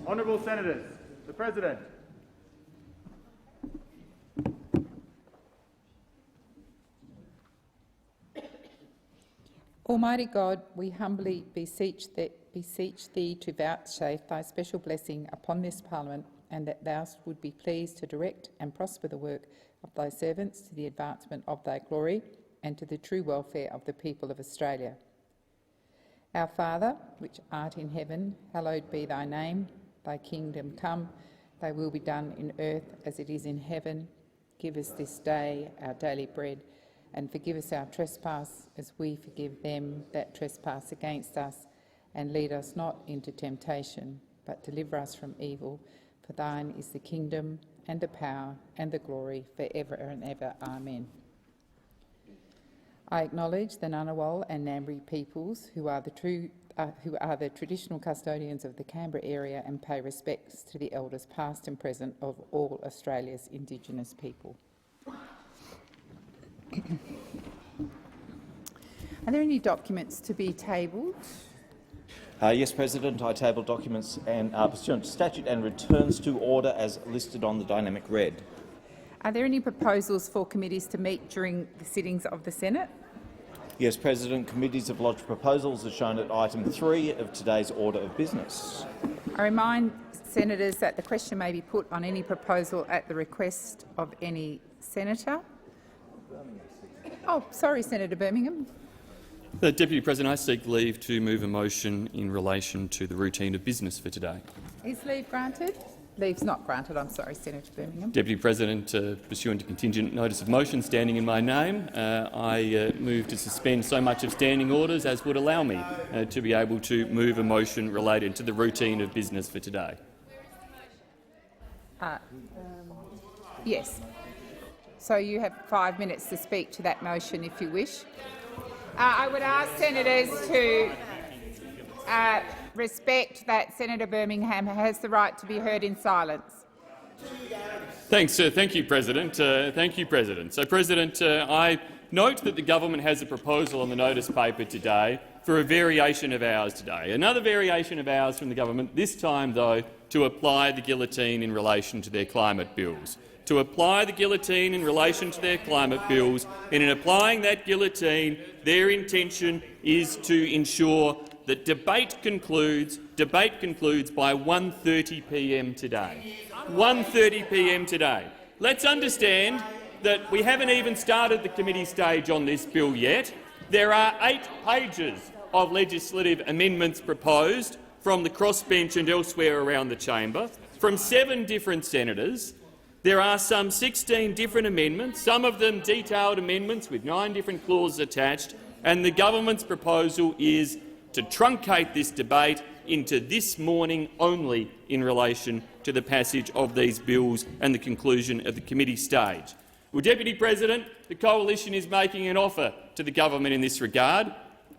Honourable Senators, the President. Almighty God, we humbly beseech Thee to vouchsafe Thy special blessing upon this Parliament, and that Thou would be pleased to direct and prosper the work of Thy servants to the advancement of Thy glory and to the true welfare of the people of Australia. Our Father, which art in heaven, hallowed be Thy name. Thy kingdom come, Thy will be done in earth as it is in heaven. Give us this day our daily bread, and forgive us our trespass as we forgive them that trespass against us. And lead us not into temptation, but deliver us from evil. For Thine is the kingdom and the power and the glory for ever and ever. Amen. I acknowledge the Ngunnawal and Ngambri peoples who are the traditional custodians of the Canberra area, and pay respects to the elders past and present of all Australia's Indigenous people. Are there any documents to be tabled? Yes, President. I table documents and pursuant to statute and returns to order as listed on the dynamic red. Are there any proposals for committees to meet during the sittings of the Senate? Yes, President. Committees have lodged proposals as shown at item 3 of today's order of business. I remind senators that the question may be put on any proposal at the request of any senator. Oh, sorry, Senator Birmingham. Deputy President, I seek leave to move a motion in relation to the routine of business for today. Is leave granted? Leave's not granted. I'm sorry, Senator Birmingham. Deputy President, pursuant to contingent notice of motion standing in my name, I move to suspend so much of standing orders as would allow me to be able to move a motion related to the routine of business for today. Yes. So you have 5 minutes to speak to that motion if you wish. I would ask senators to respect that Senator Birmingham has the right to be heard in silence. Thanks, thank you, President. Thank you, President. So, President, I note that the government has a proposal on the notice paper today for a variation of hours today. Another variation of hours from the government, this time, though, to apply the guillotine in relation to their climate bills. To apply the guillotine in relation to their climate bills, and in applying that guillotine, their intention is to ensure that debate concludes by 1:30 p.m. today. 1:30 p.m. today. Let's understand that we haven't even started the committee stage on this bill yet. There are 8 pages of legislative amendments proposed from the crossbench and elsewhere around the chamber, from 7 different senators. There are some 16 different amendments, some of them detailed amendments with 9 different clauses attached, and the government's proposal is to truncate this debate into this morning only in relation to the passage of these bills and the conclusion of the committee stage. Well, Deputy President, the Coalition is making an offer to the government in this regard.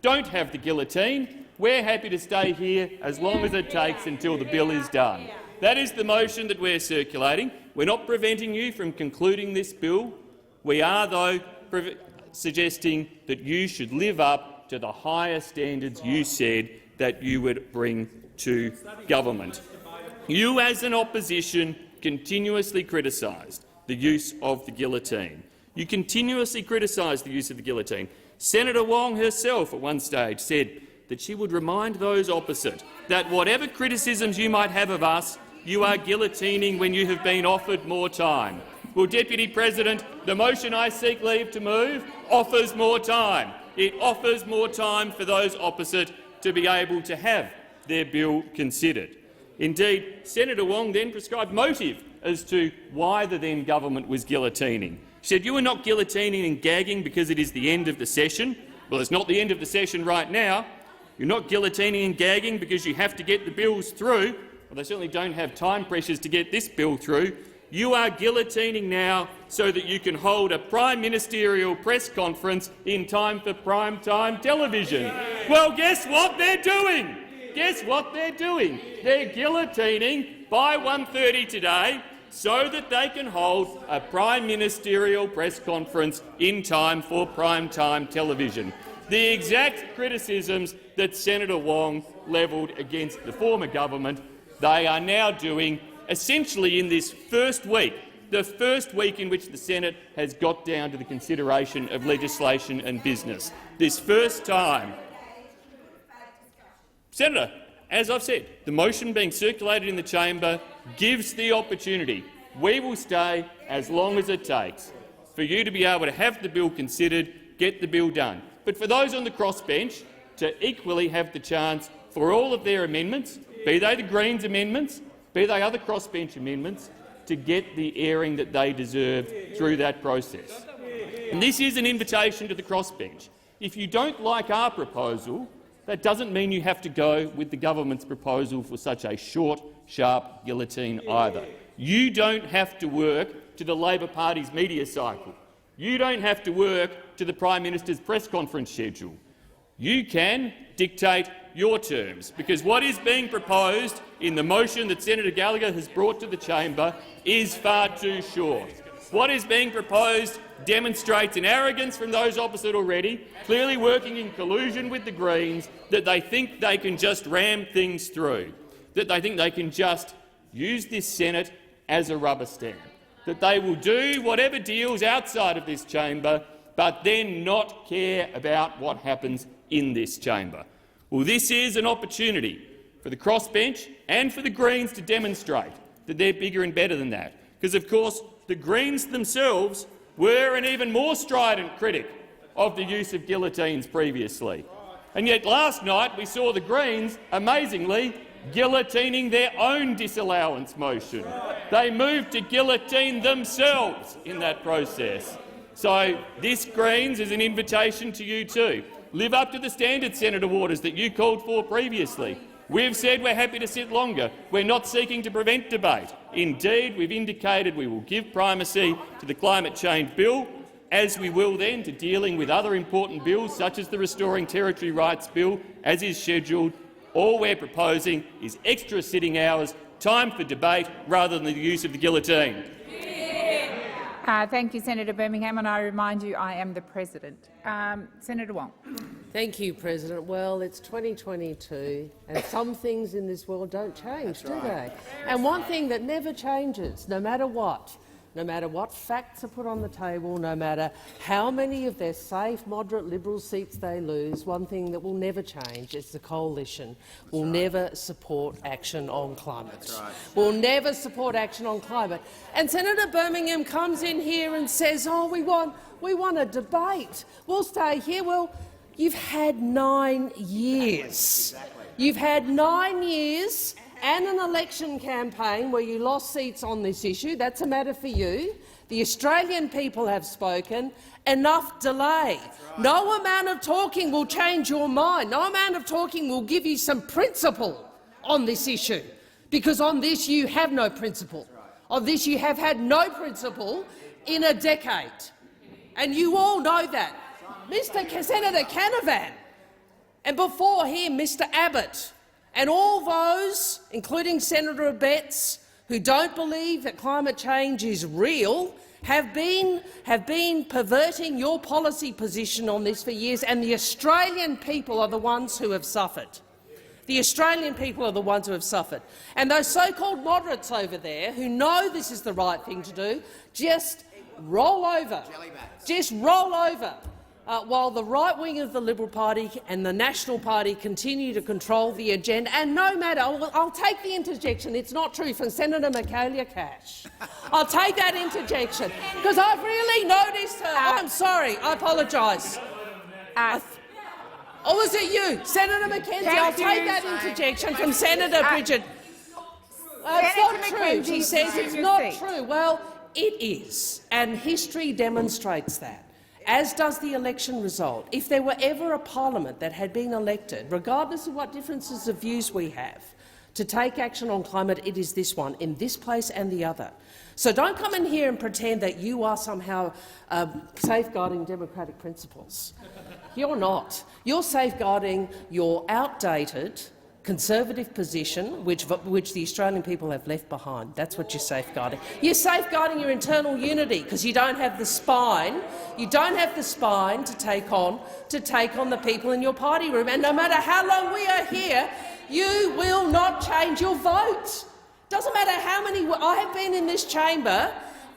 Don't have the guillotine. We're happy to stay here as long as it takes until the bill is done. That is the motion that we're circulating. We're not preventing you from concluding this bill. We are, though, suggesting that you should live up to the higher standards you said that you would bring to government. You, as an opposition, continuously criticised the use of the guillotine. You continuously criticised the use of the guillotine. Senator Wong herself at one stage said that she would remind those opposite that whatever criticisms you might have of us, you are guillotining when you have been offered more time. Well, Deputy President, the motion I seek leave to move offers more time. It offers more time for those opposite to be able to have their bill considered. Indeed, Senator Wong then prescribed motive as to why the then government was guillotining. She said, "You are not guillotining and gagging because it is the end of the session." Well, it's not the end of the session right now. You're not guillotining and gagging because you have to get the bills through. Well, they certainly don't have time pressures to get this bill through. You are guillotining now so that you can hold a prime ministerial press conference in time for prime-time television. Well, guess what they're doing? Guess what they're doing? They're guillotining by 1:30 today so that they can hold a prime ministerial press conference in time for prime-time television. The exact criticisms that Senator Wong levelled against the former government, they are now doing essentially in this first week, the first week in which the Senate has got down to the consideration of legislation and business. This first time. Senator, as I've said, the motion being circulated in the chamber gives the opportunity. We will stay as long as it takes for you to be able to have the bill considered, get the bill done. But for those on the crossbench to equally have the chance for all of their amendments, be they the Greens amendments, be they other crossbench amendments, to get the airing that they deserve through that process. And this is an invitation to the crossbench. If you don't like our proposal, that doesn't mean you have to go with the government's proposal for such a short, sharp guillotine either. You don't have to work to the Labor Party's media cycle. You don't have to work to the Prime Minister's press conference schedule. You can dictate your terms, because what is being proposed in the motion that Senator Gallagher has brought to the chamber is far too short. What is being proposed demonstrates an arrogance from those opposite already, clearly working in collusion with the Greens, that they think they can just ram things through, that they think they can just use this Senate as a rubber stamp, that they will do whatever deals outside of this chamber but then not care about what happens in this chamber. Well, this is an opportunity for the crossbench and for the Greens to demonstrate that they're bigger and better than that, because, of course, the Greens themselves were an even more strident critic of the use of guillotines previously. And yet last night we saw the Greens, amazingly, guillotining their own disallowance motion. They moved to guillotine themselves in that process. So this, Greens, is an invitation to you too. Live up to the standard, Senator Waters, that you called for previously. We've said we're happy to sit longer. We're not seeking to prevent debate. Indeed, we've indicated we will give primacy to the climate change bill, as we will then to dealing with other important bills such as the Restoring Territory Rights Bill, as is scheduled. All we're proposing is extra sitting hours, time for debate, rather than the use of the guillotine. Thank you, Senator Birmingham, and I remind you I am the President. Senator Wong. Thank you, President. Well, it's 2022, and some things in this world don't change, do they? And one thing that never changes, no matter what facts are put on the table, no matter how many of their safe, moderate Liberal seats they lose, one thing that will never change is the coalition will never support action on climate. Will never support action on climate. And Senator Birmingham comes in here and says, "Oh, we want a debate. We'll stay here." Well, you've had 9 years. You've had 9 years and an election campaign where you lost seats on this issue. That's a matter for you. The Australian people have spoken. Enough delay. No amount of talking will change your mind. No amount of talking will give you some principle on this issue, because on this you have no principle. On this you have had no principle in a decade, and you all know that. Senator Canavan, and before him Mr Abbott, and all those, including Senator Abetz, who don't believe that climate change is real, have been perverting your policy position on this for years, and the Australian people are the ones who have suffered. The Australian people are the ones who have suffered. And those so-called moderates over there who know this is the right thing to do, just roll over. Just roll over. While the right wing of the Liberal Party and the National Party continue to control the agenda. And no matter, I'll take the interjection, it's not true, from Senator Michaelia Cash. I'll take that interjection, because I've really noticed her. I'm sorry, I apologise. Oh, was it you? Senator McKenzie, I'll take that interjection from Senator Bridget. It's not true. She says it's not true. Well, it is, and history demonstrates that, as does the election result. If there were ever a parliament that had been elected, regardless of what differences of views we have, to take action on climate, it is this one, in this place and the other. So don't come in here and pretend that you are somehow safeguarding democratic principles. You're not. You're safeguarding your outdated Conservative position, which the Australian people have left behind. That's what you're safeguarding. You're safeguarding your internal unity because you don't have the spine. You don't have the spine to take on the people in your party room. And no matter how long we are here, You will not change your vote. Doesn't matter how many. I have been in this chamber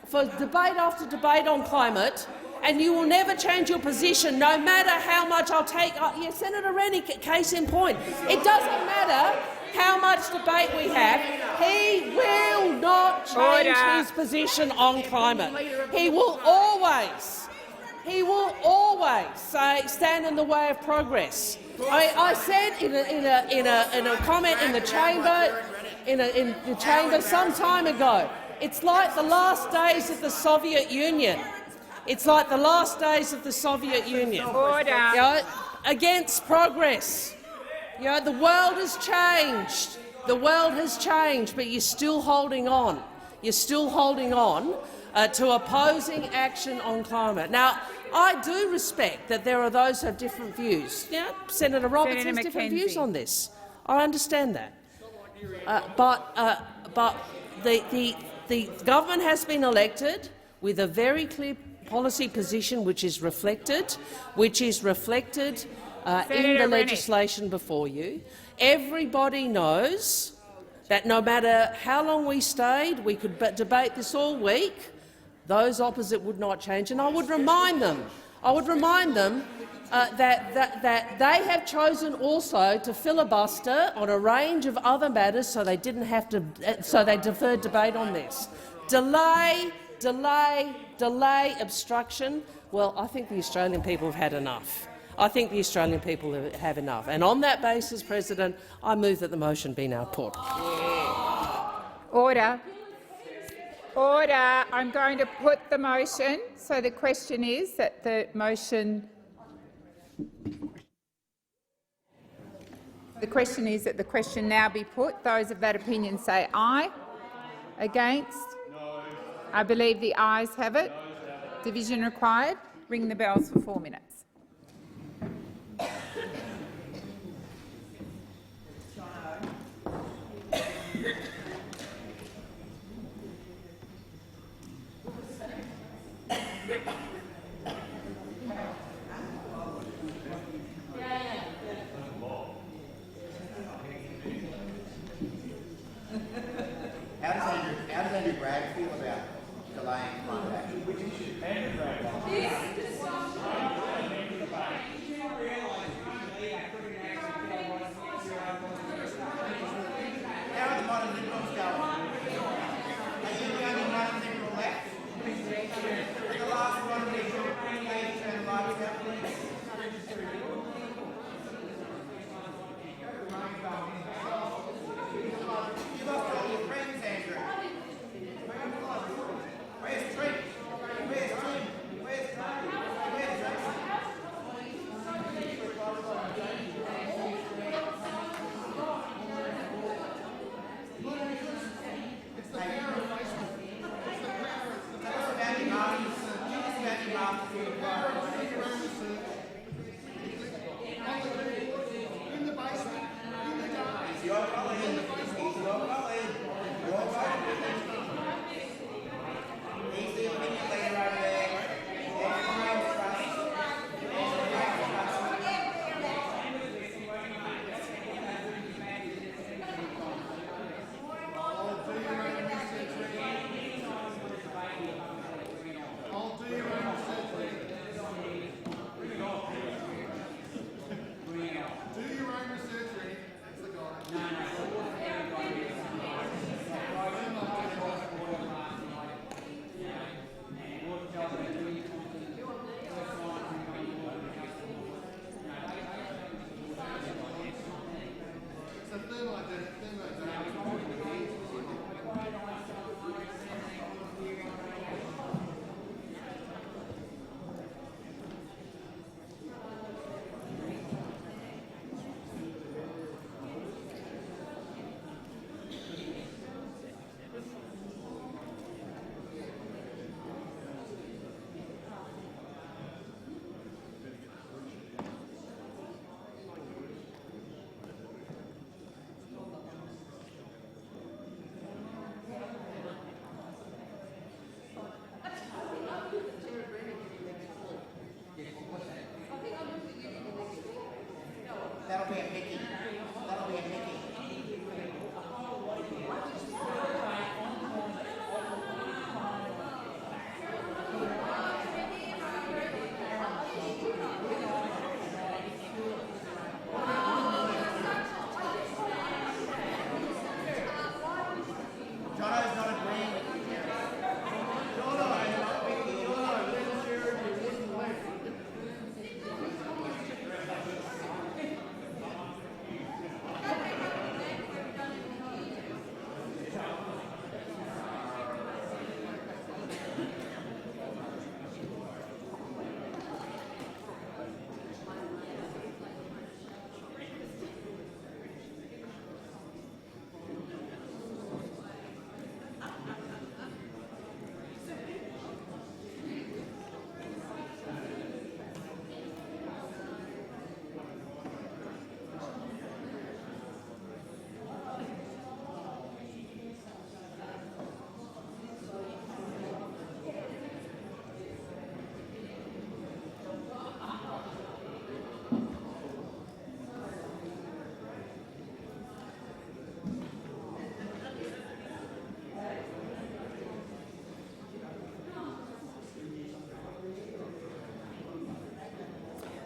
for debate after debate on climate, and you will never change your position, no matter how much I'll take. Yeah, Senator Rennie, case in point. It doesn't matter how much debate we have. He will not change his position on climate. He will always stand in the way of progress. I said in a comment in the chamber some time ago, it's like the last days of the Soviet Union. It's like the last days of the Soviet Union. Order. You know, against progress. You know, the world has changed. The world has changed, but you're still holding on. You're still holding on to opposing action on climate. Now, I do respect that there are those who have different views. You know, Senator Roberts has different views on this. I understand that. But the government has been elected with a very clear policy position, which is reflected in the legislation before you. Everybody knows that no matter how long we stayed, we could debate this all week, those opposite would not change. And I would remind them that they have chosen also to filibuster on a range of other matters, so they didn't have to. So they deferred debate on this. Delay, obstruction. Well, I think the Australian people have had enough. I think the Australian people have enough. And on that basis, President, I move that the motion be now put. Order. Order. I'm going to put the motion. So the question is that the motion. The question is that the question now be put. Those of that opinion say aye. Against? No. I believe the ayes have it. Division required. Ring the bells for 4 minutes. How does Andrew Bragg feel about delaying climate action? Which issue? Andrew Bragg.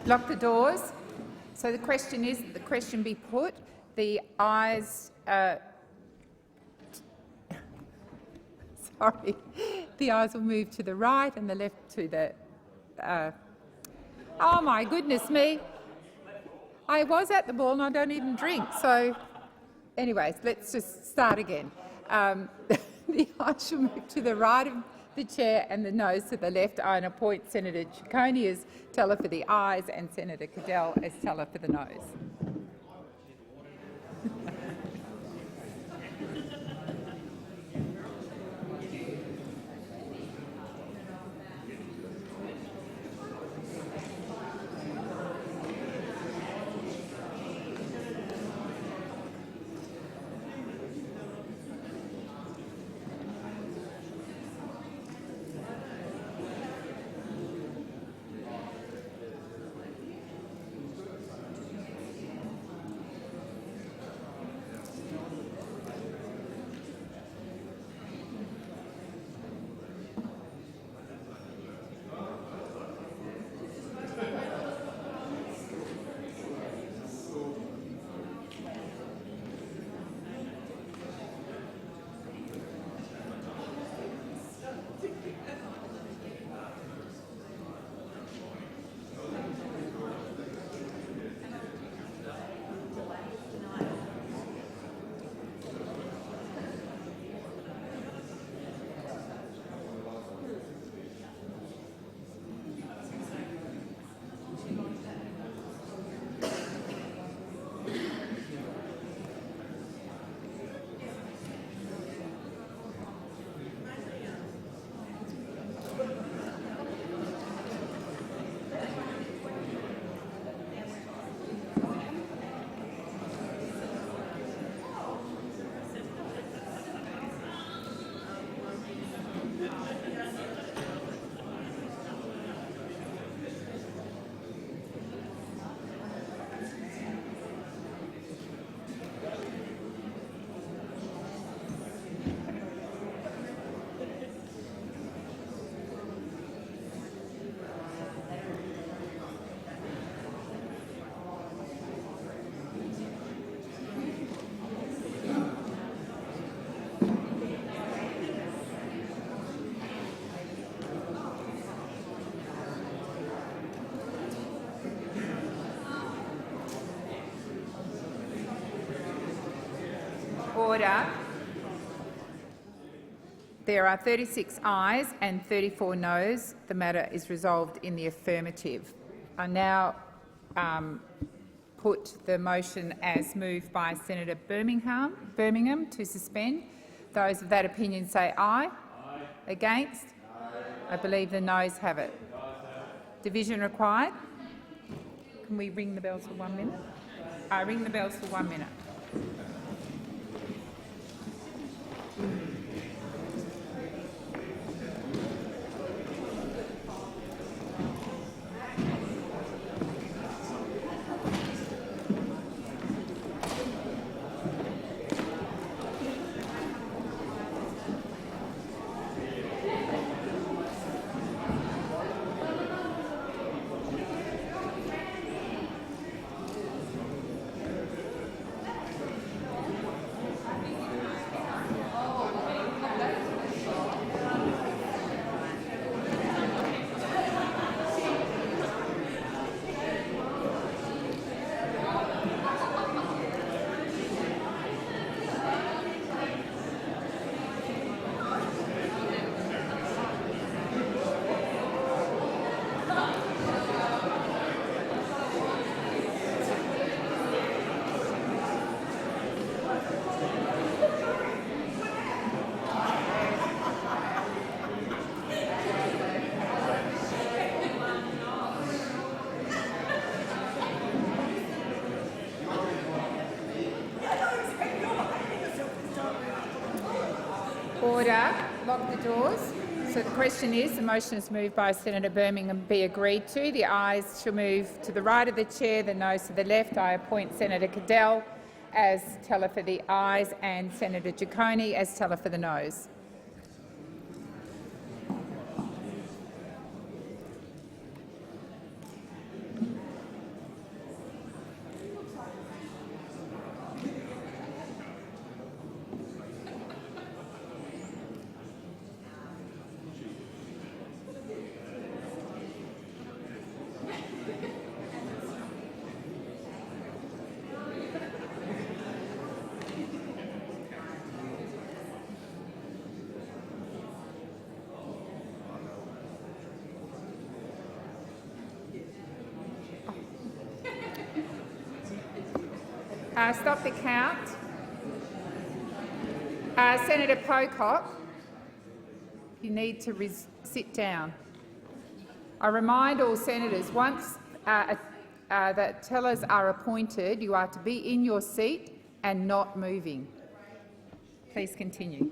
Lock the doors. So the question is that the question be put. The ayes. Sorry, the ayes will move to the right and the left to the. Oh my goodness me! I was at the ball and I don't even drink. So, anyways, let's just start again. The ayes shall move to the right of the chair and the noes to the left. I appoint Senator Ciccone as teller for the ayes and Senator Cadell as teller for the noes. Order. There are 36 ayes and 34 noes. The matter is resolved in the affirmative. I now put the motion as moved by Senator Birmingham to suspend. Those of that opinion say aye. Aye. Against? Aye. I believe the noes have it. Division required. Can we ring the bells for 1 minute? I ring the bells for 1 minute. Order. Lock the doors. So the question is, the motion is moved by Senator Birmingham be agreed to. The ayes shall move to the right of the chair, the noes to the left. I appoint Senator Cadell as teller for the ayes and Senator Ciccone as teller for the noes. Stop the count. Senator Pocock, you need to sit down. I remind all senators, once the tellers are appointed, you are to be in your seat and not moving. Please continue.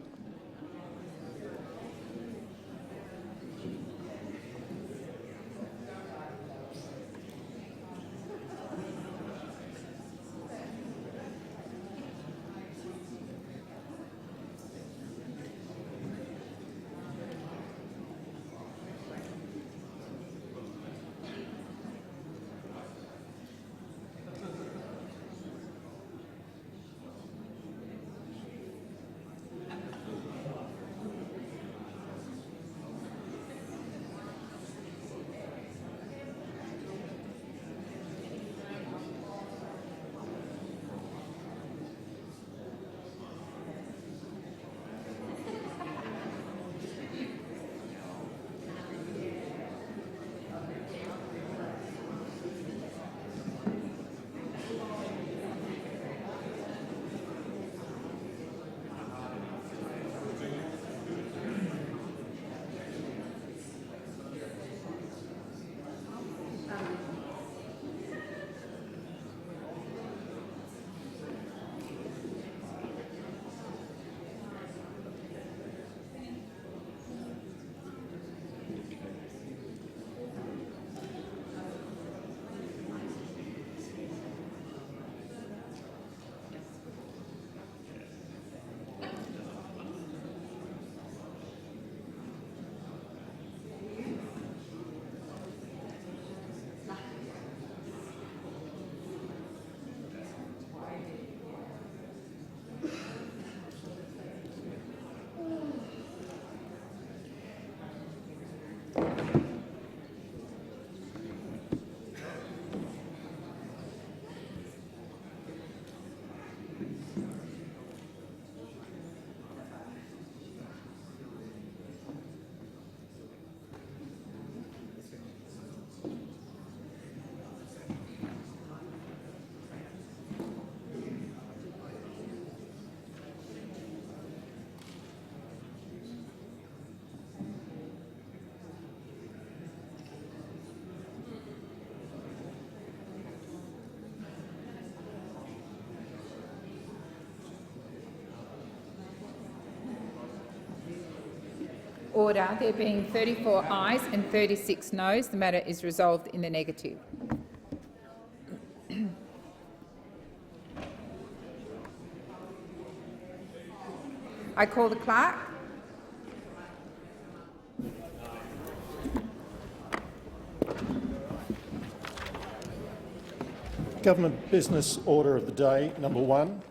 Order. There being 34 ayes and 36 noes, the matter is resolved in the negative. I call the clerk. Government business order of the day, number 1,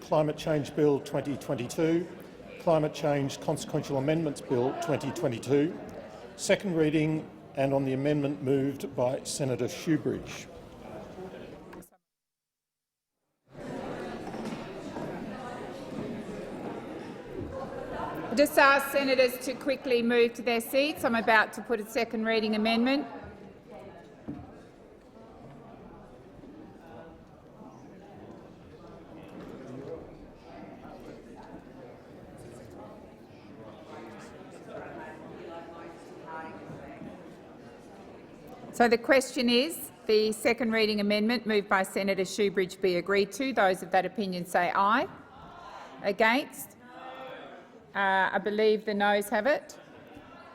Climate Change Bill 2022, Climate Change Consequential Amendments Bill 2022, second reading and on the amendment moved by Senator Shoebridge. I just ask senators to quickly move to their seats. I'm about to put a second reading amendment. So the question is, the second reading amendment moved by Senator Shoebridge be agreed to. Those of that opinion say aye. Against? I believe the noes have it.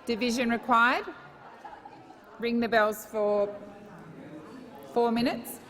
Division required. Ring the bells for 4 minutes.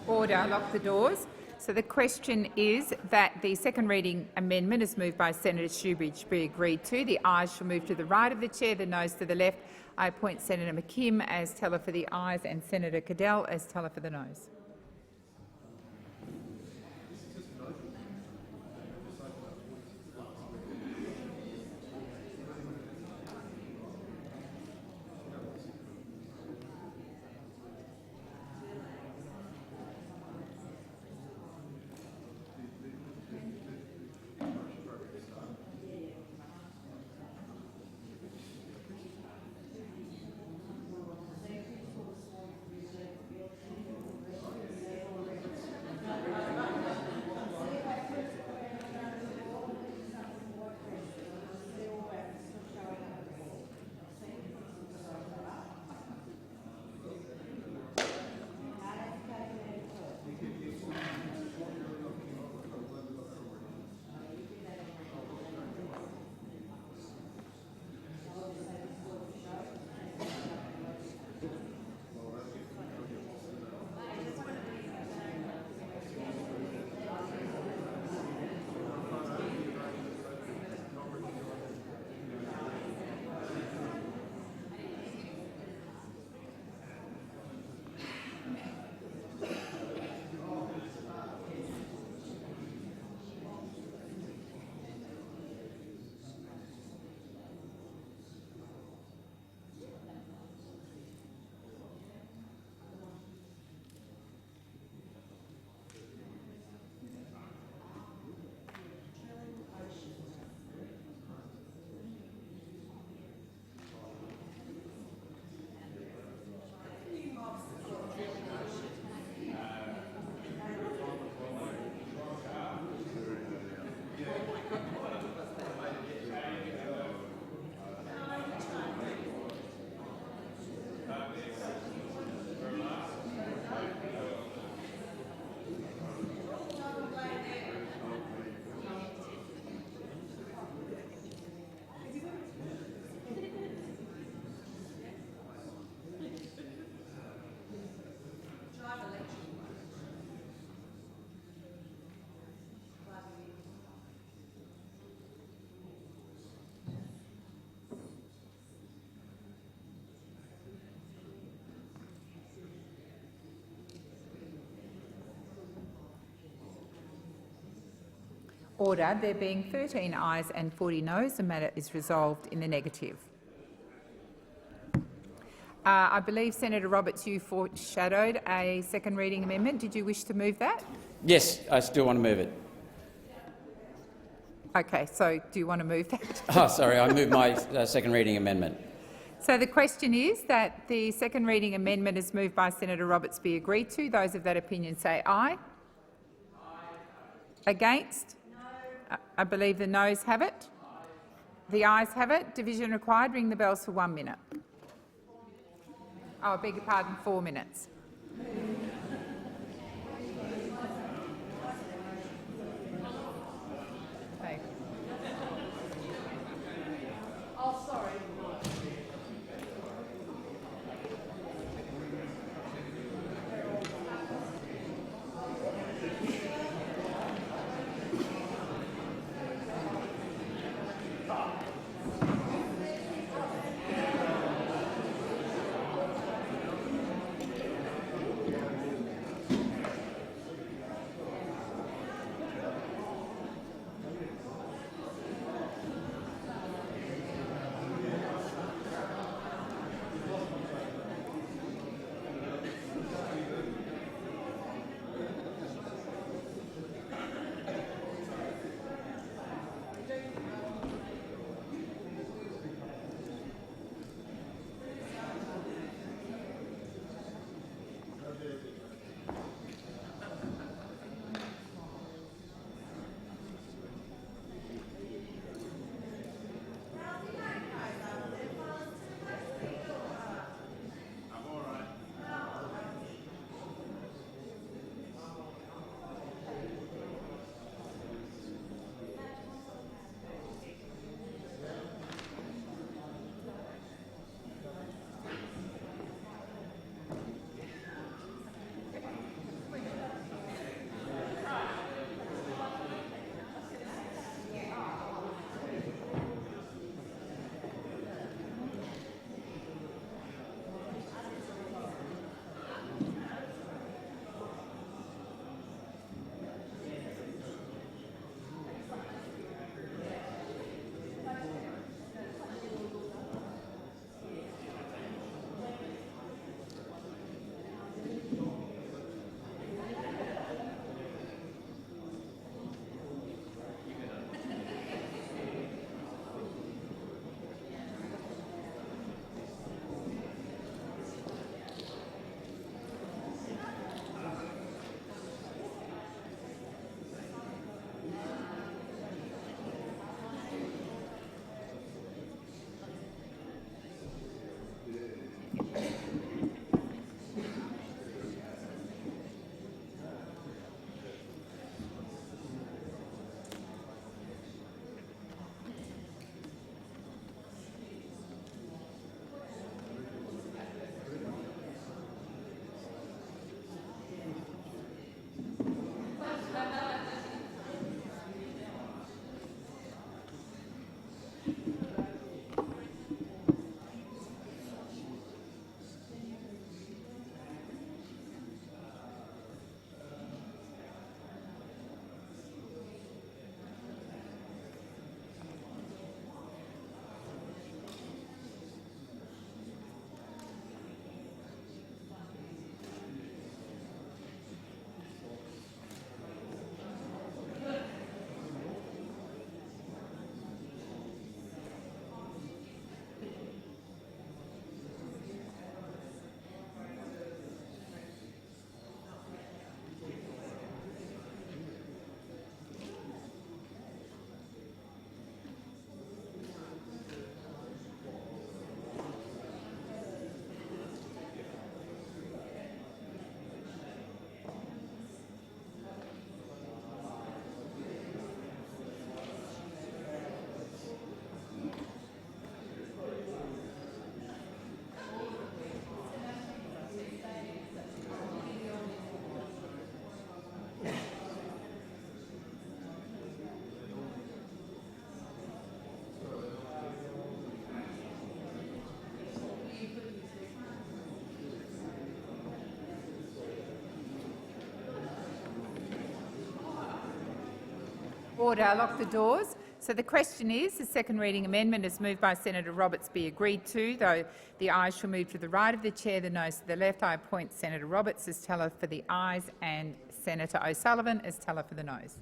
Order. Lock the doors. So the question is that the second reading amendment is moved by Senator Shoebridge be agreed to. The ayes shall move to the right of the chair, the noes to the left. I appoint Senator McKim as teller for the ayes and Senator Cadell as teller for the noes. Order. There being 13 ayes and 40 noes, the matter is resolved in the negative. I believe, Senator Roberts, you foreshadowed a second reading amendment. Did you wish to move that? Yes, I still want to move it. Okay, so do you want to move that? Oh, sorry, I move my second reading amendment. So the question is that the second reading amendment is moved by Senator Roberts be agreed to. Those of that opinion say aye. Against? No. I believe the noes have it. The ayes have it. Division required. Ring the bells for 1 minute. Oh, I beg your pardon, 4 minutes. Okay. Oh, sorry. Order. I lock the doors. So the question is, the second reading amendment is moved by Senator Roberts be agreed to, though the ayes shall move to the right of the chair, the noes to the left. I appoint Senator Roberts as teller for the ayes and Senator O'Sullivan as teller for the noes.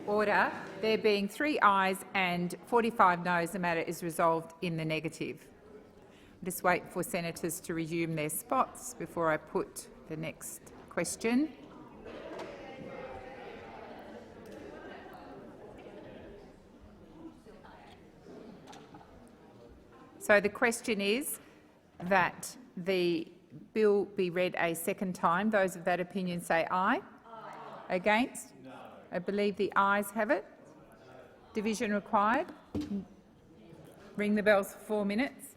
Order. There being 3 ayes and 45 noes, the matter is resolved in the negative. Just wait for senators to resume their spots before I put the next question. So the question is that the bill be read a second time. Those of that opinion say aye. Aye. Against? No. I believe the ayes have it. Division required. Ring the bells for 4 minutes.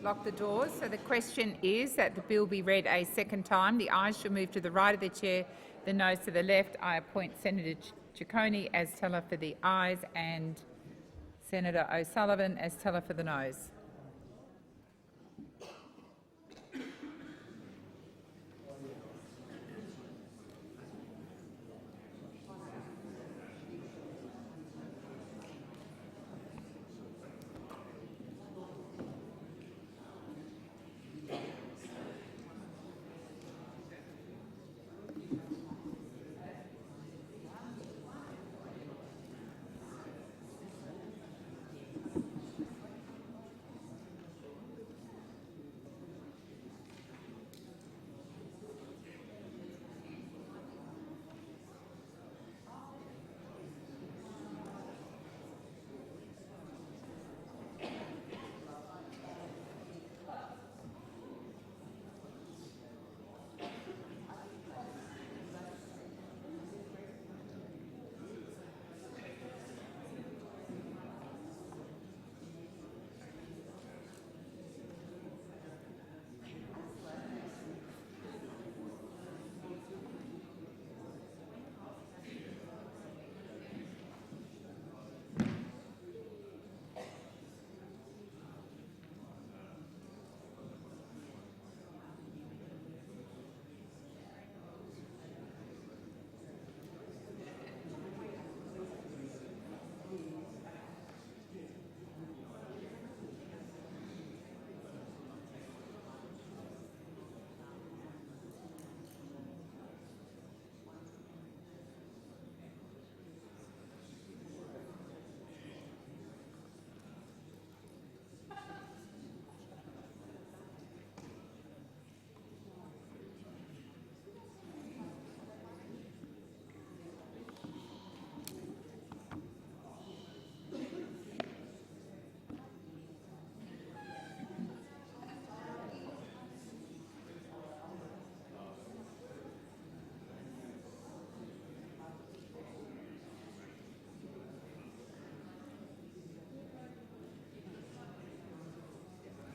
Lock the doors. So the question is that the bill be read a second time. The ayes shall move to the right of the chair, the noes to the left. I appoint Senator Ciccone as teller for the ayes and Senator O'Sullivan as teller for the noes.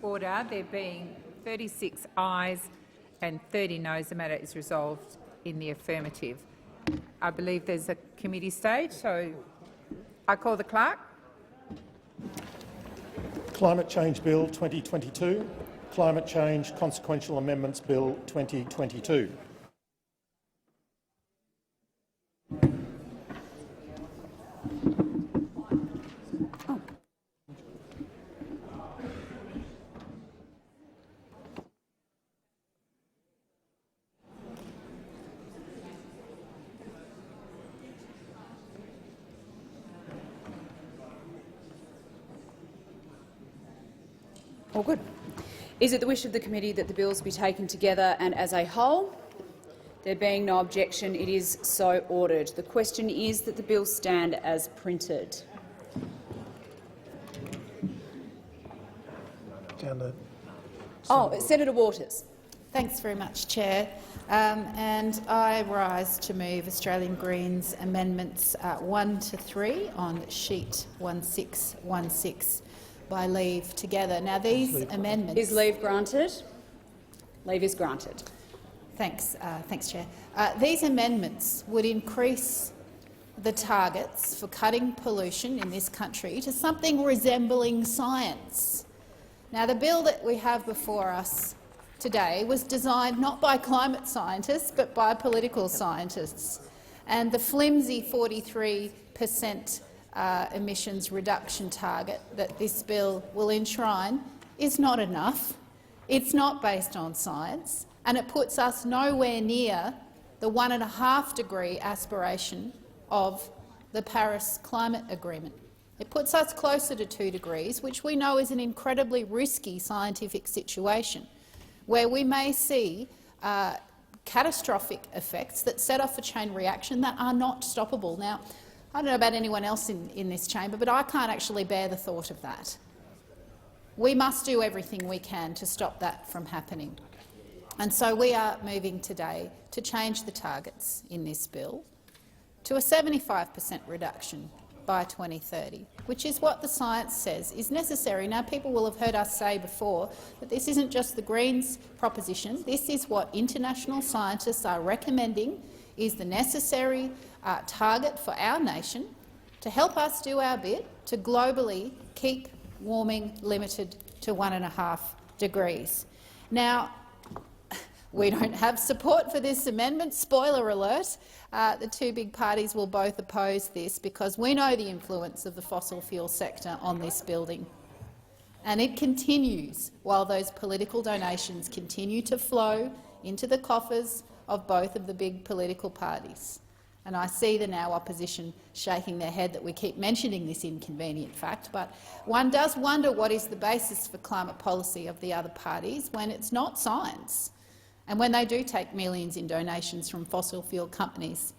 Order. There being 36 ayes and 30 noes, the matter is resolved in the affirmative. I believe there's a committee stage, so I call the clerk. Climate Change Bill 2022, Climate Change Consequential Amendments Bill 2022. All good. Is it the wish of the committee that the bills be taken together and as a whole? There being no objection, it is so ordered. The question is that the bills stand as printed. Senator Waters. Thanks very much, Chair. And I rise to move Australian Greens amendments 1 to 3 on sheet 1616 by leave together. Now, these amendments— Is leave granted? Leave is granted. Thanks, Chair. These amendments would increase the targets for cutting pollution in this country to something resembling science. Now, the bill that we have before us today was designed not by climate scientists but by political scientists, and the flimsy 43% emissions reduction target that this bill will enshrine is not enough. It's not based on science, and it puts us nowhere near the 1.5-degree aspiration of the Paris Climate Agreement. It puts us closer to 2 degrees, which we know is an incredibly risky scientific situation, where we may see catastrophic effects that set off a chain reaction that are not stoppable. Now, I don't know about anyone else in this chamber, but I can't actually bear the thought of that. We must do everything we can to stop that from happening. And so we are moving today to change the targets in this bill to a 75% reduction by 2030, which is what the science says is necessary. Now, people will have heard us say before that this isn't just the Greens' proposition. This is what international scientists are recommending is the necessary target for our nation to help us do our bit to globally keep warming limited to 1.5 degrees. Now, we don't have support for this amendment. Spoiler alert, the two big parties will both oppose this because we know the influence of the fossil fuel sector on this building. And it continues while those political donations continue to flow into the coffers of both of the big political parties. And I see the now opposition shaking their head that we keep mentioning this inconvenient fact, but one does wonder what is the basis for climate policy of the other parties when it's not science. And when they do take millions in donations from fossil fuel companies,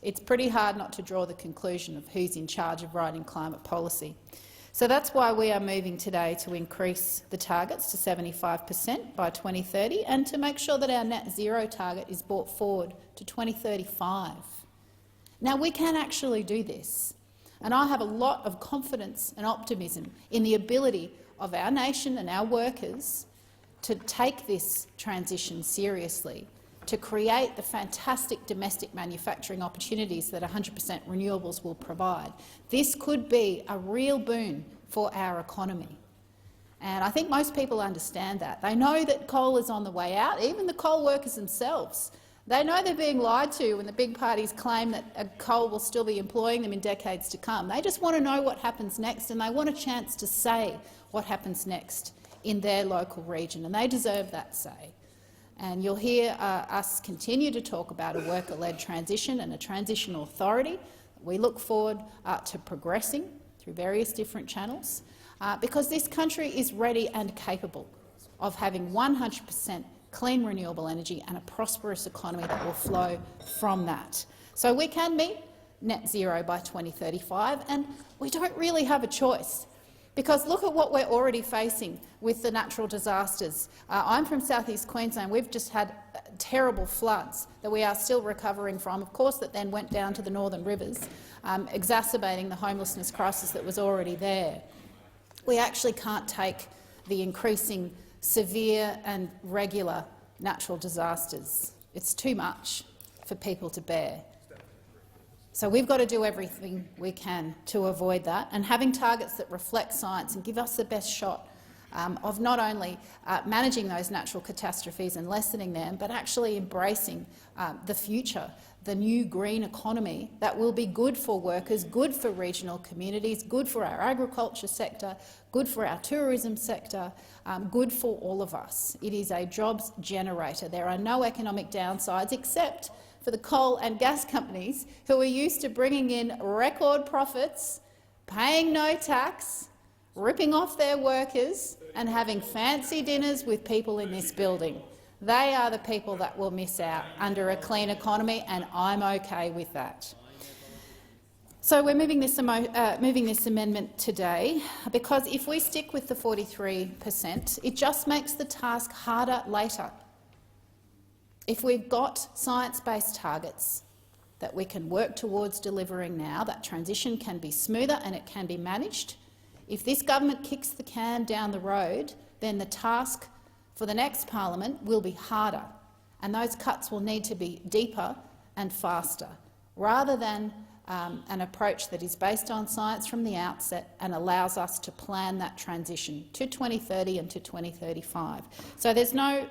it's pretty hard not to draw the conclusion of who's in charge of writing climate policy. So that's why we are moving today to increase the targets to 75% by 2030 and to make sure that our net zero target is brought forward to 2035. Now, we can actually do this, and I have a lot of confidence and optimism in the ability of our nation and our workers to take this transition seriously, to create the fantastic domestic manufacturing opportunities that 100% renewables will provide. This could be a real boon for our economy. And I think most people understand that. They know that coal is on the way out, even the coal workers themselves. They know they're being lied to when the big parties claim that coal will still be employing them in decades to come. They just want to know what happens next, and they want a chance to say what happens next in their local region, and they deserve that say. And you'll hear us continue to talk about a worker-led transition and a transitional authority. We look forward to progressing through various different channels because this country is ready and capable of having 100% clean renewable energy and a prosperous economy that will flow from that. So we can meet net zero by 2035, and we don't really have a choice. Because look at what we're already facing with the natural disasters. I'm from southeast Queensland. We've just had terrible floods that we are still recovering from, of course, that then went down to the northern rivers, exacerbating the homelessness crisis that was already there. We actually can't take the increasing severe and regular natural disasters. It's too much for people to bear. So we've got to do everything we can to avoid that, and having targets that reflect science and give us the best shot of not only managing those natural catastrophes and lessening them, but actually embracing the future, the new green economy that will be good for workers, good for regional communities, good for our agriculture sector, good for our tourism sector, good for all of us. It is a jobs generator. There are no economic downsides except for the coal and gas companies who are used to bringing in record profits, paying no tax, ripping off their workers and having fancy dinners with people in this building. They are the people that will miss out under a clean economy, and I'm okay with that. So we're moving this amendment today because if we stick with the 43%, it just makes the task harder later. If we've got science-based targets that we can work towards delivering now, that transition can be smoother and it can be managed. If this government kicks the can down the road, then the task for the next parliament will be harder, and those cuts will need to be deeper and faster, rather than an approach that is based on science from the outset and allows us to plan that transition to 2030 and to 2035. So there's no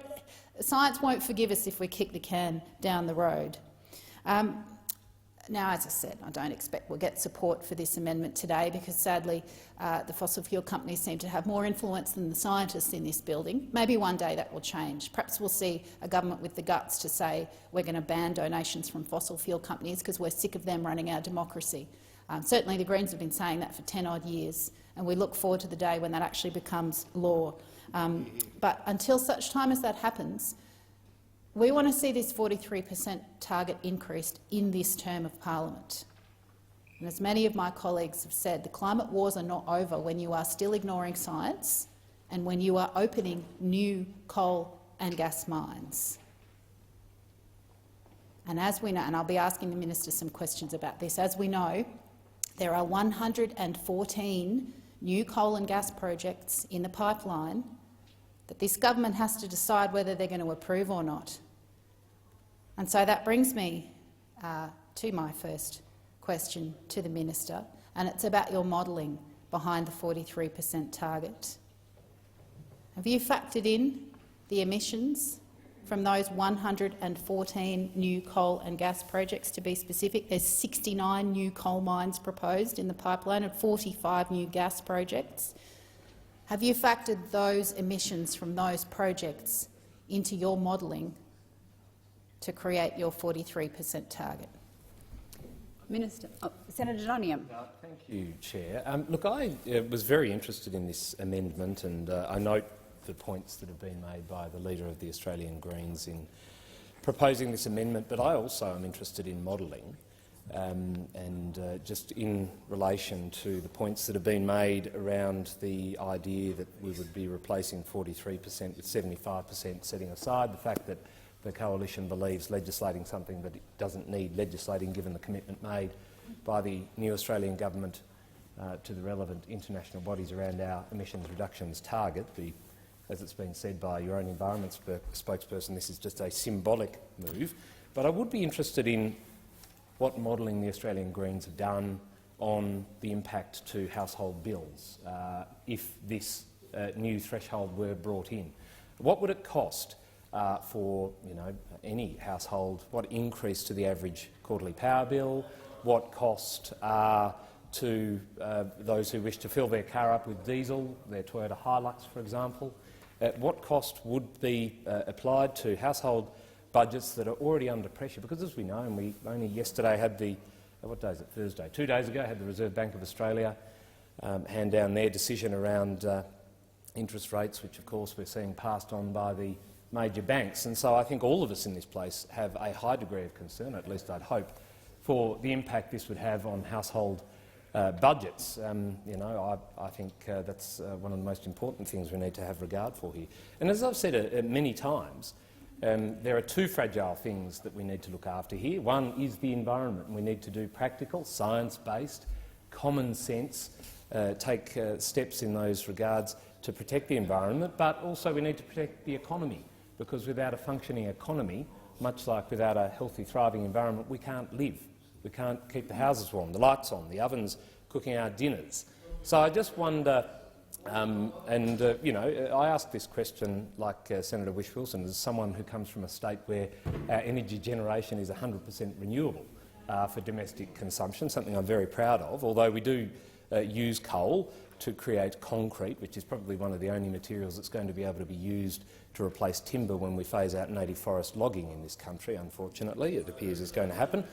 science won't forgive us if we kick the can down the road. Now, as I said, I don't expect we'll get support for this amendment today because, sadly, the fossil fuel companies seem to have more influence than the scientists in this building. Maybe one day that will change. Perhaps we'll see a government with the guts to say we're going to ban donations from fossil fuel companies because we're sick of them running our democracy. Certainly the Greens have been saying that for 10-odd years, and we look forward to the day when that actually becomes law. But until such time as that happens, we want to see this 43% target increased in this term of parliament. And as many of my colleagues have said, the climate wars are not over when you are still ignoring science and when you are opening new coal and gas mines. And as we know, and I'll be asking the minister some questions about this, as we know, There are 114 new coal and gas projects in the pipeline that this government has to decide whether they're going to approve or not. And so that brings me to my first question to the minister, and it's about your modelling behind the 43% target. Have you factored in the emissions from those 114 new coal and gas projects? To be specific, there's 69 new coal mines proposed in the pipeline and 45 new gas projects. Have you factored those emissions from those projects into your modelling to create your 43% target? Minister. Senator Doniam. Thank you, Chair. Look, I was very interested in this amendment, and I note the points that have been made by the Leader of the Australian Greens in proposing this amendment, but I also am interested in modelling, and just in relation to the points that have been made around the idea that we would be replacing 43% with 75%, setting aside the fact that the Coalition believes legislating something that it doesn't need legislating, given the commitment made by the new Australian government to the relevant international bodies around our emissions reductions target. As it's been said by your own environment spokesperson, this is just a symbolic move. But I would be interested in what modelling the Australian Greens have done on the impact to household bills if this new threshold were brought in. What would it cost for any household? What increase to the average quarterly power bill? What cost to those who wish to fill their car up with diesel, their Toyota Hilux, for example? What cost would be applied to household budgets that are already under pressure? Because, as we know, and we only yesterday had the what day is it? Thursday. 2 days ago, had the Reserve Bank of Australia hand down their decision around interest rates, which, of course, we're seeing passed on by the major banks. And so I think all of us in this place have a high degree of concern, at least I'd hope, for the impact this would have on household budgets. I think that's one of the most important things we need to have regard for here. And as I've said many times, there are two fragile things that we need to look after here. One is the environment, and we need to do practical, science-based, common sense, take steps in those regards to protect the environment, but also we need to protect the economy, because without a functioning economy, much like without a healthy, thriving environment, we can't live. We can't keep the houses warm, the lights on, the ovens cooking our dinners. So I just wonder, I ask this question like Senator Whish-Wilson, as someone who comes from a state where our energy generation is 100% renewable for domestic consumption, something I'm very proud of, although we do use coal to create concrete, which is probably one of the only materials that's going to be able to be used to replace timber when we phase out native forest logging in this country, unfortunately. It appears is going to happen.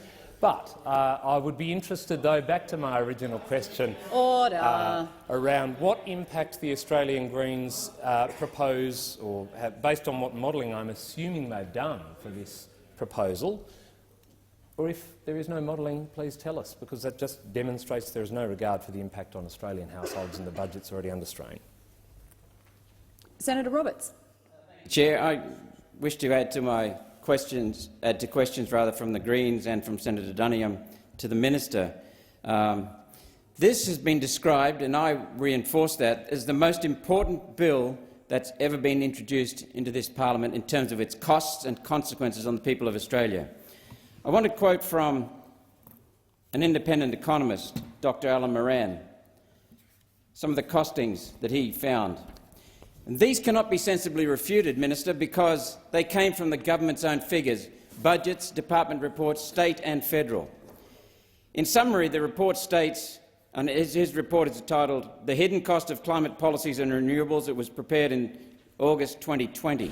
But I would be interested, though, back to my original question around what impact the Australian Greens propose, or have, based on what modelling I'm assuming they've done for this proposal. Or if there is no modelling, please tell us, because that just demonstrates there is no regard for the impact on Australian households and the budget's already under strain. Senator Roberts. Chair, I wish to add to my questions from the Greens and from Senator Duniam to the Minister. This has been described, and I reinforce that, as the most important bill that's ever been introduced into this parliament in terms of its costs and consequences on the people of Australia. I want to quote from an independent economist, Dr. Alan Moran, some of the costings that he found. And these cannot be sensibly refuted, Minister, because they came from the government's own figures, budgets, department reports, state and federal. In summary, the report states, and his report is titled "The Hidden Cost of Climate Policies and Renewables." It was prepared in August 2020.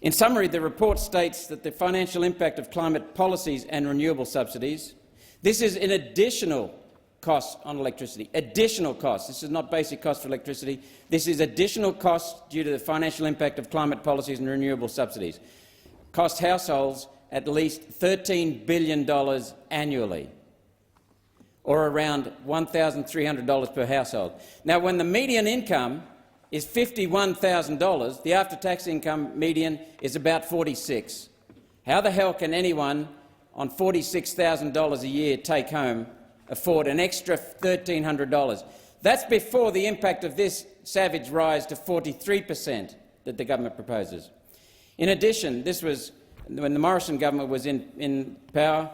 In summary, the report states that the financial impact of climate policies and renewable subsidies, this is an additional cost on electricity. Additional costs. This is not basic cost for electricity. This is additional costs due to the financial impact of climate policies and renewable subsidies. Cost households at least $13 billion annually, or around $1,300 per household. Now, when the median income is $51,000, the after-tax income median is about $46,000. How the hell can anyone on $46,000 a year take home afford an extra $1,300. That's before the impact of this savage rise to 43% that the government proposes. In addition, this was when the Morrison government was in power.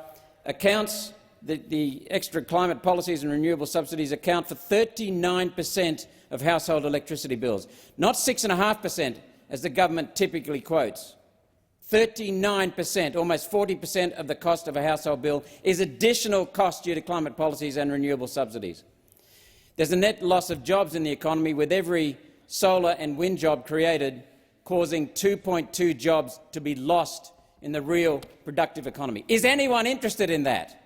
The extra climate policies and renewable subsidies account for 39% of household electricity bills, not 6.5%, as the government typically quotes. 39%, almost 40% of the cost of a household bill, is additional cost due to climate policies and renewable subsidies. There's a net loss of jobs in the economy, with every solar and wind job created causing 2.2 jobs to be lost in the real productive economy. Is anyone interested in that?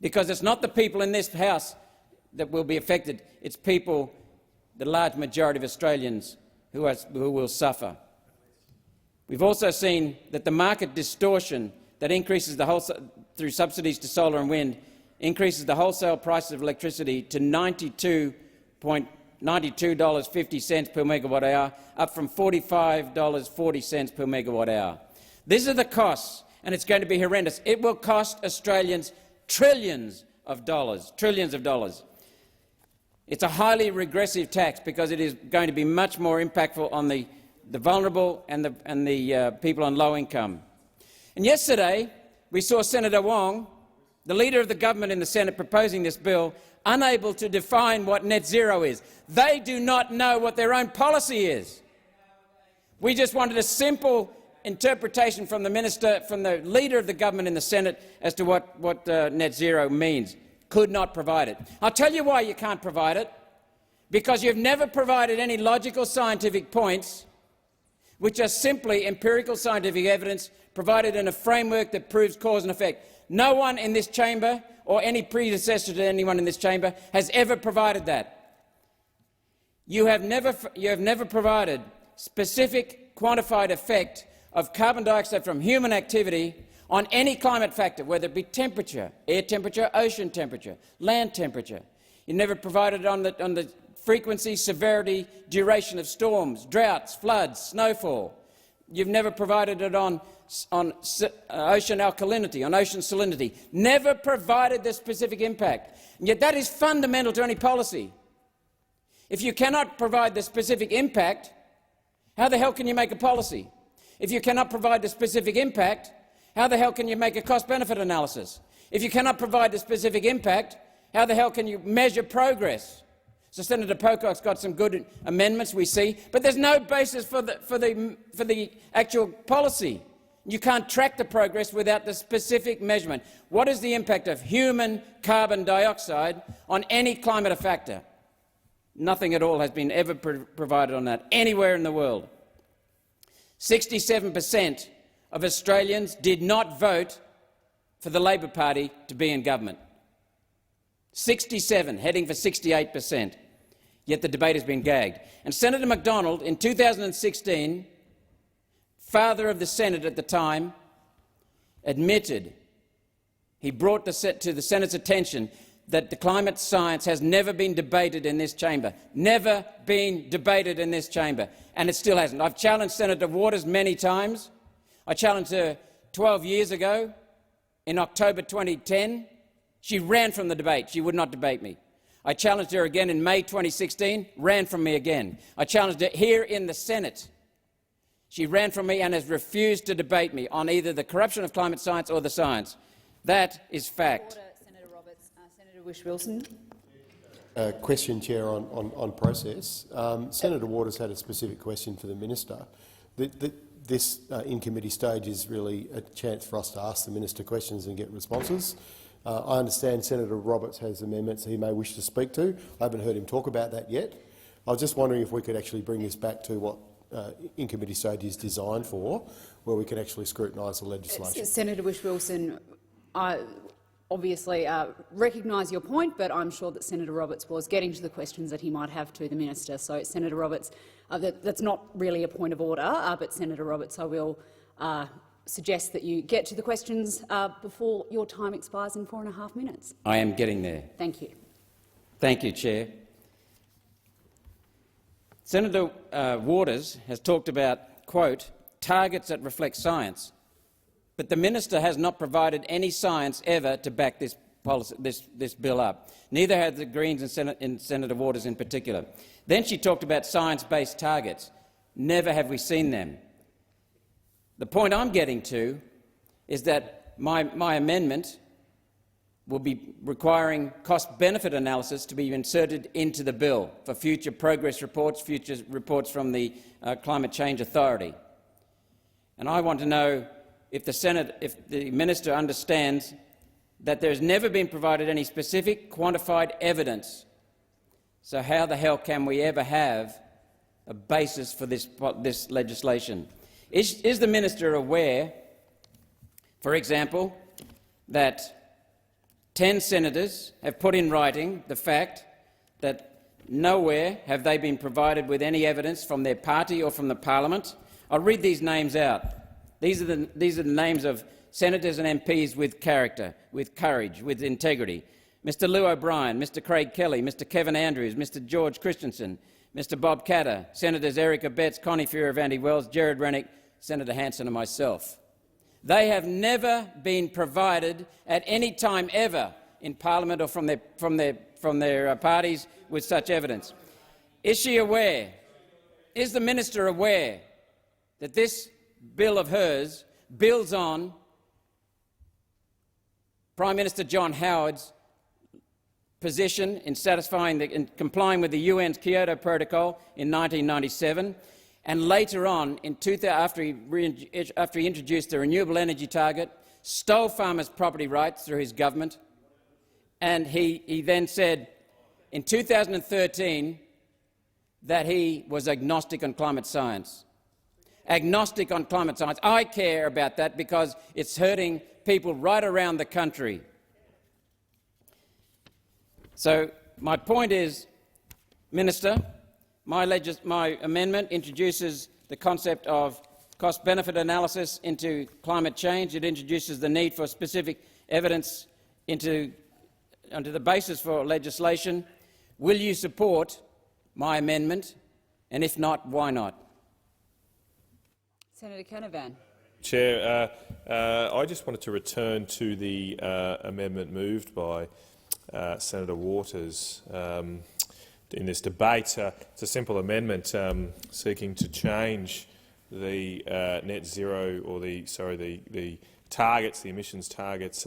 Because it's not the people in this House that will be affected, it's people, the large majority of Australians, who will suffer. We've also seen that the market distortion that increases through subsidies to solar and wind increases the wholesale price of electricity to $92.50 per megawatt hour, up from $45.40 per megawatt hour. These are the costs, and it's going to be horrendous. It will cost Australians trillions of dollars. It's a highly regressive tax because it is going to be much more impactful on the vulnerable and the people on low income. And yesterday we saw Senator Wong, the Leader of the government in the Senate, proposing this bill, unable to define what net zero is. They do not know what their own policy is. We just wanted a simple interpretation from the minister, from the Leader of the government in the Senate, as to what net zero means. Could not provide it. I'll tell you why you can't provide it. Because you've never provided any logical scientific points which are simply empirical scientific evidence provided in a framework that proves cause and effect. No one in this chamber, or any predecessor to anyone in this chamber, has ever provided that. You have never provided specific quantified effect of carbon dioxide from human activity on any climate factor, whether it be temperature, air temperature, ocean temperature, land temperature. You never provided on the frequency, severity, duration of storms, droughts, floods, snowfall. You've never provided it on ocean alkalinity, on ocean salinity. Never provided the specific impact. And yet that is fundamental to any policy. If you cannot provide the specific impact, how the hell can you make a policy? If you cannot provide the specific impact, how the hell can you make a cost-benefit analysis? If you cannot provide the specific impact, how the hell can you measure progress? So Senator Pocock's got some good amendments, we see, but there's no basis for the actual policy. You can't track the progress without the specific measurement. What is the impact of human carbon dioxide on any climate factor? Nothing at all has been ever provided on that anywhere in the world. 67% of Australians did not vote for the Labor Party to be in government. 67, heading for 68%. Yet the debate has been gagged. And Senator McDonald, in 2016, father of the Senate at the time, admitted, he brought to the Senate's attention that the climate science has never been debated in this chamber. Never been debated in this chamber. And it still hasn't. I've challenged Senator Waters many times. I challenged her 12 years ago in October 2010. She ran from the debate. She would not debate me. I challenged her again in May 2016, ran from me again. I challenged her here in the Senate. She ran from me and has refused to debate me on either the corruption of climate science or the science. That is fact. Order, Senator Roberts. Senator Whish-Wilson. Question, Chair, on process. Senator Waters had a specific question for the minister. This in-committee stage is really a chance for us to ask the minister questions and get responses. I understand Senator Roberts has amendments he may wish to speak to. I haven't heard him talk about that yet. I was just wondering if we could actually bring this back to what in-committee stage is designed for, where we can actually scrutinise the legislation. Senator Whish-Wilson, I obviously recognise your point, but I'm sure that Senator Roberts was getting to the questions that he might have to the minister. So, Senator Roberts, that's not really a point of order, but Senator Roberts, I will suggest that you get to the questions before your time expires in 4.5 minutes. I am getting there. Thank you. Thank you, Chair. Senator Waters has talked about, quote, targets that reflect science, but the minister has not provided any science ever to back this this bill up. Neither had the Greens and Senator Waters in particular. Then she talked about science-based targets. Never have we seen them. The point I'm getting to is that my amendment will be requiring cost-benefit analysis to be inserted into the bill for future progress reports, future reports from the Climate Change Authority. And I want to know if the minister understands that there has never been provided any specific quantified evidence. So how the hell can we ever have a basis for this legislation? Is the minister aware, for example, that 10 senators have put in writing the fact that nowhere have they been provided with any evidence from their party or from the parliament? I'll read these names out. These are the names of senators and MPs with character, with courage, with integrity. Mr Lou O'Brien, Mr Craig Kelly, Mr Kevin Andrews, Mr George Christensen, Mr Bob Katter, Senators Erica Betts, Connie Fierravanti Wells, Gerard Rennick, Senator Hanson and myself. They have never been provided at any time ever in Parliament or from their parties with such evidence. Is she aware? Is the minister aware that this bill of hers builds on Prime Minister John Howard's position in complying with the UN's Kyoto Protocol in 1997, and later on, after he introduced the renewable energy target, stole farmers' property rights through his government, and he then said in 2013 that he was agnostic on climate science. Agnostic on climate science. I care about that because it's hurting people right around the country. So my point is, Minister, my amendment introduces the concept of cost-benefit analysis into climate change. It introduces the need for specific evidence onto the basis for legislation. Will you support my amendment? And if not, why not? Senator Canavan. Chair, I just wanted to return to the amendment moved by Senator Waters in this debate. It's a simple amendment seeking to change the net zero, or the targets, the emissions targets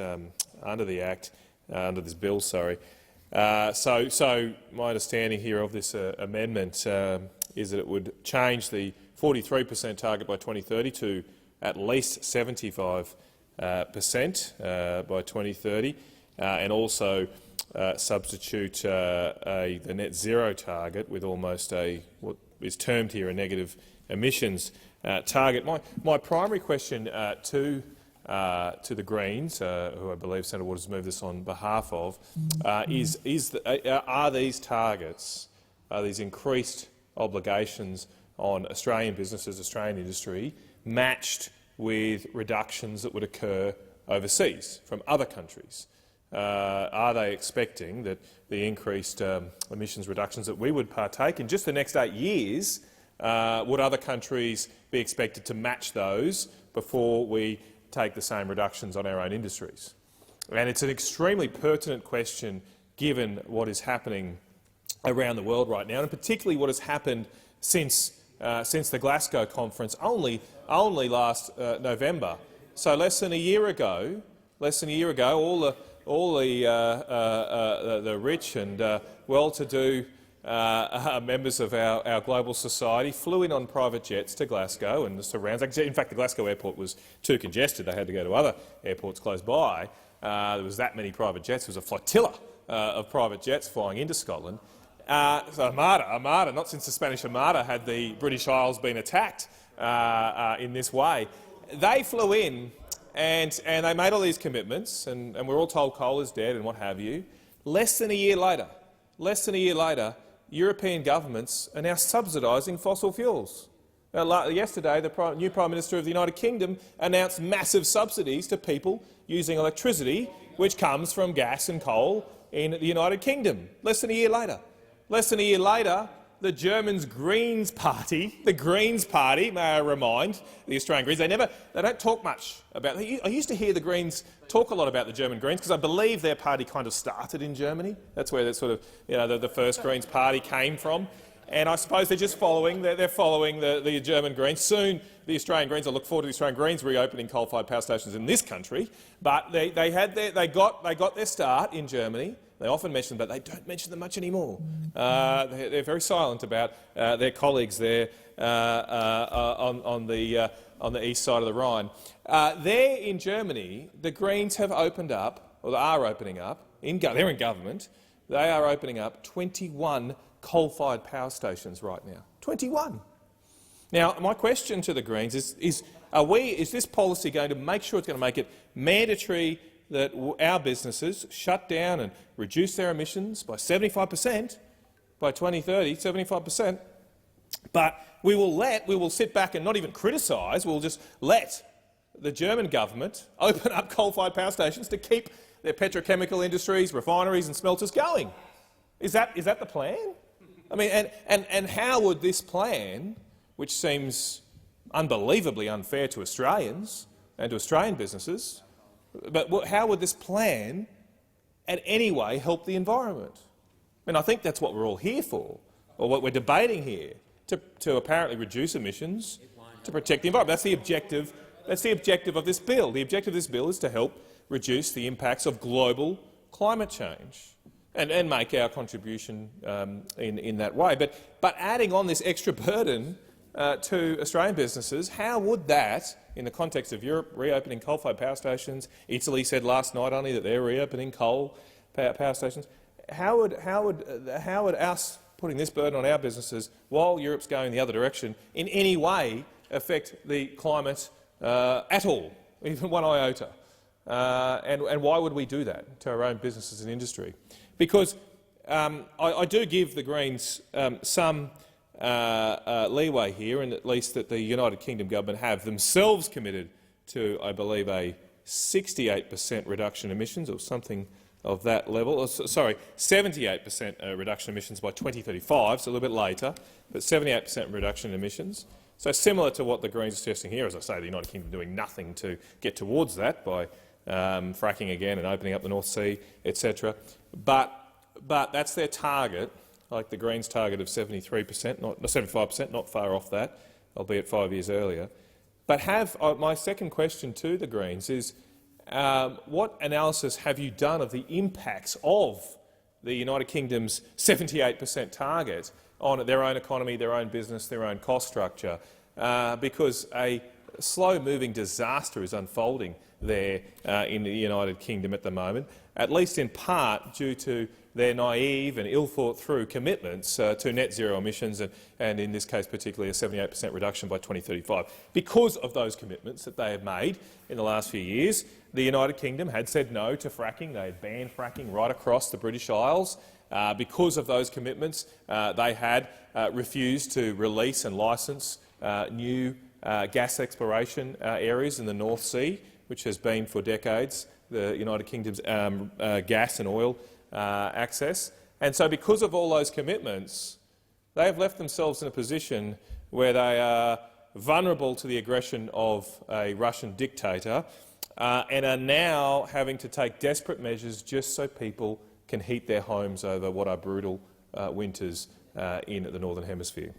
under the Act, under this bill. So my understanding here of this amendment is that it would change the 43% target by 2030 to at least 75% by 2030, and also substitute the net zero target with almost what is termed here a negative emissions target. My primary question to the Greens, who I believe Senator Waters moved this on behalf of, are these targets, these increased obligations on Australian businesses, Australian industry, matched with reductions that would occur overseas from other countries? Are they expecting that the increased emissions reductions that we would partake in just the next 8 years, would other countries be expected to match those before we take the same reductions on our own industries? And it's an extremely pertinent question given what is happening around the world right now, and particularly what has happened since the Glasgow conference only last November. So less than a year ago, all the rich and well-to-do members of our global society flew in on private jets to Glasgow and the surrounds. In fact, the Glasgow airport was too congested. They had to go to other airports close by. There was that many private jets. There was a flotilla of private jets flying into Scotland. So Armada, not since the Spanish Armada had the British Isles been attacked in this way. They flew in and they made all these commitments, and we're all told coal is dead and what have you. Less than a year later, European governments are now subsidising fossil fuels. Yesterday, the new Prime Minister of the United Kingdom announced massive subsidies to people using electricity which comes from gas and coal in the United Kingdom. Less than a year later, the Germans' Greens Party, the Greens Party, may I remind the Australian Greens, they don't talk much about. I used to hear the Greens talk a lot about the German Greens because I believe their party kind of started in Germany. That's where that sort of, the first Greens Party came from. And I suppose they're just following. They're following the German Greens. Soon, the Australian Greens. I look forward to the Australian Greens reopening coal-fired power stations in this country. But they got their start in Germany. They often mention them, but they don't mention them much anymore. They're very silent about their colleagues there on the east side of the Rhine. There in Germany, the Greens have opened up, or they are opening up. They're in government. They are opening up 21 coal-fired power stations right now. 21. Now, my question to the Greens is this policy going to make sure it's going to make it mandatory that our businesses shut down and reduce their emissions by 75% by 2030, 75%, but we will sit back and not even criticise, we'll just let the German government open up coal-fired power stations to keep their petrochemical industries, refineries and smelters going? Is that the plan? I mean, and how would this plan, which seems unbelievably unfair to Australians and to Australian businesses, but how would this plan in any way help the environment? I mean, I think that's what we're all here for, or what we're debating here, to apparently reduce emissions, to protect the environment. That's the objective. That's the objective of this bill. The objective of this bill is to help reduce the impacts of global climate change and make our contribution in that way. But adding on this extra burden to Australian businesses, how would that, in the context of Europe reopening coal-fired power stations, Italy said last night only that they're reopening coal power stations, how would us putting this burden on our businesses while Europe's going the other direction in any way affect the climate at all, even one iota? And why would we do that to our own businesses and industry? Because I do give the Greens some leeway here, and at least that the United Kingdom government have themselves committed to, I believe, a 68% reduction in emissions or something of that level. Sorry, 78% reduction in emissions by 2035, so a little bit later, but 78% reduction in emissions. So similar to what the Greens are suggesting here, as I say, the United Kingdom doing nothing to get towards that by fracking again and opening up the North Sea, etc. But that's their target, like the Greens' target of 73%, not 75%, not far off that, albeit 5 years earlier. But my second question to the Greens is, what analysis have you done of the impacts of the United Kingdom's 78% target on their own economy, their own business, their own cost structure? Because a slow-moving disaster is unfolding there in the United Kingdom at the moment, at least in part due to their naive and ill-thought-through commitments to net zero emissions and in this case particularly a 78% reduction by 2035. Because of those commitments that they have made in the last few years, the United Kingdom had said no to fracking. They had banned fracking right across the British Isles. Because of those commitments, they had refused to release and licence new gas exploration areas in the North Sea, which has been for decades the United Kingdom's gas and oil access. And so because of all those commitments, they have left themselves in a position where they are vulnerable to the aggression of a Russian dictator and are now having to take desperate measures just so people can heat their homes over what are brutal winters in the Northern Hemisphere.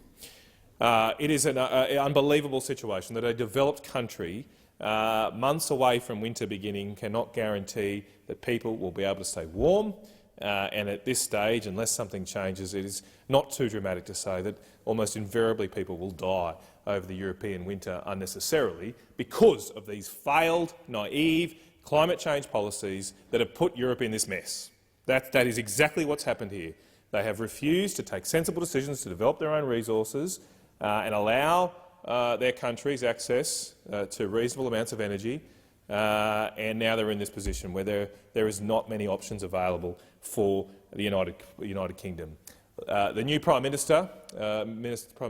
It is an unbelievable situation that a developed country, months away from winter beginning, cannot guarantee that people will be able to stay warm. And at this stage, unless something changes, it is not too dramatic to say that almost invariably people will die over the European winter unnecessarily because of these failed, naive climate change policies that have put Europe in this mess. That is exactly what's happened here. They have refused to take sensible decisions to develop their own resources and allow their countries access to reasonable amounts of energy, and now they're in this position where there is not many options available for the United Kingdom. The new Prime Minister, Prime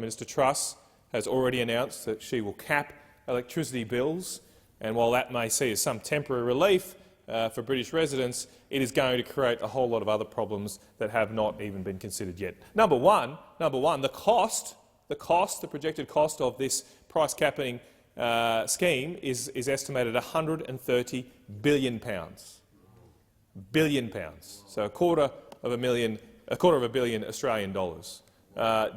Minister Truss, has already announced that she will cap electricity bills, and while that may see as some temporary relief, for British residents, it is going to create a whole lot of other problems that have not even been considered yet. Number one, the projected cost of this price capping scheme is estimated at £130 billion. So a quarter of a billion Australian dollars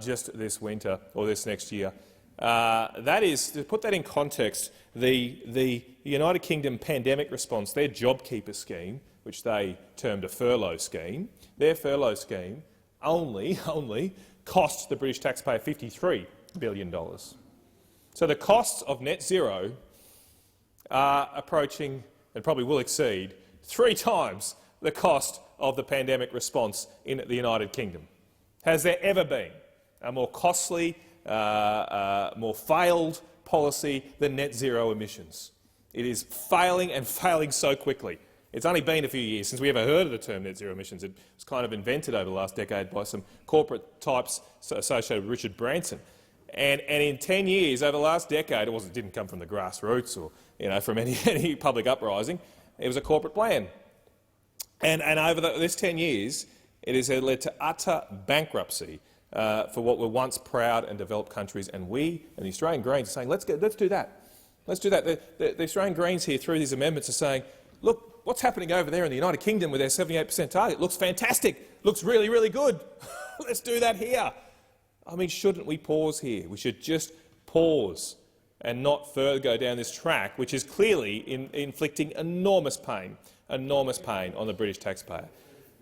just this winter or this next year. That is, to put that in context, the United Kingdom pandemic response, their JobKeeper scheme, which they termed a furlough scheme, their furlough scheme only cost the British taxpayer $53 billion. So the costs of net zero are approaching, and probably will exceed, 3 times the cost of the pandemic response in the United Kingdom. Has there ever been a more costly, more failed policy than net zero emissions? It is failing and failing so quickly. It's only been a few years since we ever heard of the term net zero emissions. It was kind of invented over the last decade by some corporate types associated with Richard Branson. And in 10 years, over the last decade, it didn't come from the grassroots or from any public uprising. It was a corporate plan. And over this 10 years, it has led to utter bankruptcy for what were once proud and developed countries. And we and the Australian Greens are saying, let's do that. Let's do that. The Australian Greens here, through these amendments, are saying, look, what's happening over there in the United Kingdom with their 78% target looks fantastic, looks really, really good. Let's do that here. I mean, shouldn't we pause here? We should just pause and not further go down this track, which is clearly inflicting enormous pain on the British taxpayer.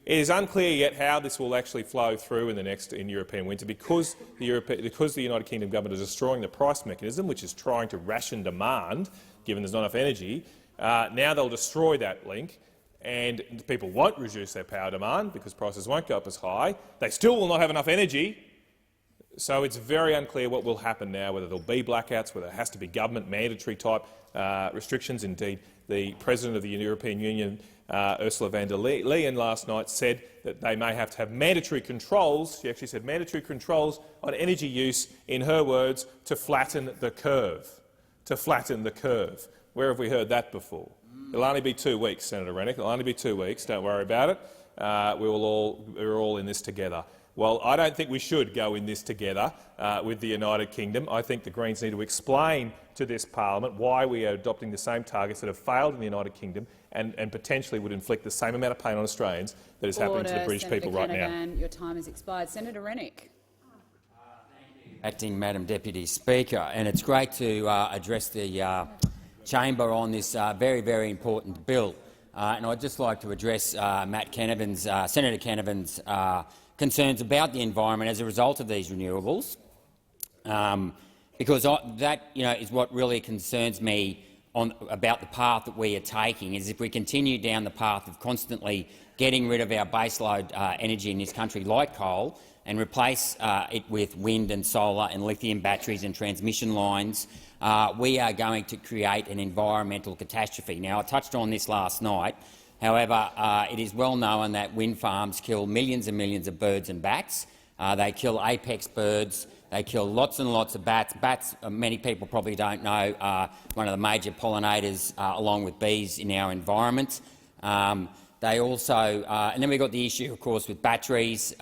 It is unclear yet how this will actually flow through in European winter because the United Kingdom government is destroying the price mechanism, which is trying to ration demand, given there's not enough energy. Now they'll destroy that link, and people won't reduce their power demand because prices won't go up as high. They still will not have enough energy. So it's very unclear what will happen now, whether there will be blackouts, whether there has to be government mandatory type restrictions. Indeed, the President of the European Union, Ursula von der Leyen, last night said that they may have to have mandatory controls. She actually said mandatory controls on energy use, in her words, to flatten the curve. To flatten the curve. Where have we heard that before? It'll only be 2 weeks, Senator Rennick. It'll only be 2 weeks. Don't worry about it. We're all in this together. Well, I don't think we should go in this together with the United Kingdom. I think the Greens need to explain to this parliament why we are adopting the same targets that have failed in the United Kingdom and potentially would inflict the same amount of pain on Australians that is happening to the British people right now. Your time has expired. Senator Rennick. Acting Madam Deputy Speaker, and it's great to address the chamber on this very, very important bill. And I'd just like to address Senator Canavan's concerns about the environment as a result of these renewables, because that is what really concerns me about the path that we are taking. Is if we continue down the path of constantly getting rid of our baseload energy in this country, like coal, and replace it with wind and solar and lithium batteries and transmission lines, we are going to create an environmental catastrophe. Now, I touched on this last night. However, it is well known that wind farms kill millions and millions of birds and bats. They kill apex birds. They kill lots and lots of bats. Bats, many people probably don't know, are one of the major pollinators, along with bees, in our environment. They also, and then we've got the issue, of course, with batteries.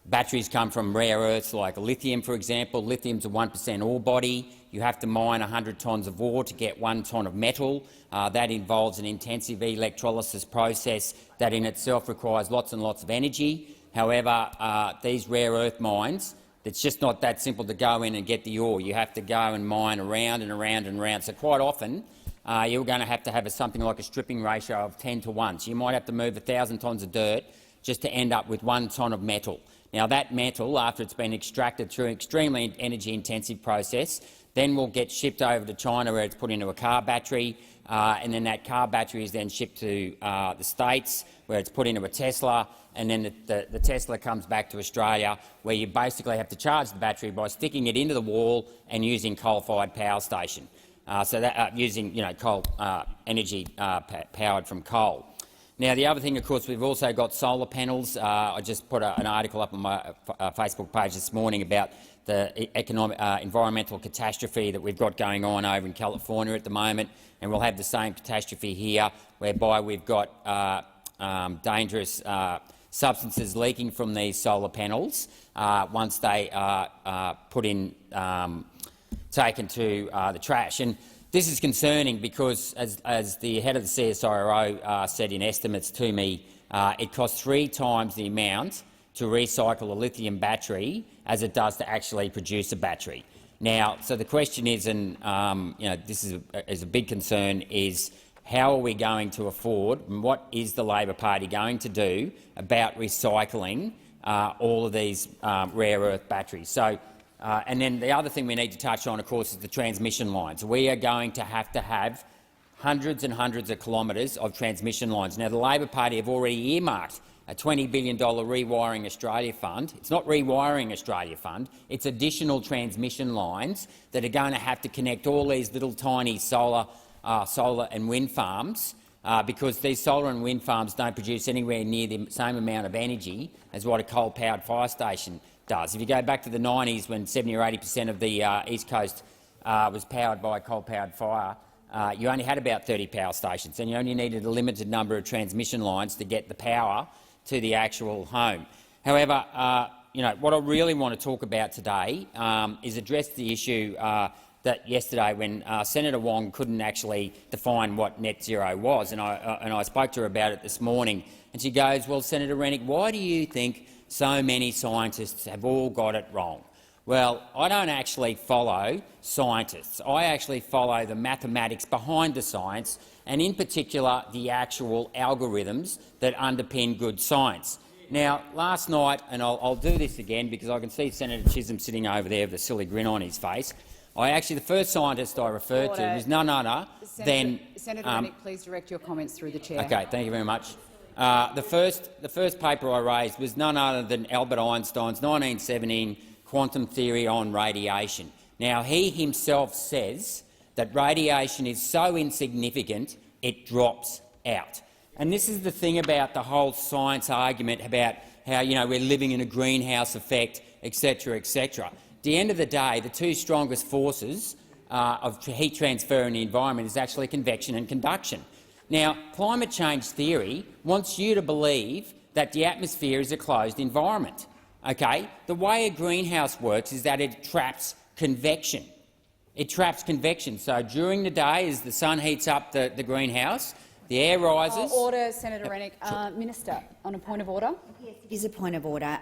Batteries come from rare earths like lithium, for example. Lithium's a 1% ore body. You have to mine 100 tonnes of ore to get 1 tonne of metal. That involves an intensive electrolysis process that in itself requires lots and lots of energy. However, these rare earth mines, it's just not that simple to go in and get the ore. You have to go and mine around and around and around. So quite often you're going to have something like a stripping ratio of 10 to 1. So you might have to move 1,000 tonnes of dirt just to end up with 1 tonne of metal. Now, that metal, after it's been extracted through an extremely energy-intensive process, then will get shipped over to China, where it's put into a car battery, and then that car battery is then shipped to the States, where it's put into a Tesla, and then the Tesla comes back to Australia, where you basically have to charge the battery by sticking it into the wall and using coal-fired power station, using coal energy powered from coal. Now, the other thing, of course, we've also got solar panels. I just put an article up on my Facebook page this morning about the environmental catastrophe that we've got going on over in California at the moment, and we'll have the same catastrophe here, whereby we've got dangerous substances leaking from these solar panels once they are taken to the trash. And this is concerning because, as the head of the CSIRO said in estimates to me, it costs 3 times the amount to recycle a lithium battery as it does to actually produce a battery. Now, so the question is, and this is a big concern, is how are we going to afford, and what is the Labor Party going to do about recycling all of these rare earth batteries? So, and then the other thing we need to touch on, of course, is the transmission lines. We are going to have hundreds and hundreds of kilometres of transmission lines. Now, the Labor Party have already earmarked a $20 billion Rewiring Australia fund. It's not Rewiring Australia fund, it's additional transmission lines that are going to have to connect all these little tiny solar and wind farms, because these solar and wind farms don't produce anywhere near the same amount of energy as what a coal-powered fire station does. If you go back to the 90s, when 70 or 80% of the East Coast was powered by coal-powered fire, you only had about 30 power stations, and you only needed a limited number of transmission lines to get the power to the actual home. However, what I really want to talk about today is address the issue that yesterday, when Senator Wong couldn't actually define what net zero was, and I spoke to her about it this morning, and she goes, "Well, Senator Rennick, why do you think so many scientists have all got it wrong?" Well, I don't actually follow scientists. I actually follow the mathematics behind the science, and in particular the actual algorithms that underpin good science. Now, last night, and I'll do this again because I can see Senator Chisholm sitting over there with a silly grin on his face. The first scientist I referred to was none other than— Senator Rennick, please direct your comments through the chair. Okay, thank you very much. The first paper I raised was none other than Albert Einstein's 1917 quantum theory on radiation. Now, he himself says that radiation is so insignificant it drops out. And this is the thing about the whole science argument about how we're living in a greenhouse effect, etc., etc. At the end of the day, the two strongest forces of heat transfer in the environment is actually convection and conduction. Now, climate change theory wants you to believe that the atmosphere is a closed environment. Okay? The way a greenhouse works is that it traps convection. It traps convection. So during the day, as the sun heats up the greenhouse, the air rises— Order, Senator Rennick. Minister, on a point of order. Yes, it is a point of order.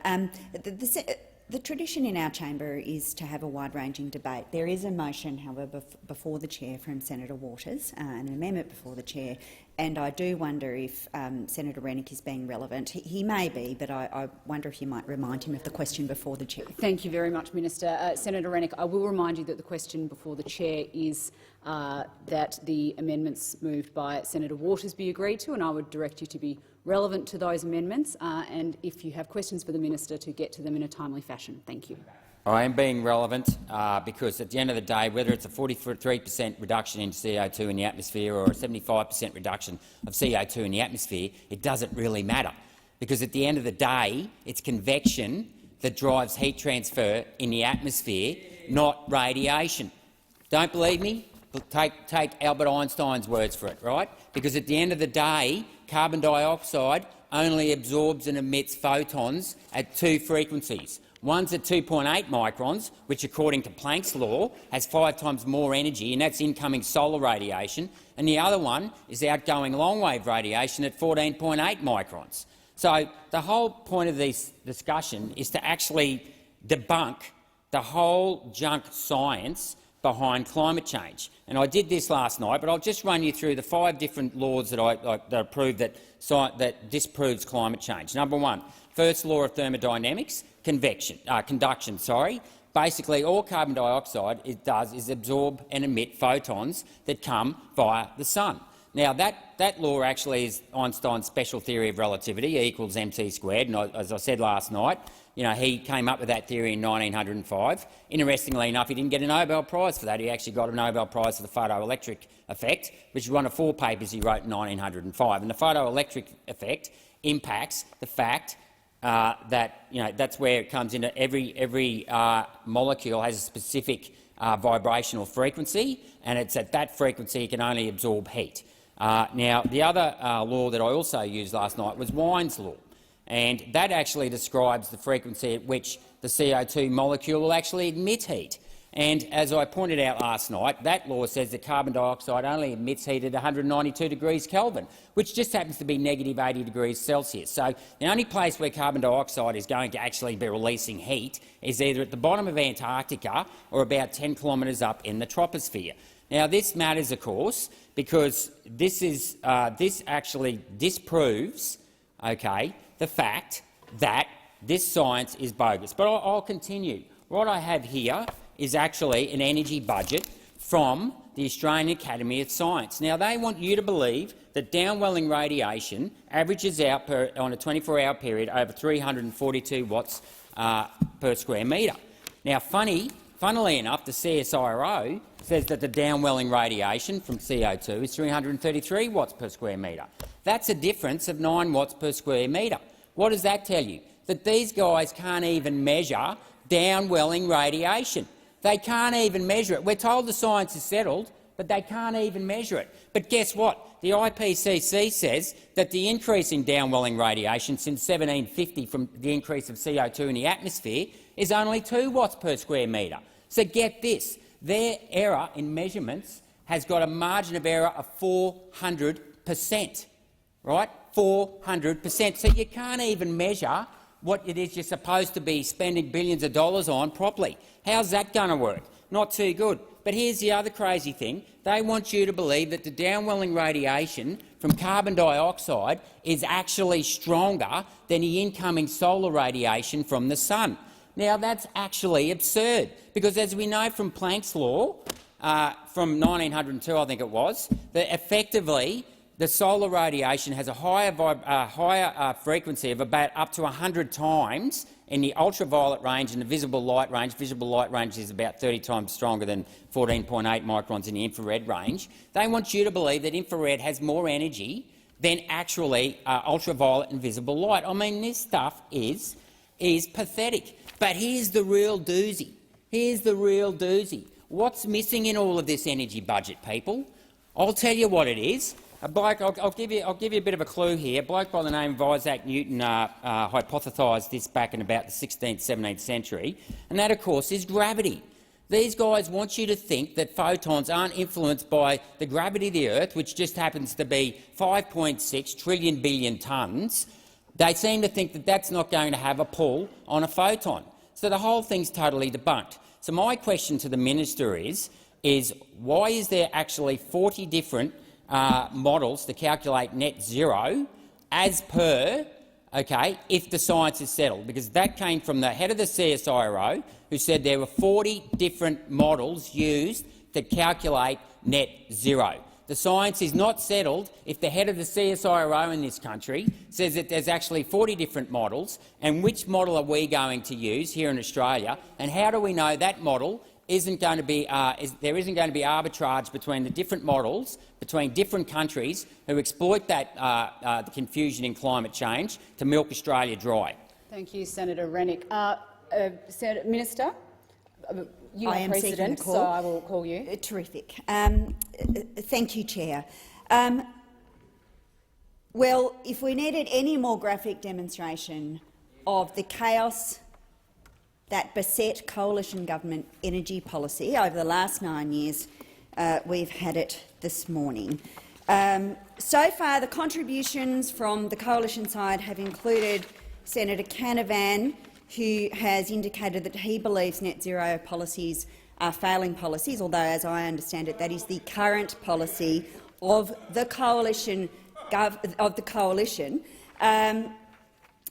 The tradition in our chamber is to have a wide-ranging debate. There is a motion, however, before the chair from Senator Waters, an amendment before the chair, and I do wonder if Senator Rennick is being relevant. He may be, but I wonder if you might remind him of the question before the chair. Thank you very much, Minister. Senator Rennick, I will remind you that the question before the chair is that the amendments moved by Senator Waters be agreed to, and I would direct you to be relevant to those amendments, and if you have questions for the minister, to get to them in a timely fashion. Thank you. I am being relevant because at the end of the day, whether it's a 43% reduction in CO2 in the atmosphere or a 75% reduction of CO2 in the atmosphere, it doesn't really matter, because at the end of the day, it's convection that drives heat transfer in the atmosphere, not radiation. Don't believe me? Take Albert Einstein's words for it, right? Because at the end of the day, carbon dioxide only absorbs and emits photons at 2 frequencies. One's at 2.8 microns, which according to Planck's law has 5 times more energy, and that's incoming solar radiation, and the other one is outgoing long-wave radiation at 14.8 microns. So the whole point of this discussion is to actually debunk the whole junk science behind climate change. And I did this last night, but I'll just run you through the 5 different laws that prove that disproves climate change. Number 1, first law of thermodynamics, conduction. Basically, all carbon dioxide does is absorb and emit photons that come via the sun. Now, that law actually is Einstein's special theory of relativity, E equals mc squared, and as I said last night, he came up with that theory in 1905. Interestingly enough, he didn't get a Nobel Prize for that. He actually got a Nobel Prize for the photoelectric effect, which is one of 4 papers he wrote in 1905. And the photoelectric effect impacts the fact that that's where it comes into every molecule has a specific vibrational frequency, and it's at that frequency it can only absorb heat. Now, the other law that I also used last night was Wien's law, and that actually describes the frequency at which the CO2 molecule will actually emit heat. And as I pointed out last night, that law says that carbon dioxide only emits heat at 192 degrees Kelvin, which just happens to be negative 80 degrees Celsius. So the only place where carbon dioxide is going to actually be releasing heat is either at the bottom of Antarctica or about 10 kilometres up in the troposphere. Now, this matters, of course, because this actually disproves, the fact that this science is bogus. But I'll continue. What I have here is actually an energy budget from the Australian Academy of Science. Now, they want you to believe that downwelling radiation averages out on a 24-hour period over 342 watts per square metre. Now, funnily enough, the CSIRO says that the downwelling radiation from CO2 is 333 watts per square metre. That's a difference of 9 watts per square metre. What does that tell you? That these guys can't even measure downwelling radiation. They can't even measure it. We're told the science is settled, but they can't even measure it. But guess what? The IPCC says that the increase in downwelling radiation since 1750 from the increase of CO2 in the atmosphere is only 2 watts per square metre. So get this, their error in measurements has got a margin of error of 400%, right? 400%. So you can't even measure what it is you're supposed to be spending billions of dollars on properly. How's that going to work? Not too good. But here's the other crazy thing. They want you to believe that the downwelling radiation from carbon dioxide is actually stronger than the incoming solar radiation from the sun. Now, that's actually absurd, because as we know from Planck's law from 1902, I think it was, that effectively the solar radiation has a higher frequency of about up to 100 times in the ultraviolet range and the visible light range. Visible light range is about 30 times stronger than 14.8 microns in the infrared range. They want you to believe that infrared has more energy than actually ultraviolet and visible light. I mean, this stuff is pathetic. But here's the real doozy. Here's the real doozy. What's missing in all of this energy budget, people? I'll tell you what it is. A bloke, I'll give you a bit of a clue here. A bloke by the name of Isaac Newton hypothesised this back in about the 16th, 17th century, and that, of course, is gravity. These guys want you to think that photons aren't influenced by the gravity of the Earth, which just happens to be 5.6 trillion billion tonnes. They seem to think that that's not going to have a pull on a photon. So the whole thing's totally debunked. So my question to the minister is why is there actually 40 different models to calculate net zero as per, if the science is settled? Because that came from the head of the CSIRO, who said there were 40 different models used to calculate net zero. The science is not settled if the head of the CSIRO in this country says that there's actually 40 different models, and which model are we going to use here in Australia, and how do we know that model isn't going to be there isn't going to be arbitrage between the different models between different countries who exploit that the confusion in climate change to milk Australia dry? Thank you, Senator Rennick. Senator Minister, you are President, so I will call you. Terrific. Thank you, Chair. Well, if we needed any more graphic demonstration of the chaos that beset coalition government energy policy over the last 9 years, we've had it this morning. So far, the contributions from the coalition side have included Senator Canavan, who has indicated that he believes net zero policies are failing policies, although, as I understand it, that is the current policy of the coalition.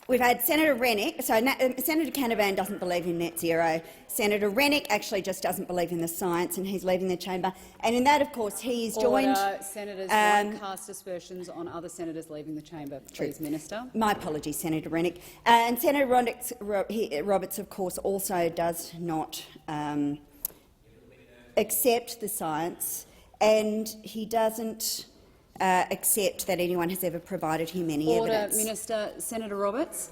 We've had Senator Rennick. So Senator Canavan doesn't believe in net zero. Senator Rennick actually just doesn't believe in the science, and he's leaving the chamber. And in that, of course, he is joined. Senators won't cast aspersions on other senators leaving the chamber, please, Minister. My apologies, Senator Rennick. And Senator Roberts, of course, also does not accept the science, and he doesn't accept that anyone has ever provided him any evidence. Minister. Senator Roberts.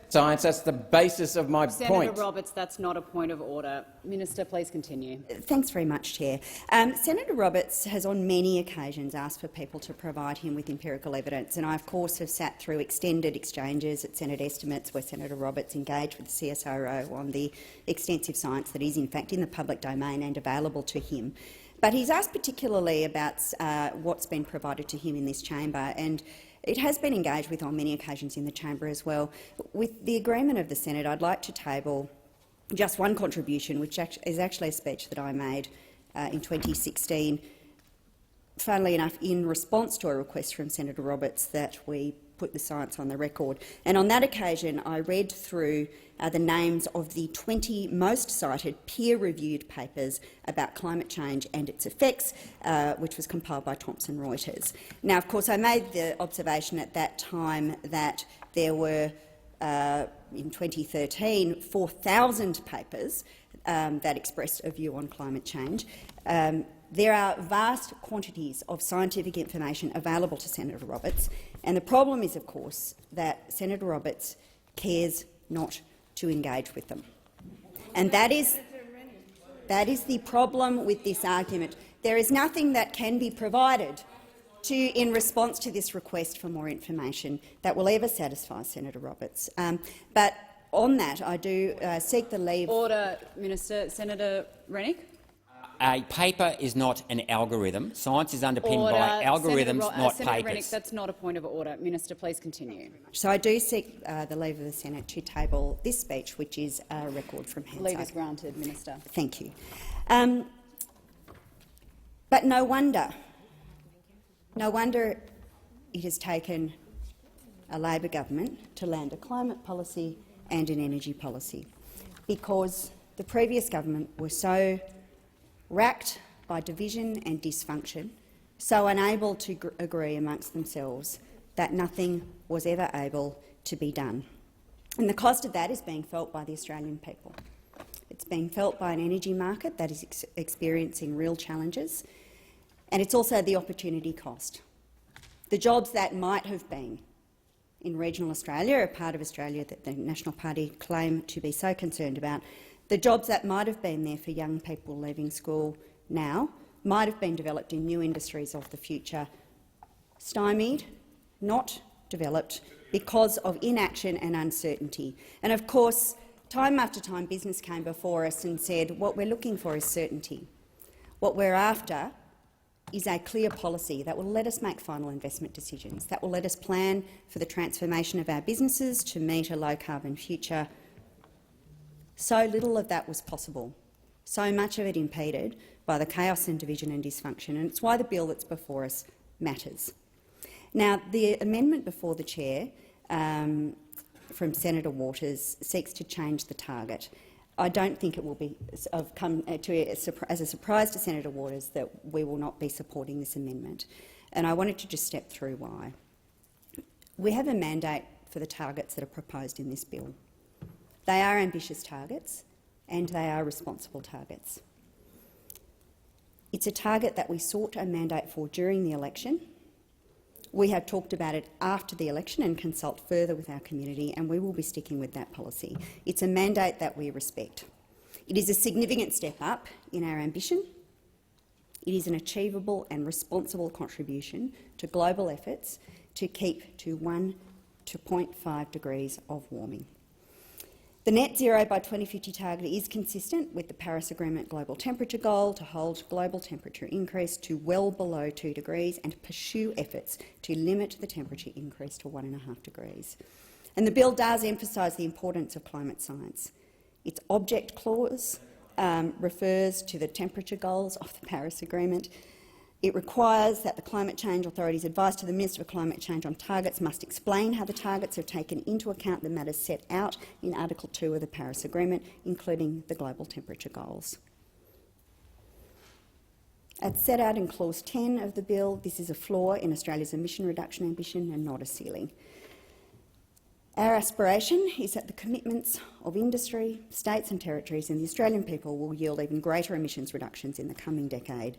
Science, that's the basis of my Senator point. Roberts, that's not a point of order. Minister, please continue. Thanks very much, Chair. Senator Roberts has on many occasions asked for people to provide him with empirical evidence, and I, of course, have sat through extended exchanges at Senate estimates where Senator Roberts engaged with the CSIRO on the extensive science that is, in fact, in the public domain and available to him. But he's asked particularly about what's been provided to him in this chamber, and it has been engaged with on many occasions in the chamber as well. With the agreement of the Senate, I'd like to table just one contribution, which is actually a speech that I made in 2016, funnily enough, in response to a request from Senator Roberts that we put the science on the record. And on that occasion, I read through the names of the 20 most cited peer-reviewed papers about climate change and its effects, which was compiled by Thomson Reuters. Now, of course, I made the observation at that time that there were, in 2013, 4,000 papers that expressed a view on climate change. There are vast quantities of scientific information available to Senator Roberts, and the problem is, of course, that Senator Roberts cares not to engage with them. And that is the problem with this argument. There is nothing that can be provided in response to this request for more information that will ever satisfy Senator Roberts. But on that, I do seek the leave. Order, Minister. Senator Rennick. A paper is not an algorithm. Science is underpinned by algorithms, not Senator papers. Rennick, that's not a point of order. Minister, please continue. So I do seek the leave of the Senate to table this speech, which is a record from Hansard. Leave is granted, Minister. Thank you. But no wonder it has taken a Labor government to land a climate policy and an energy policy, because the previous government were so racked by division and dysfunction, so unable to agree amongst themselves that nothing was ever able to be done. And the cost of that is being felt by the Australian people. It's being felt by an energy market that is experiencing real challenges, and it's also the opportunity cost. The jobs that might have been in regional Australia, a part of Australia that the National Party claim to be so concerned about, the jobs that might have been there for young people leaving school now might have been developed in new industries of the future, stymied, not developed, because of inaction and uncertainty. And of course, time after time, business came before us and said, what we're looking for is certainty. What we're after is a clear policy that will let us make final investment decisions, that will let us plan for the transformation of our businesses to meet a low-carbon future. So little of that was possible, so much of it impeded by the chaos and division and dysfunction, and it's why the bill that's before us matters. Now, the amendment before the chair from Senator Waters seeks to change the target. I don't think it will be come as a surprise to Senator Waters that we will not be supporting this amendment, and I wanted to just step through why. We have a mandate for the targets that are proposed in this bill. They are ambitious targets and they are responsible targets. It's a target that we sought a mandate for during the election. We have talked about it after the election and consult further with our community, and we will be sticking with that policy. It's a mandate that we respect. It is a significant step up in our ambition. It is an achievable and responsible contribution to global efforts to keep to 1 to 0.5 degrees of warming. The net zero by 2050 target is consistent with the Paris Agreement global temperature goal to hold global temperature increase to well below 2 degrees and pursue efforts to limit the temperature increase to 1.5 degrees. And the bill does emphasise the importance of climate science. Its object clause refers to the temperature goals of the Paris Agreement, It requires that the Climate Change Authority's advice to the Minister for Climate Change on targets must explain how the targets have taken into account the matters set out in Article 2 of the Paris Agreement, including the global temperature goals. As set out in Clause 10 of the bill, this is a floor in Australia's emission reduction ambition and not a ceiling. Our aspiration is that the commitments of industry, states and territories and the Australian people will yield even greater emissions reductions in the coming decade.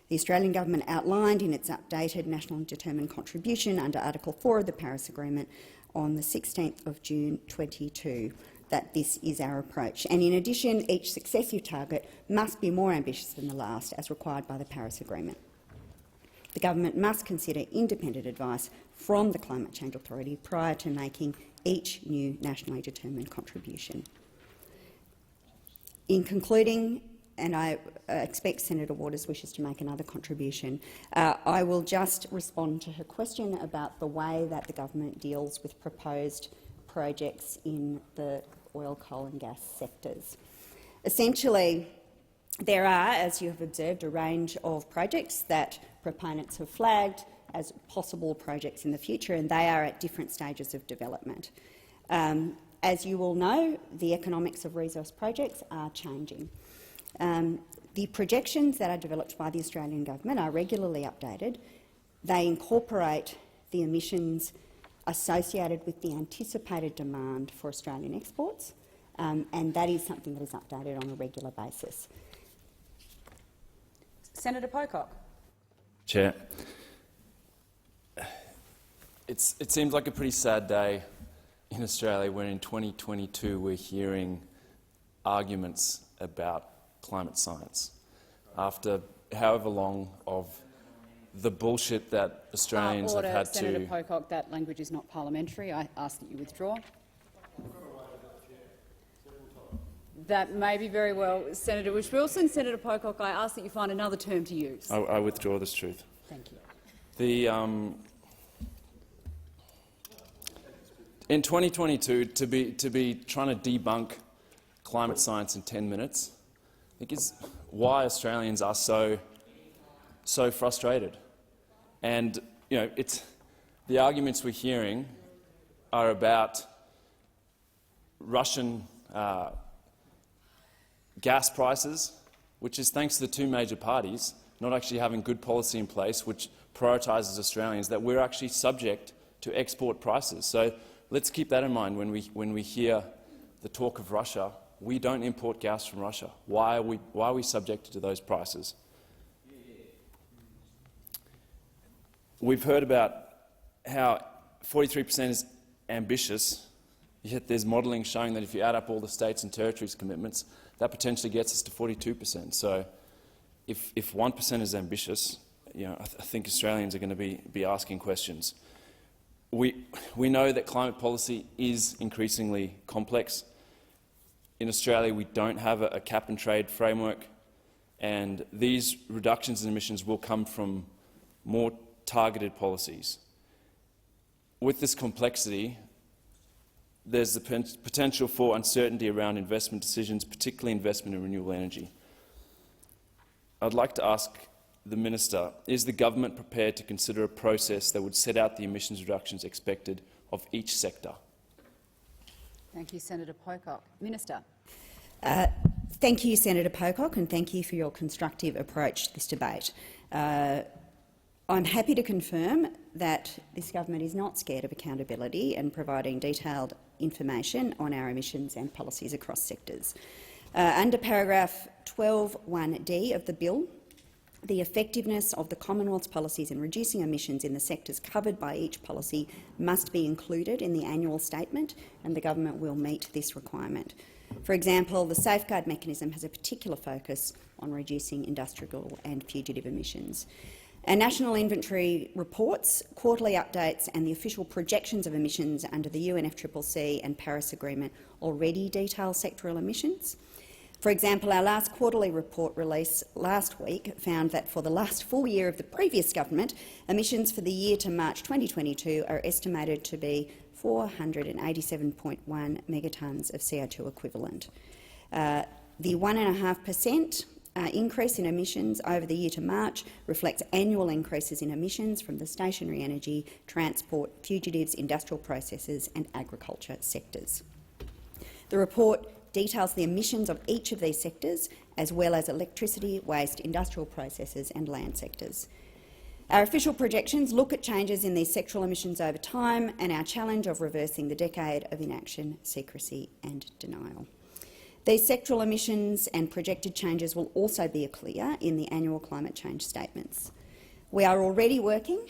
The Australian Government outlined in its updated National Determined Contribution under Article 4 of the Paris Agreement on the 16th of June 2022 that this is our approach. And in addition, each successive target must be more ambitious than the last, as required by the Paris Agreement. The Government must consider independent advice from the Climate Change Authority prior to making each new nationally determined contribution. In concluding, and I expect Senator Waters wishes to make another contribution, I will just respond to her question about the way that the Government deals with proposed projects in the oil, coal and gas sectors. Essentially, there are, as you have observed, a range of projects that proponents have flagged as possible projects in the future, and they are at different stages of development. As you all know, the economics of resource projects are changing. The projections that are developed by the Australian Government are regularly updated. They incorporate the emissions associated with the anticipated demand for Australian exports, and that is something that is updated on a regular basis. Senator Pocock. Chair, it seems like a pretty sad day in Australia when in 2022 we're hearing arguments about climate science after however long of the bullshit that Australians have had Senator to— Pocock, that language is not parliamentary. I ask that you withdraw. That may be very well. Senator Whish-Wilson, Senator Pocock, I ask that you find another term to use. I withdraw this truth. Thank you. In 2022, to be trying to debunk climate science in 10 minutes, I think is why Australians are so frustrated. And the arguments we're hearing are about Russian gas prices, which is thanks to the two major parties not actually having good policy in place which prioritises Australians, that we're actually subject to export prices. So let's keep that in mind when we hear the talk of Russia. We don't import gas from Russia. Why are we subjected to those prices? We've heard about how 43% is ambitious, yet there's modelling showing that if you add up all the states and territories' commitments, that potentially gets us to 42%. So if 1% is ambitious, I think Australians are going to be asking questions. We know that climate policy is increasingly complex. In Australia, we don't have a cap-and-trade framework, and these reductions in emissions will come from more targeted policies. With this complexity, there's the potential for uncertainty around investment decisions, particularly investment in renewable energy. I'd like to ask the Minister, is the government prepared to consider a process that would set out the emissions reductions expected of each sector? Thank you, Senator Pocock. Minister. Thank you, Senator Pocock, and thank you for your constructive approach to this debate. I'm happy to confirm that this government is not scared of accountability and providing detailed information on our emissions and policies across sectors. Under paragraph 12(1)(d) of the bill, the effectiveness of the Commonwealth's policies in reducing emissions in the sectors covered by each policy must be included in the annual statement, and the government will meet this requirement. For example, the Safeguard mechanism has a particular focus on reducing industrial and fugitive emissions. Our national inventory reports, quarterly updates and the official projections of emissions under the UNFCCC and Paris Agreement already detail sectoral emissions. For example, our last quarterly report release last week found that for the last full year of the previous government, emissions for the year to March 2022 are estimated to be 487.1 megatonnes of CO2 equivalent. The 1.5% increase in emissions over the year to March reflects annual increases in emissions from the stationary energy, transport, fugitives, industrial processes and agriculture sectors. The report details the emissions of each of these sectors, as well as electricity, waste, industrial processes and land sectors. Our official projections look at changes in these sectoral emissions over time and our challenge of reversing the decade of inaction, secrecy and denial. These sectoral emissions and projected changes will also be clear in the annual climate change statements. We are already working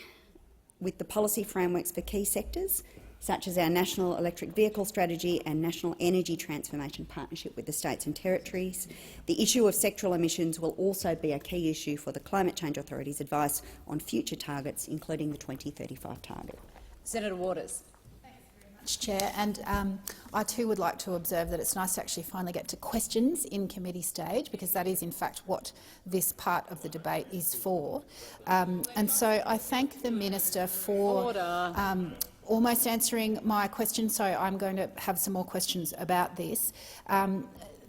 with the policy frameworks for key sectors, such as our National Electric Vehicle Strategy and National Energy Transformation Partnership with the states and territories. The issue of sectoral emissions will also be a key issue for the Climate Change Authority's advice on future targets, including the 2035 target. Senator Waters. Chair, and I too would like to observe that it's nice to actually finally get to questions in committee stage, because that is in fact what this part of the debate is for. And so I thank the Minister for almost answering my question, so I'm going to have some more questions about this.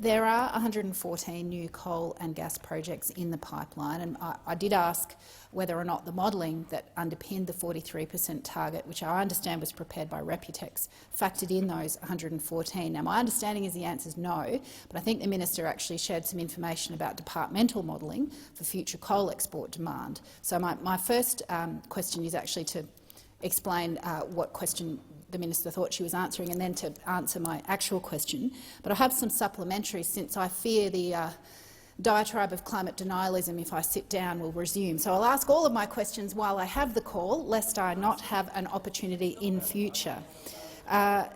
There are 114 new coal and gas projects in the pipeline, and I did ask whether or not the modelling that underpinned the 43% target, which I understand was prepared by Reputex, factored in those 114. Now, my understanding is the answer is no, but I think the Minister actually shared some information about departmental modelling for future coal export demand. So my first question is actually to explain what question the Minister thought she was answering, and then to answer my actual question. But I have some supplementaries, since I fear the diatribe of climate denialism, if I sit down, will resume. So I'll ask all of my questions while I have the call, lest I not have an opportunity in future. The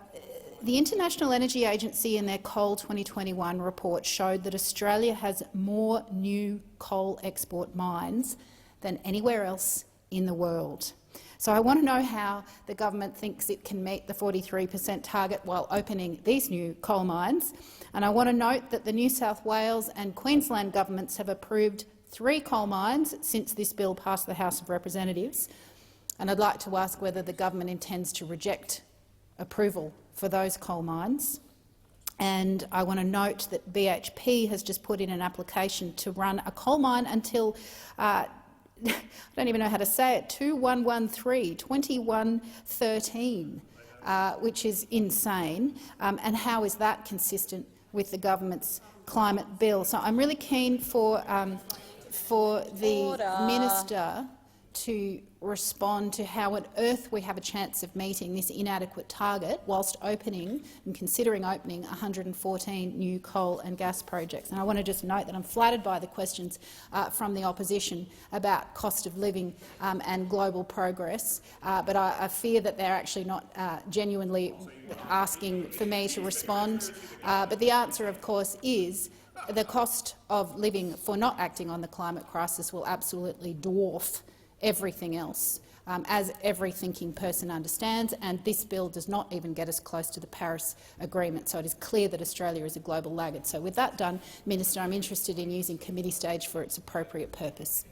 International Energy Agency in their Coal 2021 report showed that Australia has more new coal export mines than anywhere else in the world. So I want to know how the government thinks it can meet the 43% target while opening these new coal mines. And I want to note that the New South Wales and Queensland governments have approved 3 coal mines since this bill passed the House of Representatives. And I'd like to ask whether the government intends to reject approval for those coal mines. And I want to note that BHP has just put in an application to run a coal mine until I don't even know how to say it, 2113, which is insane. And how is that consistent with the government's climate bill? So I'm really keen for the Minister to respond to how on earth we have a chance of meeting this inadequate target whilst opening and considering opening 114 new coal and gas projects. And I want to just note that I'm flattered by the questions from the opposition about cost of living and global progress, but I fear that they're actually not genuinely asking for me to respond. But the answer, of course, is the cost of living for not acting on the climate crisis will absolutely dwarf everything else, as every thinking person understands, and this bill does not even get us close to the Paris Agreement, so it is clear that Australia is a global laggard. So with that done, Minister, I'm interested in using committee stage for its appropriate purpose.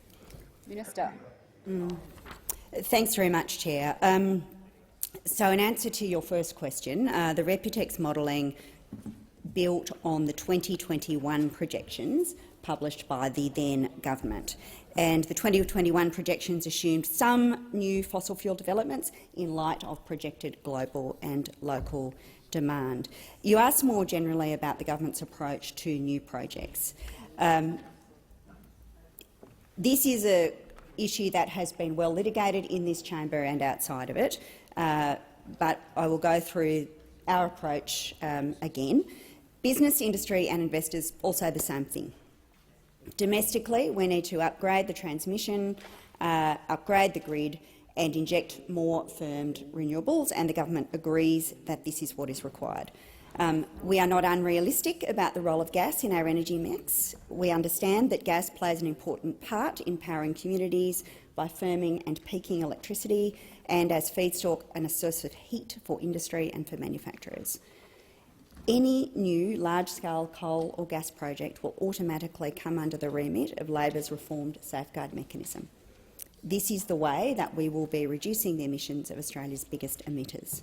Minister. Thanks very much, Chair. So in answer to your first question, the Reputex modelling built on the 2021 projections published by the then government. And the 2021 projections assumed some new fossil fuel developments in light of projected global and local demand. You asked more generally about the government's approach to new projects. This is an issue that has been well litigated in this chamber and outside of it, but I will go through our approach again. Business, industry and investors all say the same thing. Domestically, we need to upgrade the transmission, upgrade the grid and inject more firmed renewables, and the government agrees that this is what is required. We are not unrealistic about the role of gas in our energy mix. We understand that gas plays an important part in powering communities by firming and peaking electricity and as feedstock and a source of heat for industry and for manufacturers. Any new large-scale coal or gas project will automatically come under the remit of Labor's reformed safeguard mechanism. This is the way that we will be reducing the emissions of Australia's biggest emitters.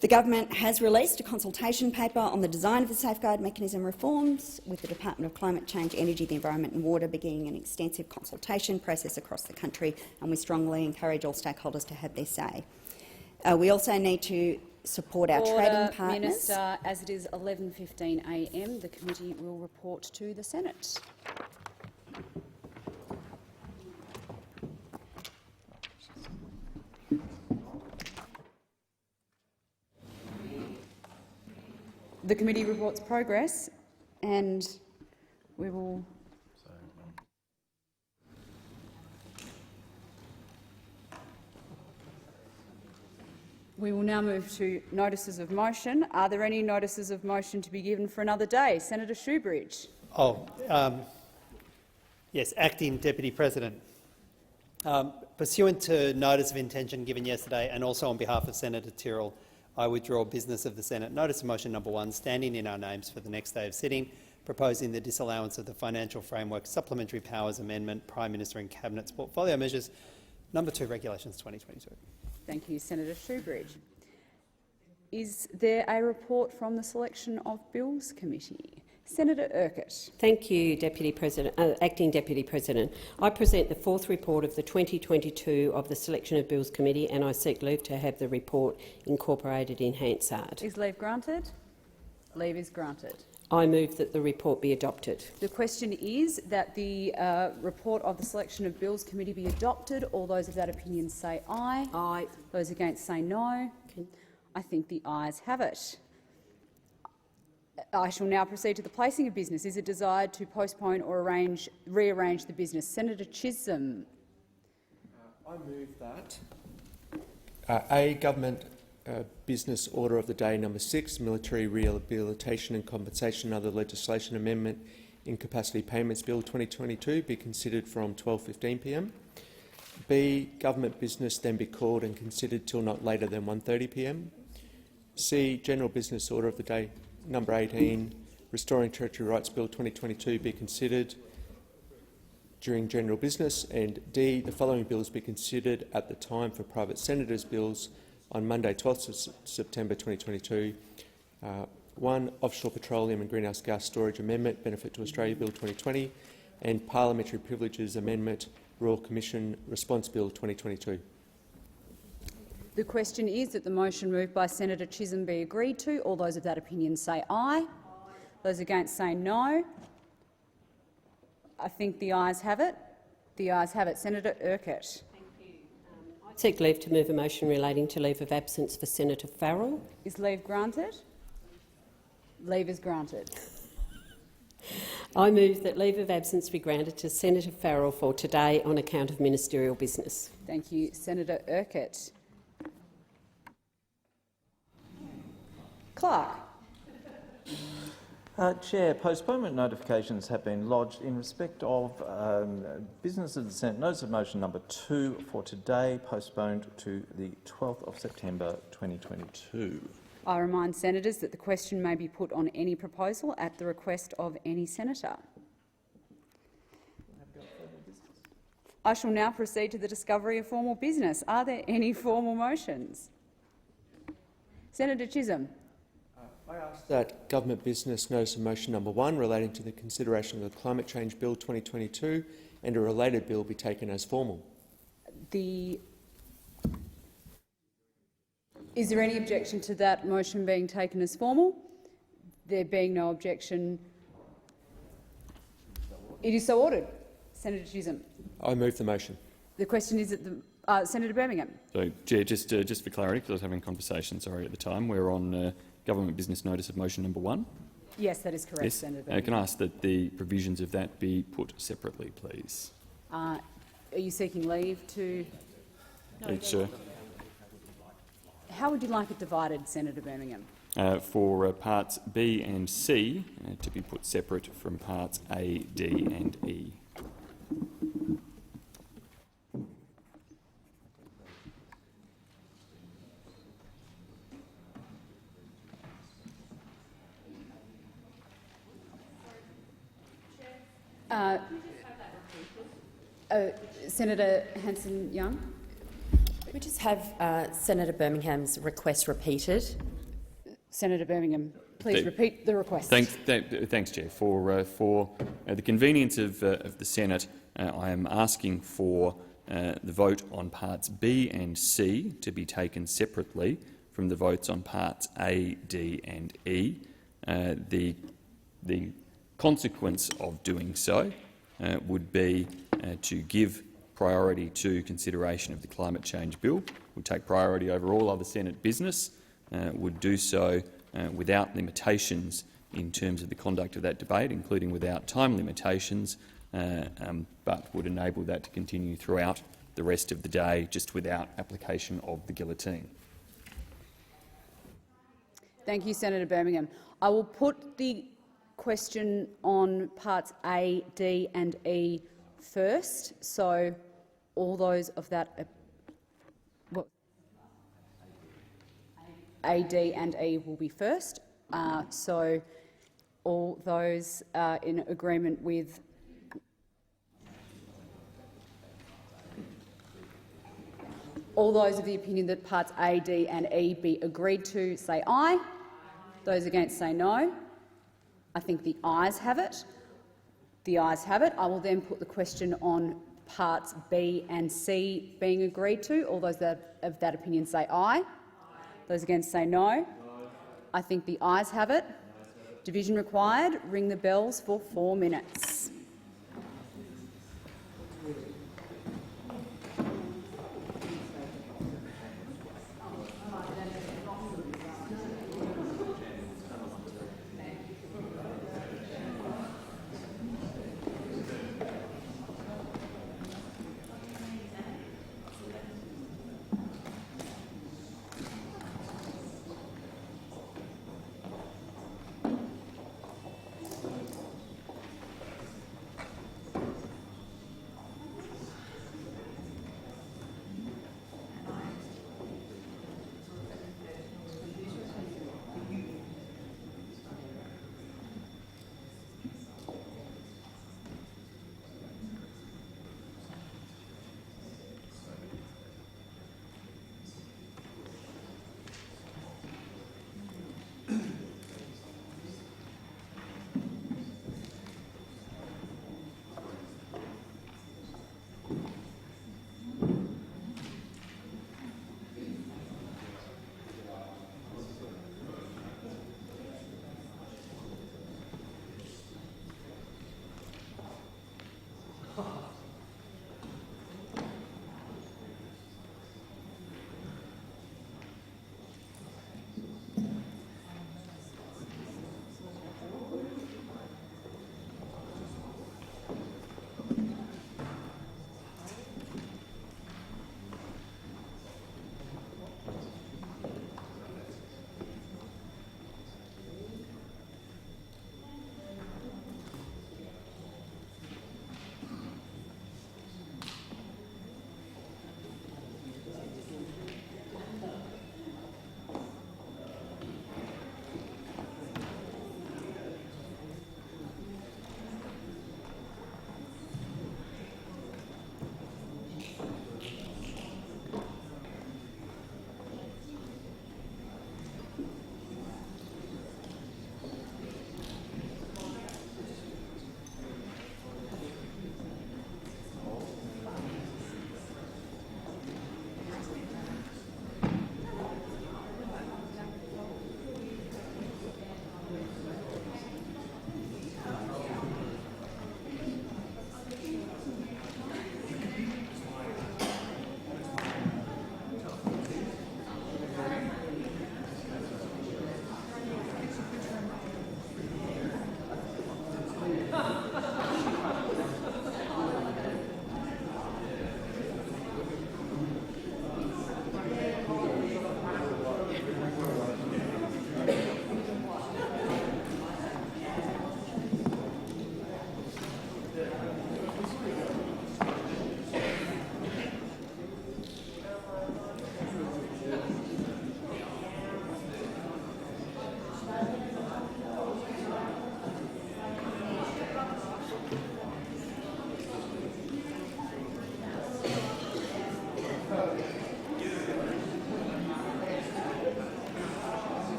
The government has released a consultation paper on the design of the safeguard mechanism reforms, with the Department of Climate Change, Energy, the Environment and Water beginning an extensive consultation process across the country, and we strongly encourage all stakeholders to have their say. We also need to support our trading partners. Minister, as it is 11:15 a.m, the committee will report to the Senate. The committee reports progress, and we will now move to notices of motion. Are there any notices of motion to be given for another day? Senator Shoebridge. Yes, Acting Deputy President. Pursuant to notice of intention given yesterday, and also on behalf of Senator Tyrrell, I withdraw business of the Senate. Notice of motion number 1, standing in our names for the next day of sitting, proposing the disallowance of the Financial Framework Supplementary Powers Amendment, Prime Minister and Cabinet's Portfolio Measures, number 2, Regulations 2022. Thank you, Senator Shoebridge. Is there a report from the Selection of Bills Committee? Senator Urquhart. Thank you, Deputy President, Acting Deputy President. I present the 4th report of the 2022 of the Selection of Bills Committee, and I seek leave to have the report incorporated in Hansard. Is leave granted? Leave is granted. I move that the report be adopted. The question is that the report of the Selection of Bills Committee be adopted. All those of that opinion say aye. Aye. Those against say no. I think the ayes have it. I shall now proceed to the placing of business. Is it desired to postpone or rearrange the business? Senator Chisholm. I move that A, Government Business Order of the Day number 6, Military Rehabilitation and Compensation and Other Legislation Amendment Incapacity Payments Bill 2022 be considered from 12:15 p.m. B, Government Business then be called and considered till not later than 1:30 p.m. C, General Business Order of the Day number 18, Restoring Territory Rights Bill 2022 be considered during general business, and D, the following bills be considered at the time for private senators' bills on Monday 12th September 2022. 1. Offshore Petroleum and Greenhouse Gas Storage Amendment, Benefit to Australia Bill 2020, and Parliamentary Privileges Amendment, Royal Commission Response Bill 2022. The question is that the motion moved by Senator Chisholm be agreed to. All those of that opinion say aye. Those against say no. I think the ayes have it. The ayes have it. Senator Urquhart. I seek leave to move a motion relating to leave of absence for Senator Farrell. Is leave granted? Leave is granted. I move that leave of absence be granted to Senator Farrell for today on account of ministerial business. Thank you, Senator Urquhart. Clark. Chair, postponement notifications have been lodged in respect of business of the Senate. Notice of motion number 2 for today, postponed to the 12th of September 2022. I remind senators that the question may be put on any proposal at the request of any senator. I shall now proceed to the discovery of formal business. Are there any formal motions? Senator Chisholm. I ask that Government Business Notice of Motion number 1 relating to the consideration of the Climate Change Bill 2022 and a related bill be taken as formal. Is there any objection to that motion being taken as formal? There being no objection, it is so ordered. Senator Chisholm. I move the motion. The question is that Senator Birmingham. So, Chair, just for clarity, because I was having a conversation, sorry, at the time, we're on Government Business Notice of Motion number 1. Yes, that is correct, yes. Senator Birmingham. Can I ask that the provisions of that be put separately, please? Are you seeking leave to? No. How would you like it divided, Senator Birmingham? For parts B and C to be put separate from parts A, D and E. Senator Hanson-Young. We just have Senator Birmingham's request repeated. Senator Birmingham, please repeat the request. Thanks, Chair. For the convenience of the Senate, I am asking for the vote on parts B and C to be taken separately from the votes on parts A, D and E. The consequence of doing so would be to give priority to consideration of the climate change bill, would take priority over all other Senate business, would do so without limitations in terms of the conduct of that debate, including without time limitations, but would enable that to continue throughout the rest of the day, just without application of the guillotine. Thank you, Senator Birmingham. I will put the question on parts A, D and E first. So all those of that A, D and E will be first. So all those in agreement with all those of the opinion that parts A, D and E be agreed to say aye. Those against say no. I think the ayes have it. The ayes have it. I will then put the question on parts B and C being agreed to. All those of that opinion say aye. Those against say no. I think the ayes have it. Division required. Ring the bells for 4 minutes.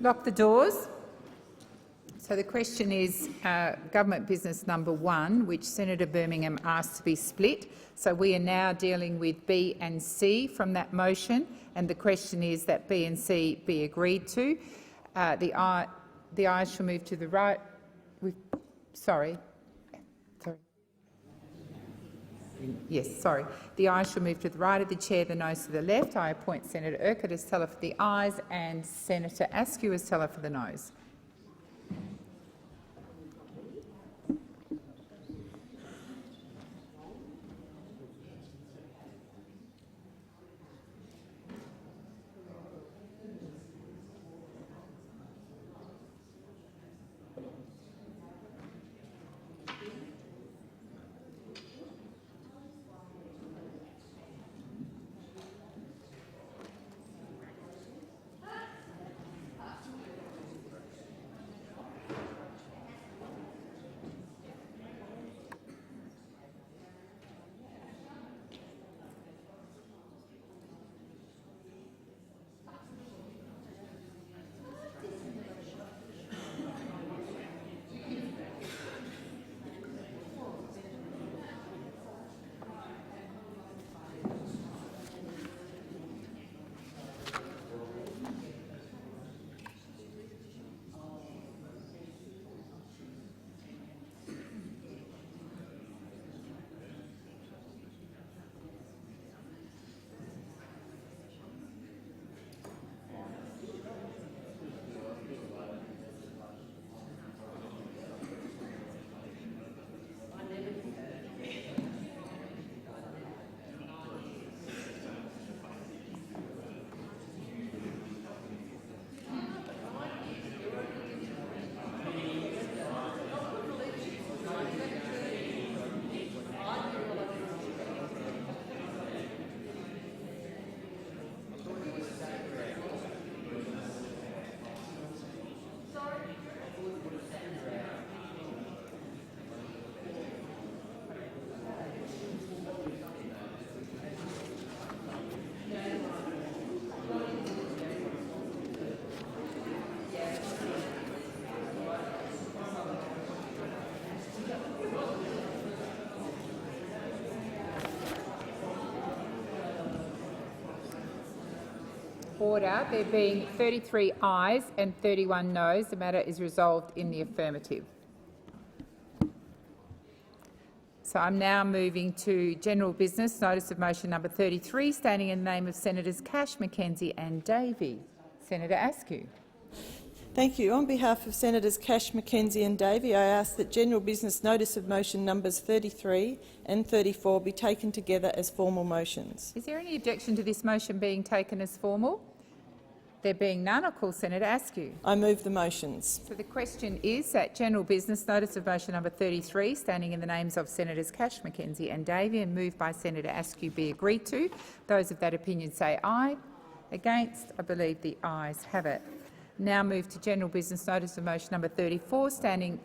Lock the doors. So the question is government business number 1, which Senator Birmingham asked to be split. So we are now dealing with B and C from that motion, and the question is that B and C be agreed to. The ayes shall move to the right. Sorry. Yes, sorry. The ayes shall move to the right of the chair, the noes to the left. I appoint Senator Urquhart as teller for the ayes and Senator Askew as teller for the noes. Order. There being 33 ayes and 31 noes, the matter is resolved in the affirmative. So I'm now moving to general business, notice of motion number 33, standing in the name of Senators Cash, McKenzie and Davey. Senator Askew. Thank you. On behalf of Senators Cash, McKenzie and Davey, I ask that general business notice of motion numbers 33 and 34 be taken together as formal motions. Is there any objection to this motion being taken as formal? There being none, I call Senator Askew. I move the motions. So the question is that general business notice of motion number 33, standing in the names of Senators Cash, McKenzie and Davey and moved by Senator Askew, be agreed to. Those of that opinion say aye. Against? I believe the ayes have it. Now move to general business notice of motion number 34, standing...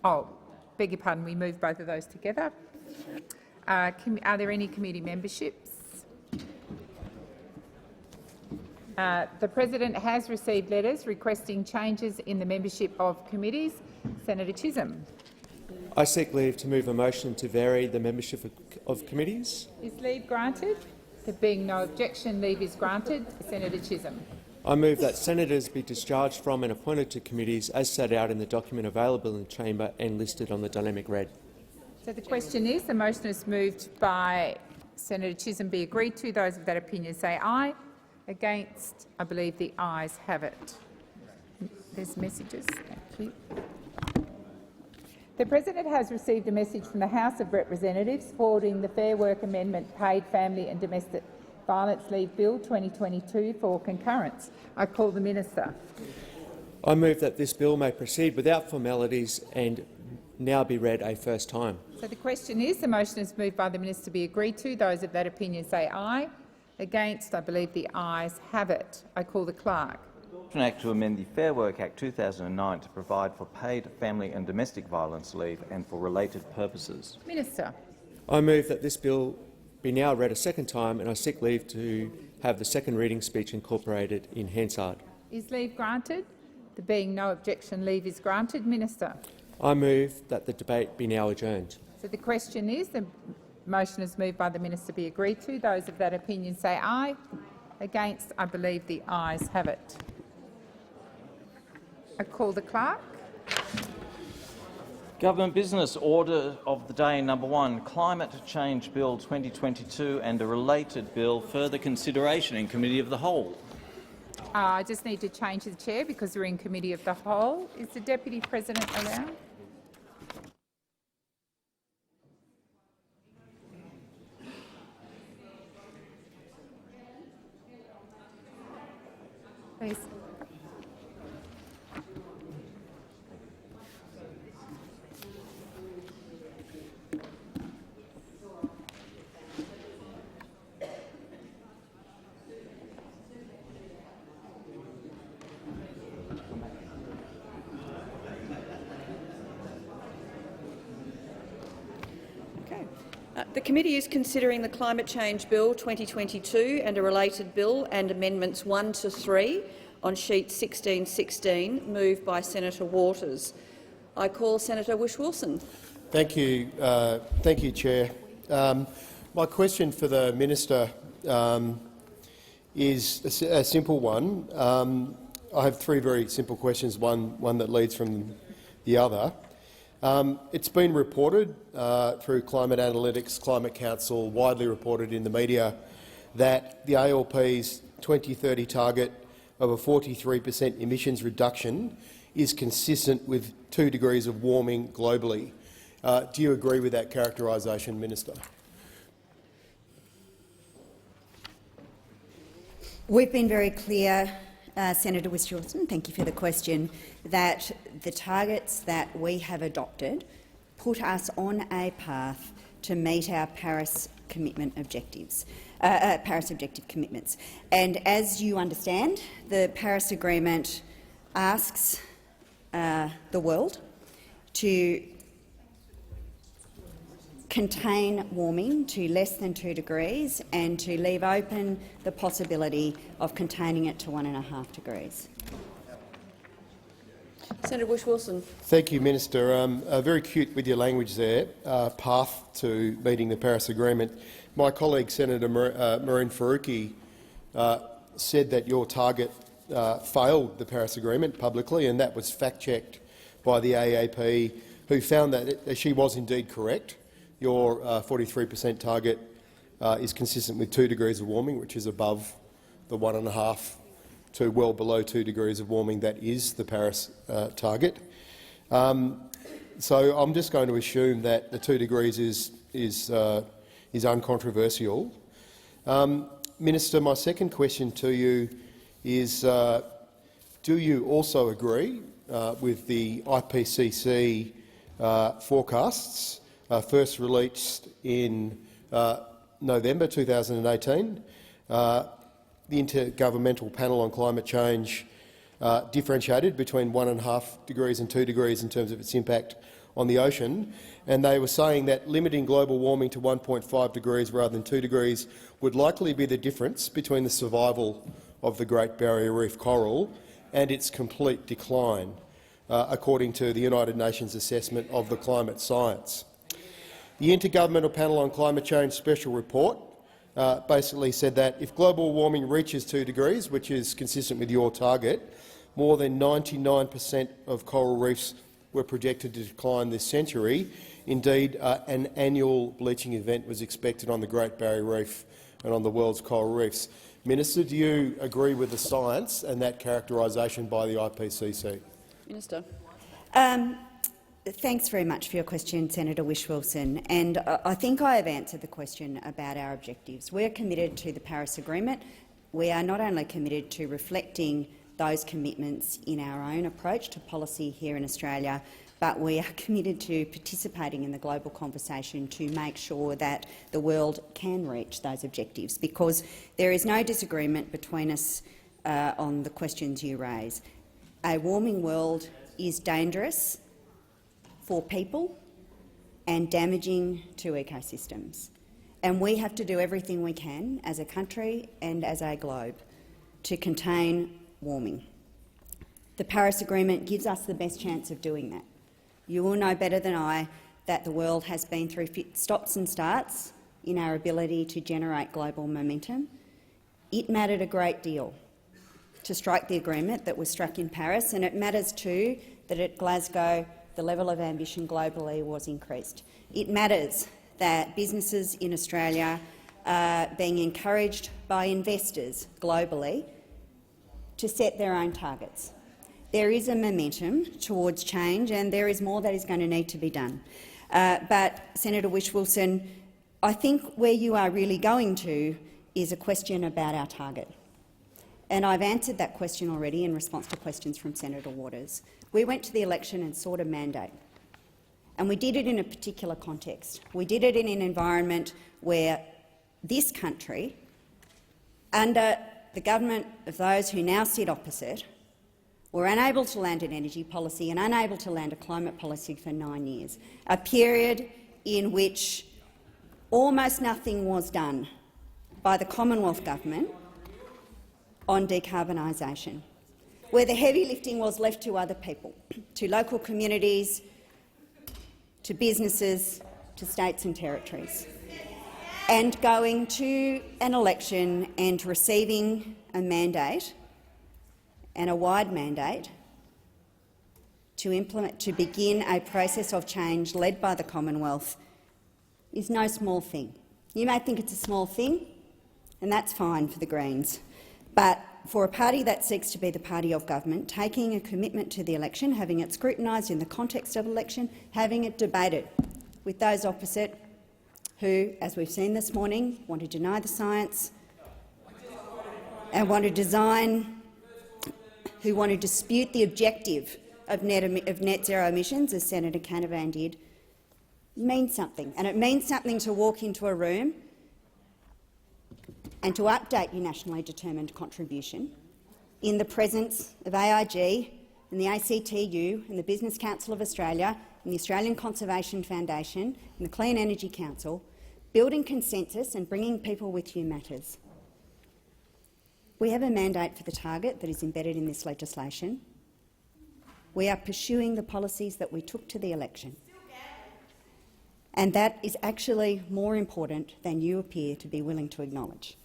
Oh, beg your pardon, we move both of those together. Are there any committee memberships? The President has received letters requesting changes in the membership of committees. Senator Chisholm. I seek leave to move a motion to vary the membership of committees. Is leave granted? There being no objection, leave is granted. Senator Chisholm. I move that senators be discharged from and appointed to committees as set out in the document available in the chamber and listed on the dynamic red. So the question is, the motion is moved by Senator Chisholm be agreed to. Those of that opinion say aye. Against? I believe the ayes have it. There's messages. Thank you. The President has received a message from the House of Representatives forwarding the Fair Work Amendment Paid Family and Domestic Violence Leave Bill 2022 for concurrence. I call the Minister. I move that this bill may proceed without formalities and now be read a first time. So the question is, the motion is moved by the Minister be agreed to. Those of that opinion say aye. Against? I believe the ayes have it. I call the Clerk. An Act to amend the Fair Work Act 2009 to provide for paid family and domestic violence leave and for related purposes. Minister. I move that this bill be now read a second time and I seek leave to have the second reading speech incorporated in Hansard. Is leave granted? There being no objection, leave is granted. Minister. I move that the debate be now adjourned. So the question is, the motion is moved by the minister be agreed to. Those of that opinion say aye. Against? I believe the ayes have it. I call the clerk. Government business order of the day number 1, Climate Change Bill 2022 and a related bill, further consideration in Committee of the Whole. I just need to change the chair because we're in Committee of the Whole. Is the Deputy President around? Please. The committee is considering the Climate Change Bill 2022 and a related bill and amendments 1 to 3 on sheet 1616, moved by Senator Waters. I call Senator Whish-Wilson. Thank you, Chair. My question for the minister is a simple one. I have 3 very simple questions, one that leads from the other. It's been reported through Climate Analytics, Climate Council, widely reported in the media, that the ALP's 2030 target of a 43% emissions reduction is consistent with 2 degrees of warming globally. Do you agree with that characterisation, Minister? We've been very clear, Senator Whish-Wilson, thank you for the question, that the targets that we have adopted put us on a path to meet our Paris commitment objectives, Paris objective commitments. And as you understand, the Paris Agreement asks the world to contain warming to less than 2 degrees and to leave open the possibility of containing it to 1.5 degrees. Senator Whish-Wilson. Thank you, Minister. Very cute with your language there, path to meeting the Paris Agreement. My colleague Senator Mehreen Faruqi said that your target failed the Paris Agreement publicly, and that was fact-checked by the AAP, who found that she was indeed correct. Your 43% target is consistent with 2 degrees of warming, which is above the 1.5 to well below 2 degrees of warming that is the Paris target. So I'm just going to assume that the 2 degrees is uncontroversial. Minister, my second question to you is, do you also agree with the IPCC forecasts first released in November 2018? The Intergovernmental Panel on Climate Change differentiated between 1.5 degrees and 2 degrees in terms of its impact on the ocean, and they were saying that limiting global warming to 1.5 degrees rather than 2 degrees would likely be the difference between the survival of the Great Barrier Reef coral and its complete decline, according to the United Nations assessment of the climate science. The Intergovernmental Panel on Climate Change special report basically said that if global warming reaches 2 degrees, which is consistent with your target, more than 99% of coral reefs were projected to decline this century. Indeed, an annual bleaching event was expected on the Great Barrier Reef and on the world's coral reefs. Minister, do you agree with the science and that characterisation by the IPCC? Minister. Thanks very much for your question, Senator Whish-Wilson. And I think I have answered the question about our objectives. We are committed to the Paris Agreement. We are not only committed to reflecting those commitments in our own approach to policy here in Australia, but we are committed to participating in the global conversation to make sure that the world can reach those objectives, because there is no disagreement between us on the questions you raise. A warming world is dangerous for people and damaging to ecosystems. And we have to do everything we can as a country and as a globe to contain warming. The Paris Agreement gives us the best chance of doing that. You will know better than I that the world has been through stops and starts in our ability to generate global momentum. It mattered a great deal to strike the agreement that was struck in Paris, and it matters too that at Glasgow the level of ambition globally was increased. It matters that businesses in Australia are being encouraged by investors globally to set their own targets. There is a momentum towards change, and there is more that is going to need to be done. But, Senator Whish-Wilson, I think where you are really going to is a question about our target. And I've answered that question already in response to questions from Senator Waters. We went to the election and sought a mandate, and we did it in a particular context. We did it in an environment where this country, under the government of those who now sit opposite, were unable to land an energy policy and unable to land a climate policy for 9 years, a period in which almost nothing was done by the Commonwealth Government on decarbonisation, where the heavy lifting was left to other people, to local communities, to businesses, to states and territories. And going to an election and receiving a mandate, and a wide mandate, to begin a process of change led by the Commonwealth is no small thing. You may think it's a small thing, and that's fine for the Greens. But for a party that seeks to be the party of government, taking a commitment to the election, having it scrutinised in the context of election, having it debated with those opposite who, as we've seen this morning, want to deny the science and want to who want to dispute the objective of net zero emissions, as Senator Canavan did, means something. And it means something to walk into a room and to update your nationally determined contribution in the presence of AIG and the ACTU and the Business Council of Australia and the Australian Conservation Foundation and the Clean Energy Council, building consensus and bringing people with you matters. We have a mandate for the target that is embedded in this legislation. We are pursuing the policies that we took to the election. And that is actually more important than you appear to be willing to acknowledge.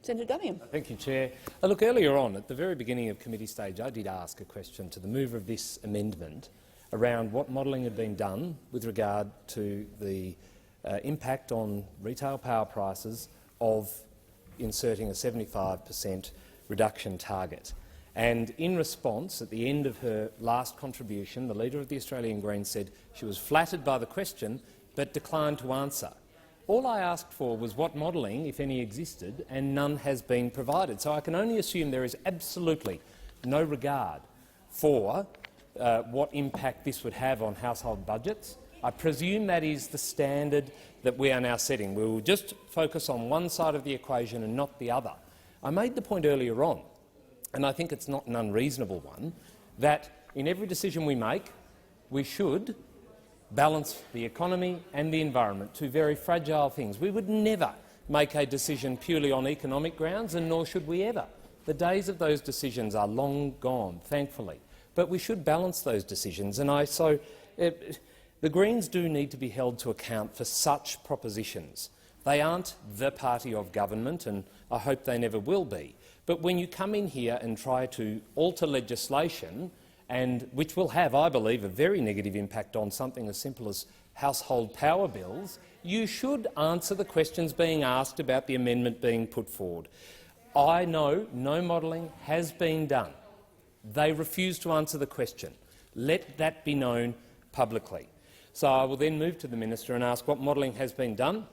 Senator Duniam. Thank you, Chair. Look, earlier on, at the very beginning of committee stage, I did ask a question to the mover of this amendment around what modelling had been done with regard to the impact on retail power prices of inserting a 75% reduction target. And in response, at the end of her last contribution, the Leader of the Australian Greens said she was flattered by the question but declined to answer. All I asked for was what modelling, if any, existed, and none has been provided. So I can only assume there is absolutely no regard for what impact this would have on household budgets. I presume that is the standard that we are now setting. We will just focus on one side of the equation and not the other. I made the point earlier on, and I think it's not an unreasonable one, that in every decision we make, we should balance the economy and the environment, two very fragile things. We would never make a decision purely on economic grounds, and nor should we ever. The days of those decisions are long gone, thankfully. But we should balance those decisions, and the Greens do need to be held to account for such propositions. They aren't the party of government, and I hope they never will be. But when you come in here and try to alter legislation, and which will have, I believe, a very negative impact on something as simple as household power bills, you should answer the questions being asked about the amendment being put forward. I know no modelling has been done. They refuse to answer the question. Let that be known publicly. So I will then move to the Minister and ask what modelling has been done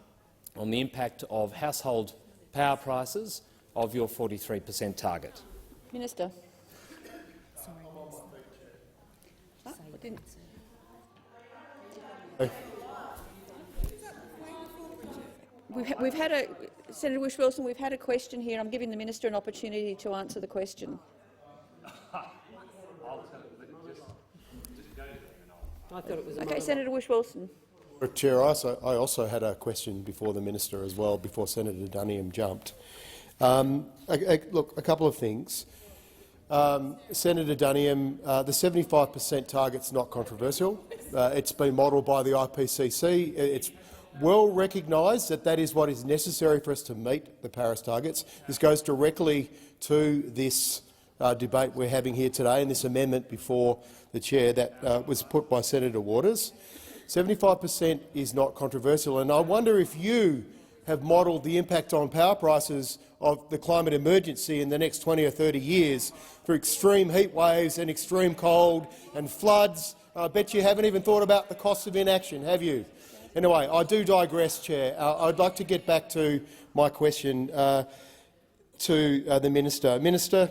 on the impact of household power prices of your 43% target. Minister. We've had a Senator Whish-Wilson. We've had a question here. I'm giving the minister an opportunity to answer the question. I thought it was okay, Senator Whish-Wilson. Chair, I also had a question before the minister as well, before Senator Duniam jumped. Look, a couple of things. Senator Duniam, the 75% target's not controversial. It's been modelled by the IPCC. It's well recognised that that is what is necessary for us to meet the Paris targets. This goes directly to this debate we're having here today and this amendment before the chair that was put by Senator Waters. 75% is not controversial, and I wonder if you have modelled the impact on power prices of the climate emergency in the next 20 or 30 years for extreme heat waves and extreme cold and floods. I bet you haven't even thought about the cost of inaction, have you? Anyway, I do digress, Chair. I'd like to get back to my question to the Minister. Minister,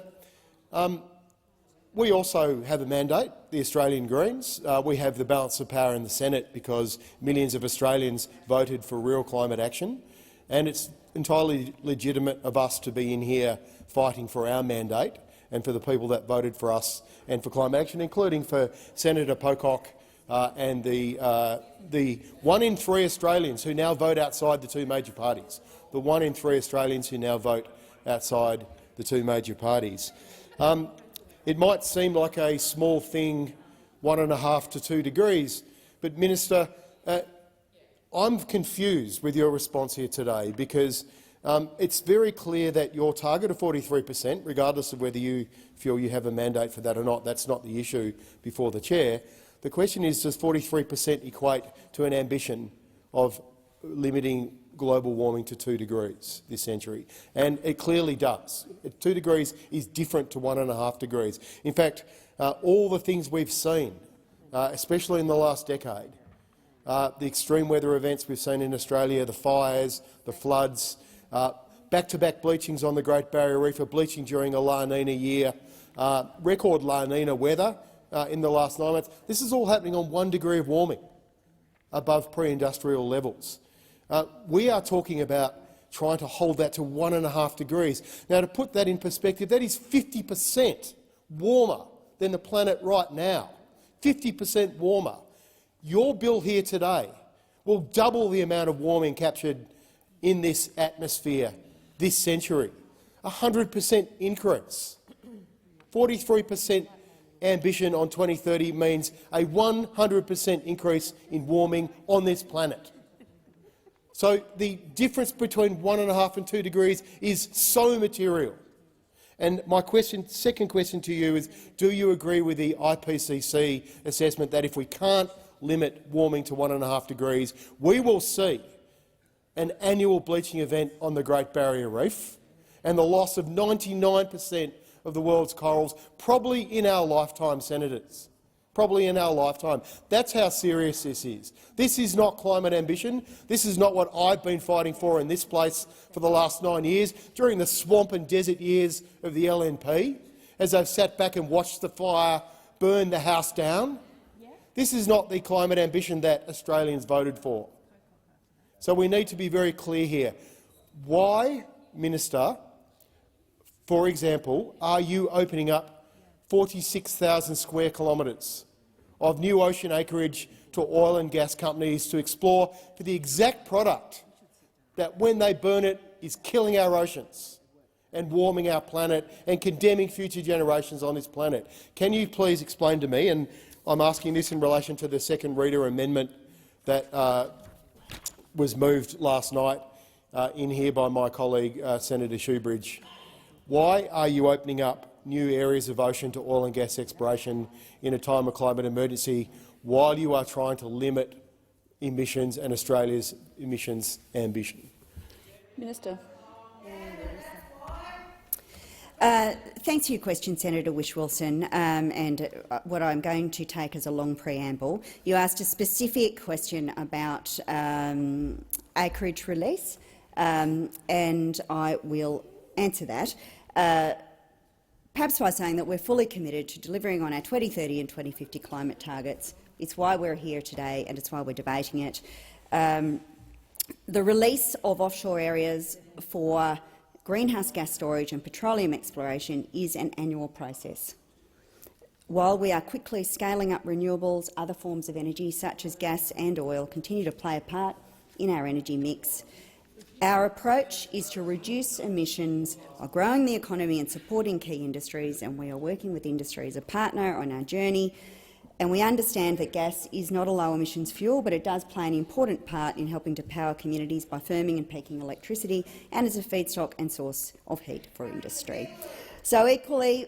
we also have a mandate, the Australian Greens. We have the balance of power in the Senate because millions of Australians voted for real climate action, and it's entirely legitimate of us to be in here fighting for our mandate and for the people that voted for us and for climate action, including for Senator Pocock and the 1 in 3 Australians who now vote outside the two major parties. The 1 in 3 Australians who now vote outside the two major parties. It might seem like a small thing, 1.5 to 2 degrees, but Minister, I'm confused with your response here today because it's very clear that your target of 43%, regardless of whether you feel you have a mandate for that or not, that's not the issue before the chair. The question is, does 43% equate to an ambition of limiting global warming to 2 degrees this century? And it clearly does. 2 degrees is different to 1.5 degrees. In fact, all the things we've seen, especially in the last decade, the extreme weather events we've seen in Australia, the fires, the floods, back-to-back bleachings on the Great Barrier Reef, a bleaching during a La Nina year, record La Nina weather in the last 9 months. This is all happening on 1 degree of warming above pre-industrial levels. We are talking about trying to hold that to 1.5 degrees. Now, to put that in perspective, that is 50% warmer than the planet right now. 50% warmer. Your bill here today will double the amount of warming captured in this atmosphere this century. 100% increase. 43% ambition on 2030 means a 100% increase in warming on this planet. So the difference between 1.5 and 2 degrees is so material. And my second question to you is, do you agree with the IPCC assessment that if we can't limit warming to 1.5 degrees, we will see an annual bleaching event on the Great Barrier Reef and the loss of 99% of the world's corals, probably in our lifetime, Senators? Probably in our lifetime. That's how serious this is. This is not climate ambition. This is not what I've been fighting for in this place for the last 9 years, during the swamp and desert years of the LNP, as I've sat back and watched the fire burn the house down. This is not the climate ambition that Australians voted for. So we need to be very clear here. Why, Minister, for example, are you opening up 46,000 square kilometres of new ocean acreage to oil and gas companies to explore for the exact product that, when they burn it, is killing our oceans and warming our planet and condemning future generations on this planet? Can you please explain to me, and I'm asking this in relation to the second reader amendment that was moved last night in here by my colleague Senator Shoebridge, why are you opening up new areas of ocean to oil and gas exploration in a time of climate emergency while you are trying to limit emissions and Australia's emissions ambition? Minister. Thanks for your question, Senator Whish-Wilson, and what I'm going to take as a long preamble. You asked a specific question about acreage release, and I will answer that. Perhaps by saying that we're fully committed to delivering on our 2030 and 2050 climate targets. It's why we're here today and it's why we're debating it. The release of offshore areas for greenhouse gas storage and petroleum exploration is an annual process. While we are quickly scaling up renewables, other forms of energy such as gas and oil continue to play a part in our energy mix. Our approach is to reduce emissions while growing the economy and supporting key industries, and we are working with industry as a partner on our journey. And we understand that gas is not a low-emissions fuel, but it does play an important part in helping to power communities by firming and peaking electricity and as a feedstock and source of heat for industry. So equally,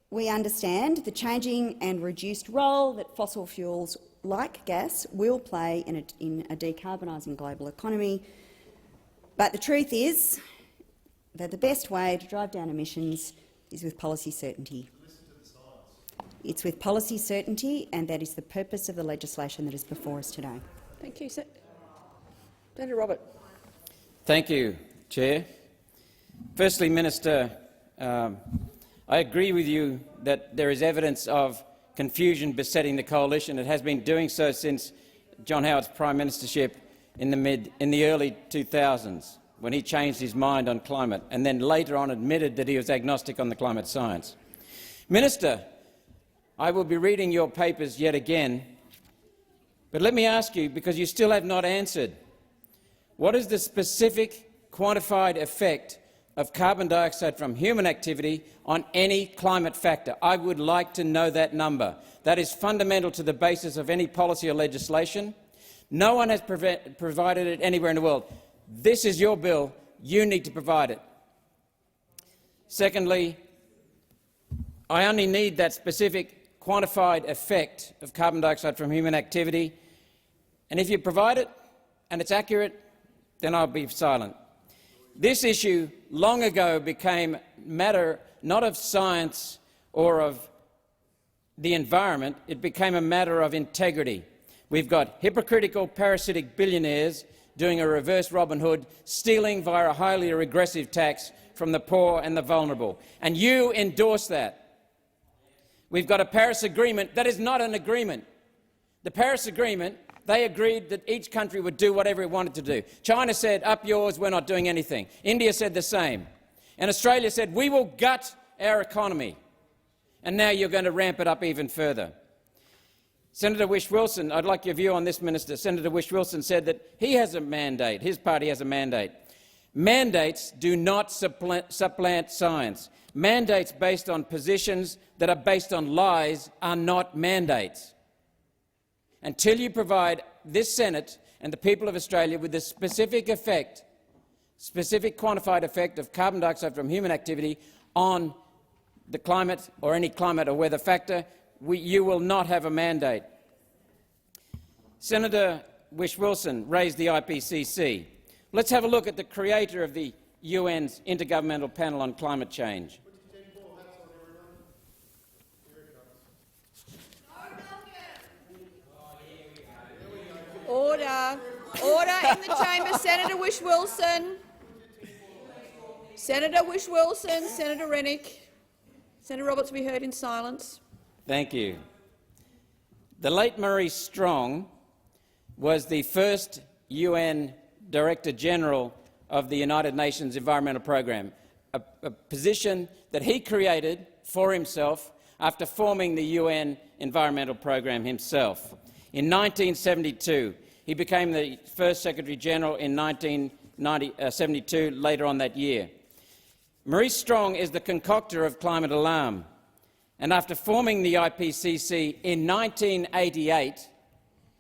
we understand the changing and reduced role that fossil fuels like gas will play in a decarbonising global economy. But the truth is that the best way to drive down emissions is with policy certainty. It's with policy certainty, and that is the purpose of the legislation that is before us today. Thank you. Senator Robert. Thank you, Chair. Firstly, Minister, I agree with you that there is evidence of confusion besetting the coalition. It has been doing so since John Howard's prime ministership in the early 2000s, when he changed his mind on climate and then later on admitted that he was agnostic on the climate science. Minister, I will be reading your papers yet again, but let me ask you, because you still have not answered, what is the specific quantified effect of carbon dioxide from human activity on any climate factor? I would like to know that number. That is fundamental to the basis of any policy or legislation. No one has provided it anywhere in the world. This is your bill. You need to provide it. Secondly, I only need that specific quantified effect of carbon dioxide from human activity, and if you provide it and it's accurate, then I'll be silent. This issue long ago became a matter not of science or of the environment, it became a matter of integrity. We've got hypocritical, parasitic billionaires doing a reverse Robin Hood, stealing via a highly regressive tax from the poor and the vulnerable, and you endorse that. We've got a Paris Agreement that is not an agreement. The Paris Agreement, they agreed that each country would do whatever it wanted to do. China said, up yours, we're not doing anything. India said the same. And Australia said, we will gut our economy. And now you're going to ramp it up even further. Senator Whish-Wilson, I'd like your view on this, Minister. Senator Whish-Wilson said that he has a mandate, his party has a mandate. Mandates do not supplant science. Mandates based on positions that are based on lies are not mandates. Until you provide this Senate and the people of Australia with the specific quantified effect of carbon dioxide from human activity on the climate or any climate or weather factor, you will not have a mandate. Senator Whish-Wilson raised the IPCC. Let's have a look at the creator of the UN's Intergovernmental Panel on Climate Change. Order. Order in the chamber. Senator Whish-Wilson. Senator Whish-Wilson, Senator Rennick. Senator Roberts will be heard in silence. Thank you. The late Maurice Strong was the first UN Director-General of the United Nations Environmental Programme, a position that he created for himself after forming the UN Environmental Programme himself. In 1972, he became the first Secretary-General in 1972, later on that year. Maurice Strong is the concocter of climate alarm, and after forming the IPCC in 1988,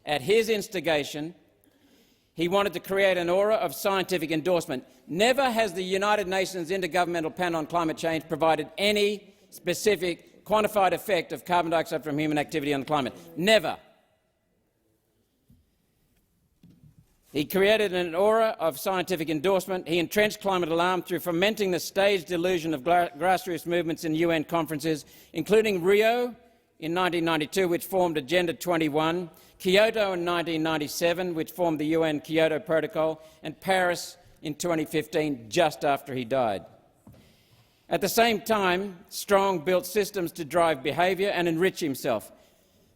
at his instigation, he wanted to create an aura of scientific endorsement. Never has the United Nations Intergovernmental Panel on Climate Change provided any specific quantified effect of carbon dioxide from human activity on the climate. Never. He created an aura of scientific endorsement. He entrenched climate alarm through fomenting the staged delusion of grassroots movements in UN conferences, including Rio in 1992, which formed Agenda 21, Kyoto in 1997, which formed the UN Kyoto Protocol, and Paris in 2015, just after he died. At the same time, Strong built systems to drive behaviour and enrich himself.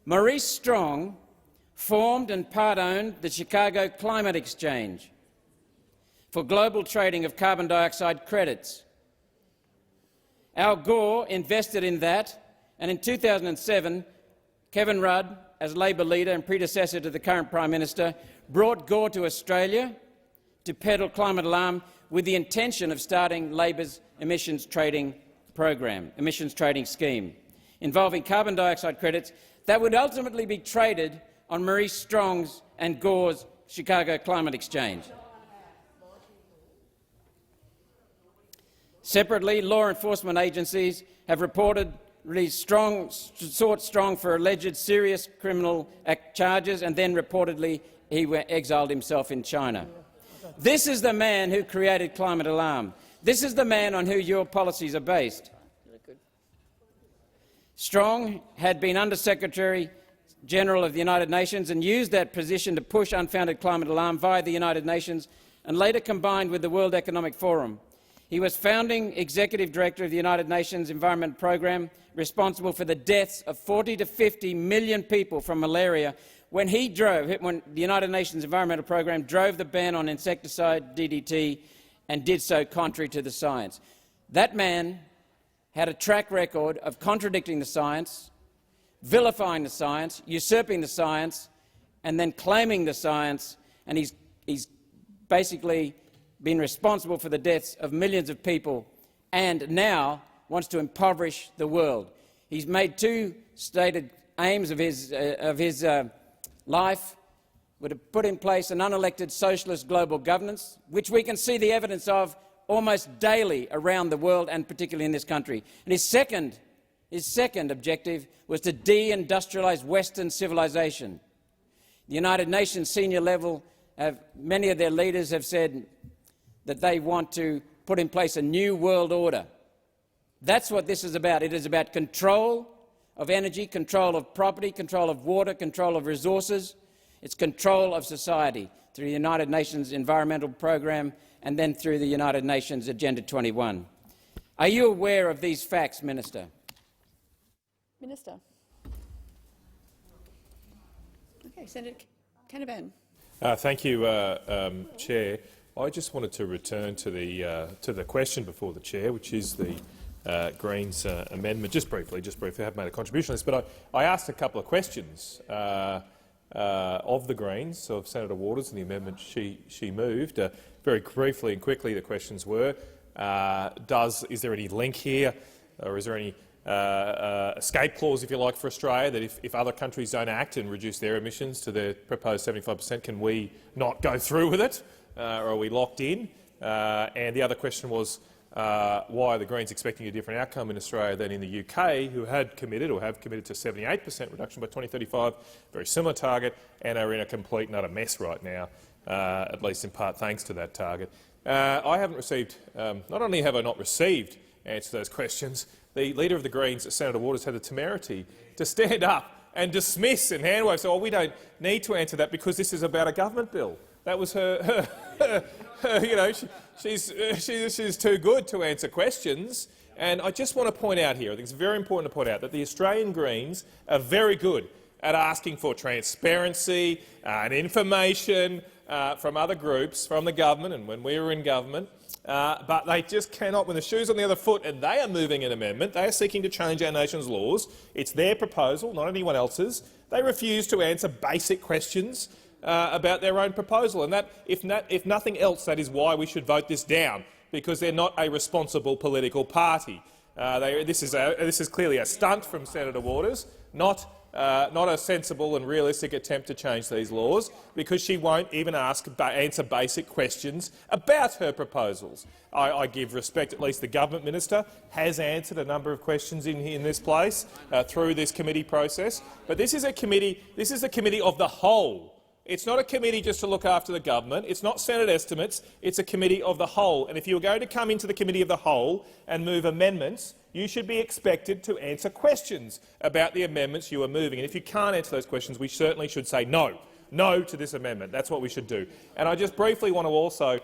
Maurice Strong formed and part-owned the Chicago Climate Exchange for global trading of carbon dioxide credits. Al Gore invested in that, and in 2007, Kevin Rudd, as Labor leader and predecessor to the current Prime Minister, brought Gore to Australia to peddle climate alarm with the intention of starting Labor's emissions trading scheme, involving carbon dioxide credits that would ultimately be traded on Maurice Strong's and Gore's Chicago Climate Exchange. Separately, law enforcement agencies have reportedly sought Strong for alleged serious criminal charges, and then reportedly he exiled himself in China. This is the man who created climate alarm. This is the man on who your policies are based. Strong had been Under-Secretary-General of the United Nations and used that position to push unfounded climate alarm via the United Nations and later combined with the World Economic Forum. He was founding Executive Director of the United Nations Environment Programme, responsible for the deaths of 40 to 50 million people from malaria when the United Nations Environmental Programme drove the ban on insecticide, DDT, and did so contrary to the science. That man had a track record of contradicting the science, vilifying the science, usurping the science, and then claiming the science, and he's basically been responsible for the deaths of millions of people and now wants to impoverish the world. He's made two stated aims of his life were to put in place an unelected socialist global governance, which we can see the evidence of almost daily around the world and particularly in this country. And his second objective was to de-industrialise Western civilisation. The United Nations senior level, many of their leaders have said that they want to put in place a new world order. That's what this is about. It is about control of energy, control of property, control of water, control of resources. It's control of society through the United Nations Environmental Programme and then through the United Nations Agenda 21. Are you aware of these facts, Minister? Minister. Okay, Senator Canavan. Thank you, Chair. I just wanted to return to the question before the Chair, which is the Greens amendment. Just briefly, I have made a contribution on this, but I asked a couple of questions of the Greens, of Senator Waters, and the amendment she moved. Very briefly and quickly, the questions were: is there any link here, or is there any escape clause, if you like, for Australia, that if other countries don't act and reduce their emissions to their proposed 75%, can we not go through with it, or are we locked in? And the other question was, why are the Greens expecting a different outcome in Australia than in the UK, who had committed or have committed to 78% reduction by 2035, very similar target, and are in a complete and utter mess right now, at least in part thanks to that target. I haven't received, not only have I not received answers to those questions, the Leader of the Greens, Senator Waters, had the temerity to stand up and dismiss and handwave, so we don't need to answer that because this is about a government bill. That was her you know, she's too good to answer questions. And I just want to point out here, I think it's very important to point out that the Australian Greens are very good at asking for transparency and information from other groups, from the government and when we were in government, but they just cannot, when the shoe's on the other foot and they are moving an amendment, they are seeking to change our nation's laws. It's their proposal, not anyone else's. They refuse to answer basic questions about their own proposal, and that, if nothing else, that is why we should vote this down, because they're not a responsible political party. This is clearly a stunt from Senator Waters, not a sensible and realistic attempt to change these laws, because she won't even answer basic questions about her proposals. I give respect, at least the government minister has answered a number of questions in this place through this committee process, but this is a committee of the whole. It's not a committee just to look after the government. It's not Senate estimates. It's a committee of the whole. And if you are going to come into the committee of the whole and move amendments, you should be expected to answer questions about the amendments you are moving. And if you can't answer those questions, we certainly should say no. No to this amendment. That's what we should do. And I just briefly want to also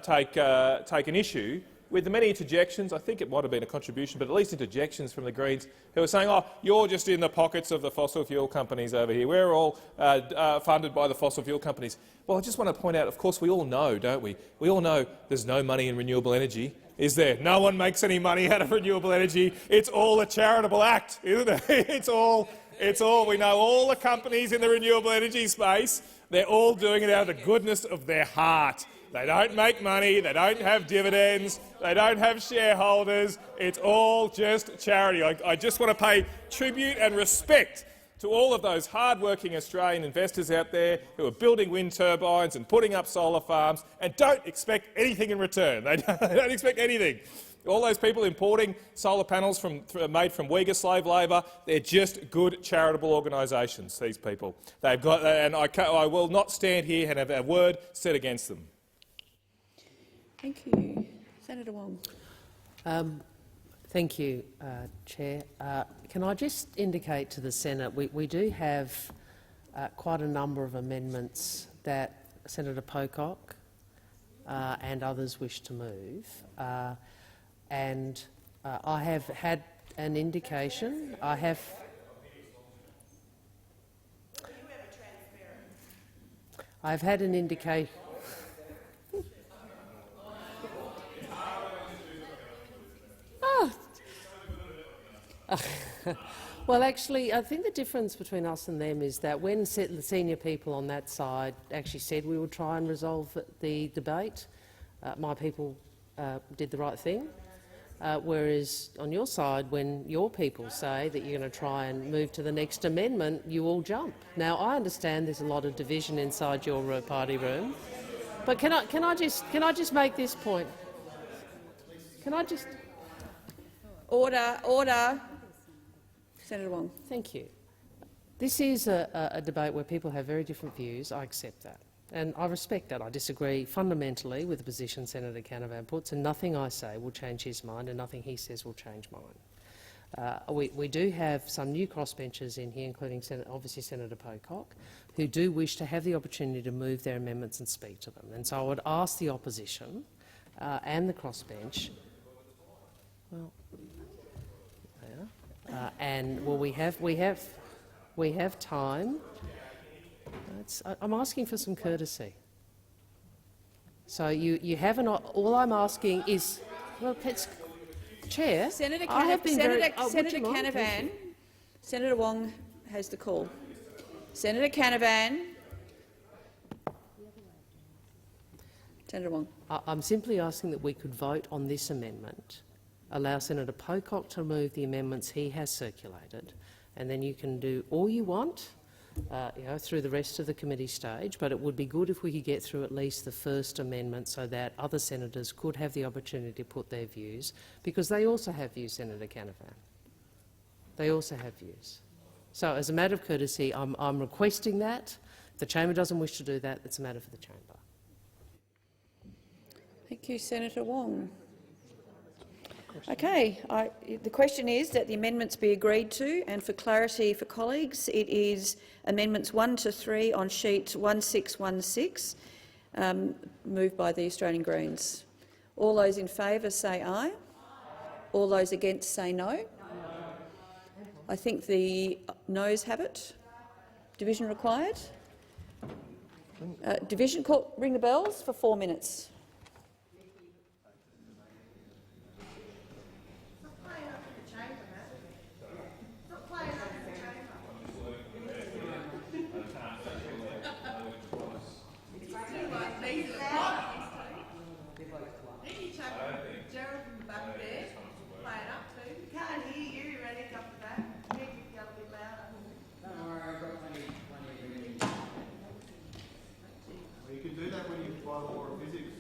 take an issue with the many interjections. I think it might have been a contribution, but at least interjections from the Greens, who are saying, "Oh, you're just in the pockets of the fossil fuel companies over here. We're all funded by the fossil fuel companies." Well, I just want to point out, of course, we all know, don't we? We all know there's no money in renewable energy, is there? No one makes any money out of renewable energy. It's all a charitable act, isn't it? It's all. We know all the companies in the renewable energy space. They're all doing it out of the goodness of their heart. They don't make money, they don't have dividends, they don't have shareholders. It's all just charity. I just want to pay tribute and respect to all of those hard-working Australian investors out there who are building wind turbines and putting up solar farms and don't expect anything in return. They don't expect anything. All those people importing solar panels made from Uyghur slave labour, they're just good charitable organisations, these people. They've got, and I will not stand here and have a word said against them. Thank you. Senator Wong. Thank you, Chair. Can I just indicate to the Senate we do have quite a number of amendments that Senator Pocock and others wish to move. I have had an indication. I've had an indication. Well, actually, I think the difference between us and them is that when the senior people on that side actually said we would try and resolve the debate, my people did the right thing. Whereas on your side, when your people say that you're going to try and move to the next amendment, you all jump. Now, I understand there's a lot of division inside your party room, but can I just make this point? Can I just? Order. Senator Wong. Thank you. This is a debate where people have very different views. I accept that. And I respect that. I disagree fundamentally with the position Senator Canavan puts, and nothing I say will change his mind and nothing he says will change mine. We do have some new crossbenchers in here, including obviously Senator Pocock, who do wish to have the opportunity to move their amendments and speak to them. And so I would ask the opposition and the crossbench. Well, and well, we have time. I'm asking for some courtesy. So you haven't. All I'm asking is, well, Chair. Senator Senator Canavan. Senator Wong has the call. Senator Canavan. Senator Wong. I'm simply asking that we could vote on this amendment. Allow Senator Pocock to move the amendments he has circulated, and then you can do all you want through the rest of the committee stage, but it would be good if we could get through at least the first amendment so that other senators could have the opportunity to put their views, because they also have views, Senator Canavan. They also have views. So as a matter of courtesy, I'm requesting that. If the chamber doesn't wish to do that, it's a matter for the chamber. Thank you, Senator Wong. Okay, the question is that the amendments be agreed to, and for clarity for colleagues, it is amendments 1 to 3 on sheet 1616, moved by the Australian Greens. All those in favour say aye. All those against say no. I think the noes have it. Division required. Division, ring the bells for 4 minutes. You can do that when you apply the law of physics.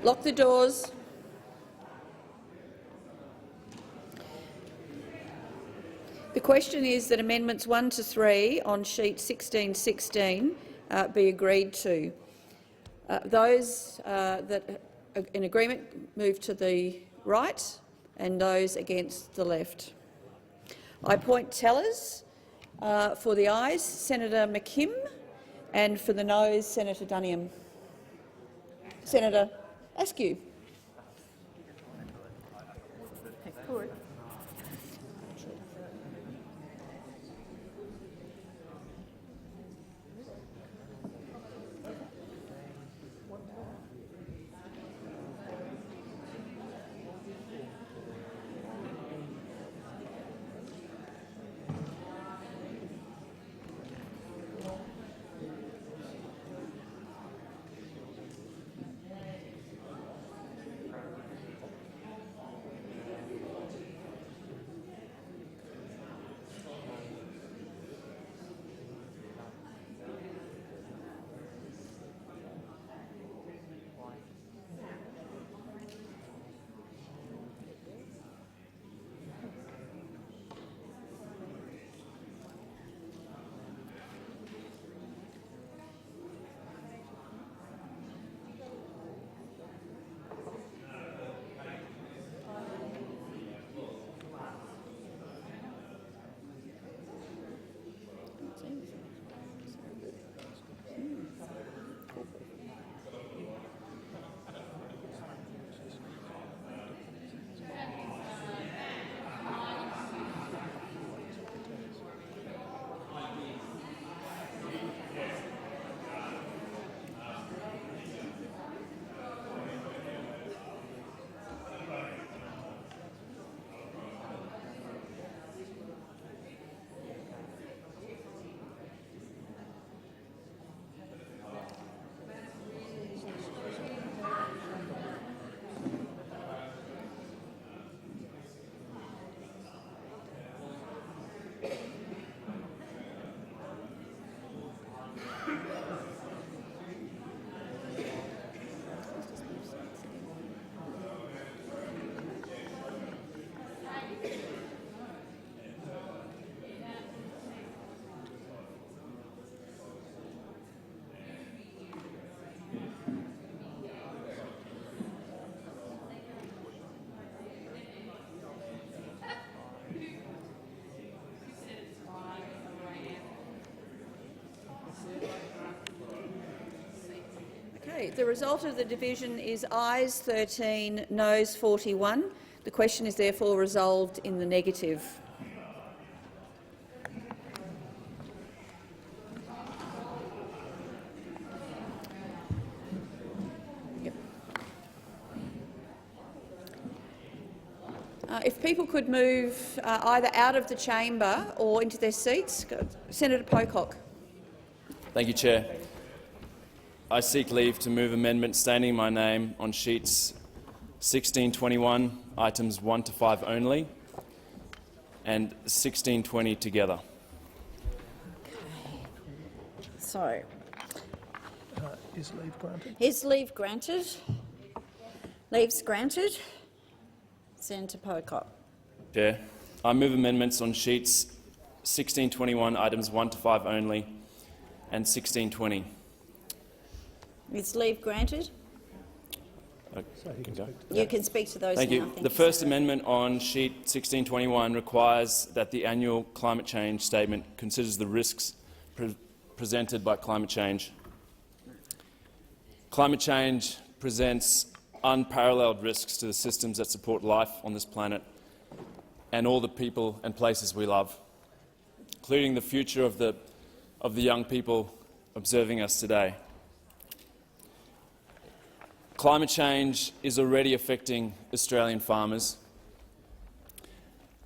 Lock the doors. The question is that amendments 1 to 3 on sheet 1616 be agreed to. Those that are in agreement move to the right and those against the left. I appoint tellers. For the ayes, Senator McKim, and for the noes, Senator Duniam. Senator Askew. The result of the division is ayes 13, noes 41. The question is therefore resolved in the negative. If people could move either out of the chamber or into their seats. Senator Pocock. Thank you, Chair. I seek leave to move amendments staining my name on sheets 1621, items 1 to 5 only, and 1620 together. So, is leave granted? Is leave granted? Leave's granted. Senator Pocock. Chair, I move amendments on sheets 1621, items 1 to 5 only, and 1620. Is leave granted? You can speak to those Thank now. you. The First Amendment on sheet 1621 requires that the annual climate change statement considers the risks presented by climate change. Climate change presents unparalleled risks to the systems that support life on this planet and all the people and places we love, including the future of the young people observing us today. Climate change is already affecting Australian farmers.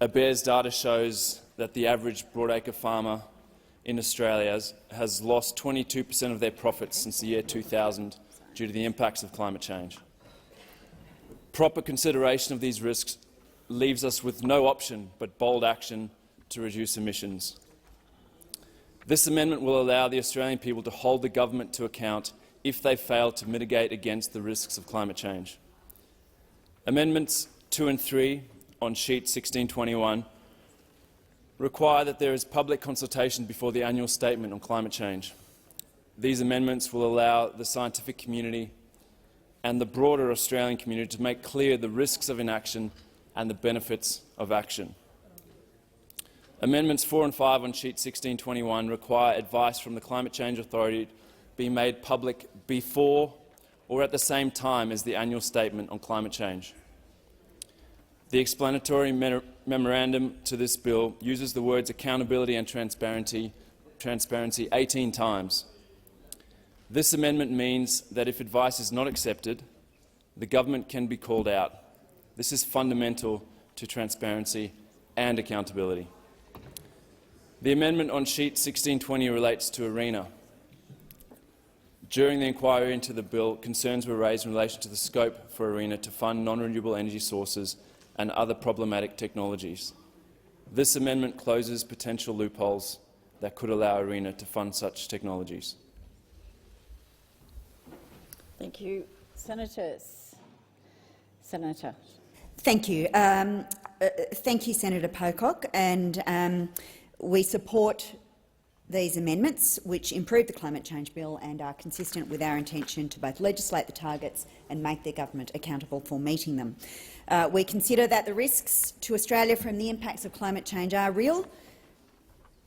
ABARES data shows that the average broadacre farmer in Australia has lost 22% of their profits since the year 2000 due to the impacts of climate change. Proper consideration of these risks leaves us with no option but bold action to reduce emissions. This amendment will allow the Australian people to hold the government to account if they fail to mitigate against the risks of climate change. Amendments 2 and 3 on sheet 1621 require that there is public consultation before the annual statement on climate change. These amendments will allow the scientific community and the broader Australian community to make clear the risks of inaction and the benefits of action. Amendments 4 and 5 on sheet 1621 require advice from the Climate Change Authority be made public before or at the same time as the annual statement on climate change. The explanatory memorandum to this bill uses the words accountability and transparency 18 times. This amendment means that if advice is not accepted, the government can be called out. This is fundamental to transparency and accountability. The amendment on sheet 1620 relates to ARENA. During the inquiry into the bill, concerns were raised in relation to the scope for ARENA to fund non-renewable energy sources and other problematic technologies. This amendment closes potential loopholes that could allow ARENA to fund such technologies. Thank you. Senators. Senator. Thank you. Thank you, Senator Pocock. And we support these amendments, which improve the climate change bill and are consistent with our intention to both legislate the targets and make their government accountable for meeting them. We consider that the risks to Australia from the impacts of climate change are real.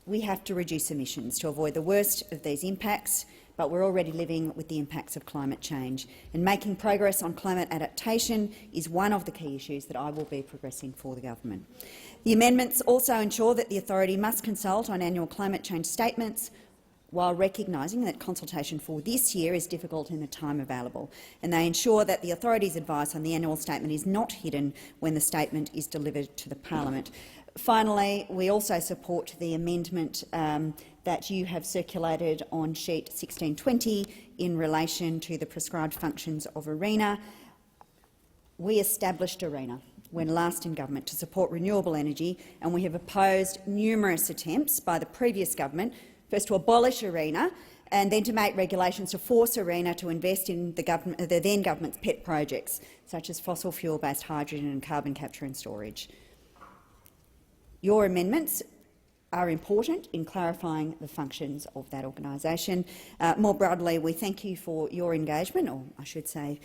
We have to reduce emissions to avoid the worst of these impacts, but we're already living with the impacts of climate change, and making progress on climate adaptation is one of the key issues that I will be progressing for the government. The amendments also ensure that the authority must consult on annual climate change statements, while recognising that consultation for this year is difficult in the time available, and they ensure that the authority's advice on the annual statement is not hidden when the statement is delivered to the Parliament. Finally, we also support the amendment that you have circulated on sheet 1620 in relation to the prescribed functions of ARENA. We established ARENA when last in government to support renewable energy, and we have opposed numerous attempts by the previous government, first to abolish ARENA and then to make regulations to force ARENA to invest in the then government's pet projects, such as fossil fuel-based hydrogen and carbon capture and storage. Your amendments are important in clarifying the functions of that organisation. More broadly, we thank you for your engagement, or I should say,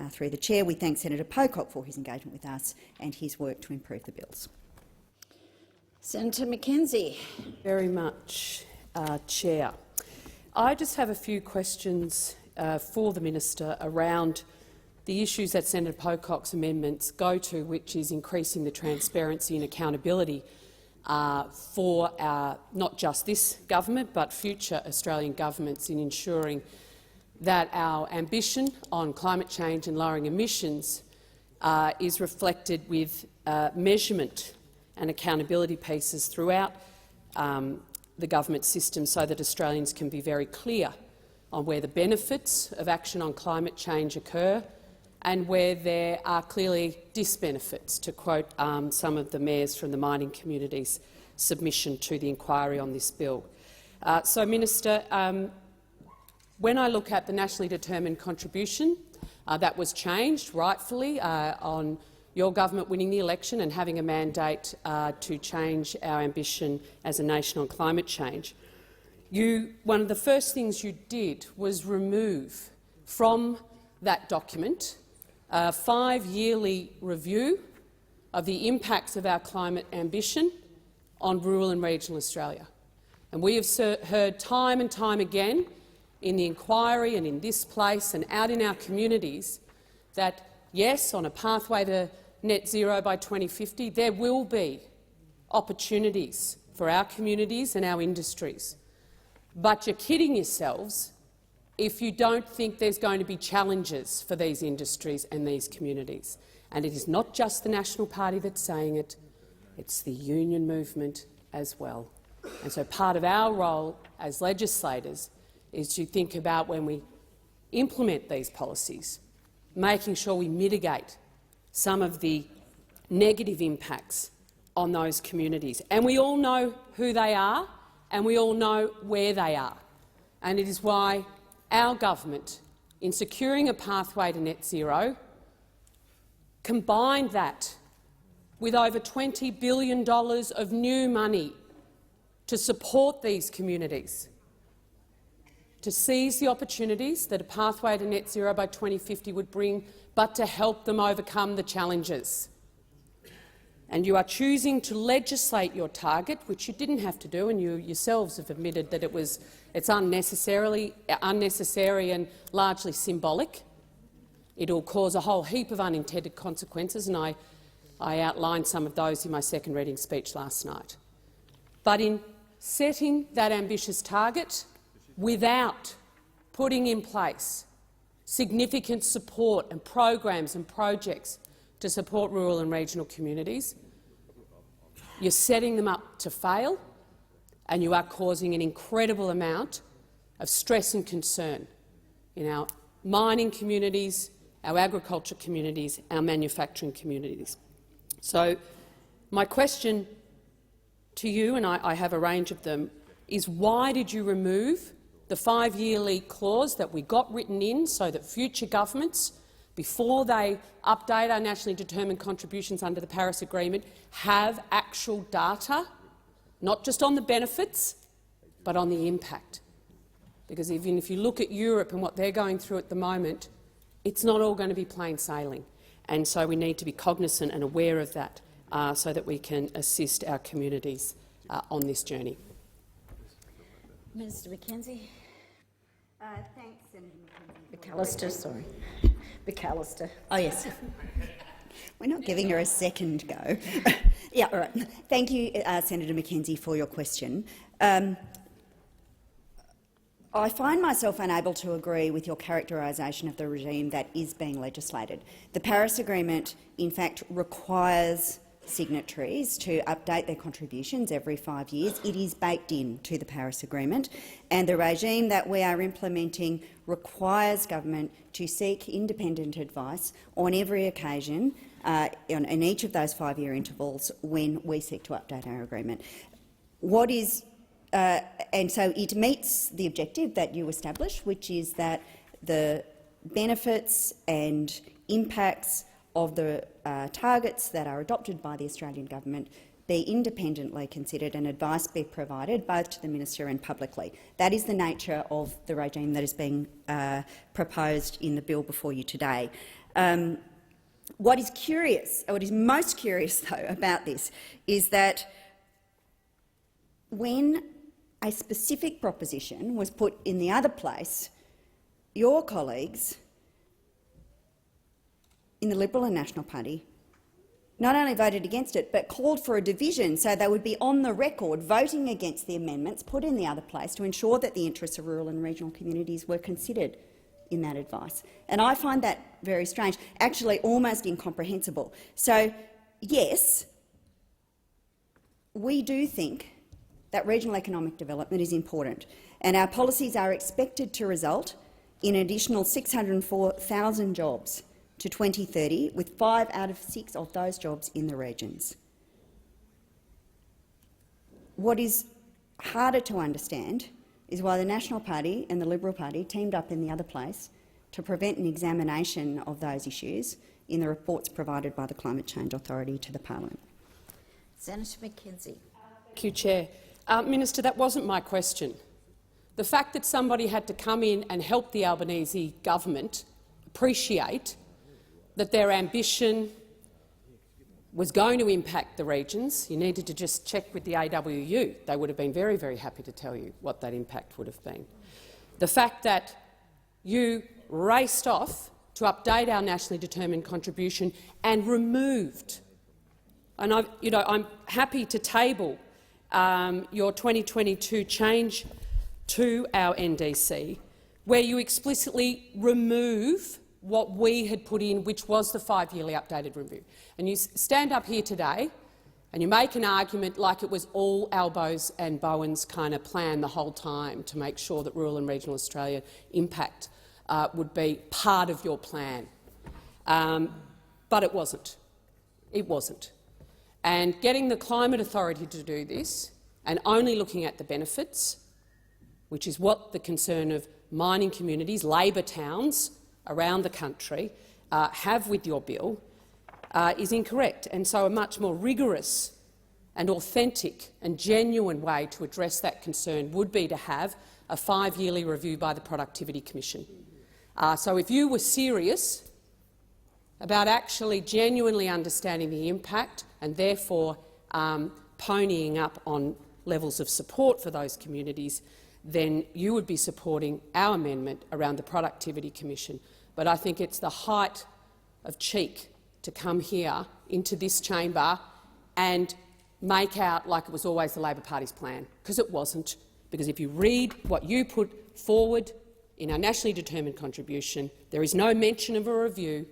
through the chair, we thank Senator Pocock for his engagement with us and his work to improve the bills. Senator McKenzie. Very much, Chair. I just have a few questions for the minister around the issues that Senator Pocock's amendments go to, which is increasing the transparency and accountability for not just this government but future Australian governments in ensuring that our ambition on climate change and lowering emissions is reflected with measurement and accountability pieces throughout the government system, so that Australians can be very clear on where the benefits of action on climate change occur and where there are clearly disbenefits, to quote some of the mayors from the mining community's submission to the inquiry on this bill. So, Minister, when I look at the nationally determined contribution, that was changed rightfully on your government winning the election and having a mandate to change our ambition as a nation on climate change. One of the first things you did was remove from that document a 5-yearly review of the impacts of our climate ambition on rural and regional Australia. And we have heard time and time again in the inquiry and in this place and out in our communities that, yes, on a pathway to net zero by 2050, there will be opportunities for our communities and our industries. But you're kidding yourselves if you don't think there's going to be challenges for these industries and these communities. And it is not just the National Party that's saying it, it's the union movement as well. And so part of our role as legislators is to think about, when we implement these policies, making sure we mitigate some of the negative impacts on those communities. And we all know who they are and we all know where they are. And it is why our government in securing a pathway to net zero, combine that with over $20 billion of new money to support these communities, to seize the opportunities that a pathway to net zero by 2050 would bring, but to help them overcome the challenges. And you are choosing to legislate your target, which you didn't have to do, and you yourselves have admitted that it's unnecessary and largely symbolic. It will cause a whole heap of unintended consequences, and I outlined some of those in my second reading speech last night. But in setting that ambitious target without putting in place significant support and programs and projects to support rural and regional communities, you're setting them up to fail, and you are causing an incredible amount of stress and concern in our mining communities, our agriculture communities, our manufacturing communities. So my question to you, and I have a range of them, is why did you remove the 5-yearly clause that we got written in so that future governments, before they update our nationally determined contributions under the Paris Agreement, have actual data, not just on the benefits, but on the impact? Because even if you look at Europe and what they're going through at the moment, it's not all going to be plain sailing. And so we need to be cognizant and aware of that so that we can assist our communities on this journey. Minister Mackenzie. Thanks, Senator McAllister. Sorry, McAllister. Oh yes. We're not giving her a second go. Yeah, all right. Thank you, Senator Mackenzie, for your question. I find myself unable to agree with your characterisation of the regime that is being legislated. The Paris Agreement, in fact, requires signatories to update their contributions every 5 years. It is baked into the Paris Agreement, and the regime that we are implementing requires government to seek independent advice on every occasion in each of those 5-year intervals when we seek to update our agreement. And so it meets the objective that you established, which is that the benefits and impacts of the targets that are adopted by the Australian government be independently considered and advice be provided both to the minister and publicly. That is the nature of the regime that is being proposed in the bill before you today. What is most curious, though, about this is that when a specific proposition was put in the other place, your colleagues in the Liberal and National Party not only voted against it, but called for a division so they would be on the record voting against the amendments put in the other place to ensure that the interests of rural and regional communities were considered in that advice. And I find that very strange, actually almost incomprehensible. So, yes, we do think that regional economic development is important, and our policies are expected to result in an additional 604,000 jobs to 2030, with 5 out of 6 of those jobs in the regions. What is harder to understand is why the National Party and the Liberal Party teamed up in the other place to prevent an examination of those issues in the reports provided by the Climate Change Authority to the Parliament. Senator Mackenzie. Thank you, Chair. Minister, that wasn't my question. The fact that somebody had to come in and help the Albanese government appreciate that their ambition was going to impact the regions, you needed to just check with the AWU. They would have been very, very happy to tell you what that impact would have been. The fact that you raced off to update our nationally determined contribution and removed, and I'm happy to table your 2022 change to our NDC, where you explicitly remove what we had put in, which was the 5-yearly updated review. And you stand up here today and you make an argument like it was all Albo's and Bowen's kind of plan the whole time to make sure that rural and regional Australia impact would be part of your plan. But it wasn't. It wasn't. And getting the Climate Authority to do this and only looking at the benefits, which is what the concern of mining communities, labour towns around the country have with your bill is incorrect. And so a much more rigorous and authentic and genuine way to address that concern would be to have a 5-yearly review by the Productivity Commission. So if you were serious about actually genuinely understanding the impact and therefore ponying up on levels of support for those communities, then you would be supporting our amendment around the Productivity Commission. But I think it's the height of cheek to come here into this chamber and make out like it was always the Labor Party's plan, because it wasn't. Because if you read what you put forward in our nationally determined contribution, there is no mention of a review,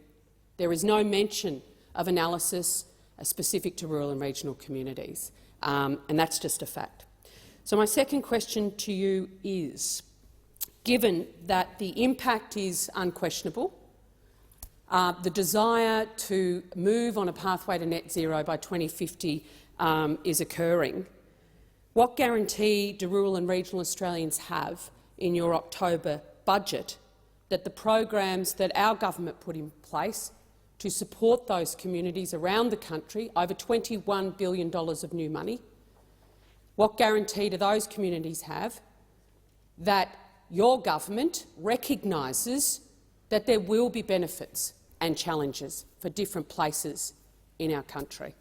there is no mention of analysis specific to rural and regional communities, and that's just a fact. So my second question to you is, given that the impact is unquestionable, the desire to move on a pathway to net zero by 2050 is occurring, what guarantee do rural and regional Australians have in your October budget that the programs that our government put in place to support those communities around the country, over $21 billion of new money, what guarantee do those communities have that your government recognises that there will be benefits and challenges for different places in our country?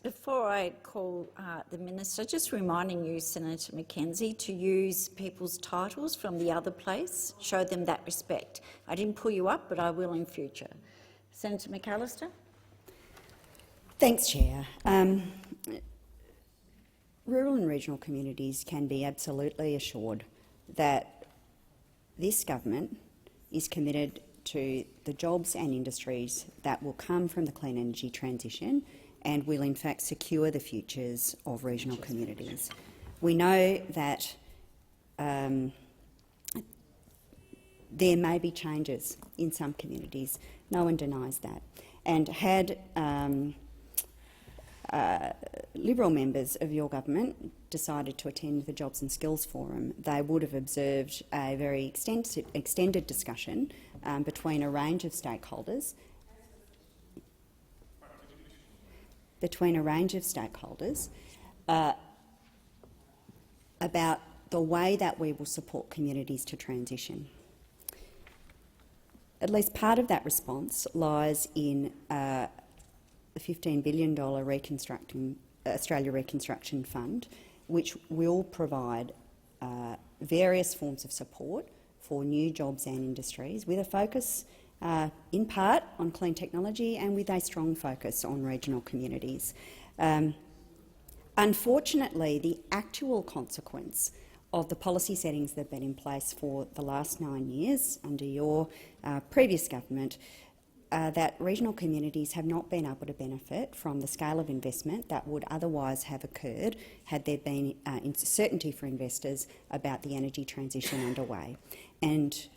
Before I call the Minister, just reminding you, Senator McKenzie, to use people's titles from the other place, show them that respect. I didn't pull you up, but I will in future. Senator McAllister. Thanks, Chair. Rural and regional communities can be absolutely assured that this government is committed to the jobs and industries that will come from the clean energy transition and will in fact secure the futures of regional communities. We know that there may be changes in some communities. No one denies that. And had Liberal members of your government decided to attend the Jobs and Skills Forum, they would have observed a very extended discussion between a range of stakeholders about the way that we will support communities to transition. At least part of that response lies in the $15 billion Australia Reconstruction Fund, which will provide various forms of support for new jobs and industries, with a focus in part on clean technology and with a strong focus on regional communities. Unfortunately, the actual consequence of the policy settings that have been in place for the last 9 years under your previous government, that regional communities have not been able to benefit from the scale of investment that would otherwise have occurred had there been certainty for investors about the energy transition underway. And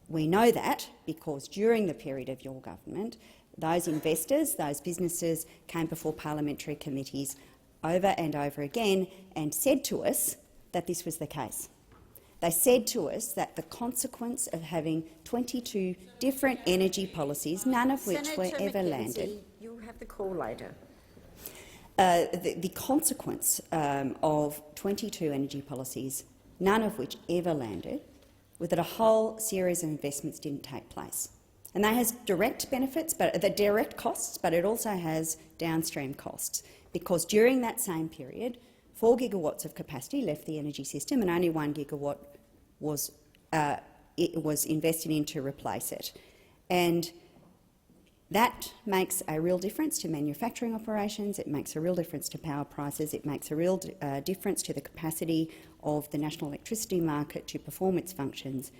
we know that because during the period of your government, those investors, those businesses came before parliamentary committees over and over again and said to us that this was the case. They said to us that the consequence of having 22 different energy policies, none of which were ever landed— You'll have the call later. The consequence of 22 energy policies, none of which ever landed, was that a whole series of investments didn't take place. And that has direct benefits, but the direct costs, but it also has downstream costs, because during that same period, 4 gigawatts of capacity left the energy system and only 1 gigawatt was invested in to replace it. And that makes a real difference to manufacturing operations, it makes a real difference to power prices, it makes a real difference to the capacity of the national electricity market to perform its functions.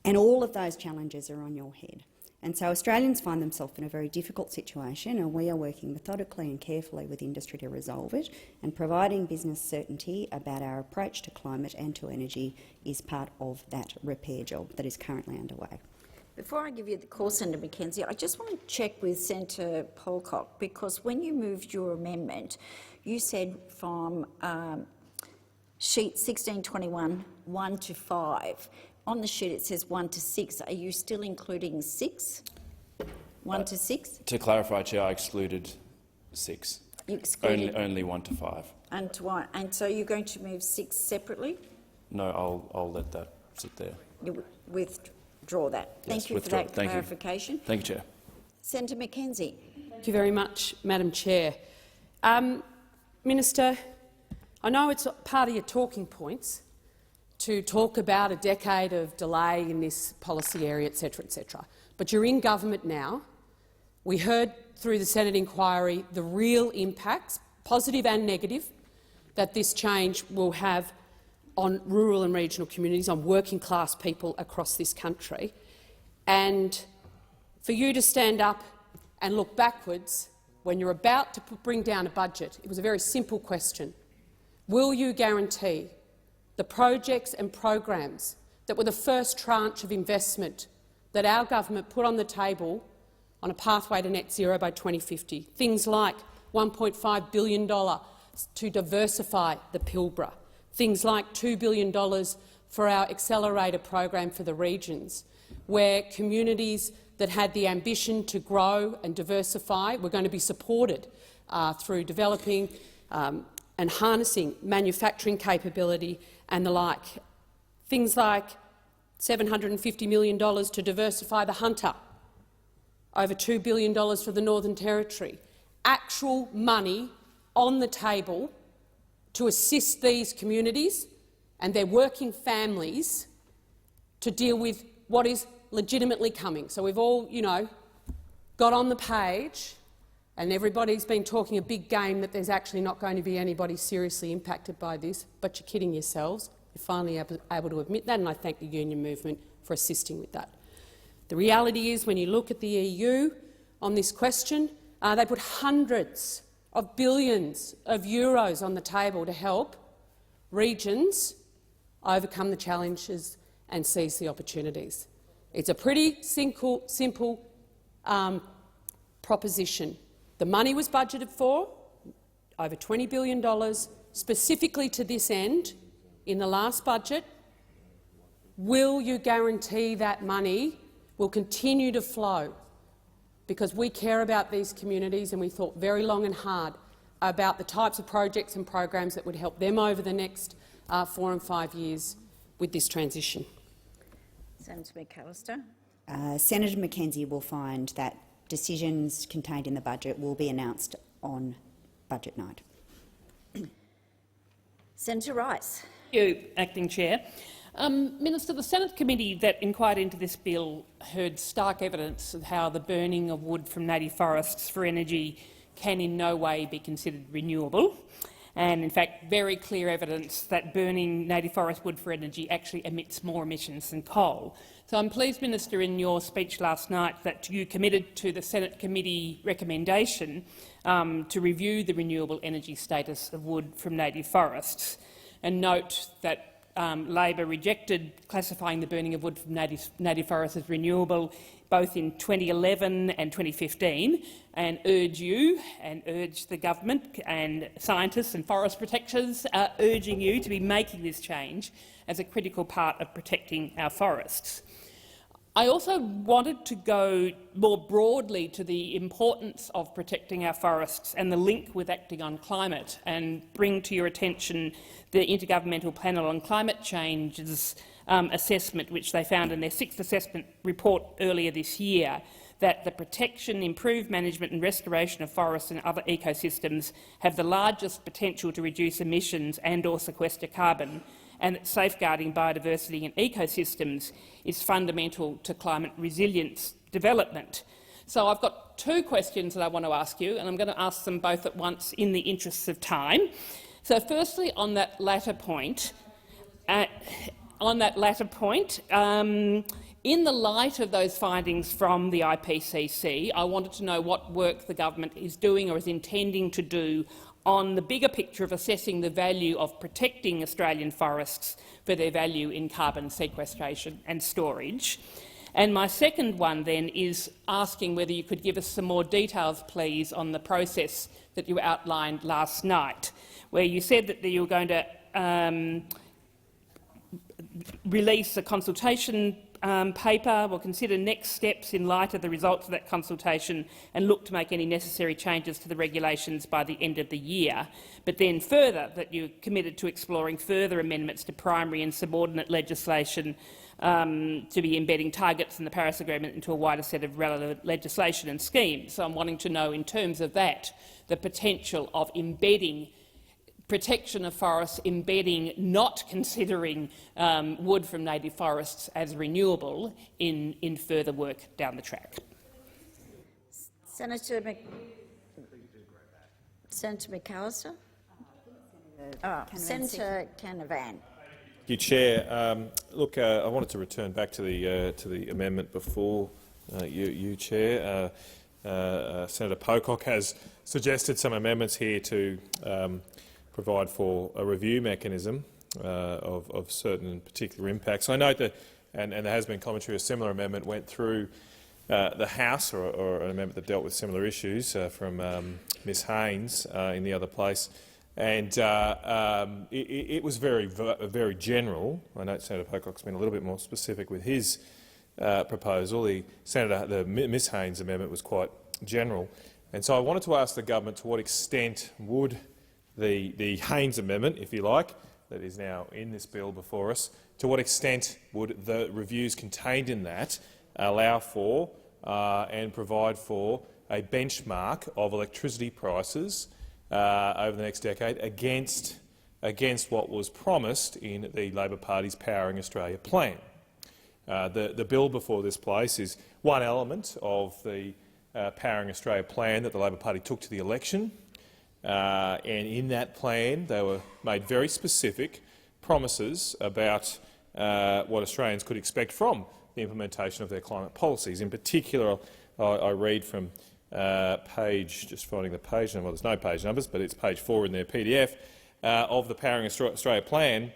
And all of those challenges are on your head. And so Australians find themselves in a very difficult situation, and we are working methodically and carefully with industry to resolve it, and providing business certainty about our approach to climate and to energy is part of that repair job that is currently underway. Before I give you the call, Senator McKenzie, I just want to check with Senator Pocock, because when you moved your amendment, you said from sheet 1621, 1 to 5. On the sheet it says 1 to 6. Are you still including 6? 1 to 6? To clarify, Chair, I excluded 6. You excluded Only 1 to 5. And to 1. And so you're going to move 6 separately? No, I'll let that sit there. You withdraw that. Yes, Thank you withdraw. for that Thank clarification. you. Thank you, Chair. Senator Mackenzie. Thank you very much, Madam Chair. Minister, I know it's part of your talking points to talk about a decade of delay in this policy area, etc., etc. But you're in government now. We heard through the Senate inquiry the real impacts, positive and negative, that this change will have on rural and regional communities, on working-class people across this country. And for you to stand up and look backwards when you're about to bring down a budget, it was a very simple question. Will you guarantee the projects and programs that were the first tranche of investment that our government put on the table on a pathway to net zero by 2050? Things like $1.5 billion to diversify the Pilbara, things like $2 billion for our accelerator program for the regions, where communities that had the ambition to grow and diversify were going to be supported through developing and harnessing manufacturing capability and the like. Things like $750 million to diversify the Hunter, over $2 billion for the Northern Territory. Actual money on the table to assist these communities and their working families to deal with what is legitimately coming. So we've all, got on the page and everybody's been talking a big game that there's actually not going to be anybody seriously impacted by this, but you're kidding yourselves. You're finally able to admit that, and I thank the union movement for assisting with that. The reality is, when you look at the EU on this question, they put hundreds of billions of euros on the table to help regions overcome the challenges and seize the opportunities. It's a pretty simple proposition. The money was budgeted for, over $20 billion, specifically to this end in the last budget. Will you guarantee that money will continue to flow? Because we care about these communities and we thought very long and hard about the types of projects and programs that would help them over the next 4 and 5 years with this transition. Senator McAllister. Senator Mackenzie will find that decisions contained in the budget will be announced on budget night. Senator Rice. Thank you, Acting Chair. Minister, the Senate committee that inquired into this bill heard stark evidence of how the burning of wood from native forests for energy can in no way be considered renewable, and in fact very clear evidence that burning native forest wood for energy actually emits more emissions than coal. So I'm pleased, Minister, in your speech last night that you committed to the Senate committee recommendation to review the renewable energy status of wood from native forests, and note that Labor rejected classifying the burning of wood from native forests as renewable both in 2011 and 2015, and urge you and urge the government and scientists and forest protectors urging you to be making this change as a critical part of protecting our forests. I also wanted to go more broadly to the importance of protecting our forests and the link with acting on climate, and bring to your attention the Intergovernmental Panel on Climate Change's assessment, which they found in their 6th assessment report earlier this year, that the protection, improved management and restoration of forests and other ecosystems have the largest potential to reduce emissions and/or sequester carbon, and that safeguarding biodiversity and ecosystems is fundamental to climate resilience development. So I've got 2 questions that I want to ask you, and I'm going to ask them both at once in the interests of time. So firstly, on that latter point, in the light of those findings from the IPCC, I wanted to know what work the government is doing or is intending to do on the bigger picture of assessing the value of protecting Australian forests for their value in carbon sequestration and storage. And my second one then is asking whether you could give us some more details, please, on the process that you outlined last night, where you said that you were going to release a consultation paper. We'll consider next steps in light of the results of that consultation and look to make any necessary changes to the regulations by the end of the year. But then further, that you're committed to exploring further amendments to primary and subordinate legislation to be embedding targets in the Paris Agreement into a wider set of relevant legislation and schemes. So I'm wanting to know, in terms of that, the potential of embedding protection of forests, embedding not considering wood from native forests as renewable in further work down the track. Senator McAllister? Senator Canavan. Thank you, Chair. Look, I wanted to return back to the amendment before you, Chair. Senator Pocock has suggested some amendments here to provide for a review mechanism of certain particular impacts. I note that, and there has been commentary, a similar amendment went through the House, or an amendment that dealt with similar issues from Ms Haynes in the other place, and it was very general. I note Senator Pocock's been a little bit more specific with his proposal. Ms Haynes' amendment was quite general, and so I wanted to ask the government to what extent would the Haynes amendment, if you like, that is now in this bill before us, to what extent would the reviews contained in that allow for and provide for a benchmark of electricity prices over the next decade against what was promised in the Labor Party's Powering Australia plan? The bill before this place is one element of the Powering Australia plan that the Labor Party took to the election. And in that plan, they were made very specific promises about what Australians could expect from the implementation of their climate policies. In particular, I read from just finding the page number. Well, there's no page numbers, but it's page 4 in their PDF of the Powering Australia plan,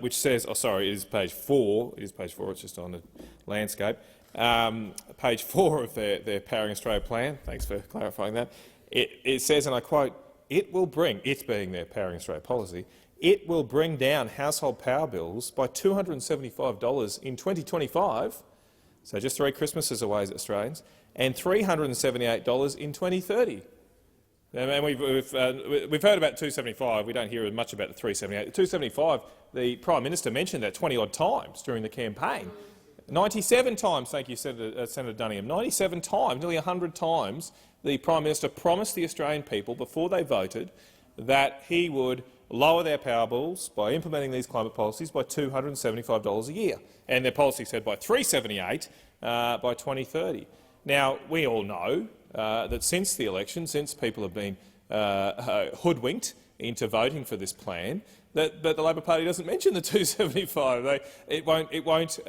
which says, it is page 4. It is page 4. It's just on the landscape. Page 4 of their Powering Australia plan. Thanks for clarifying that. It says, and I quote, "It will bring," it being their Powering Australia policy, "it will bring down household power bills by $275 in 2025, so just 3 Christmases away as Australians, and $378 in 2030. And we've heard about 275. We don't hear much about the 378. The 275, the Prime Minister mentioned that 20-odd times during the campaign. 97 times, thank you, Senator Dunningham. 97 times, nearly 100 times, the Prime Minister promised the Australian people before they voted that he would lower their power bills by implementing these climate policies by $275 a year, and their policy said by $378 by 2030. Now, we all know that since the election, since people have been hoodwinked into voting for this plan, that the Labor Party doesn't mention the 275. It won't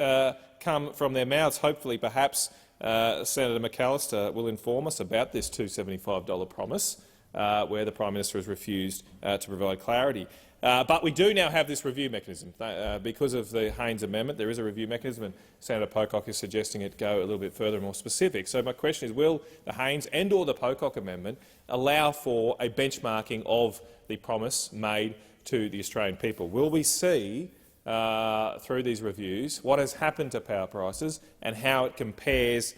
come from their mouths. Hopefully, perhaps Senator McAllister will inform us about this $275 promise, where the Prime Minister has refused to provide clarity. But we do now have this review mechanism. Because of the Haynes amendment, there is a review mechanism, and Senator Pocock is suggesting it go a little bit further and more specific. So my question is, will the Haynes and or the Pocock amendment allow for a benchmarking of the promise made to the Australian people? Will we see through these reviews what has happened to power prices and how it compares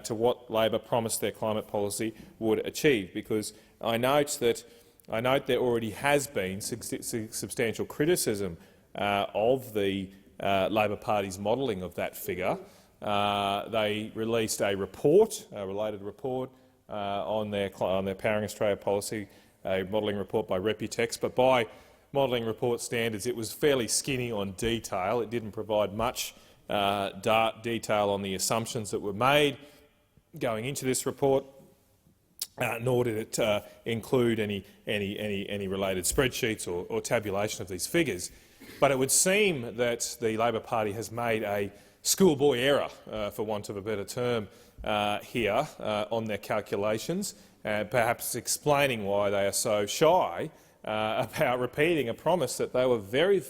to what Labor promised their climate policy would achieve? Because I note there already has been substantial criticism of the Labor Party's modelling of that figure. They released a report, a related report, on their Powering Australia policy, a modelling report by Reputex, but by modelling report standards, it was fairly skinny on detail. It didn't provide much detail on the assumptions that were made going into this report, nor did it include any related spreadsheets or tabulation of these figures. But it would seem that the Labor Party has made a schoolboy error, for want of a better term, here on their calculations, perhaps explaining why they are so shy about repeating a promise that they were made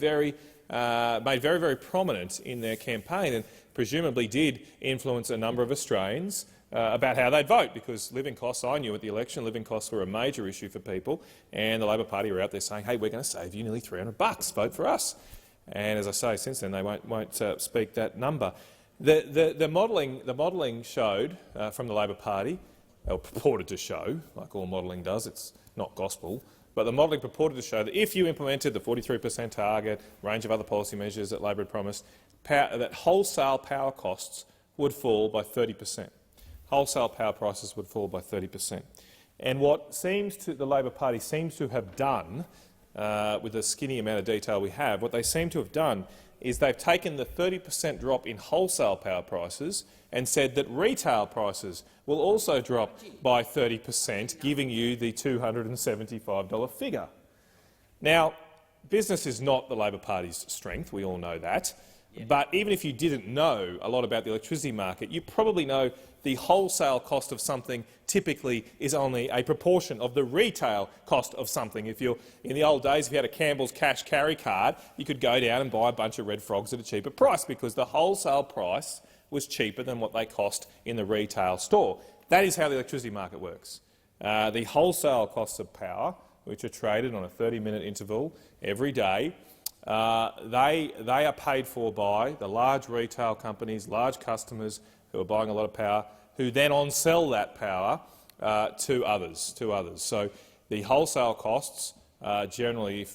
very, very prominent in their campaign. And presumably did influence a number of Australians about how they'd vote, because living costs, I knew at the election, living costs were a major issue for people, and the Labor Party were out there saying, hey, we're going to save you nearly $300, vote for us. And as I say, since then they won't speak that number. The modelling showed from the Labor Party, or purported to show, like all modelling does, it's not gospel, but the modelling purported to show that if you implemented the 43% target, range of other policy measures that Labor had promised, that wholesale power costs would fall by 30%. Wholesale power prices would fall by 30%. And what the Labor Party seems to have done, with the skinny amount of detail we have, what they seem to have done is they've taken the 30% drop in wholesale power prices and said that retail prices will also drop by 30%, giving you the $275 figure. Now, business is not the Labor Party's strength, we all know that. Yeah. But even if you didn't know a lot about the electricity market, you probably know the wholesale cost of something typically is only a proportion of the retail cost of something. If you're in the old days, if you had a Campbell's cash carry card, you could go down and buy a bunch of Red Frogs at a cheaper price because the wholesale price was cheaper than what they cost in the retail store. That is how the electricity market works. The wholesale costs of power, which are traded on a 30-minute interval every day, they are paid for by the large retail companies, large customers who are buying a lot of power, who then on-sell that power to others. So the wholesale costs generally,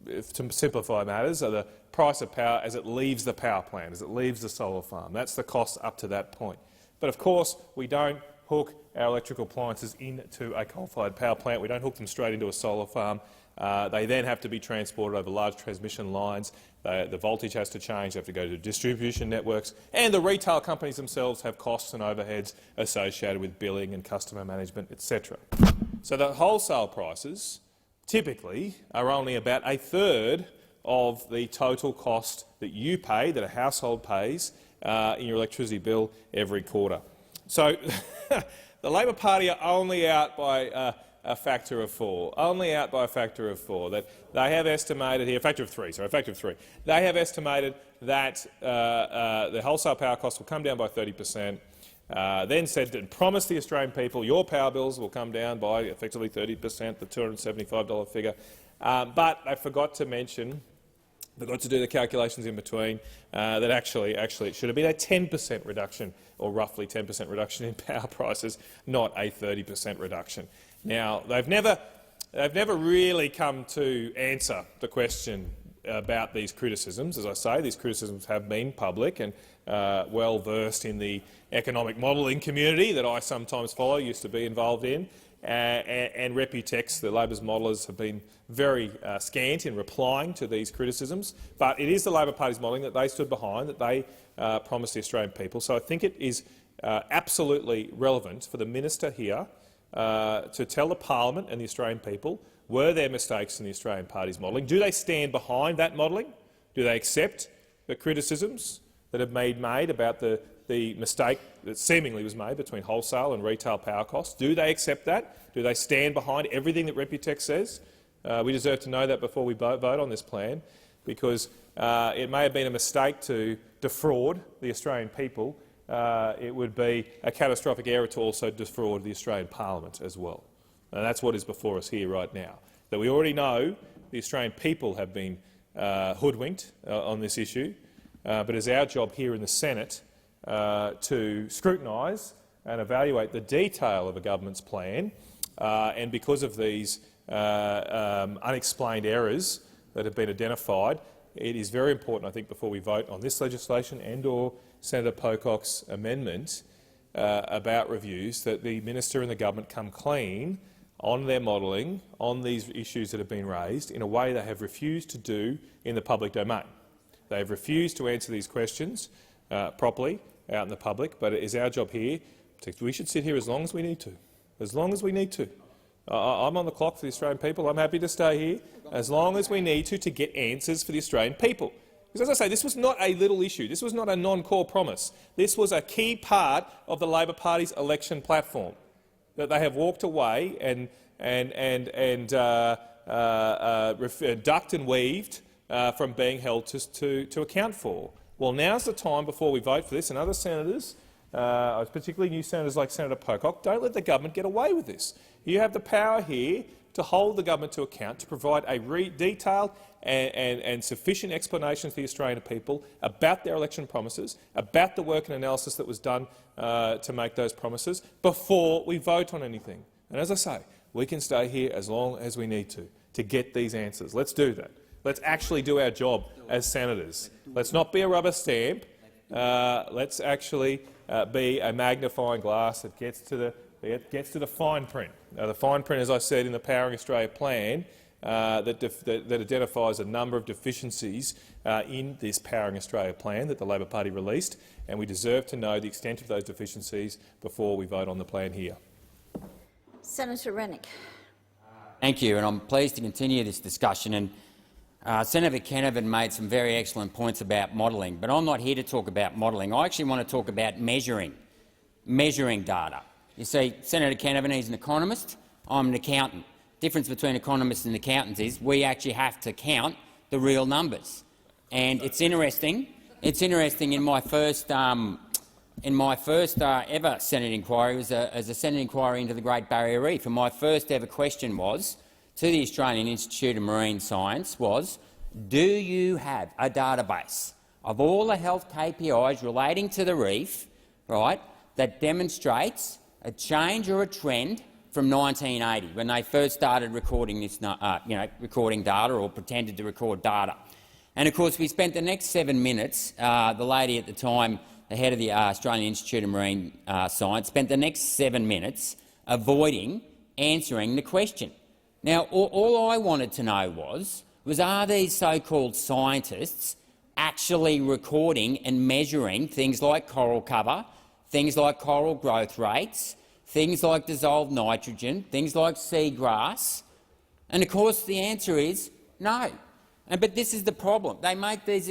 if to simplify matters, are the price of power as it leaves the power plant, as it leaves the solar farm. That's the cost up to that point. But of course, we don't hook our electrical appliances into a coal-fired power plant. We don't hook them straight into a solar farm. They then have to be transported over large transmission lines. The voltage has to change. They have to go to distribution networks. And the retail companies themselves have costs and overheads associated with billing and customer management, etc. So the wholesale prices typically are only about a third of the total cost that you pay, that a household pays, in your electricity bill every quarter. So the Labor Party are only out by a factor of 4, that they have estimated here, a factor of 3. They have estimated that the wholesale power costs will come down by 30%, then said and promised the Australian people your power bills will come down by effectively 30%, the $275 figure. But they forgot to do the calculations in between, that actually it should have been a 10% reduction, or roughly 10% reduction in power prices, not a 30% reduction. Now, they've never really come to answer the question about these criticisms. As I say, these criticisms have been public, and well versed in the economic modelling community that I sometimes follow, used to be involved in. And Reputex, the Labor's modellers, have been very scant in replying to these criticisms. But it is the Labor Party's modelling that they stood behind, that they promised the Australian people. So I think it is absolutely relevant for the minister here to tell the parliament and the Australian people, were there mistakes in the Australian Party's modelling? Do they stand behind that modelling? Do they accept the criticisms that have been made about the mistake that seemingly was made between wholesale and retail power costs? Do they accept that? Do they stand behind everything that Reputex says? We deserve to know that before we vote on this plan, because it may have been a mistake to defraud the Australian people. It would be a catastrophic error to also defraud the Australian Parliament as well. And that's what is before us here right now. That we already know the Australian people have been hoodwinked on this issue, but it's our job here in the Senate to scrutinise and evaluate the detail of a government's plan, and because of these unexplained errors that have been identified, it is very important, I think, before we vote on this legislation and/or Senator Pocock's amendment about reviews, that the minister and the government come clean on their modelling on these issues that have been raised in a way they have refused to do in the public domain. They have refused to answer these questions properly out in the public, but it is our job here. We should sit here as long as we need to. As long as we need to. I'm on the clock for the Australian people. I'm happy to stay here as long as we need to get answers for the Australian people. Because, as I say, this was not a little issue. This was not a non-core promise. This was a key part of the Labor Party's election platform that they have walked away and ducked and weaved from being held to account for. Well, now's the time before we vote for this, and other senators, particularly new senators like Senator Pocock, don't let the government get away with this. You have the power here to hold the government to account, to provide a detailed and sufficient explanation to the Australian people about their election promises, about the work and analysis that was done to make those promises before we vote on anything. And as I say, we can stay here as long as we need to get these answers. Let's do that. Let's actually do our job as senators. Let's not be a rubber stamp. Let's actually be a magnifying glass that gets to the fine print. The fine print, as I said, in the Powering Australia plan, that identifies a number of deficiencies in this Powering Australia plan that the Labor Party released, and we deserve to know the extent of those deficiencies before we vote on the plan here. Senator Rennick. Thank you, and I'm pleased to continue this discussion. And Senator Kennedy made some very excellent points about modelling, but I'm not here to talk about modelling. I actually want to talk about measuring data. You see, Senator Kennedy is an economist. I'm an accountant. The difference between economists and accountants is we actually have to count the real numbers. And it's interesting. It's interesting. In my first ever Senate inquiry was as a Senate inquiry into the Great Barrier Reef, and my first ever question was to the Australian Institute of Marine Science was, do you have a database of all the health KPIs relating to the reef, right, that demonstrates a change or a trend from 1980, when they first started recording this, recording data or pretended to record data? And of course, we spent the next 7 minutes. The lady at the time, the head of the Australian Institute of Marine Science, spent the next 7 minutes avoiding answering the question. Now, all I wanted to know was are these so-called scientists actually recording and measuring things like coral cover, things like coral growth rates, things like dissolved nitrogen, things like seagrass? And of course the answer is no. But this is the problem. They make these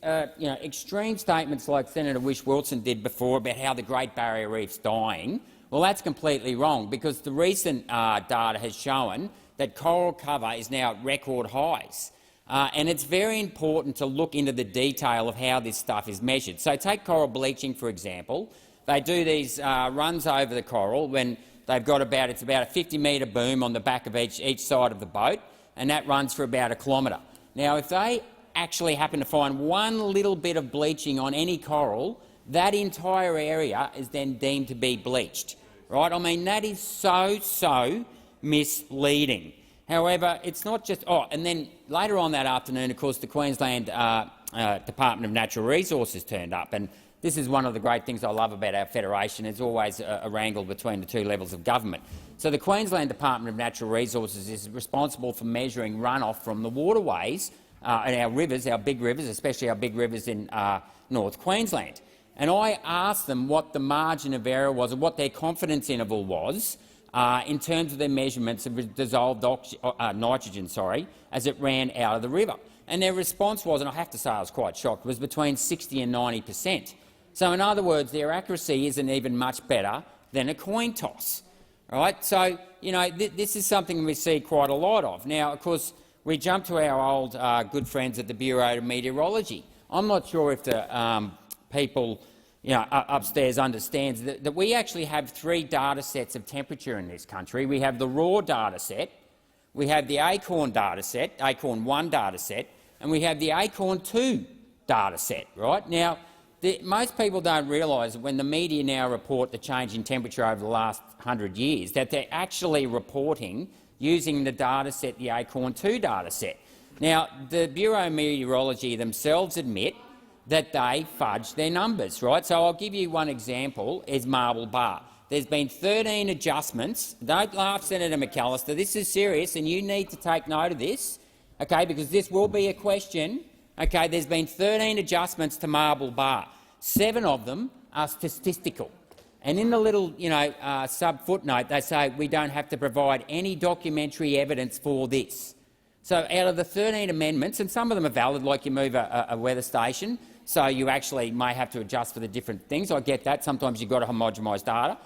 extreme statements like Senator Whish-Wilson did before about how the Great Barrier Reef's dying. Well, that's completely wrong, because the recent data has shown that coral cover is now at record highs. And it's very important to look into the detail of how this stuff is measured. So take coral bleaching, for example. They do these runs over the coral when they've got about a 50-metre boom on the back of each side of the boat, and that runs for about 1 kilometre. Now, if they actually happen to find one little bit of bleaching on any coral, that entire area is then deemed to be bleached. Right? I mean, that is so misleading. However, it's not just— and then later on that afternoon, of course, the Queensland Department of Natural Resources turned up, and this is one of the great things I love about our federation. It's always a wrangle between the two levels of government. So the Queensland Department of Natural Resources is responsible for measuring runoff from the waterways and our rivers, our big rivers, especially our big rivers in North Queensland. And I asked them what the margin of error was, or what their confidence interval was, in terms of their measurements of dissolved nitrogen, as it ran out of the river. And their response was, and I have to say I was quite shocked, was between 60 and 90%. So in other words, their accuracy isn't even much better than a coin toss. Right? So, this is something we see quite a lot of. Now, of course, we jump to our old good friends at the Bureau of Meteorology. I'm not sure if the people upstairs understands that we actually have 3 data sets of temperature in this country. We have the raw data set, we have the ACORN data set, ACORN 1 data set, and we have the ACORN 2 data set. Right? Now, most people don't realise that when the media now report the change in temperature over the last 100 years, that they're actually reporting using the data set, the ACORN 2 data set. Now, the Bureau of Meteorology themselves admit that they fudge their numbers. Right? So I'll give you one example, is Marble Bar. There's been 13 adjustments. Don't laugh, Senator McAllister. This is serious, and you need to take note of this, because this will be a question. There's been 13 adjustments to Marble Bar. 7 of them are statistical. And in the little sub-footnote, they say we don't have to provide any documentary evidence for this. So out of the 13 amendments, and some of them are valid, like you move a weather station, so you actually may have to adjust for the different things. I get that. Sometimes you've got to homogenise data,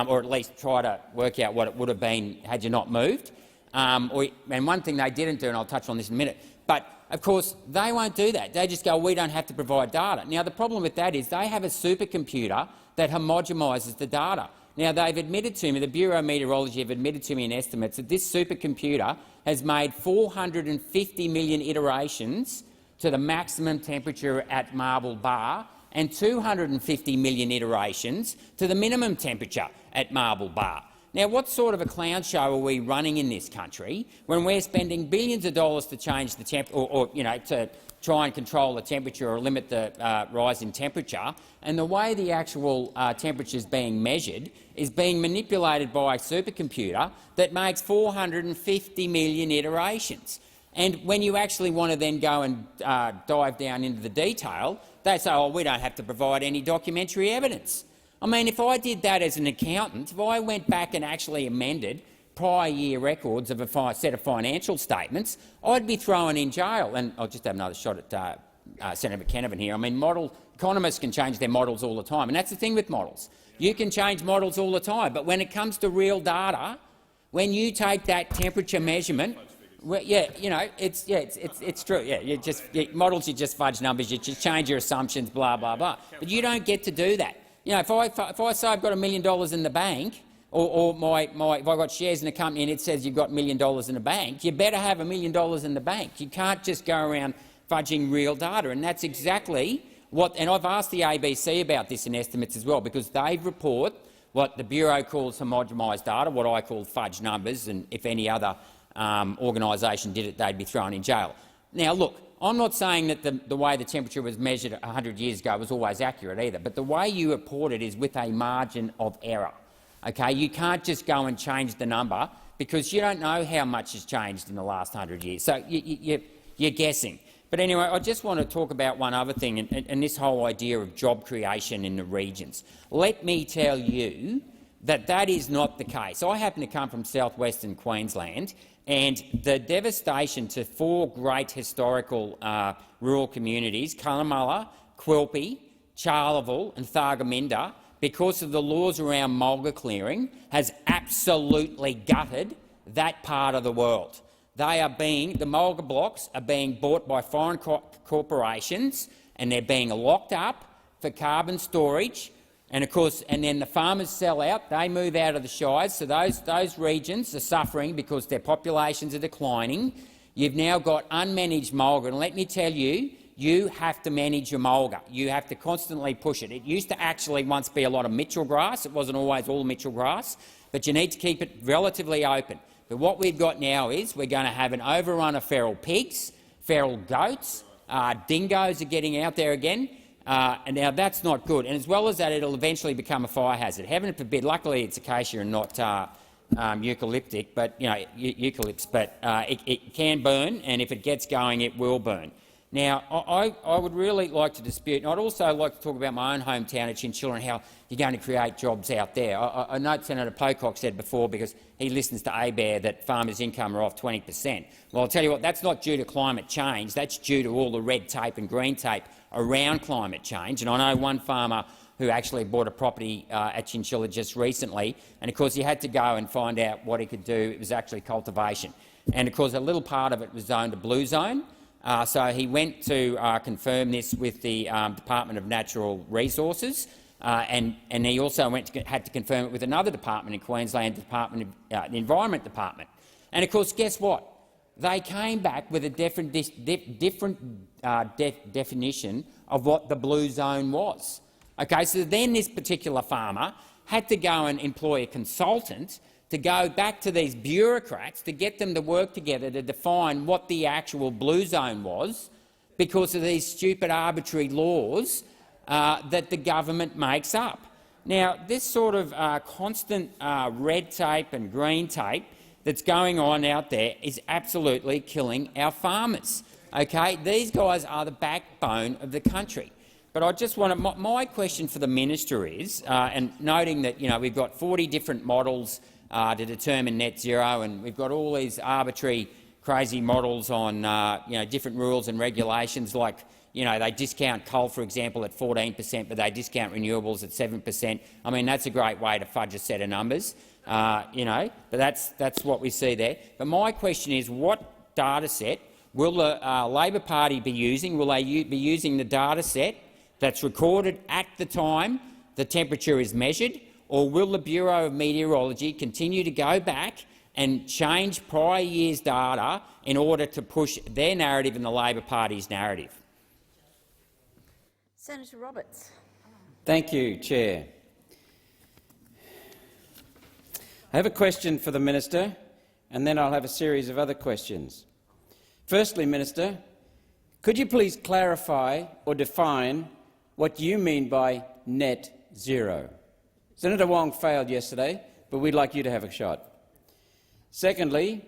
or at least try to work out what it would have been had you not moved. And one thing they didn't do, and I'll touch on this in a minute, but of course, they won't do that. They just go, we don't have to provide data. Now, the problem with that is they have a supercomputer that homogenises the data. Now, they've admitted to me, the Bureau of Meteorology have admitted to me in estimates that this supercomputer has made 450 million iterations to the maximum temperature at Marble Bar and 250 million iterations to the minimum temperature at Marble Bar. Now, what sort of a clown show are we running in this country when we're spending billions of dollars to change the to try and control the temperature or limit the rise in temperature, and the way the actual temperature is being measured is being manipulated by a supercomputer that makes 450 million iterations. And when you actually want to then go and dive down into the detail, they say, oh, we don't have to provide any documentary evidence. I mean, if I did that as an accountant, if I went back and actually amended prior year records of a set of financial statements, I'd be thrown in jail. And I'll just have another shot at Senator McKenna here. I mean, economists can change their models all the time, and that's the thing with models. You can change models all the time, but when it comes to real data, when you take that temperature measurement, well, yeah, you know, it's true. Yeah, models, you just fudge numbers, you just change your assumptions, blah blah blah. But you don't get to do that. You know, if I say I've got $1 million in the bank, or if I've got shares in a company and it says you've got $1 million in the bank, you better have $1 million in the bank. You can't just go around fudging real data, and that's exactly what. And I've asked the ABC about this in estimates as well, because they report what the Bureau calls homogenised data, what I call fudge numbers, and if any other organisation did it, they'd be thrown in jail. Now, look, I'm not saying that the way the temperature was measured 100 years ago was always accurate either, but the way you report it is with a margin of error. Okay? You can't just go and change the number because you don't know how much has changed in the last 100 years. So you're guessing. But anyway, I just want to talk about one other thing, and this whole idea of job creation in the regions. Let me tell you that that is not the case. I happen to come from south-western Queensland, and the devastation to 4 great historical rural communities, Cunnamulla, Quilpie, Charleville and Thargomindah, because of the laws around mulga clearing, has absolutely gutted that part of the world. The mulga blocks are being bought by foreign corporations, and they're being locked up for carbon storage. And of course, and then the farmers sell out, they move out of the shires, so those regions are suffering because their populations are declining. You've now got unmanaged mulga, and let me tell you, you have to manage your mulga. You have to constantly push it. It used to actually once be a lot of Mitchell grass. It wasn't always all Mitchell grass, but you need to keep it relatively open. But what we've got now is we're going to have an overrun of feral pigs, feral goats, dingoes are getting out there again. And now that's not good. And as well as that, it'll eventually become a fire hazard. Heaven forbid. Luckily, it's acacia and not eucalyptic, but eucalypts. But it can burn, and if it gets going, it will burn. Now, I would really like to dispute, and I'd also like to talk about my own hometown of Chinchilla and how you're going to create jobs out there. I note Senator Pocock said before, because he listens to ABARE, that farmers' income are off 20%. Well, I'll tell you what, that's not due to climate change. That's due to all the red tape and green tape around climate change. And I know one farmer who actually bought a property at Chinchilla just recently, and of course he had to go and find out what he could do. It was actually cultivation. And of course a little part of it was zoned a blue zone. So he went to confirm this with the Department of Natural Resources, and he also had to confirm it with another department in Queensland, the Environment Department. And of course, guess what? They came back with a different definition of what the blue zone was. Okay, so then this particular farmer had to go and employ a consultant to go back to these bureaucrats to get them to work together to define what the actual blue zone was, because of these stupid arbitrary laws that the government makes up. Now, this sort of constant red tape and green tape that's going on out there is absolutely killing our farmers. Okay? These guys are the backbone of the country. But I just want to, my question for the minister is, and noting that we've got 40 different models to determine net zero, and we've got all these arbitrary, crazy models on different rules and regulations, like they discount coal, for example, at 14%, but they discount renewables at 7%. I mean, that's a great way to fudge a set of numbers, but that's what we see there. But my question is, what data set, will the Labor Party be using? Will they be using the data set that's recorded at the time the temperature is measured, or will the Bureau of Meteorology continue to go back and change prior year's data in order to push their narrative and the Labor Party's narrative? Senator Roberts. Thank you, Chair. I have a question for the Minister, and then I'll have a series of other questions. Firstly, Minister, could you please clarify or define what you mean by net zero? Senator Wong failed yesterday, but we'd like you to have a shot. Secondly,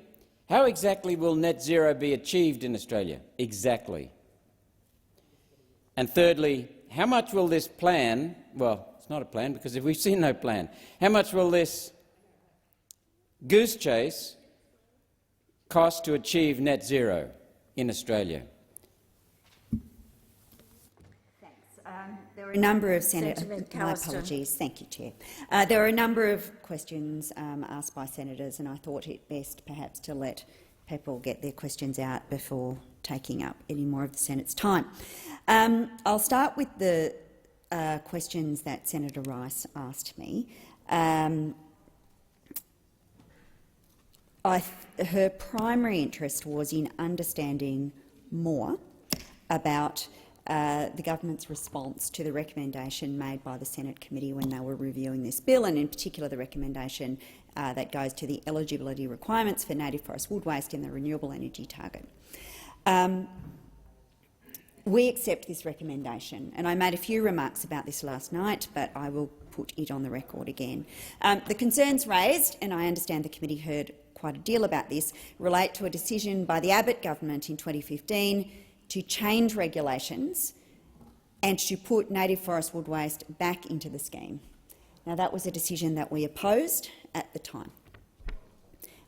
how exactly will net zero be achieved in Australia? Exactly. And thirdly, how much will this plan, well, it's not a plan because we've seen no plan, how much will this goose chase cost to achieve net zero in Australia? There are a number of my apologies. Thank you, Chair. There are a number of questions asked by senators, and I thought it best perhaps to let people get their questions out before taking up any more of the Senate's time. I'll start with the questions that Senator Rice asked me. Her primary interest was in understanding more about the government's response to the recommendation made by the Senate committee when they were reviewing this bill, and in particular the recommendation that goes to the eligibility requirements for native forest wood waste in the renewable energy target. We accept this recommendation, and I made a few remarks about this last night, but I will put it on the record again. The concerns raised, and I understand the committee heard quite a deal about this, relate to a decision by the Abbott government in 2015 to change regulations and to put native forest wood waste back into the scheme. Now, that was a decision that we opposed at the time.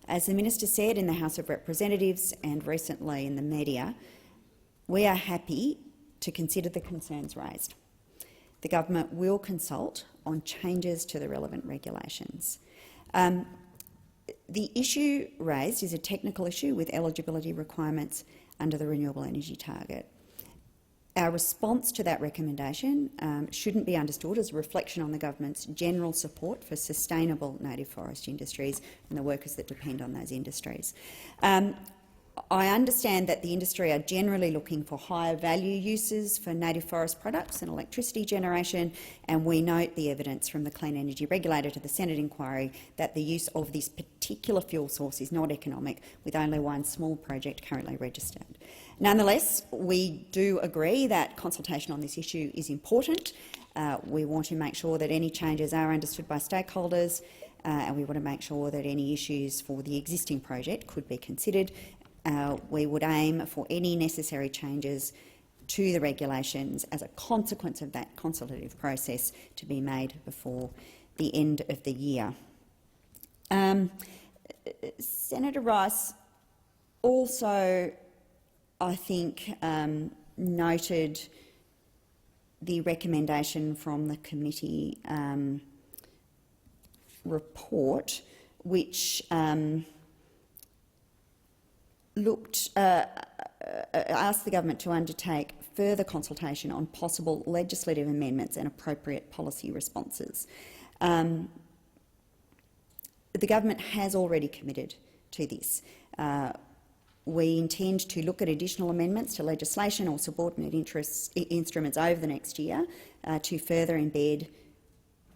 As the minister said in the House of Representatives and recently in the media, we are happy to consider the concerns raised. The government will consult on changes to the relevant regulations. The issue raised is a technical issue with eligibility requirements under the renewable energy target. Our response to that recommendation shouldn't be understood as a reflection on the government's general support for sustainable native forest industries and the workers that depend on those industries. I understand that the industry are generally looking for higher value uses for native forest products and electricity generation, and we note the evidence from the Clean Energy Regulator to the Senate inquiry that the use of this particular fuel source is not economic, with only one small project currently registered. Nonetheless, we do agree that consultation on this issue is important. We want to make sure that any changes are understood by stakeholders, and we want to make sure that any issues for the existing project could be considered. We would aim for any necessary changes to the regulations as a consequence of that consultative process to be made before the end of the year. Senator Rice also, I think, noted the recommendation from the committee report, which asked the government to undertake further consultation on possible legislative amendments and appropriate policy responses. The government has already committed to this. We intend to look at additional amendments to legislation or subordinate instruments over the next year to further embed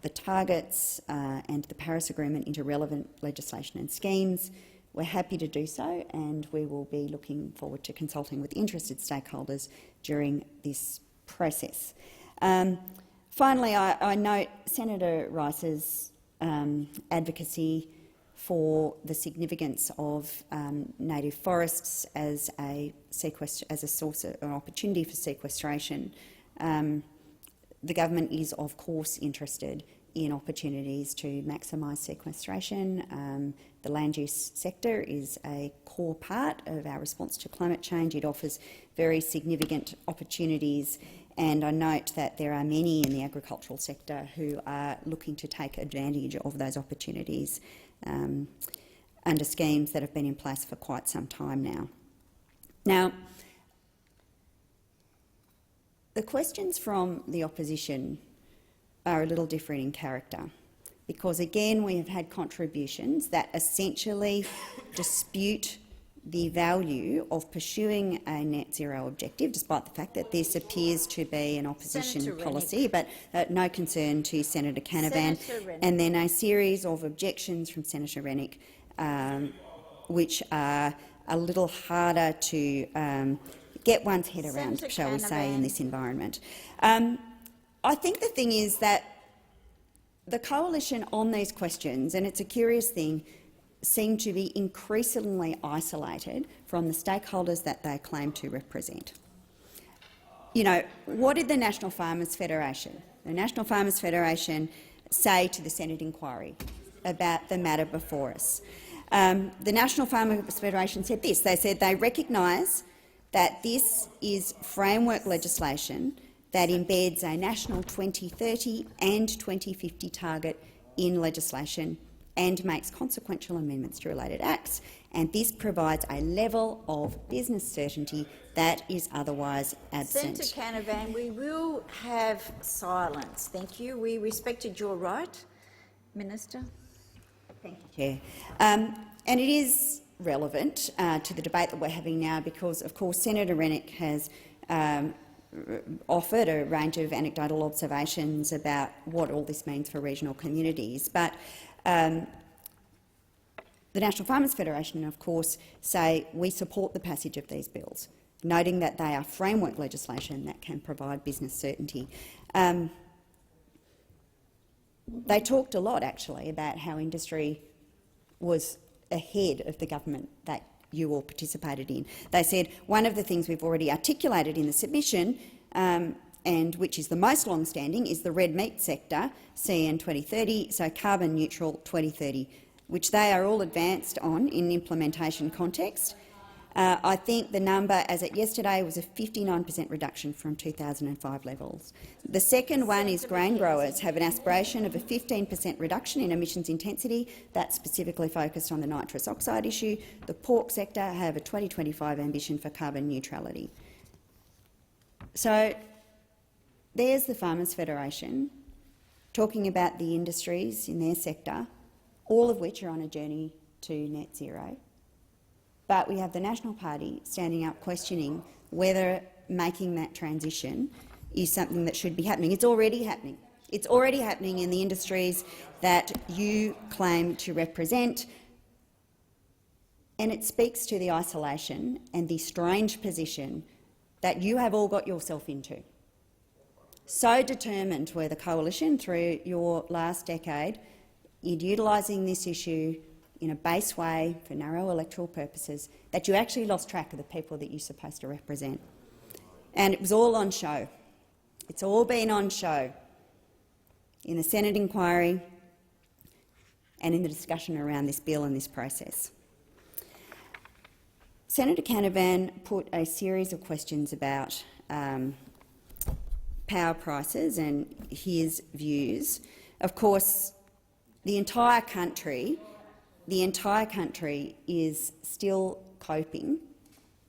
the targets and the Paris Agreement into relevant legislation and schemes. We're happy to do so, and we will be looking forward to consulting with interested stakeholders during this process. Finally, I note Senator Rice's advocacy for the significance of native forests as a source of an opportunity for sequestration. The government is, of course, interested in opportunities to maximise sequestration. The land use sector is a core part of our response to climate change. It offers very significant opportunities, and I note that there are many in the agricultural sector who are looking to take advantage of those opportunities under schemes that have been in place for quite some time now. Now, the questions from the opposition are a little different in character, because again we have had contributions that essentially dispute the value of pursuing a net zero objective, despite the fact that this appears to be an opposition Senator policy, but no concern to Senator Canavan, Senator and then a series of objections from Senator Rennick, which are a little harder to get one's head around, Senator shall we say, in Canavan. this environment. I think the thing is that the coalition on these questions, and it's a curious thing, seem to be increasingly isolated from the stakeholders that they claim to represent. You know, what did the National Farmers Federation, say to the Senate inquiry about the matter before us? The National Farmers Federation said this. They said they recognise that this is framework legislation that embeds a national 2030 and 2050 target in legislation and makes consequential amendments to related acts, and this provides a level of business certainty that is otherwise absent. Senator Canavan, we will have silence. Thank you. We respected your right. Minister. Thank you, Chair. And it is relevant to the debate that we're having now because, of course, Senator Rennick has offered a range of anecdotal observations about what all this means for regional communities. But the National Farmers Federation, of course, say we support the passage of these bills, noting that they are framework legislation that can provide business certainty. They talked a lot, actually, about how industry was ahead of the government that you all participated in. They said one of the things we've already articulated in the submission, and which is the most long-standing, is the red meat sector, CN 2030, so carbon neutral 2030, which they are all advanced on in implementation context. I think the number as at yesterday was a 59% reduction from 2005 levels. The second one is grain growers have an aspiration of a 15% reduction in emissions intensity. That's specifically focused on the nitrous oxide issue. The pork sector have a 2025 ambition for carbon neutrality. So there's the Farmers Federation talking about the industries in their sector, all of which are on a journey to net zero. But we have the National Party standing up questioning whether making that transition is something that should be happening. It's already happening. It's already happening in the industries that you claim to represent, and it speaks to the isolation and the strange position that you have all got yourself into. So determined were the coalition through your last decade in utilising this issue in a base way for narrow electoral purposes that you actually lost track of the people that you're supposed to represent. And it was all on show. It's all been on show in the Senate inquiry and in the discussion around this bill and this process. Senator Canavan put a series of questions about power prices and his views. Of course, the entire country is still coping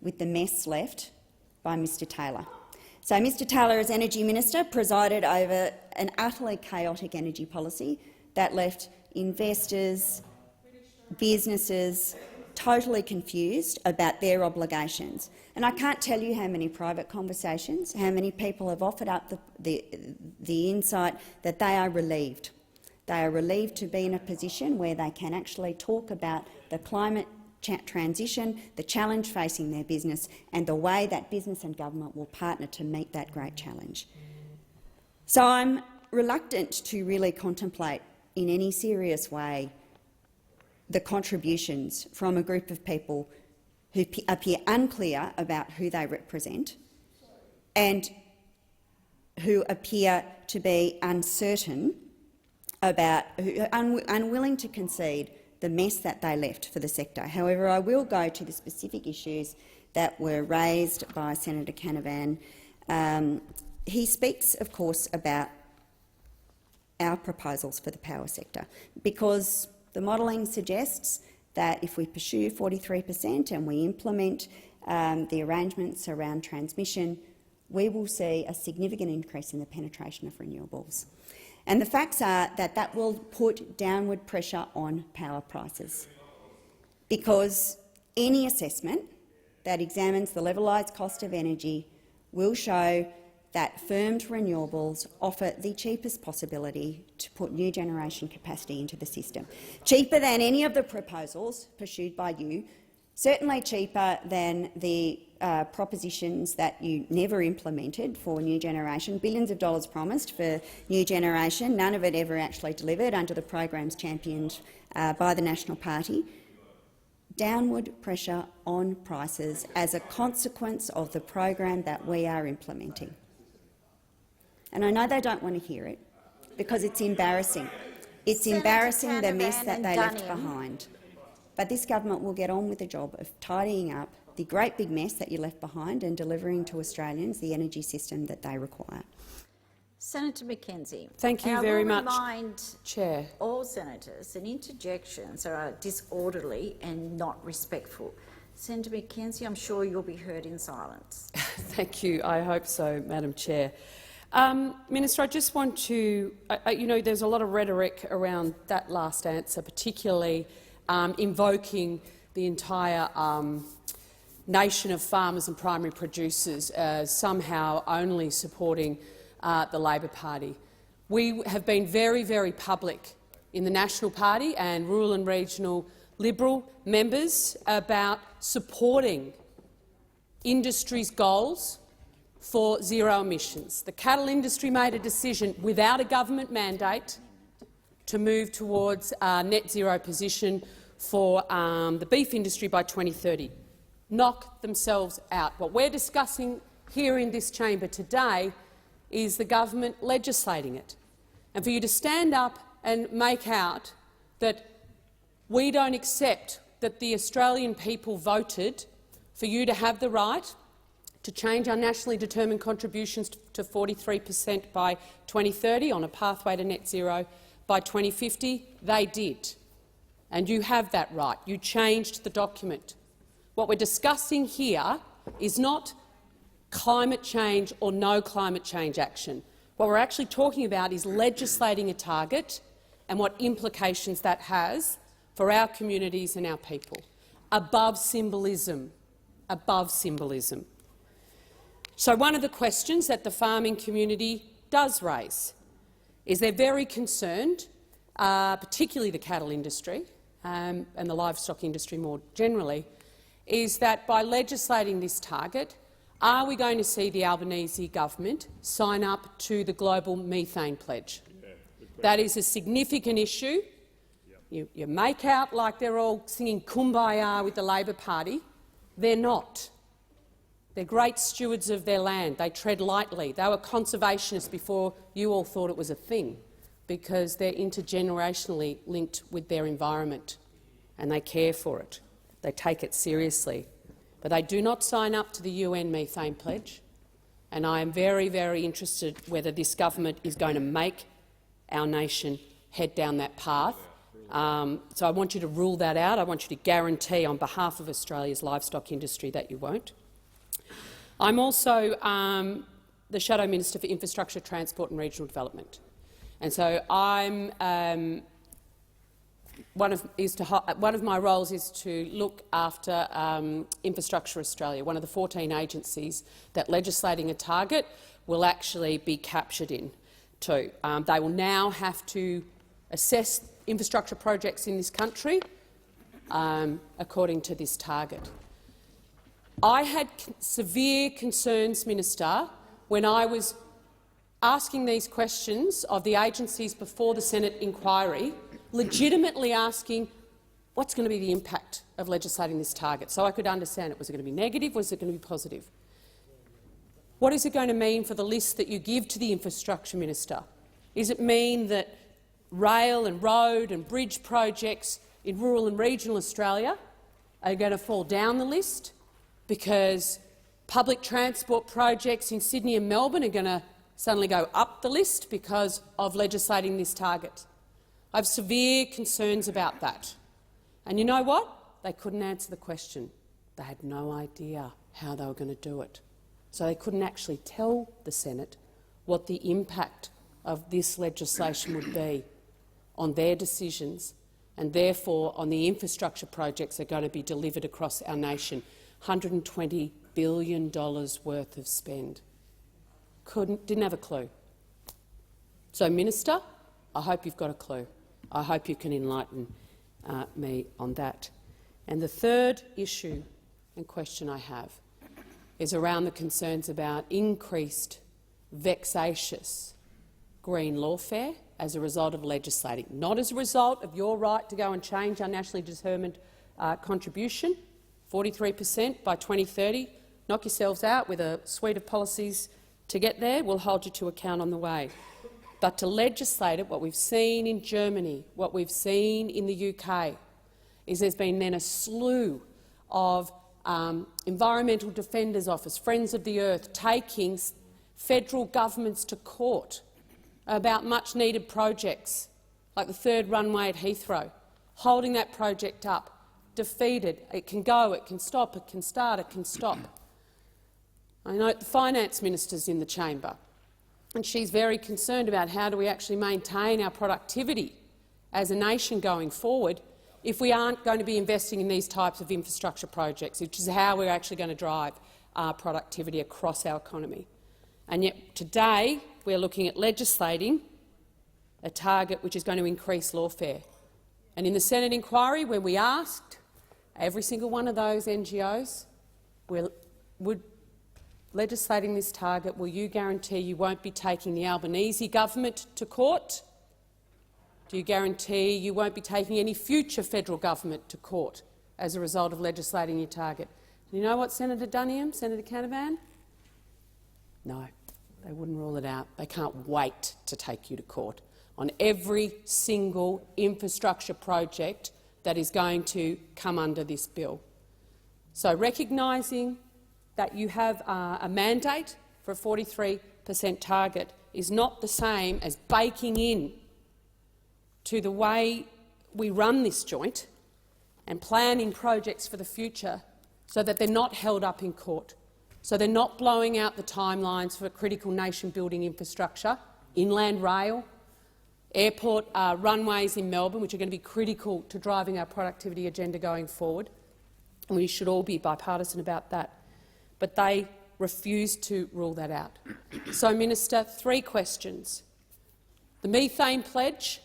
with the mess left by Mr Taylor. So Mr Taylor, as Energy Minister, presided over an utterly chaotic energy policy that left investors, businesses totally confused about their obligations. And I can't tell you how many private conversations, how many people have offered up the insight that they are relieved. They are relieved to be in a position where they can actually talk about the climate transition, the challenge facing their business, and the way that business and government will partner to meet that great challenge. So I'm reluctant to really contemplate in any serious way the contributions from a group of people who appear unclear about who they represent and who appear to be uncertain about, unwilling to concede the mess that they left for the sector. However, I will go to the specific issues that were raised by Senator Canavan. He speaks, of course, about our proposals for the power sector, because the modelling suggests that if we pursue 43% and we implement the arrangements around transmission, we will see a significant increase in the penetration of renewables. And the facts are that that will put downward pressure on power prices, because any assessment that examines the levelised cost of energy will show that firmed renewables offer the cheapest possibility to put new generation capacity into the system. Cheaper than any of the proposals pursued by you, certainly cheaper than the propositions that you never implemented for new generation. Billions of dollars promised for new generation, none of it ever actually delivered under the programs championed by the National Party. Downward pressure on prices as a consequence of the program that we are implementing. And I know they don't want to hear it, because it's embarrassing. It's embarrassing, the mess that they left behind. But this government will get on with the job of tidying up the great big mess that you left behind and delivering to Australians the energy system that they require. Senator Mackenzie. Thank you very much, Chair. All senators that interjections are disorderly and not respectful. Senator Mackenzie, I'm sure you'll be heard in silence. Thank you. I hope so, Madam Chair. Minister, I just want to, there's a lot of rhetoric around that last answer, particularly invoking the entire nation of farmers and primary producers as somehow only supporting the Labor Party. We have been very, very public in the National Party and rural and regional Liberal members about supporting industry's goals for zero emissions. The cattle industry made a decision without a government mandate to move towards a net zero position for the beef industry by 2030. Knock themselves out. What we're discussing here in this chamber today is the government legislating it. And for you to stand up and make out that we don't accept that the Australian people voted for you to have the right to change our nationally determined contributions to 43% by 2030 on a pathway to net zero by 2050, they did. And you have that right. You changed the document. What we're discussing here is not climate change or no climate change action. What we're actually talking about is legislating a target and what implications that has for our communities and our people. Above symbolism. Above symbolism. So one of the questions that the farming community does raise is they're very concerned, particularly the cattle industry and the livestock industry more generally, is that by legislating this target, are we going to see the Albanese government sign up to the global methane pledge? That is a significant issue. You make out like they're all singing Kumbaya with the Labor Party. They're not. They're great stewards of their land. They tread lightly. They were conservationists before you all thought it was a thing, because they're intergenerationally linked with their environment and they care for it. They take it seriously. But they do not sign up to the UN methane pledge, and I am very, very interested whether this government is going to make our nation head down that path. So I want you to rule that out. I want you to guarantee on behalf of Australia's livestock industry that you won't. I'm also the Shadow Minister for Infrastructure, Transport and Regional Development. And so I'm one of my roles is to look after Infrastructure Australia, one of the 14 agencies that legislating a target will actually be captured in too. They will now have to assess infrastructure projects in this country according to this target. I had severe concerns, Minister, when I was asking these questions of the agencies before the Senate inquiry, legitimately asking what's going to be the impact of legislating this target, so I could understand it. Was it going to be negative? Was it going to be positive? What is it going to mean for the list that you give to the Infrastructure Minister? Does it mean that rail and road and bridge projects in rural and regional Australia are going to fall down the list because public transport projects in Sydney and Melbourne are going to suddenly go up the list because of legislating this target? I have severe concerns about that, And you know what? They couldn't answer the question. They had no idea how they were going to do it. So they couldn't actually tell the Senate what the impact of this legislation would be on their decisions and therefore on the infrastructure projects that are going to be delivered across our nation. $120 billion worth of spend. Didn't have a clue. So, Minister, I hope you've got a clue. I hope you can enlighten me on that. And the third issue and question I have is around the concerns about increased, vexatious green lawfare as a result of legislating, not as a result of your right to go and change our nationally determined contribution, 43% by 2030. Knock yourselves out with a suite of policies to get there. We'll hold you to account on the way. But to legislate it, what we've seen in Germany, what we've seen in the UK, is there's been then a slew of Environmental Defenders Office, Friends of the Earth, taking federal governments to court about much-needed projects, like the third runway at Heathrow, holding that project up, defeated. It can go, it can stop, it can start, it can stop. I know the Finance Minister's in the chamber, and she's very concerned about how do we actually maintain our productivity as a nation going forward if we aren't going to be investing in these types of infrastructure projects, which is how we're actually going to drive our productivity across our economy. And yet today we're looking at legislating a target which is going to increase lawfare. And in the Senate inquiry, when we asked every single one of those NGOs, would legislating this target, will you guarantee you won't be taking the Albanese government to court? Do you guarantee you won't be taking any future federal government to court as a result of legislating your target? And you know what, Senator Duniam, Senator Canavan? No, they wouldn't rule it out. They can't wait to take you to court on every single infrastructure project that is going to come under this bill. So recognising that you have a mandate for a 43% target is not the same as baking in to the way we run this joint and planning projects for the future so that they're not held up in court, so they're not blowing out the timelines for critical nation-building infrastructure, inland rail, airport runways in Melbourne, which are going to be critical to driving our productivity agenda going forward. And we should all be bipartisan about that. But they refused to rule that out. So, Minister, 3 questions. The methane pledge,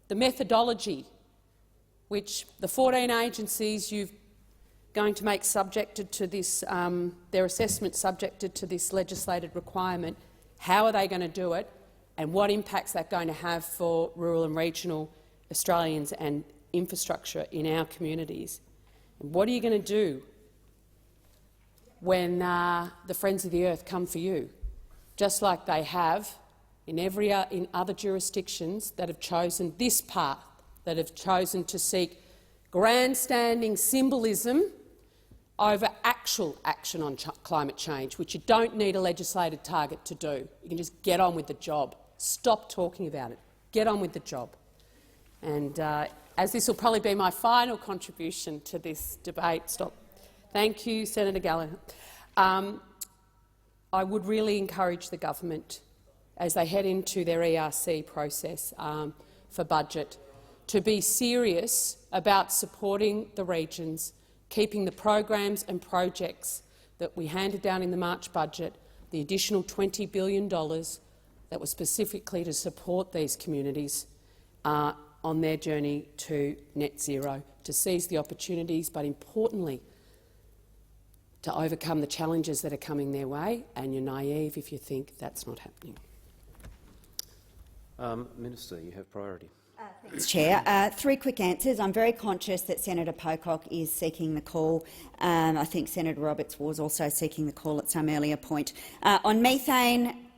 the methodology, which the 14 agencies you're going to make subjected to this, their assessment subjected to this legislated requirement, how are they going to do it, and what impacts that going to have for rural and regional Australians and infrastructure in our communities? And what are you going to do when the Friends of the Earth come for you, just like they have in other jurisdictions that have chosen this path, that have chosen to seek grandstanding symbolism over actual action on climate change, which you don't need a legislated target to do. You can just get on with the job. Stop talking about it. Get on with the job. And as this will probably be my final contribution to this debate, Thank you, Senator Gallagher. I would really encourage the government, as they head into their ERC process for budget, to be serious about supporting the regions, keeping the programs and projects that we handed down in the March budget, the additional $20 billion that was specifically to support these communities on their journey to net zero, to seize the opportunities, but importantly, to overcome the challenges that are coming their way, and you're naive if you think that's not happening. Minister, you have priority. Thanks, Chair. 3 quick answers. I'm very conscious that Senator Pocock is seeking the call. I think Senator Roberts was also seeking the call at some earlier point. On methane,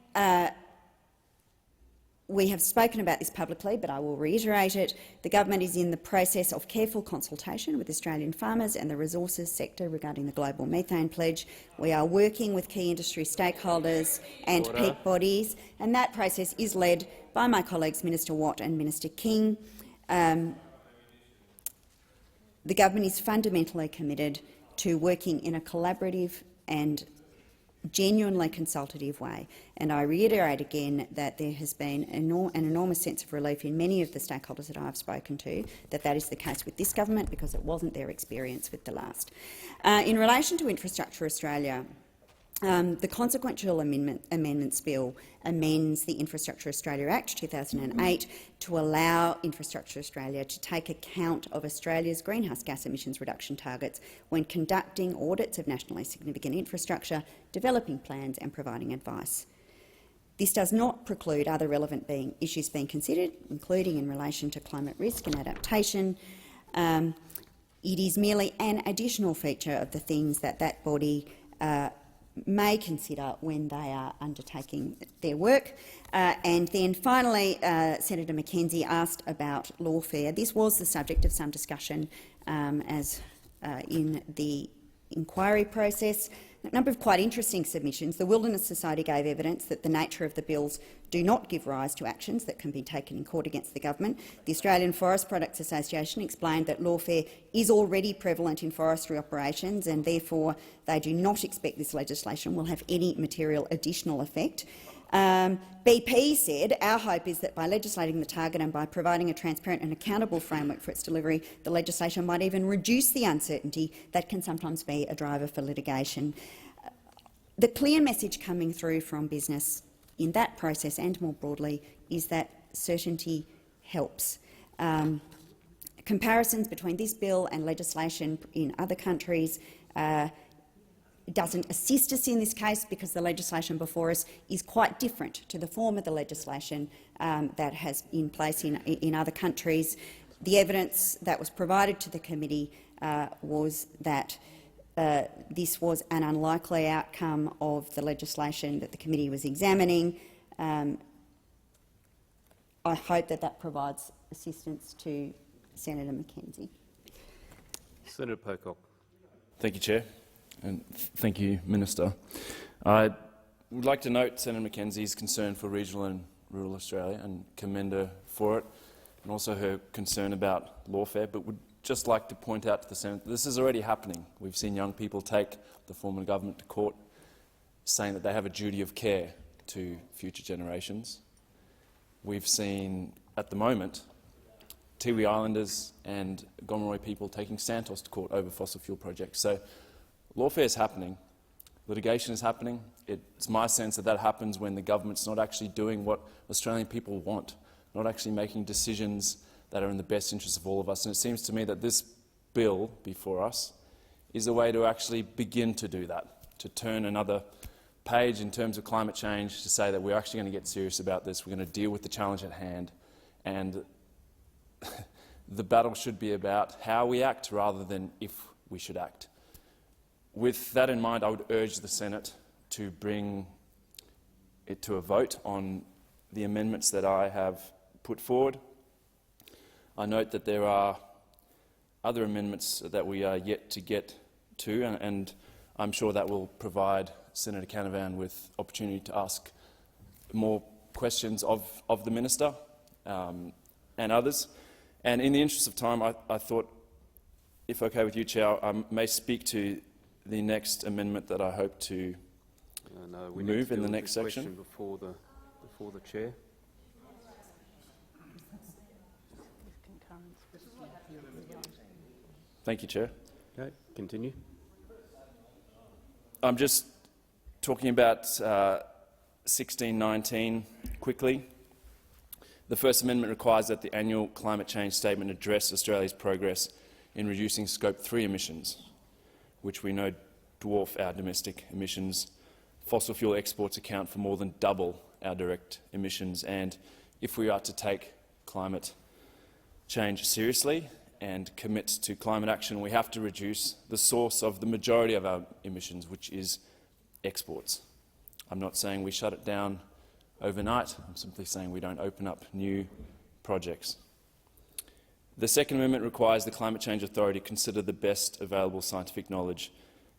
we have spoken about this publicly, but I will reiterate it. The government is in the process of careful consultation with Australian farmers and the resources sector regarding the global methane pledge. We are working with key industry stakeholders and peak bodies, and that process is led by my colleagues Minister Watt and Minister King. The government is fundamentally committed to working in a collaborative and genuinely consultative way, and I reiterate again that there has been an enormous sense of relief in many of the stakeholders that I've spoken to that that is the case with this government, because it wasn't their experience with the last. In relation to Infrastructure Australia, the consequential amendments bill amends the Infrastructure Australia Act 2008 to allow Infrastructure Australia to take account of Australia's greenhouse gas emissions reduction targets when conducting audits of nationally significant infrastructure, developing plans and providing advice. This does not preclude other relevant issues being considered, including in relation to climate risk and adaptation. It is merely an additional feature of the things that that body may consider when they are undertaking their work. And then finally, Senator Mackenzie asked about lawfare. This was the subject of some discussion in the inquiry process. A number of quite interesting submissions. The Wilderness Society gave evidence that the nature of the bills do not give rise to actions that can be taken in court against the government. The Australian Forest Products Association explained that lawfare is already prevalent in forestry operations and therefore they do not expect this legislation will have any material additional effect. BP said, "Our hope is that by legislating the target and by providing a transparent and accountable framework for its delivery, the legislation might even reduce the uncertainty that can sometimes be a driver for litigation." The clear message coming through from business in that process and more broadly is that certainty helps. Comparisons between this bill and legislation in other countries doesn't assist us in this case because the legislation before us is quite different to the form of the legislation that has in place in other countries. The evidence that was provided to the committee was that this was an unlikely outcome of the legislation that the committee was examining. I hope that that provides assistance to Senator Mackenzie. Senator Pocock. Thank you, Chair, and thank you, Minister. I would like to note Senator Mackenzie's concern for regional and rural Australia and commend her for it, and also her concern about lawfare, but would just like to point out to the Senate that this is already happening. We've seen young people take the former government to court saying that they have a duty of care to future generations. We've seen, at the moment, Tiwi Islanders and Gomeroi people taking Santos to court over fossil fuel projects. So lawfare is happening, litigation is happening. It's my sense that that happens when the government's not actually doing what Australian people want, not actually making decisions that are in the best interest of all of us. And it seems to me that this bill before us is a way to actually begin to do that, to turn another page in terms of climate change, to say that we're actually going to get serious about this, we're going to deal with the challenge at hand, and the battle should be about how we act rather than if we should act. With that in mind, I would urge the Senate to bring it to a vote on the amendments that I have put forward. I note that there are other amendments that we are yet to get to, and I'm sure that will provide Senator Canavan with opportunity to ask more questions of the Minister and others. And in the interest of time, I thought, if okay with you, Chair, I may speak to the next amendment that I hope to move in the next section. Before the Chair. Thank you, Chair. Okay, continue. I'm just talking about 1619 quickly. The First Amendment requires that the annual climate change statement address Australia's progress in reducing Scope 3 emissions, which we know dwarf our domestic emissions. Fossil fuel exports account for more than double our direct emissions, and if we are to take climate change seriously and commit to climate action, we have to reduce the source of the majority of our emissions, which is exports. I'm not saying we shut it down overnight. I'm simply saying we don't open up new projects. The Second Amendment requires the Climate Change Authority to consider the best available scientific knowledge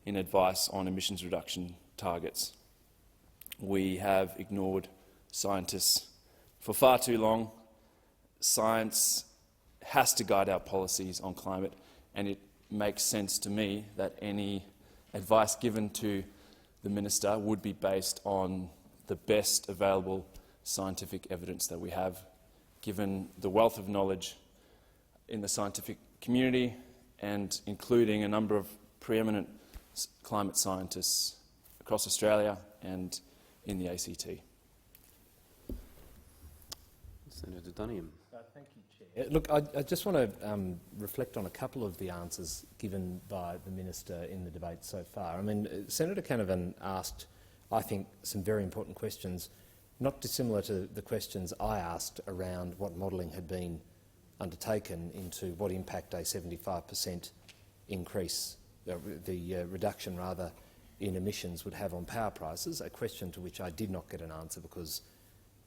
in advice on emissions reduction targets. We have ignored scientists for far too long. Science has to guide our policies on climate, and it makes sense to me that any advice given to the minister would be based on the best available scientific evidence that we have, given the wealth of knowledge in the scientific community and including a number of preeminent climate scientists across Australia and in the ACT. Senator Duniam. Thank you, Chair. Look, I just want to reflect on a couple of the answers given by the Minister in the debate so far. I mean, Senator Canavan asked, I think, some very important questions, not dissimilar to the questions I asked around what modelling had been undertaken into what impact a 75% increase, the reduction rather, in emissions would have on power prices, a question to which I did not get an answer because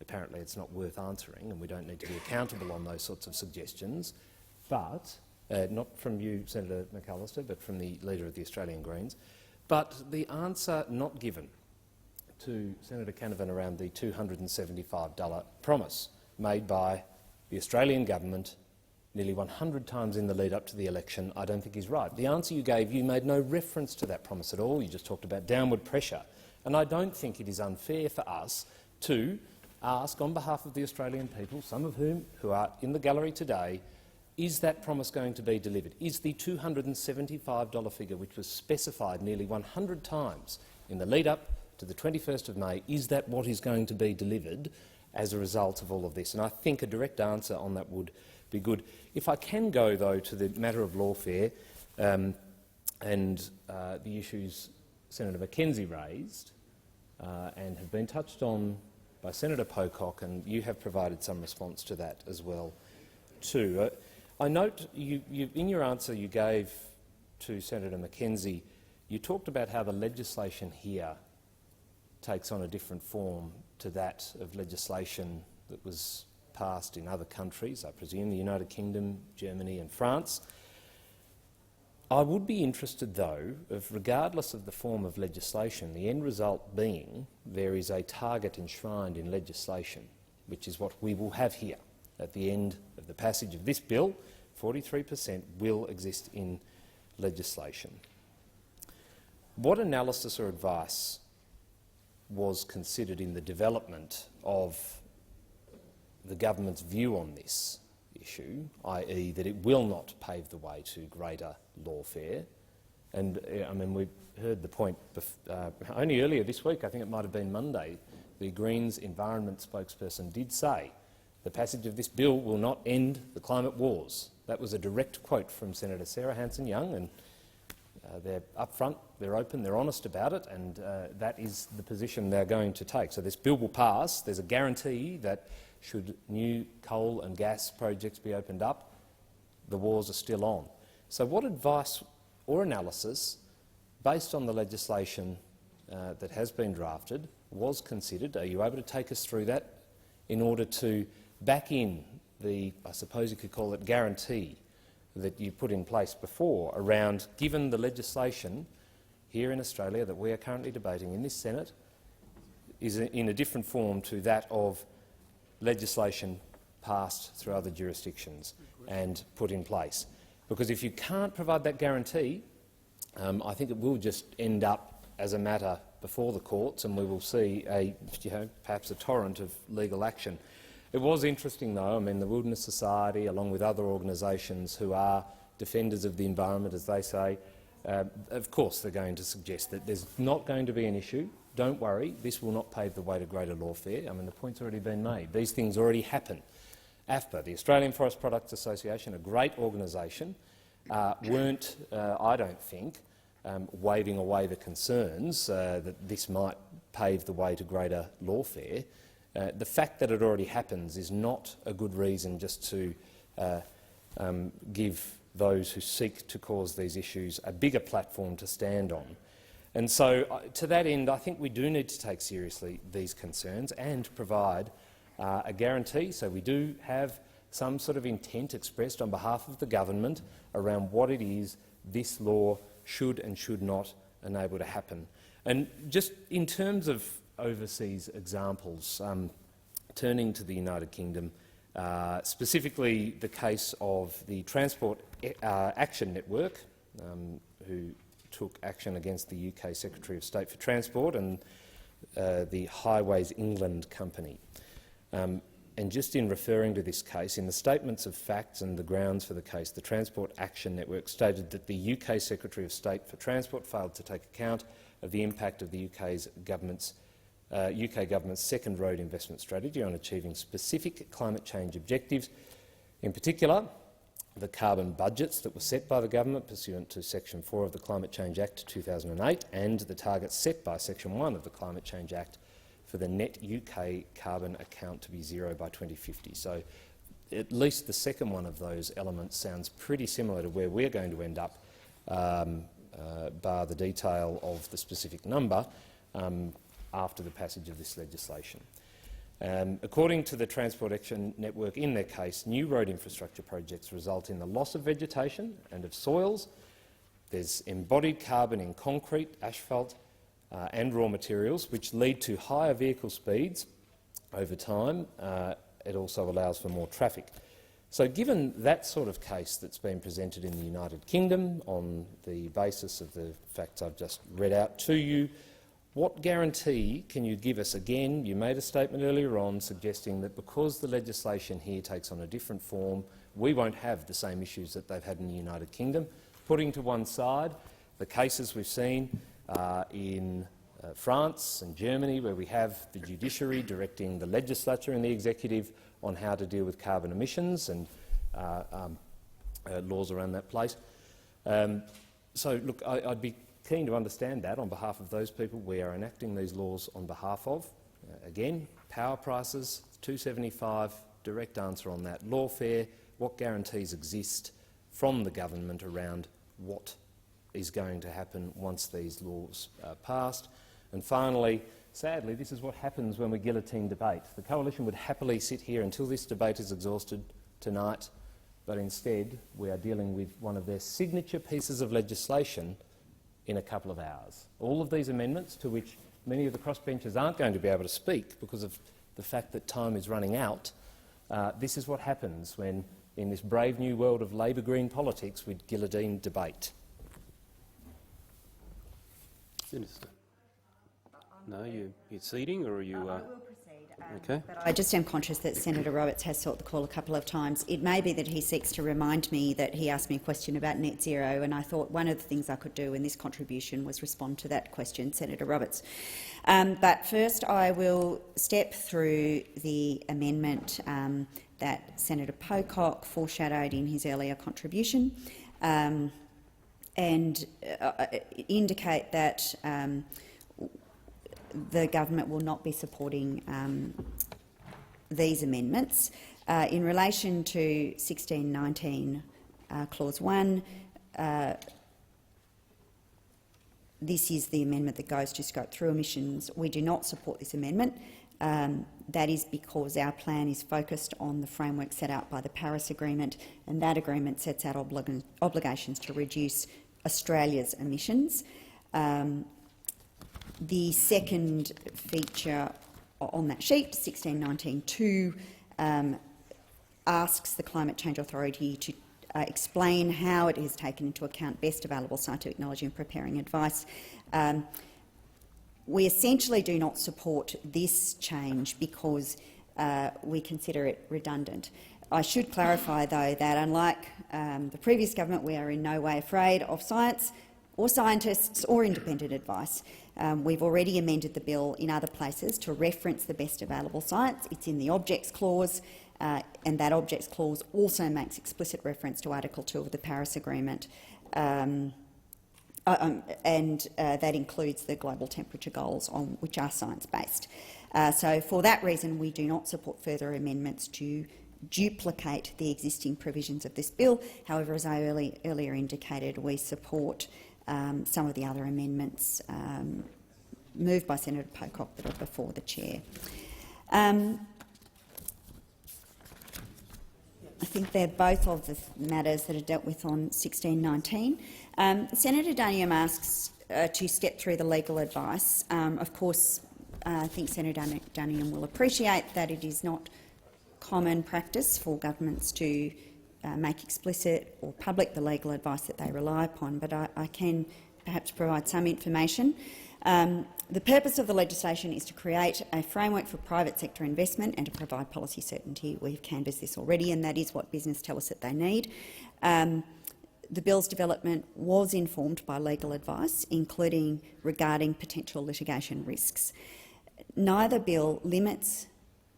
apparently it's not worth answering and we don't need to be accountable on those sorts of suggestions. But, not from you, Senator McAllister, but from the Leader of the Australian Greens. But the answer not given to Senator Canavan around the $275 promise made by the Australian government nearly 100 times in the lead up to the election, I don't think is right. The answer you gave, you made no reference to that promise at all. You just talked about downward pressure. And I don't think it is unfair for us to ask on behalf of the Australian people, some of whom who are in the gallery today, is that promise going to be delivered? Is the $275 figure, which was specified nearly 100 times in the lead up to the 21st of May, is that what is going to be delivered as a result of all of this? And I think a direct answer on that would be good. If I can go, though, to the matter of lawfare and the issues Senator Mackenzie raised and have been touched on by Senator Pocock, and you have provided some response to that as well, too. I note in your answer you gave to Senator Mackenzie, you talked about how the legislation here takes on a different form to that of legislation that was passed in other countries, I presume the United Kingdom, Germany and France. I would be interested, though, regardless of the form of legislation, the end result being there is a target enshrined in legislation, which is what we will have here. At the end of the passage of this bill, 43% will exist in legislation. What analysis or advice was considered in the development of the government's view on this issue, i.e. that it will not pave the way to greater lawfare? And I mean, we heard the point only earlier this week, I think it might have been Monday, the Greens Environment spokesperson did say the passage of this bill will not end the climate wars. That was a direct quote from Senator Sarah Hanson-Young, and they're upfront, they're open, they're honest about it, and that is the position they're going to take. So this bill will pass. There's a guarantee that should new coal and gas projects be opened up, the wars are still on. So what advice or analysis, based on the legislation that has been drafted, was considered? Are you able to take us through that in order to back in the, I suppose you could call it, guarantee that you put in place before around, given the legislation here in Australia that we are currently debating in this Senate is in a different form to that of legislation passed through other jurisdictions and put in place? Because if you can't provide that guarantee, I think it will just end up as a matter before the courts, and we will see perhaps a torrent of legal action. It was interesting, though. I mean, the Wilderness Society, along with other organisations who are defenders of the environment, as they say, of course they're going to suggest that there's not going to be an issue. Don't worry, this will not pave the way to greater lawfare. I mean, the point's already been made. These things already happen. AFPA, the Australian Forest Products Association, a great organisation, weren't, I don't think, waving away the concerns that this might pave the way to greater lawfare. The fact that it already happens is not a good reason just to give those who seek to cause these issues a bigger platform to stand on. And so, to that end, I think we do need to take seriously these concerns and provide a guarantee, so we do have some sort of intent expressed on behalf of the government around what it is this law should and should not enable to happen. And just in terms of overseas examples, turning to the United Kingdom, specifically the case of the Transport Action Network, who took action against the UK Secretary of State for Transport and the Highways England Company. And just in referring to this case, in the statements of facts and the grounds for the case, the Transport Action Network stated that the UK Secretary of State for Transport failed to take account of the impact of the UK government's second road investment strategy on achieving specific climate change objectives, in particular the carbon budgets that were set by the government pursuant to Section 4 of the Climate Change Act 2008 and the targets set by Section 1 of the Climate Change Act for the net UK carbon account to be zero by 2050. So at least the second one of those elements sounds pretty similar to where we're going to end up, bar the detail of the specific number, after the passage of this legislation. According to the Transport Action Network, in their case, new road infrastructure projects result in the loss of vegetation and of soils. There's embodied carbon in concrete, asphalt, and raw materials, which lead to higher vehicle speeds over time. It also allows for more traffic. So given that sort of case that's been presented in the United Kingdom on the basis of the facts I've just read out to you, what guarantee can you give us? Again, you made a statement earlier on suggesting that because the legislation here takes on a different form, we won't have the same issues that they've had in the United Kingdom. Putting to one side the cases we've seen in France and Germany, where we have the judiciary directing the legislature and the executive on how to deal with carbon emissions and laws around that place. So, look, I'd be keen to understand that on behalf of those people we are enacting these laws on behalf of. Again, power prices, $2.75, direct answer on that. Lawfare, what guarantees exist from the government around what is going to happen once these laws are passed? And finally, sadly, this is what happens when we guillotine debate. The Coalition would happily sit here until this debate is exhausted tonight, but instead we are dealing with one of their signature pieces of legislation in a couple of hours. All of these amendments, to which many of the crossbenchers aren't going to be able to speak because of the fact that time is running out, this is what happens when, in this brave new world of Labor-Green politics, we guillotine debate. Minister. No, you're ceding, or are you? I will proceed. Okay. But I just am conscious that Senator Roberts has sought the call a couple of times. It may be that he seeks to remind me that he asked me a question about net zero, and I thought one of the things I could do in this contribution was respond to that question, Senator Roberts. But first I will step through the amendment that Senator Pocock foreshadowed in his earlier contribution and indicate that the government will not be supporting these amendments. In relation to 1619 Clause 1, this is the amendment that goes to scope through emissions. We do not support this amendment. That is because our plan is focused on the framework set out by the Paris Agreement, and that agreement sets out obligations to reduce Australia's emissions. The second feature on that sheet, 1619.2, asks the Climate Change Authority to explain how it has taken into account best available scientific knowledge in preparing advice. We essentially do not support this change because we consider it redundant. I should clarify, though, that unlike the previous government, we are in no way afraid of science or scientists or independent advice. We've already amended the bill in other places to reference the best available science. It's in the Objects Clause, and that Objects Clause also makes explicit reference to Article 2 of the Paris Agreement, and that includes the global temperature goals, which are science-based. So for that reason, we do not support further amendments to duplicate the existing provisions of this bill. However, as I earlier indicated, we support some of the other amendments moved by Senator Pocock that are before the chair. I think they're both of the matters that are dealt with on 1619. Senator Duniam asks to step through the legal advice. Of course, I think Senator Duniam will appreciate that it is not common practice for governments to make explicit or public the legal advice that they rely upon, but I can perhaps provide some information. The purpose of the legislation is to create a framework for private sector investment and to provide policy certainty. We've canvassed this already, and that is what business tell us that they need. The bill's development was informed by legal advice, including regarding potential litigation risks. Neither bill limits,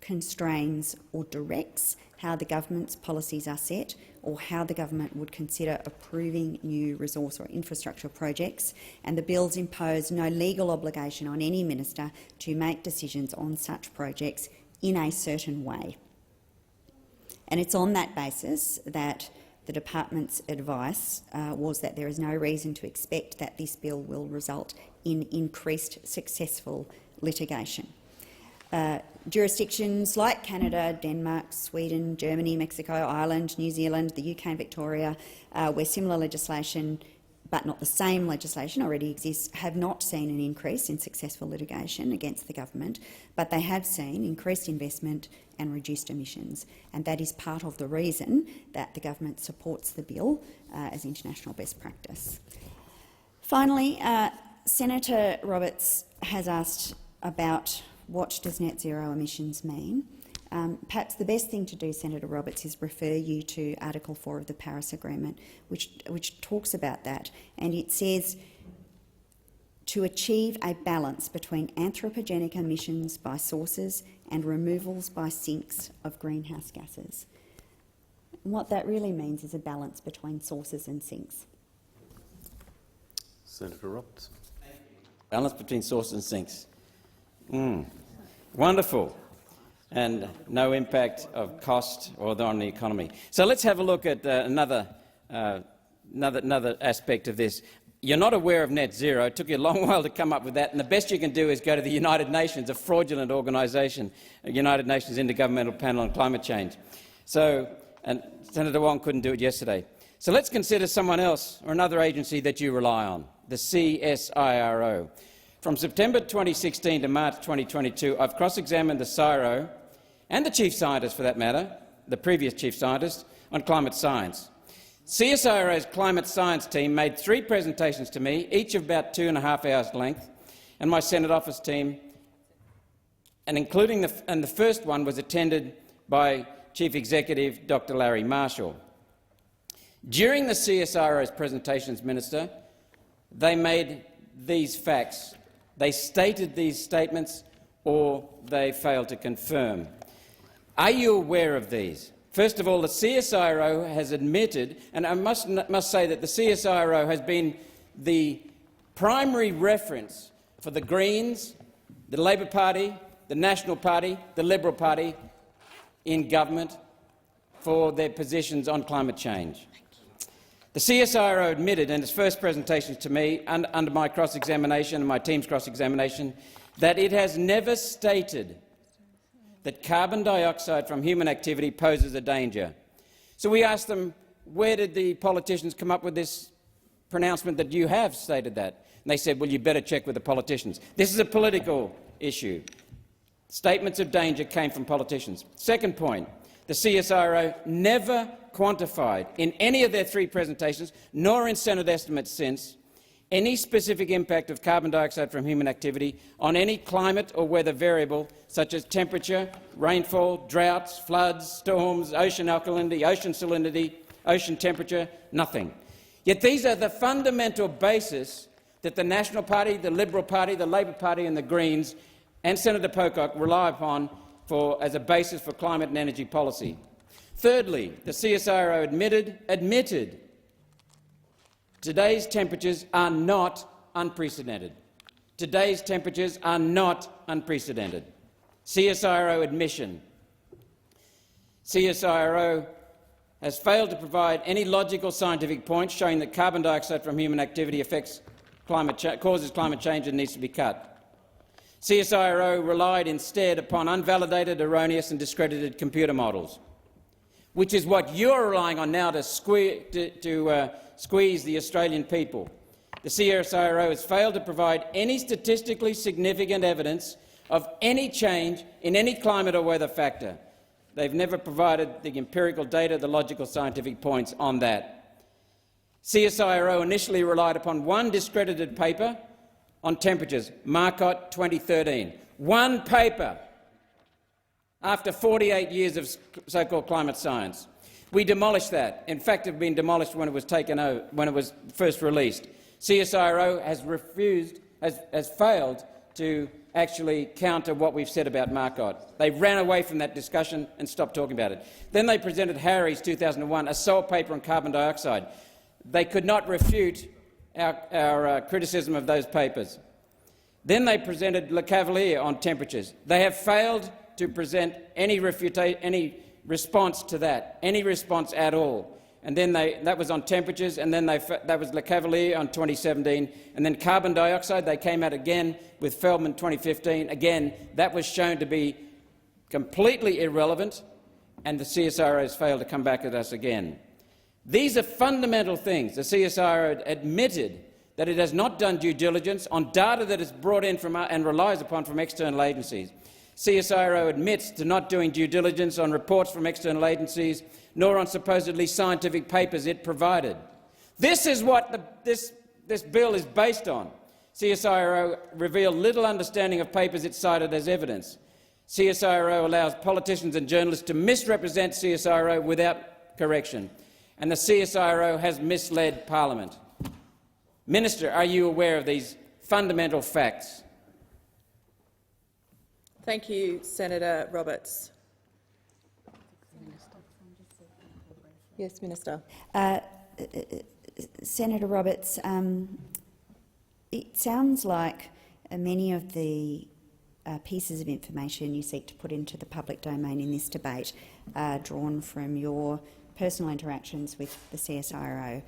constrains or directs how the government's policies are set or how the government would consider approving new resource or infrastructure projects, and the bills impose no legal obligation on any minister to make decisions on such projects in a certain way. And it's on that basis that the department's advice was that there is no reason to expect that this bill will result in increased successful litigation. Jurisdictions like Canada, Denmark, Sweden, Germany, Mexico, Ireland, New Zealand, the UK and Victoria, where similar legislation but not the same legislation already exists, have not seen an increase in successful litigation against the government, but they have seen increased investment and reduced emissions, and that is part of the reason that the government supports the bill as international best practice. Finally, Senator Roberts has asked about what does net zero emissions mean. Perhaps the best thing to do, Senator Roberts, is refer you to Article 4 of the Paris Agreement, which talks about that, and it says to achieve a balance between anthropogenic emissions by sources and removals by sinks of greenhouse gases. And what that really means is a balance between sources and sinks. Senator Roberts. Balance between sources and sinks. Wonderful. And no impact of cost or on the economy. So let's have a look at another aspect of this. You're not aware of net zero. It took you a long while to come up with that, and the best you can do is go to the United Nations, a fraudulent organisation, the United Nations Intergovernmental Panel on Climate Change. So, and Senator Wong couldn't do it yesterday. So let's consider someone else or another agency that you rely on, the CSIRO. From September 2016 to March 2022, I've cross-examined the CSIRO and the chief scientist, for that matter, the previous chief scientist, on climate science. CSIRO's climate science team made 3 presentations to me, each of about 2.5 hours length, and my Senate office team, and the first one was attended by Chief Executive Dr. Larry Marshall. During the CSIRO's presentations, Minister, they made these facts. They stated these statements or they failed to confirm. Are you aware of these? First of all, the CSIRO has admitted, and I must say that the CSIRO has been the primary reference for the Greens, the Labor Party, the National Party, the Liberal Party in government for their positions on climate change. The CSIRO admitted in its first presentations to me, under my cross-examination and my team's cross-examination, that it has never stated that carbon dioxide from human activity poses a danger. So we asked them, where did the politicians come up with this pronouncement that you have stated that? And they said, well, you better check with the politicians. This is a political issue. Statements of danger came from politicians. Second point, the CSIRO never quantified in any of their 3 presentations, nor in Senate estimates since, any specific impact of carbon dioxide from human activity on any climate or weather variable such as temperature, rainfall, droughts, floods, storms, ocean alkalinity, ocean salinity, ocean temperature, nothing. Yet these are the fundamental basis that the National Party, the Liberal Party, the Labor Party and the Greens and Senator Pocock rely upon as a basis for climate and energy policy. Thirdly, the CSIRO admitted today's temperatures are not unprecedented. Today's temperatures are not unprecedented. CSIRO admission. CSIRO has failed to provide any logical scientific points showing that carbon dioxide from human activity causes climate change and needs to be cut. CSIRO relied instead upon unvalidated, erroneous and discredited computer models, which is what you're relying on now to squeeze the Australian people. The CSIRO has failed to provide any statistically significant evidence of any change in any climate or weather factor. They've never provided the empirical data, the logical scientific points on that. CSIRO initially relied upon one discredited paper on temperatures, Marcotte 2013. One paper after 48 years of so-called climate science. We demolished that. In fact, it had been demolished when it was taken over, when it was first released. CSIRO has failed to actually counter what we've said about Marcotte. They ran away from that discussion and stopped talking about it. Then they presented Harry's 2001, a sole paper on carbon dioxide. They could not refute our criticism of those papers. Then they presented Le Cavalier on temperatures. They have failed to present any response to that, any response at all. And then that was on temperatures, and then that was Le Cavalier on 2017, and then carbon dioxide, they came out again with Feldman 2015. Again, that was shown to be completely irrelevant, and the CSIRO has failed to come back at us again. These are fundamental things. The CSIRO admitted that it has not done due diligence on data that is brought in from and relies upon from external agencies. CSIRO admits to not doing due diligence on reports from external agencies, nor on supposedly scientific papers it provided. This is what this bill is based on. CSIRO revealed little understanding of papers it cited as evidence. CSIRO allows politicians and journalists to misrepresent CSIRO without correction, and the CSIRO has misled Parliament. Minister, are you aware of these fundamental facts? Thank you, Senator Roberts. Yes, Minister. Senator Roberts, it sounds like many of the pieces of information you seek to put into the public domain in this debate are drawn from your personal interactions with the CSIRO.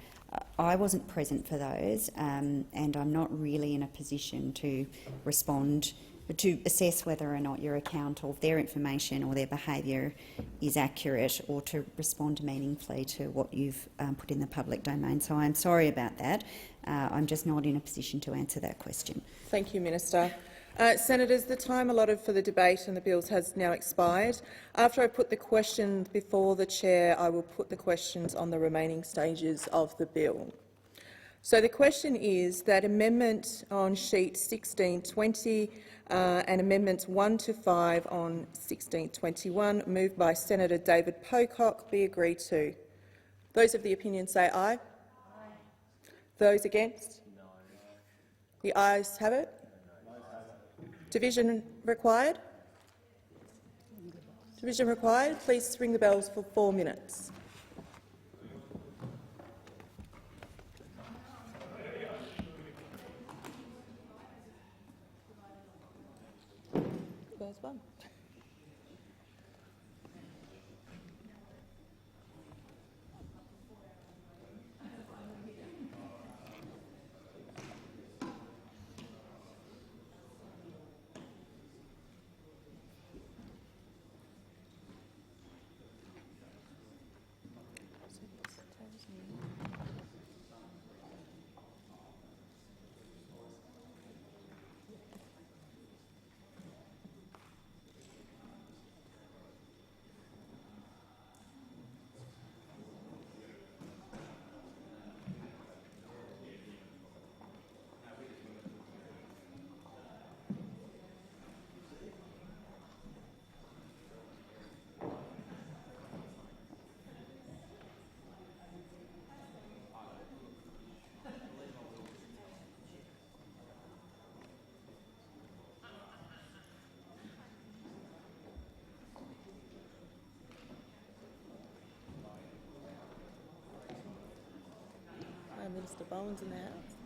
I wasn't present for those, and I'm not really in a position to respond, to assess whether or not your account of their information or their behaviour is accurate, or to respond meaningfully to what you've put in the public domain. So I'm sorry about that. I'm just not in a position to answer that question. Thank you, Minister. Senators, the time allotted for the debate on the bills has now expired. After I put the questions before the chair, I will put the questions on the remaining stages of the bill. So the question is that amendment on sheet 1620 and amendments 1 to 5 on 1621, moved by Senator David Pocock, be agreed to. Those of the opinion say aye. Aye. Those against? No. The ayes have it. Division required? Division required. Please ring the bells for 4 minutes. There's one. Minister Bowen's in the house.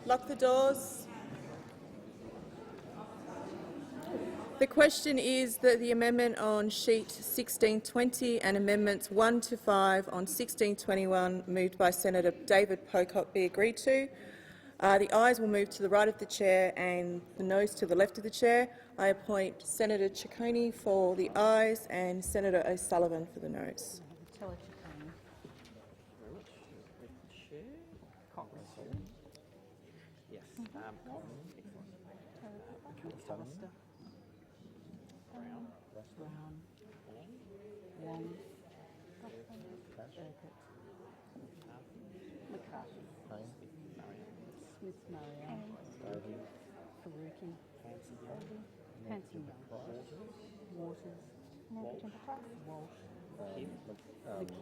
Lock the doors. The question is that the amendment on sheet 1620 and amendments 1 to 5 on 1621 moved by Senator David Pocock be agreed to. The ayes will move to the right of the chair and the noes to the left of the chair. I appoint Senator Ciccone for the ayes and Senator O'Sullivan for the noes.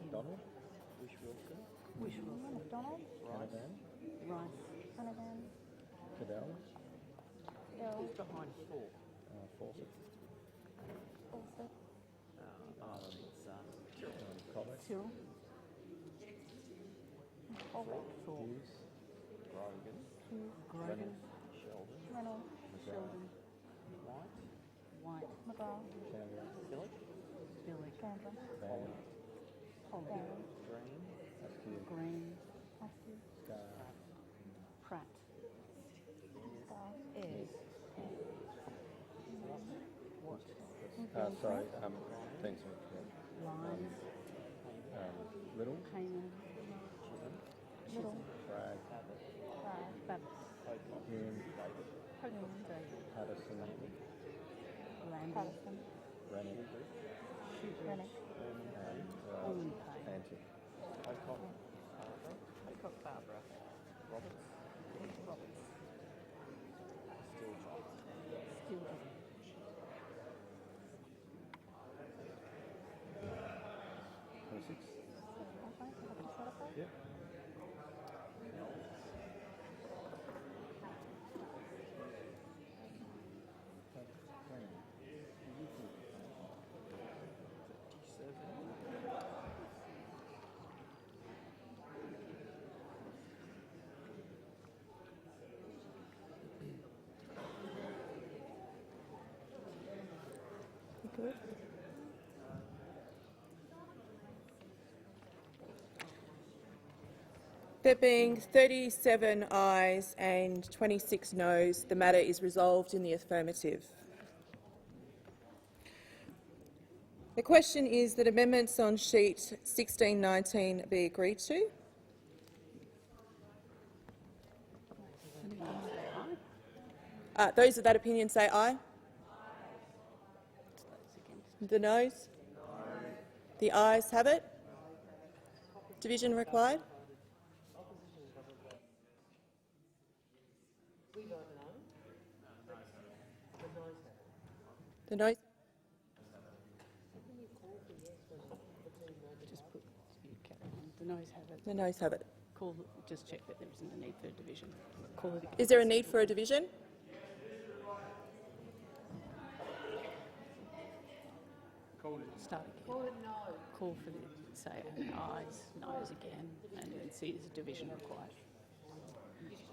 McDonald, McDonald, Rice, Canavan, Cadell, who's behind Fawcett, Cyril, Hughes, Grogan, Sheldon, White, McGrath, Billy, Green, Pratt, Ayres, sorry, thanks. Lyons, Little, Keenan, Little, Bragg, Babbitts, Hume, David, Patterson, Lambie, Rennick, Allman and Antic. Pocock, Barbara, Roberts, Stilton, 26. Yep. Good. There being 37 ayes and 26 noes, the matter is resolved in the affirmative. The question is that amendments on sheet 1619 be agreed to. Those of that opinion say aye. The noes? The ayes have it. Division required. The noes? just put the noes have it. The noes have it. Just check that there isn't a need for a division. Call it again. Is there a need for a division? Start again. Call for the, say, ayes, noes again, and then see there's a division required.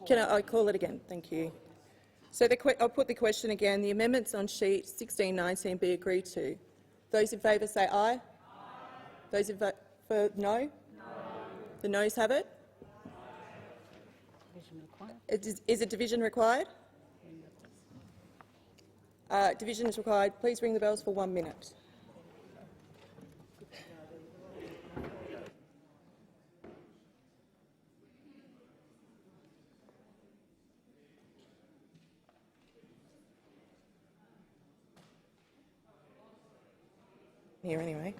Can I call it again? Thank you. So I'll put the question again. The amendments on sheet 1619 be agreed to. Those in favour say aye. Those in favour no? No. The noes have it. Division required. Is a division required? Division is required. Please ring the bells for 1 minute. Here anyway.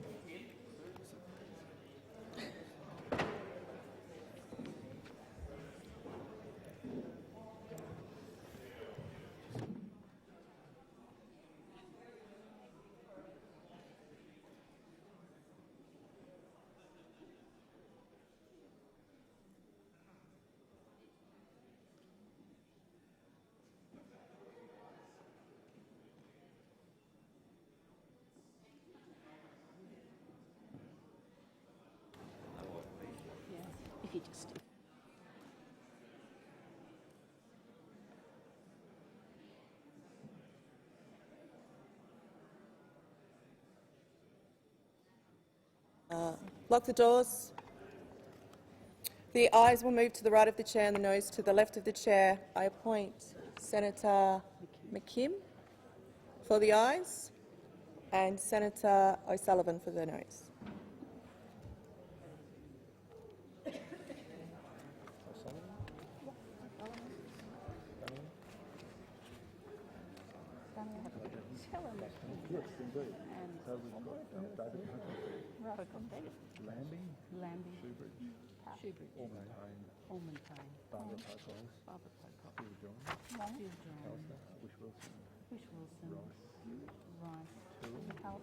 If you just Lock the doors. The ayes will move to the right of the chair and the noes to the left of the chair. I appoint Senator McKim for the ayes and Senator O'Sullivan for the noes. Lambie, Shoebridge, Allman Payne, Barbara Pocock, Phil John, Wish Wilson, Rice, Tyrrell,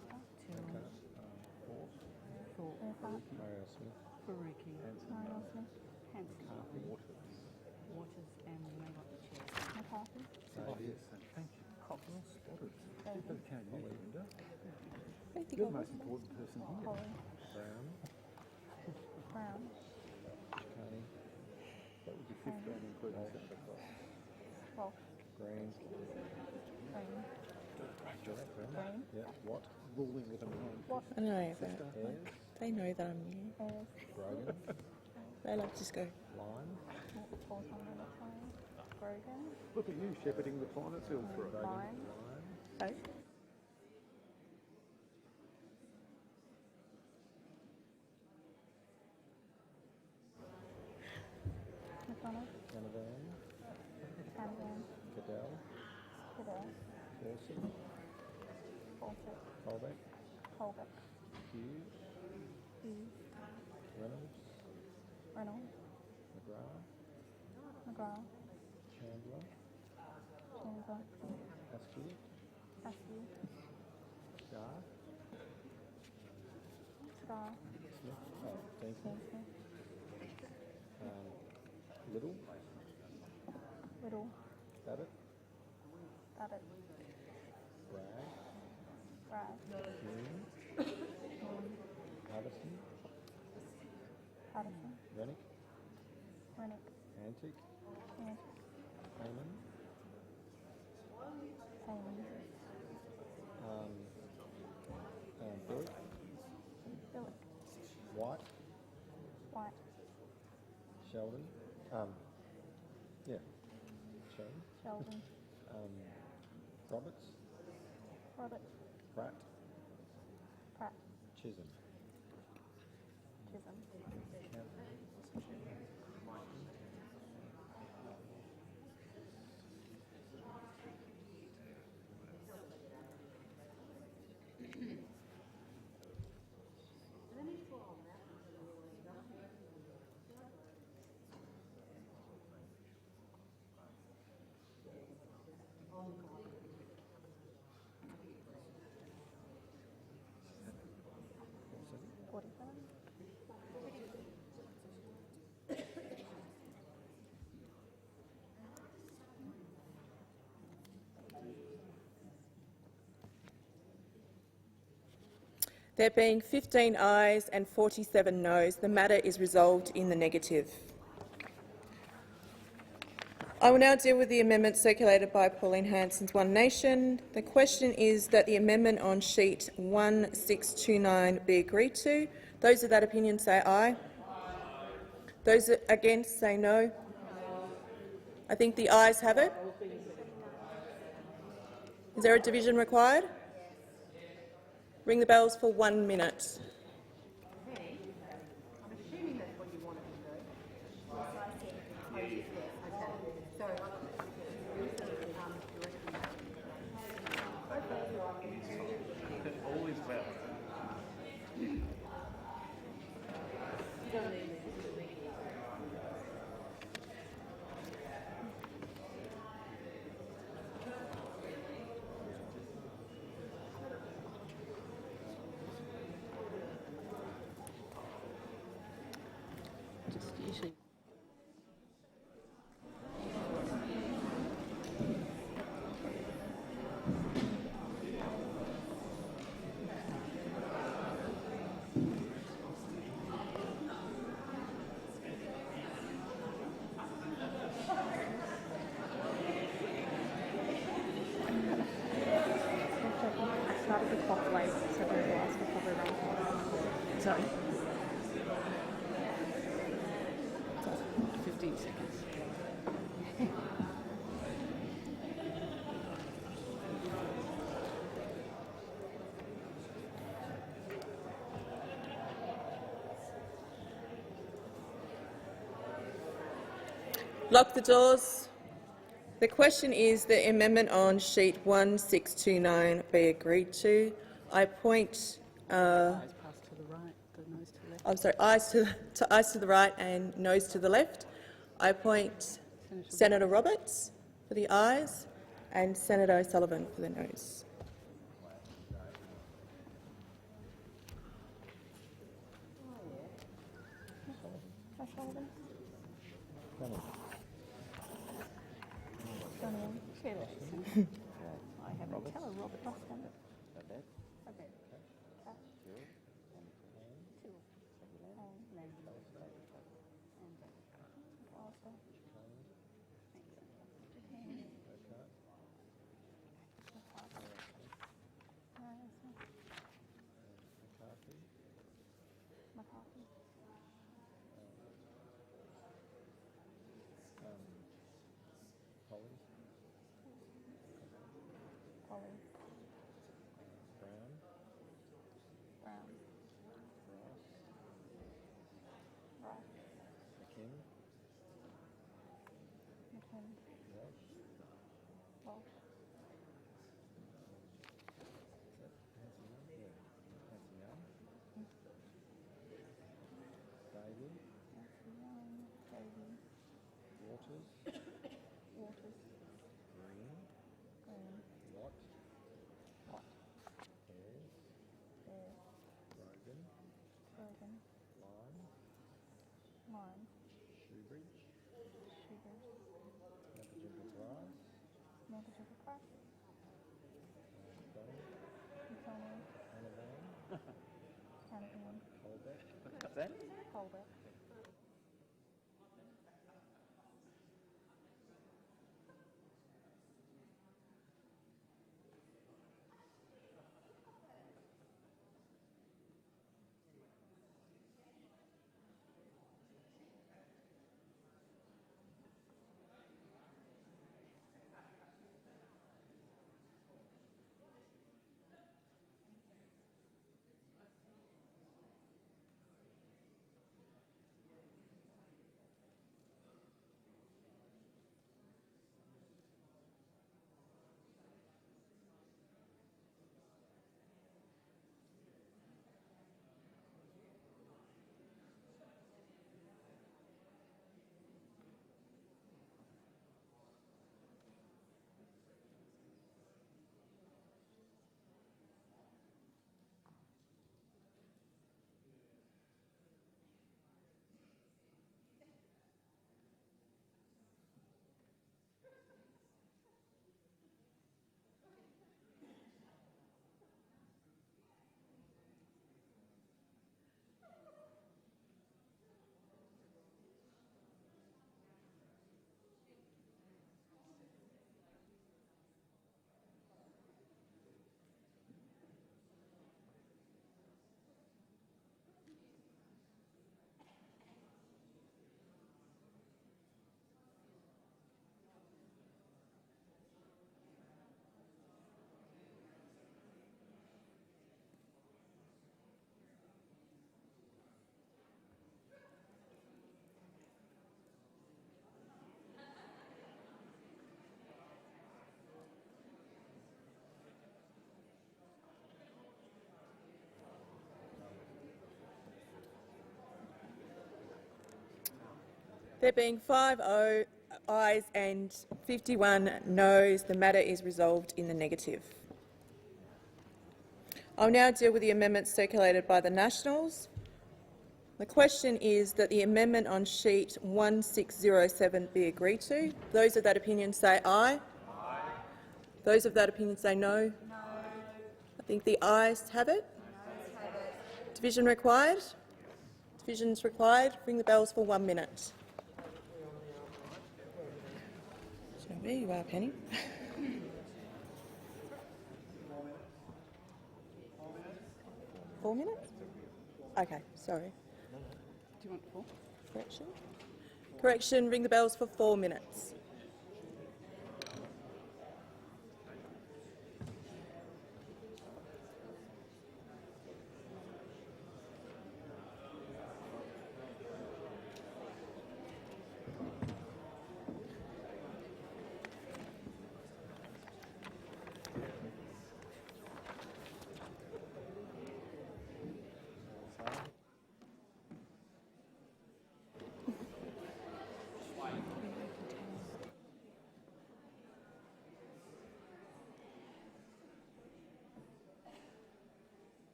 Thorpe, Mario Smith, Faruqi, Hanson, Waters, and we may want the chair. McCarthy. Yes, thank you. Well spotted. Better count you, Linda. You're the most important person here. Brown. Carney. That would be fifth round, including Senator Cross. Green. Green. Yeah. What? Ruling with a nine. I know, but they know that I'm new. Grogan. They like to just go. Lime. Grogan. Look at you shepherding the finance bill for it. Lime. McDonald. Canavan. Cadell. Wilson. Colbeck. Hughes. Reynolds. McGrath. Chandler. Askew. Scar. Smith. Dean Smith. Little. Babbitt. Bragg. Patterson. Rennick. Antic. Heyman. Billick. White. Sheldon. Sheldon. Roberts. Pratt. Chisholm. There being 15 ayes and 47 noes, the matter is resolved in the negative. I will now deal with the amendment circulated by Pauline Hanson's One Nation. The question is that the amendment on sheet 1629 be agreed to. Those of that opinion say aye. Those against say no. I think the ayes have it. Is there a division required? Ring the bells for 1 minute. Started the clock late, so the last recovery run. Sorry. 15 seconds. Lock the doors. The question is the amendment on sheet 1629 be agreed to. I point. I'm sorry, ayes to the right and noes to the left. I appoint Senator Roberts for the ayes and Senator O'Sullivan for the noes. I haven't. Tell her Robert must have it. There being 5 ayes and 51 noes, the matter is resolved in the negative. I'll now deal with the amendments circulated by the Nationals. The question is that the amendment on sheet 1607 be agreed to. Those of that opinion say aye. Aye. Those of that opinion say no. No. I think the ayes have it. Noes have it. Division required. Divisions required. Ring the bells for 1 minute. So there you are, Penny. 4 minutes? Okay, sorry. Do you want 4? Correction. Correction, ring the bells for 4 minutes.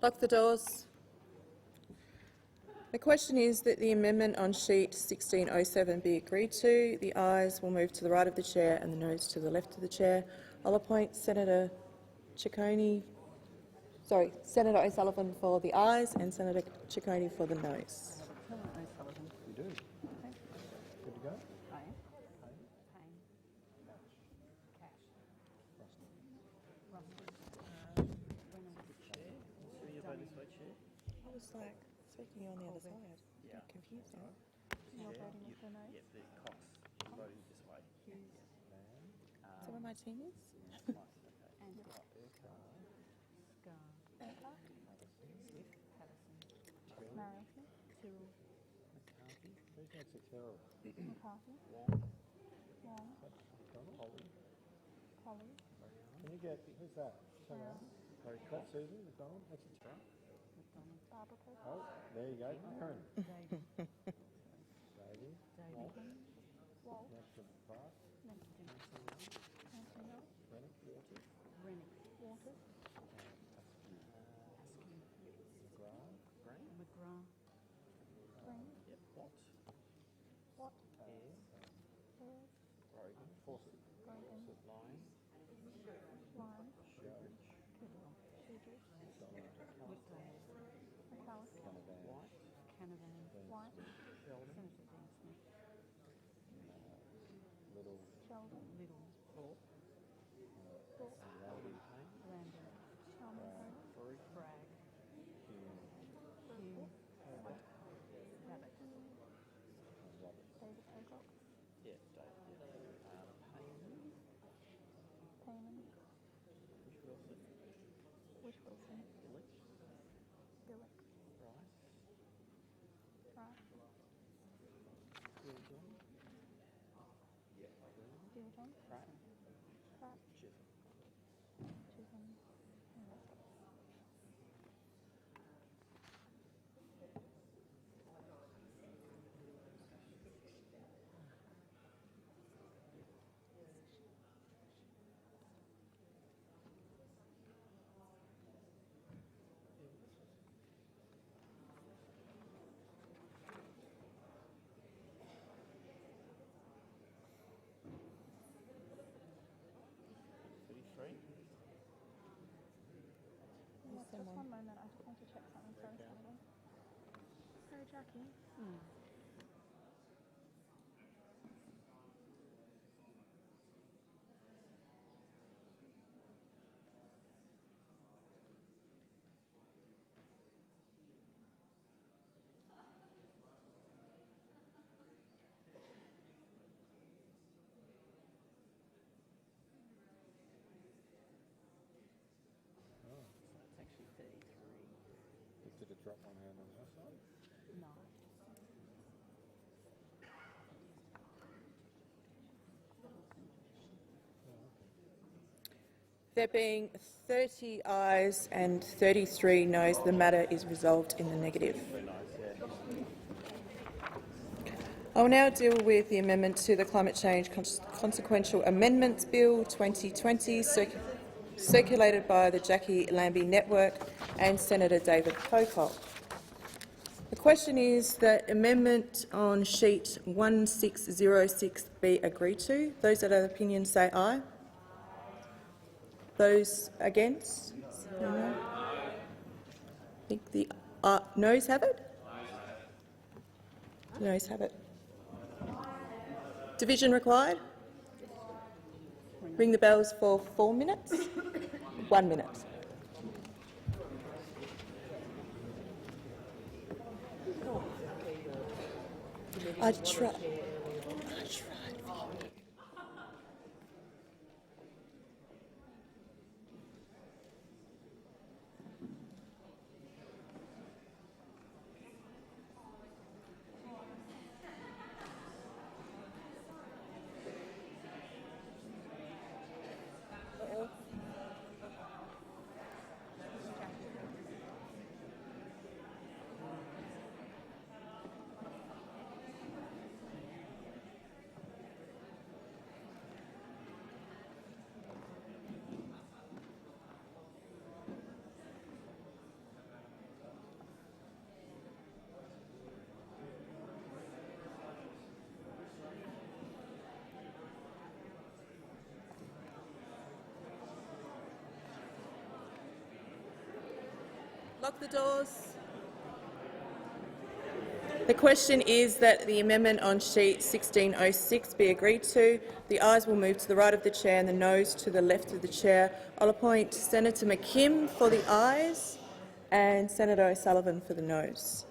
Lock the doors. The question is that the amendment on sheet 1607 be agreed to. The ayes will move to the right of the chair and the noes to the left of the chair. I'll appoint Senator Senator O'Sullivan for the ayes and Senator Ciccone for the noes. You do. Good to go? I was like speaking on the other side. Yeah. Confused now. You're voting with the noes? Yeah, the Cox. You're voting this way. Is that where my team is? And Cyril. That's a terrible. McCarthy. Wong. Wong. Ollie. Colley. Can you get, who's that? Someone else? That's Susan McDonald? That's a terrible. Barbara Pocock. Oh, there you go. Aaron. David. David. Walt. Walt. Nancy Clark. Nancy Hill. Rennick. Waters. Waters. McGrath. Green. McGrath. Green. Yep. Watt. Watt. Ayres. Ayres. Grogan. Fawcett. Grogan. Lyons. Lyons. Sherridge. Shedrick. McDonald. McAllister. Canavan. White. Canavan. White. Sheldon. Senator Dan Smith. Little. Sheldon. Little. Thorpe. Thorpe. Lambie Payne. Lambert. Chalmers. Bragg. Bragg. Hume. Hume. Herbert. Rabbit. Robert. David Pocock. Yeah, David. Payne. Payman. Wish Wilson. Wish Wilson. Illich. Billick. Rice. Rice. Giljon. Giljon. Pratt. Pratt. Chisholm. Chisholm. Just one moment, I just want to check something. Sorry, Sullivan. Sorry, Jackie. It's actually 33. Did it drop one hand on the side? No. There being 30 ayes and 33 noes, the matter is resolved in the negative. I will now deal with the amendment to the Climate Change Consequential Amendments Bill 2020, circulated by the Jackie Lambie Network and Senator David Pocock. The question is that amendment on sheet 1606 be agreed to. Those that are of opinion say aye. Those against? No. I think the noes have it. The noes have it. Division required. Ring the bells for 4 minutes. 1 minute. I tried. Lock the doors. The question is that the amendment on sheet 1606 be agreed to. The ayes will move to the right of the chair and the noes to the left of the chair. I'll appoint Senator McKim for the ayes and Senator O'Sullivan for the noes.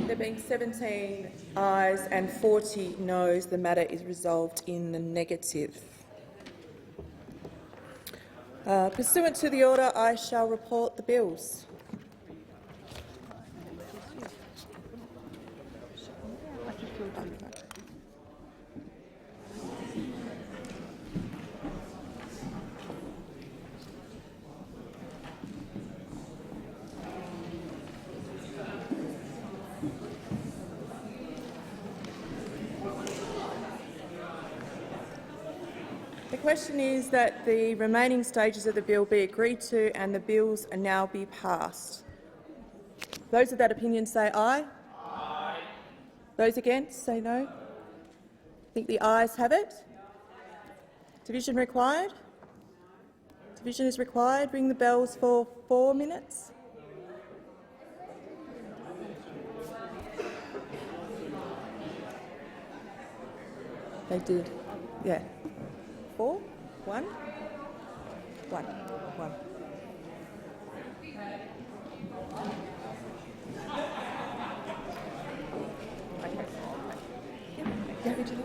There being 17 ayes and 40 noes, the matter is resolved in the negative. Pursuant to the order, I shall report the bills. The question is that the remaining stages of the bill be agreed to and the bills are now be passed. Those of that opinion say aye. Aye. Those against say no. I think the ayes have it. Division required? Division is required. Ring the bells for 4 minutes. They did. Yeah. 4, 1, 1, 1. Yeah, would you like?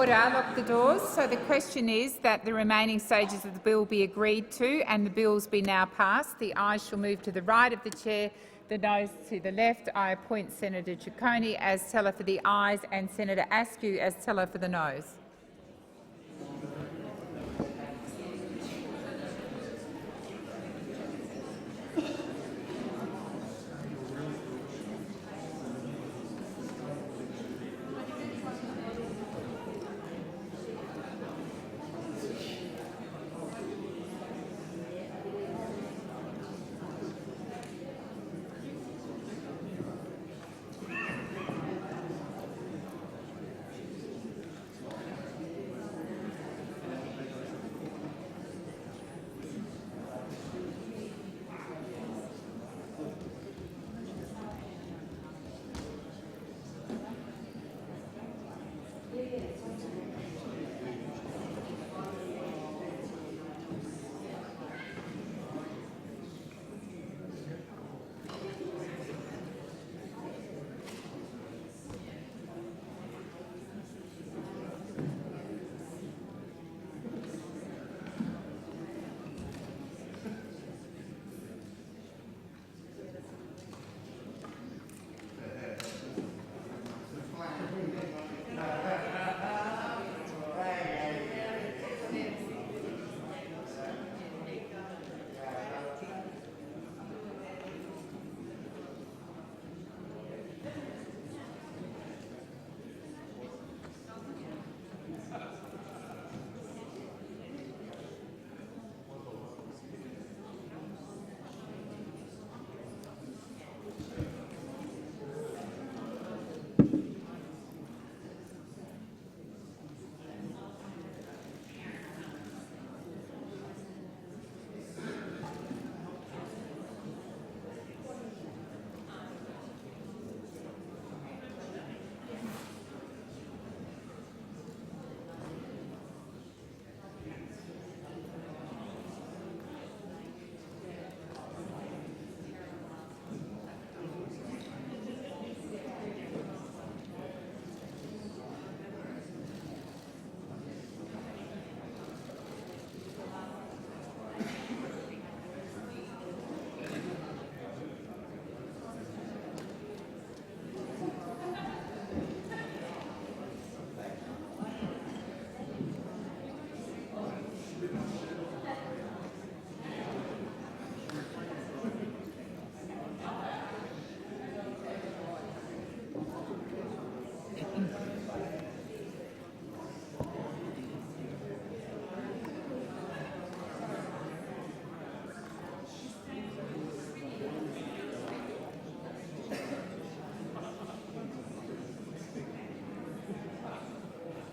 Order. Lock the doors. So the question is that the remaining stages of the bill be agreed to and the bills be now passed. The ayes shall move to the right of the chair, the noes to the left. I appoint Senator Ciccone as teller for the ayes and Senator Askew as teller for the noes.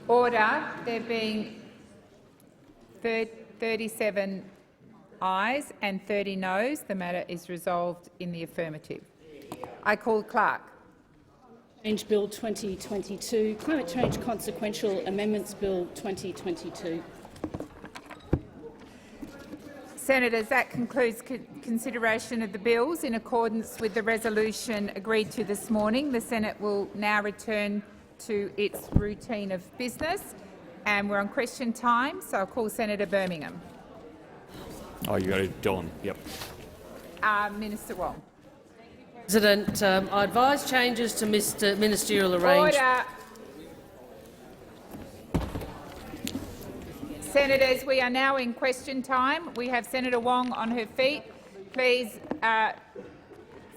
Order. There being 37 ayes and 30 noes, the matter is resolved in the affirmative. I call Clerk. Change Bill 2022, Climate Change Consequential Amendments Bill 2022. Senators, that concludes consideration of the bills. In accordance with the resolution agreed to this morning, the Senate will now return to its routine of business, and we're on question time, so I'll call Senator Birmingham. Oh, you got it, Dawn. Yep. Minister Wong. President, I advise changes to ministerial arrangements. Order. Senators, we are now in question time. We have Senator Wong on her feet. Please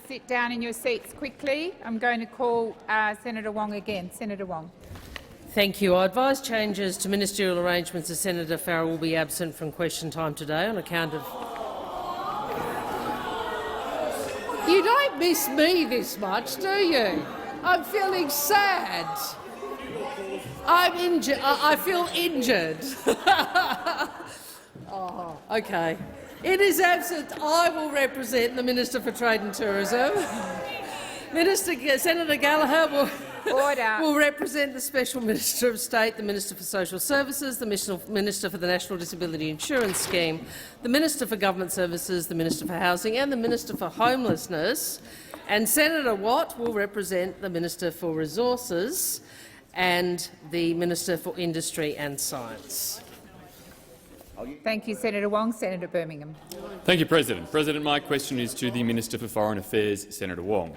sit down in your seats quickly. I'm going to call Senator Wong again. Senator Wong. Thank you. I advise changes to ministerial arrangements as Senator Farrell will be absent from question time today on account of... You don't miss me this much, do you? I'm feeling sad. I'm injured. I feel injured. Oh, okay. It is absent. I will represent the Minister for Trade and Tourism. Senator Gallagher will represent the Special Minister of State, the Minister for Social Services, the Minister for the National Disability Insurance Scheme, the Minister for Government Services, the Minister for Housing and the Minister for Homelessness. And Senator Watt will represent the Minister for Resources. and the Minister for Industry and Science. Thank you, Senator Wong. Senator Birmingham. Thank you, President. President, my question is to the Minister for Foreign Affairs, Senator Wong.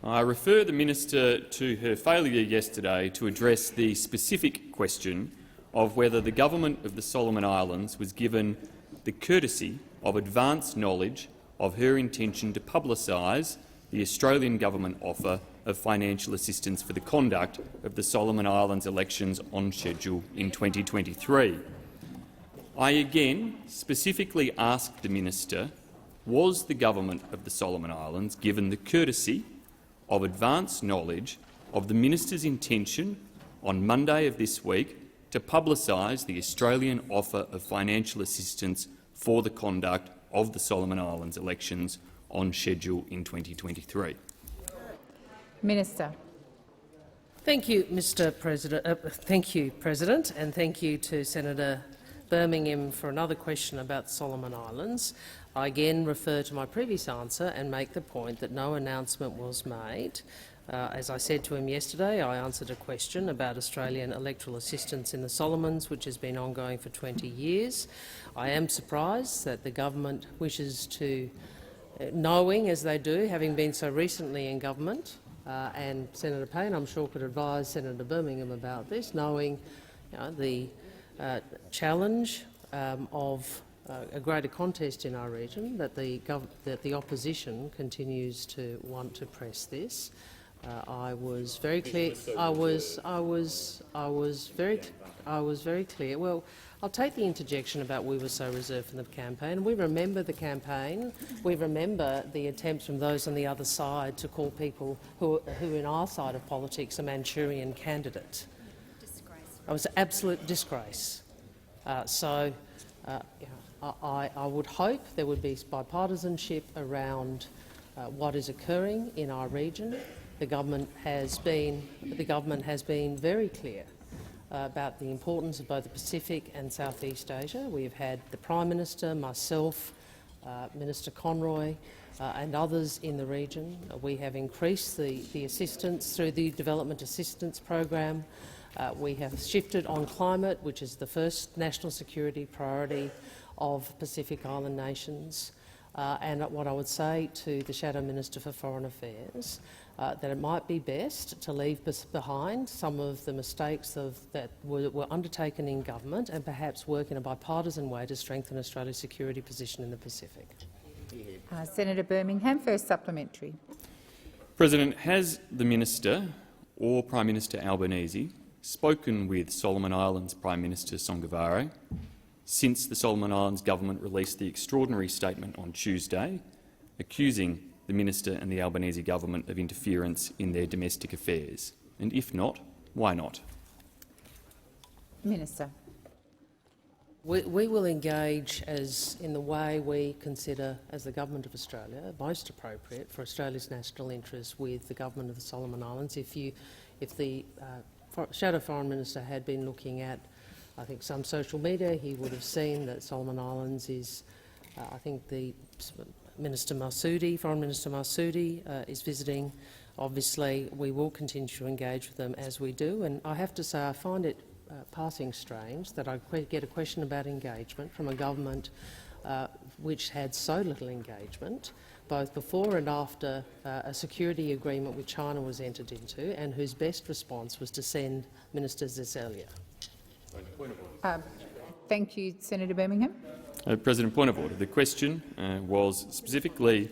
I refer the Minister to her failure yesterday to address the specific question of whether the government of the Solomon Islands was given the courtesy of advance knowledge of her intention to publicise the Australian government offer of financial assistance for the conduct of the Solomon Islands elections on schedule in 2023. I again specifically asked the Minister, was the government of the Solomon Islands given the courtesy of advance knowledge of the Minister's intention on Monday of this week to publicise the Australian offer of financial assistance for the conduct of the Solomon Islands elections on schedule in 2023? Minister. Thank you, Mr. President. Thank you, President, and thank you to Senator Birmingham for another question about the Solomon Islands. I again refer to my previous answer and make the point that no announcement was made. As I said to him yesterday, I answered a question about Australian electoral assistance in the Solomons, which has been ongoing for 20 years. I am surprised that the government wishes to, knowing as they do, having been so recently in government, and Senator Payne, I'm sure, could advise Senator Birmingham about this, knowing the challenge of a greater contest in our region, that the opposition continues to want to press this. I was very clear. I was very clear. Well, I'll take the interjection about we were so reserved from the campaign. We remember the campaign. We remember the attempts from those on the other side to call people who in our side of politics a Manchurian candidate. It was an absolute disgrace. I would hope there would be bipartisanship around what is occurring in our region. The government has been very clear about the importance of both the Pacific and Southeast Asia. We have had the Prime Minister, myself, Minister Conroy and others in the region. We have increased the assistance through the Development Assistance Program. We have shifted on climate, which is the first national security priority of Pacific Island nations. And what I would say to the Shadow Minister for Foreign Affairs, that it might be best to leave behind some of the mistakes that were undertaken in government and perhaps work in a bipartisan way to strengthen Australia's security position in the Pacific. Senator Birmingham, first supplementary. President, has the Minister or Prime Minister Albanese spoken with Solomon Islands Prime Minister Songavare since the Solomon Islands government released the extraordinary statement on Tuesday, accusing the Minister and the Albanese government of interference in their domestic affairs? And if not, why not? Minister. We will engage in the way we consider, as the Government of Australia, most appropriate for Australia's national interests with the Government of the Solomon Islands. If the Shadow Foreign Minister had been looking at, I think, some social media, he would have seen that Solomon Islands is, I think the Minister Massoudi, Foreign Minister Massoudi, is visiting. Obviously, we will continue to engage with them as we do. And I have to say, I find it passing strange that I get a question about engagement from a government which had so little engagement, both before and after a security agreement with China was entered into, and whose best response was to send Minister Zezelia. Thank you, Senator Birmingham. President, point of order. The question was specifically—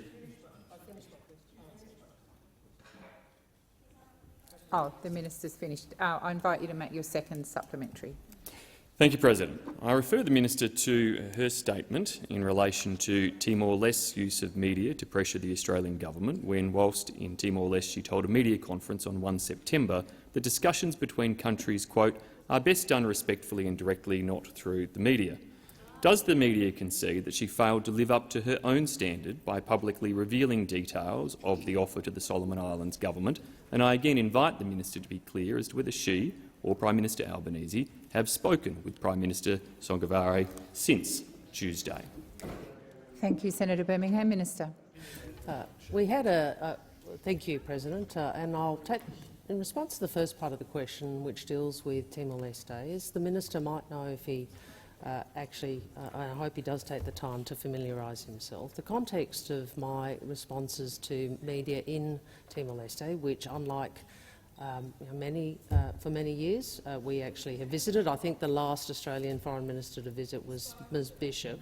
Oh, the minister's finished. I invite you to make your second supplementary. Thank you, President. I refer the Minister to her statement in relation to Timor-Leste's use of media to pressure the Australian government when, whilst in Timor-Leste, she told a media conference on 1 September that discussions between countries, quote, are best done respectfully and directly, not through the media. Does the media concede that she failed to live up to her own standard by publicly revealing details of the offer to the Solomon Islands government? And I again invite the Minister to be clear as to whether she or Prime Minister Albanese have spoken with Prime Minister Songavare since Tuesday. Thank you, Senator Birmingham. Minister. We had a thank you, President, and I'll take In response to the first part of the question, which deals with Timor-Leste, as the minister might know if he I hope he does take the time to familiarise himself. The context of my responses to media in Timor-Leste, which, unlike for many years, we actually have visited. I think the last Australian foreign minister to visit was Ms Bishop,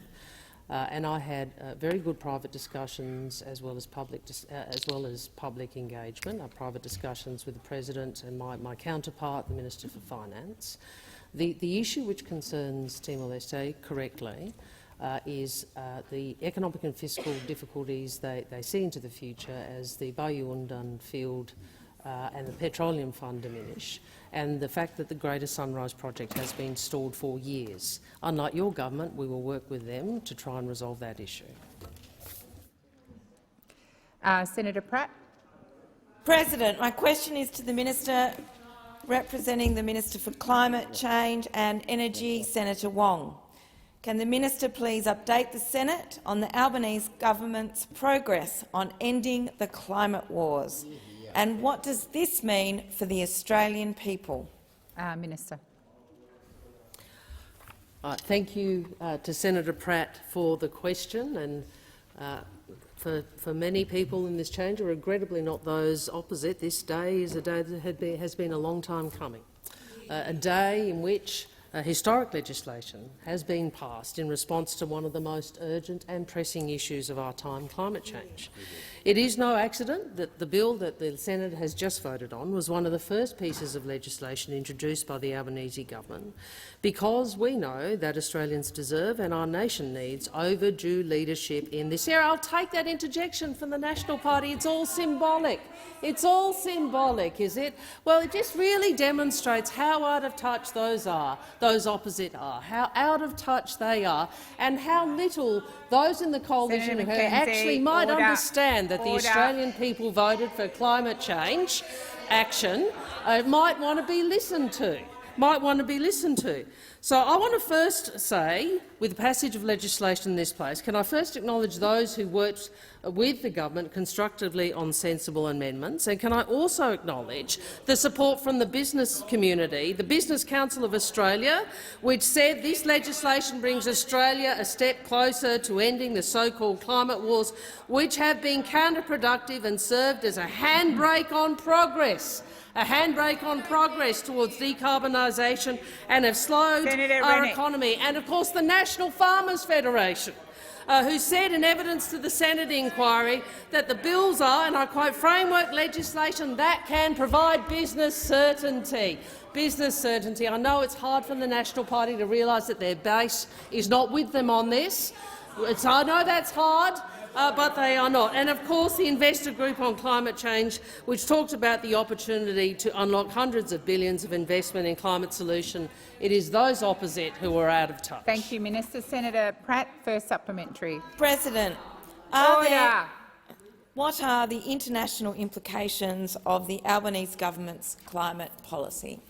and I had very good private discussions as well as public engagement, private discussions with the President and my counterpart, the Minister for Finance. The issue which concerns Timor-Leste correctly is the economic and fiscal difficulties they see into the future as the Bayu-Undan field and the Petroleum Fund diminish, and the fact that the Greater Sunrise project has been stalled for years. Unlike your government, we will work with them to try and resolve that issue. Senator Pratt. President, my question is to the Minister representing the Minister for Climate Change and Energy, Senator Wong. Can the Minister please update the Senate on the Albanese government's progress on ending the climate wars? And what does this mean for the Australian people? Minister. Thank you to Senator Pratt for the question. And for many people in this chamber, regrettably not those opposite, this day is a day that has been a long time coming, a day in which historic legislation has been passed in response to one of the most urgent and pressing issues of our time, climate change. It is no accident that the bill that the Senate has just voted on was one of the first pieces of legislation introduced by the Albanese government, because we know that Australians deserve and our nation needs overdue leadership in this area. I'll take that interjection from the National Party. It's all symbolic. It's all symbolic, is it? Well, it just really demonstrates how out of touch those opposite are, how out of touch they are, and how little those in the coalition who actually might understand that the Australian people voted for climate change action might want to be listened to. So I want to first say, with the passage of legislation in this place, can I first acknowledge those who worked with the government constructively on sensible amendments, and can I also acknowledge the support from the business community, the Business Council of Australia, which said this legislation brings Australia a step closer to ending the so-called climate wars, which have been counterproductive and served as a handbrake on progress. Towards decarbonisation and have slowed our economy. And, of course, the National Farmers Federation, who said in evidence to the Senate inquiry that the bills are, and I quote, framework legislation that can provide business certainty. Business certainty. I know it's hard for the National Party to realise that their base is not with them on this. I know that's hard. But they are not. And of course the Investor Group on Climate Change, which talked about the opportunity to unlock hundreds of billions of investment in climate solution, it is those opposite who are out of touch. Thank you, Minister. Senator Pratt, first supplementary. President, what are the international implications of the Albanese government's climate policy?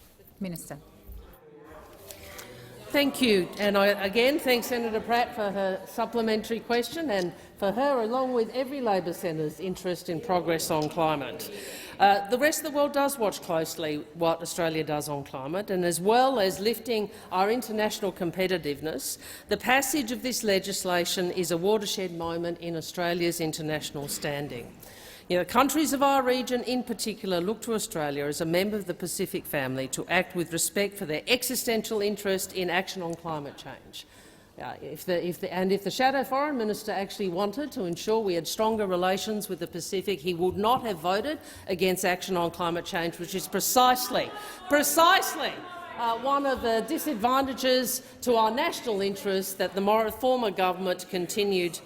Minister. Thank you. And I again thank Senator Pratt for her supplementary question and for her, along with every Labor senator's interest in progress on climate. The rest of the world does watch closely what Australia does on climate, and as well as lifting our international competitiveness, the passage of this legislation is a watershed moment in Australia's international standing. Countries of our region in particular look to Australia as a member of the Pacific family to act with respect for their existential interest in action on climate change. If the Shadow Foreign Minister actually wanted to ensure we had stronger relations with the Pacific, he would not have voted against action on climate change, which is precisely one of the disadvantages to our national interests that the former government continued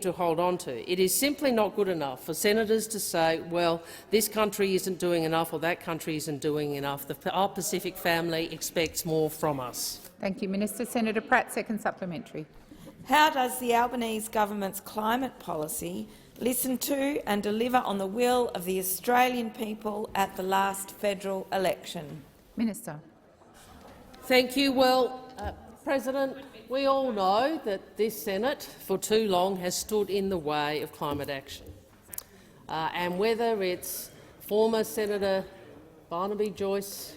to hold on to. It is simply not good enough for senators to say, well, this country isn't doing enough or that country isn't doing enough. Our Pacific family expects more from us. Thank you, Minister. Senator Pratt, second supplementary. How does the Albanese government's climate policy listen to and deliver on the will of the Australian people at the last federal election? Minister. Thank you. Well, President, we all know that this Senate for too long has stood in the way of climate action. And whether it's former Senator Barnaby Joyce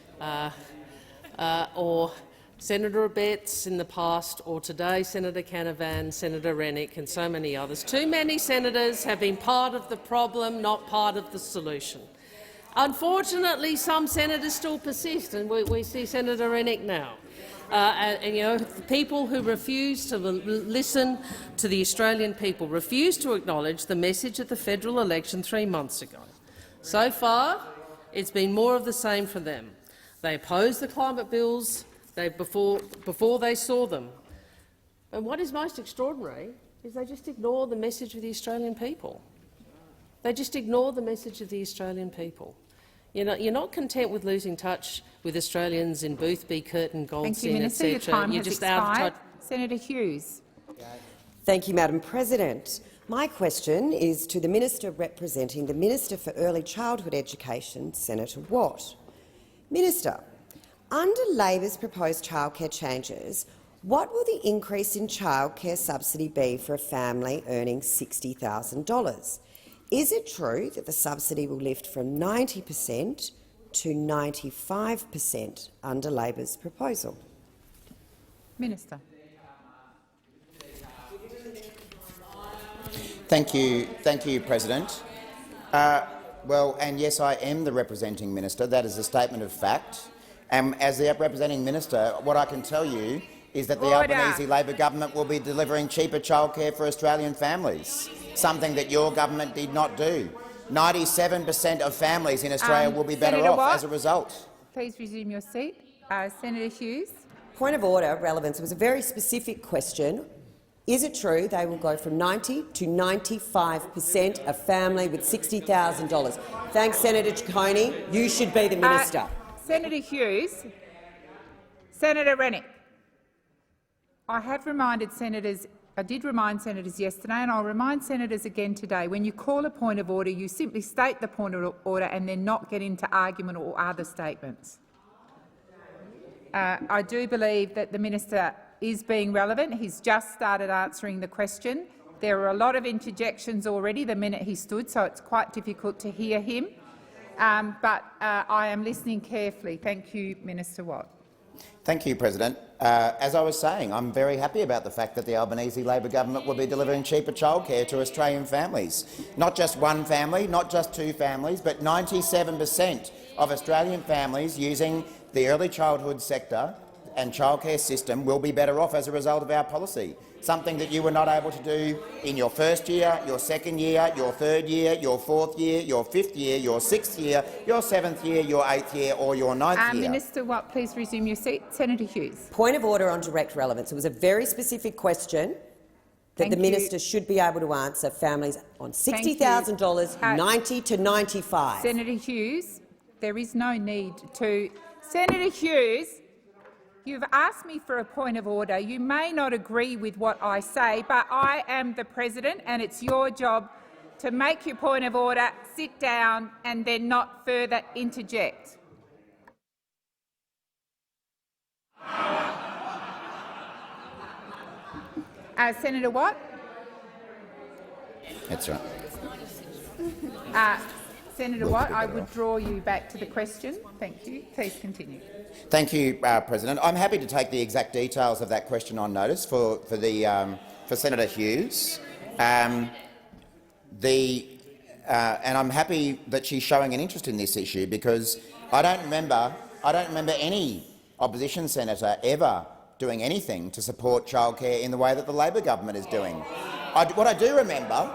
or Senator Abetz in the past, or today Senator Canavan, Senator Rennick and so many others. Too many senators have been part of the problem, not part of the solution. Unfortunately, some senators still persist, and we see Senator Rennick now. The people who refuse to listen to the Australian people, refuse to acknowledge the message of the federal election 3 months ago. So far, it's been more of the same for them. They opposed the climate bills before they saw them. And what is most extraordinary is they just ignore the message of the Australian people. They just ignore the message of the Australian people. You're not content with losing touch with Australians in Boothby, Curtin, Goldstein, etc. Your time You're has just out of expired. touch. Senator Hughes. Thank you, Madam President. My question is to the Minister representing the Minister for Early Childhood Education, Senator Watt. Minister, under Labor's proposed childcare changes, what will the increase in childcare subsidy be for a family earning $60,000? Is it true that the subsidy will lift from 90% to 95% under Labor's proposal? Minister. Thank you, President. And yes, I am the representing minister. That is a statement of fact. As the representing minister, what I can tell you is that the Albanese Labor government will be delivering cheaper childcare for Australian families, something that your government did not do. 97% of families in Australia will be better Senator off Watt, as a result. Please resume your seat. Senator Hughes. Point of order, relevance. It was a very specific question. Is it true they will go from 90 to 95% a family with $60,000? Thanks, Senator Ciccone. You should be the minister. Senator Hughes. Senator Rennick. I did remind senators yesterday, and I'll remind senators again today, when you call a point of order, you simply state the point of order and then not get into argument or other statements. I do believe that the minister is being relevant. He's just started answering the question. There were a lot of interjections already the minute he stood, so it's quite difficult to hear him. But I am listening carefully. Thank you, Minister Watt. Thank you, President. As I was saying, I'm very happy about the fact that the Albanese Labor government will be delivering cheaper childcare to Australian families. Not just one family, not just two families, but 97% of Australian families using the early childhood sector and childcare system will be better off as a result of our policy, something that you were not able to do in your first year, your second year, your third year, your fourth year, your fifth year, your sixth year, your seventh year, your eighth year or your ninth year. Minister Watt, please resume your seat. Senator Hughes. Point of order on direct relevance. It was a very specific question that the minister should be able to answer. Families on $60,000, 90 to 95. Senator Hughes, there is no need to. Senator Hughes, you've asked me for a point of order. You may not agree with what I say, but I am the President and it's your job to make your point of order, sit down and then not further interject. Senator Watt? That's right. Senator Watt, I would draw you back to the question. Thank you. Please continue. Thank you, President. I'm happy to take the exact details of that question on notice for Senator Hughes. And I'm happy that she's showing an interest in this issue, because I don't remember any opposition senator ever doing anything to support childcare in the way that the Labor government is doing. What I do remember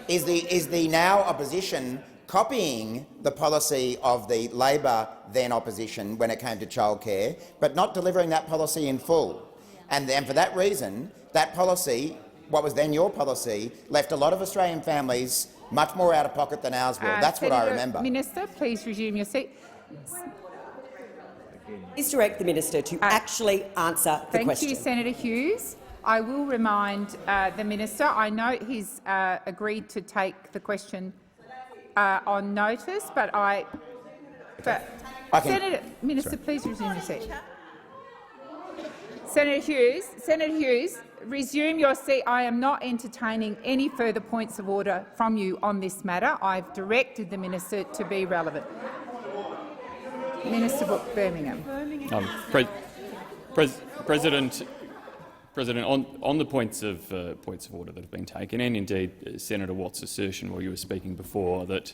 is the now opposition copying the policy of the Labor then opposition when it came to childcare, but not delivering that policy in full. And for that reason, that policy, what was then your policy, left a lot of Australian families much more out of pocket than ours will. That's what I remember. Minister, please resume your seat. Please direct the minister to actually answer the question. Thank you, Senator Hughes. I will remind the minister. I know he's agreed to take the question on notice, but Senator, Minister, please resume your seat. Senator Hughes, resume your seat. I am not entertaining any further points of order from you on this matter. I've directed the minister to be relevant. Minister Birmingham. President, on the points of order that have been taken, and indeed Senator Watt's assertion while you were speaking before that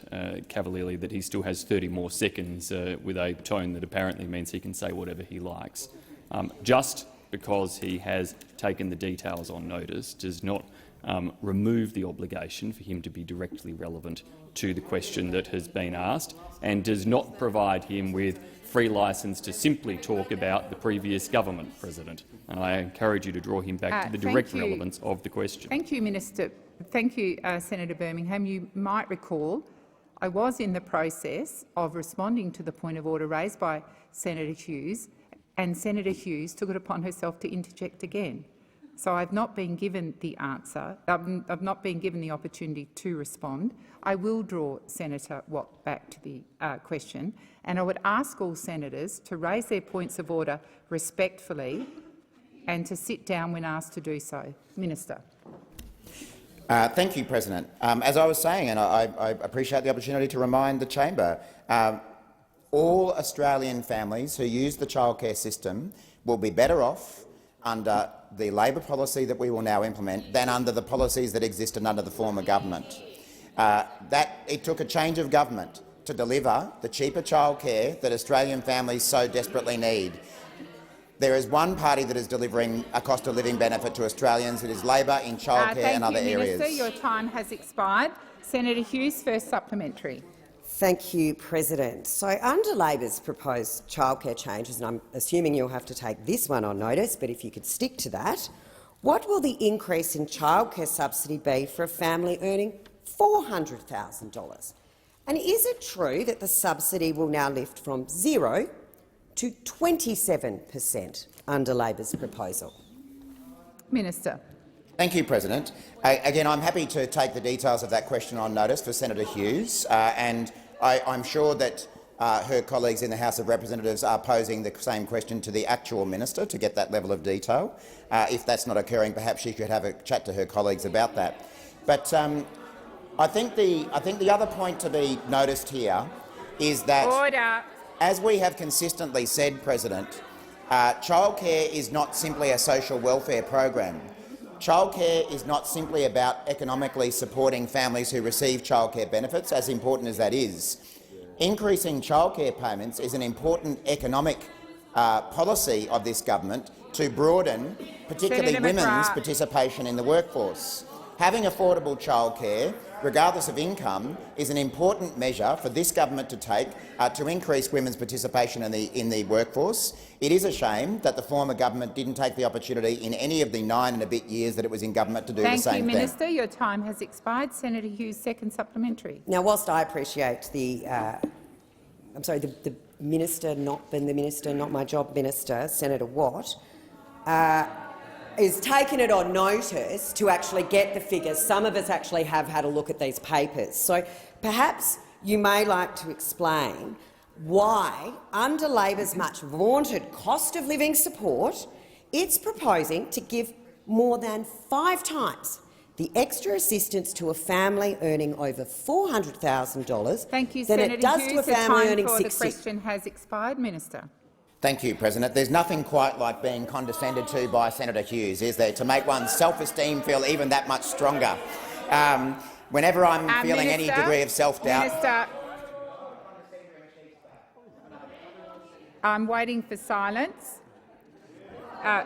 cavalierly that he still has 30 more seconds with a tone that apparently means he can say whatever he likes, just because he has taken the details on notice does not remove the obligation for him to be directly relevant to the question that has been asked, and does not provide him with free licence to simply talk about the previous government, President. And I encourage you to draw him back to the direct relevance of the question. Thank you, Minister. Thank you, Senator Birmingham. You might recall I was in the process of responding to the point of order raised by Senator Hughes, and Senator Hughes took it upon herself to interject again. So I've not been given the answer. I've not been given the opportunity to respond. I will draw Senator Watt back to the question, and I would ask all senators to raise their points of order respectfully and to sit down when asked to do so. Minister. Thank you, President. As I was saying, and I appreciate the opportunity to remind the chamber, all Australian families who use the childcare system will be better off under the Labor policy that we will now implement than under the policies that existed under the former government. It took a change of government to deliver the cheaper childcare that Australian families so desperately need. There is one party that is delivering a cost of living benefit to Australians. It is Labor in childcare and other areas. Minister, your time has expired. Senator Hughes, first supplementary. Thank you, President. So under Labor's proposed childcare changes, and I'm assuming you'll have to take this one on notice, but if you could stick to that, what will the increase in childcare subsidy be for a family earning $400,000? And is it true that the subsidy will now lift from 0 to 27% under Labor's proposal? Minister. Thank you, President. Again, I'm happy to take the details of that question on notice for Senator Hughes, and I'm sure that her colleagues in the House of Representatives are posing the same question to the actual minister to get that level of detail. If that's not occurring, perhaps she could have a chat to her colleagues about that. But I think the other point to be noticed here is that, as we have consistently said, President, childcare is not simply a social welfare program. Childcare is not simply about economically supporting families who receive childcare benefits, as important as that is. Increasing childcare payments is an important economic policy of this government to broaden particularly women's participation in the workforce. Having affordable childcare, regardless of income, is an important measure for this government to take to increase women's participation in the workforce. It is a shame that the former government didn't take the opportunity in any of the 9 and a bit years that it was in government to do the same thing. Thank you, Minister. Your time has expired. Senator Hughes, second supplementary. Now, whilst I appreciate the minister, not my job minister, Senator Watt, is taking it on notice to actually get the figures. Some of us actually have had a look at these papers. So perhaps you may like to explain why, under Labor's much vaunted cost of living support, it's proposing to give more than 5 times the extra assistance to a family earning over $400,000 than it does to a family earning $60,000. The question has expired, Minister. Thank you, President. There's nothing quite like being condescended to by Senator Hughes, is there, to make one's self-esteem feel even that much stronger. Whenever I'm feeling any degree of self-doubt— Minister, I'm waiting for silence. Yeah,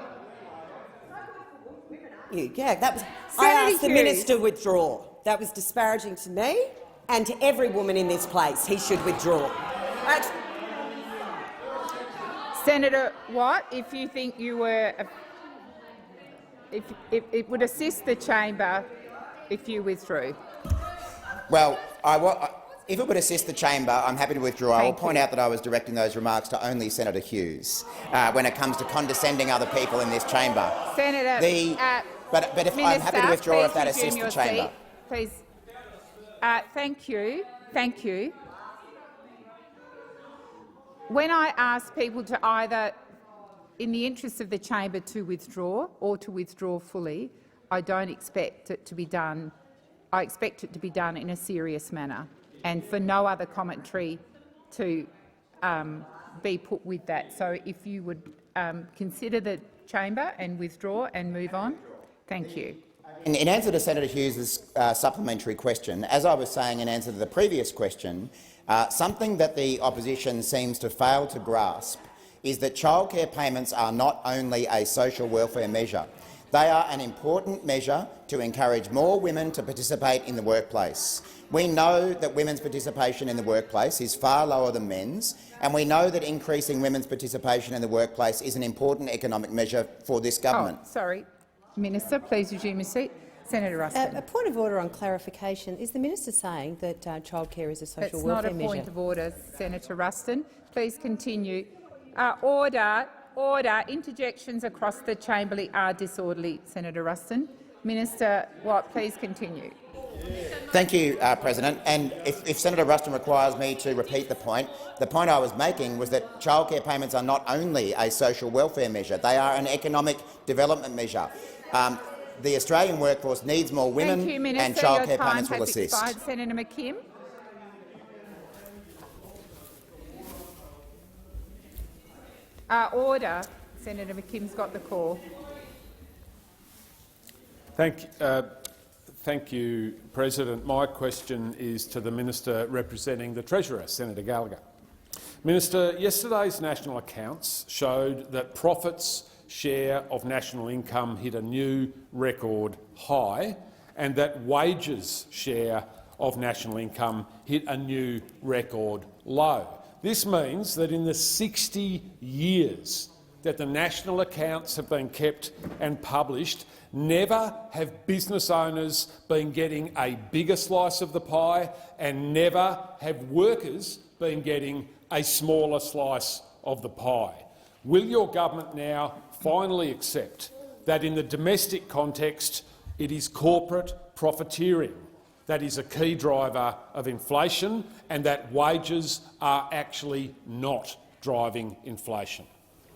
that was. I asked the minister to withdraw. That was disparaging to me and to every woman in this place. He should withdraw. Senator Watt, if you think you were, if it would assist the chamber if you withdrew. Well, if it would assist the chamber, I'm happy to withdraw. I will point out that I was directing those remarks to only Senator Hughes when it comes to condescending other people in this chamber. Senator, but if Minister, I'm happy to withdraw if that assists the chamber. Please. Thank you. Thank you. When I ask people to either in the interest of the chamber to withdraw or to withdraw fully, I don't expect it to be done. I expect it to be done in a serious manner, and for no other commentary to be put with that. So if you would consider the chamber and withdraw and move on. Thank you. In answer to Senator Hughes' supplementary question, as I was saying in answer to the previous question, something that the opposition seems to fail to grasp is that childcare payments are not only a social welfare measure. They are an important measure to encourage more women to participate in the workplace. We know that women's participation in the workplace is far lower than men's, and we know that increasing women's participation in the workplace is an important economic measure for this government. Oh, sorry. Minister, please resume your seat. Senator Ruston. A point of order on clarification. Is the minister saying that childcare is a social That's welfare not a measure? point of order, Senator Ruston. Please continue. Order. Order. Interjections across the chamber are disorderly, Senator Ruston. Minister Watt, please continue. Thank you, President. And if Senator Ruston requires me to repeat the point I was making was that childcare payments are not only a social welfare measure, they are an economic development measure. The Australian workforce needs more women, Thank you, Minister. and childcare Your time payments will has assist. expired. Senator McKim. Order. Senator McKim's got the call. Thank you, President. My question is to the Minister representing the Treasurer, Senator Gallagher. Minister, yesterday's national accounts showed that profits share of national income hit a new record high and that wages share of national income hit a new record low. This means that in the 60 years that the national accounts have been kept and published, never have business owners been getting a bigger slice of the pie, and never have workers been getting a smaller slice of the pie. Will your government now finally accept that in the domestic context it is corporate profiteering that is a key driver of inflation, and that wages are actually not driving inflation?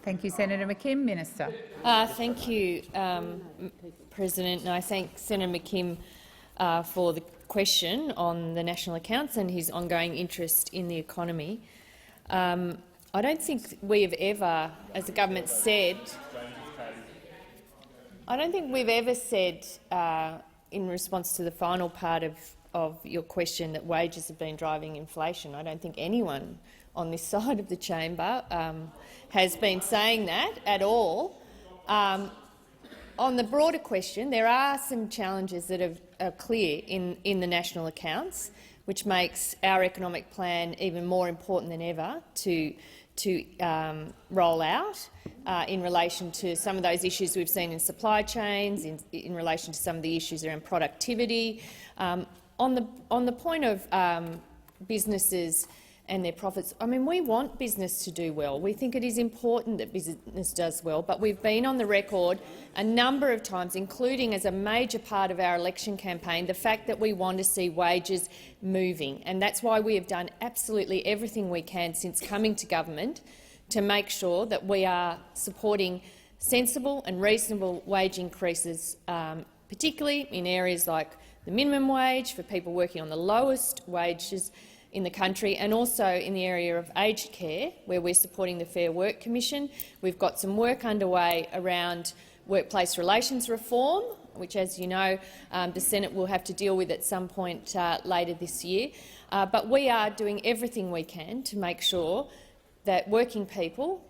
Thank you, Senator McKim. Minister. Thank you, President, and I thank Senator McKim for the question on the national accounts and his ongoing interest in the economy. I don't think we have ever, as the government said, I don't think we've ever said in response to the final part of your question that wages have been driving inflation. I don't think anyone on this side of the chamber has been saying that at all. On the broader question, there are some challenges that are clear in the national accounts, which makes our economic plan even more important than ever to roll out in relation to some of those issues we've seen in supply chains, in relation to some of the issues around productivity. On the point of businesses and their profits, I mean, we want business to do well. We think it is important that business does well, but we've been on the record a number of times, including as a major part of our election campaign, the fact that we want to see wages moving. And that's why we have done absolutely everything we can since coming to government to make sure that we are supporting sensible and reasonable wage increases, particularly in areas like the minimum wage for people working on the lowest wages in the country, and also in the area of aged care, where we're supporting the Fair Work Commission. We've got some work underway around workplace relations reform, which, as you know, the Senate will have to deal with at some point later this year. But we are doing everything we can to make sure that working people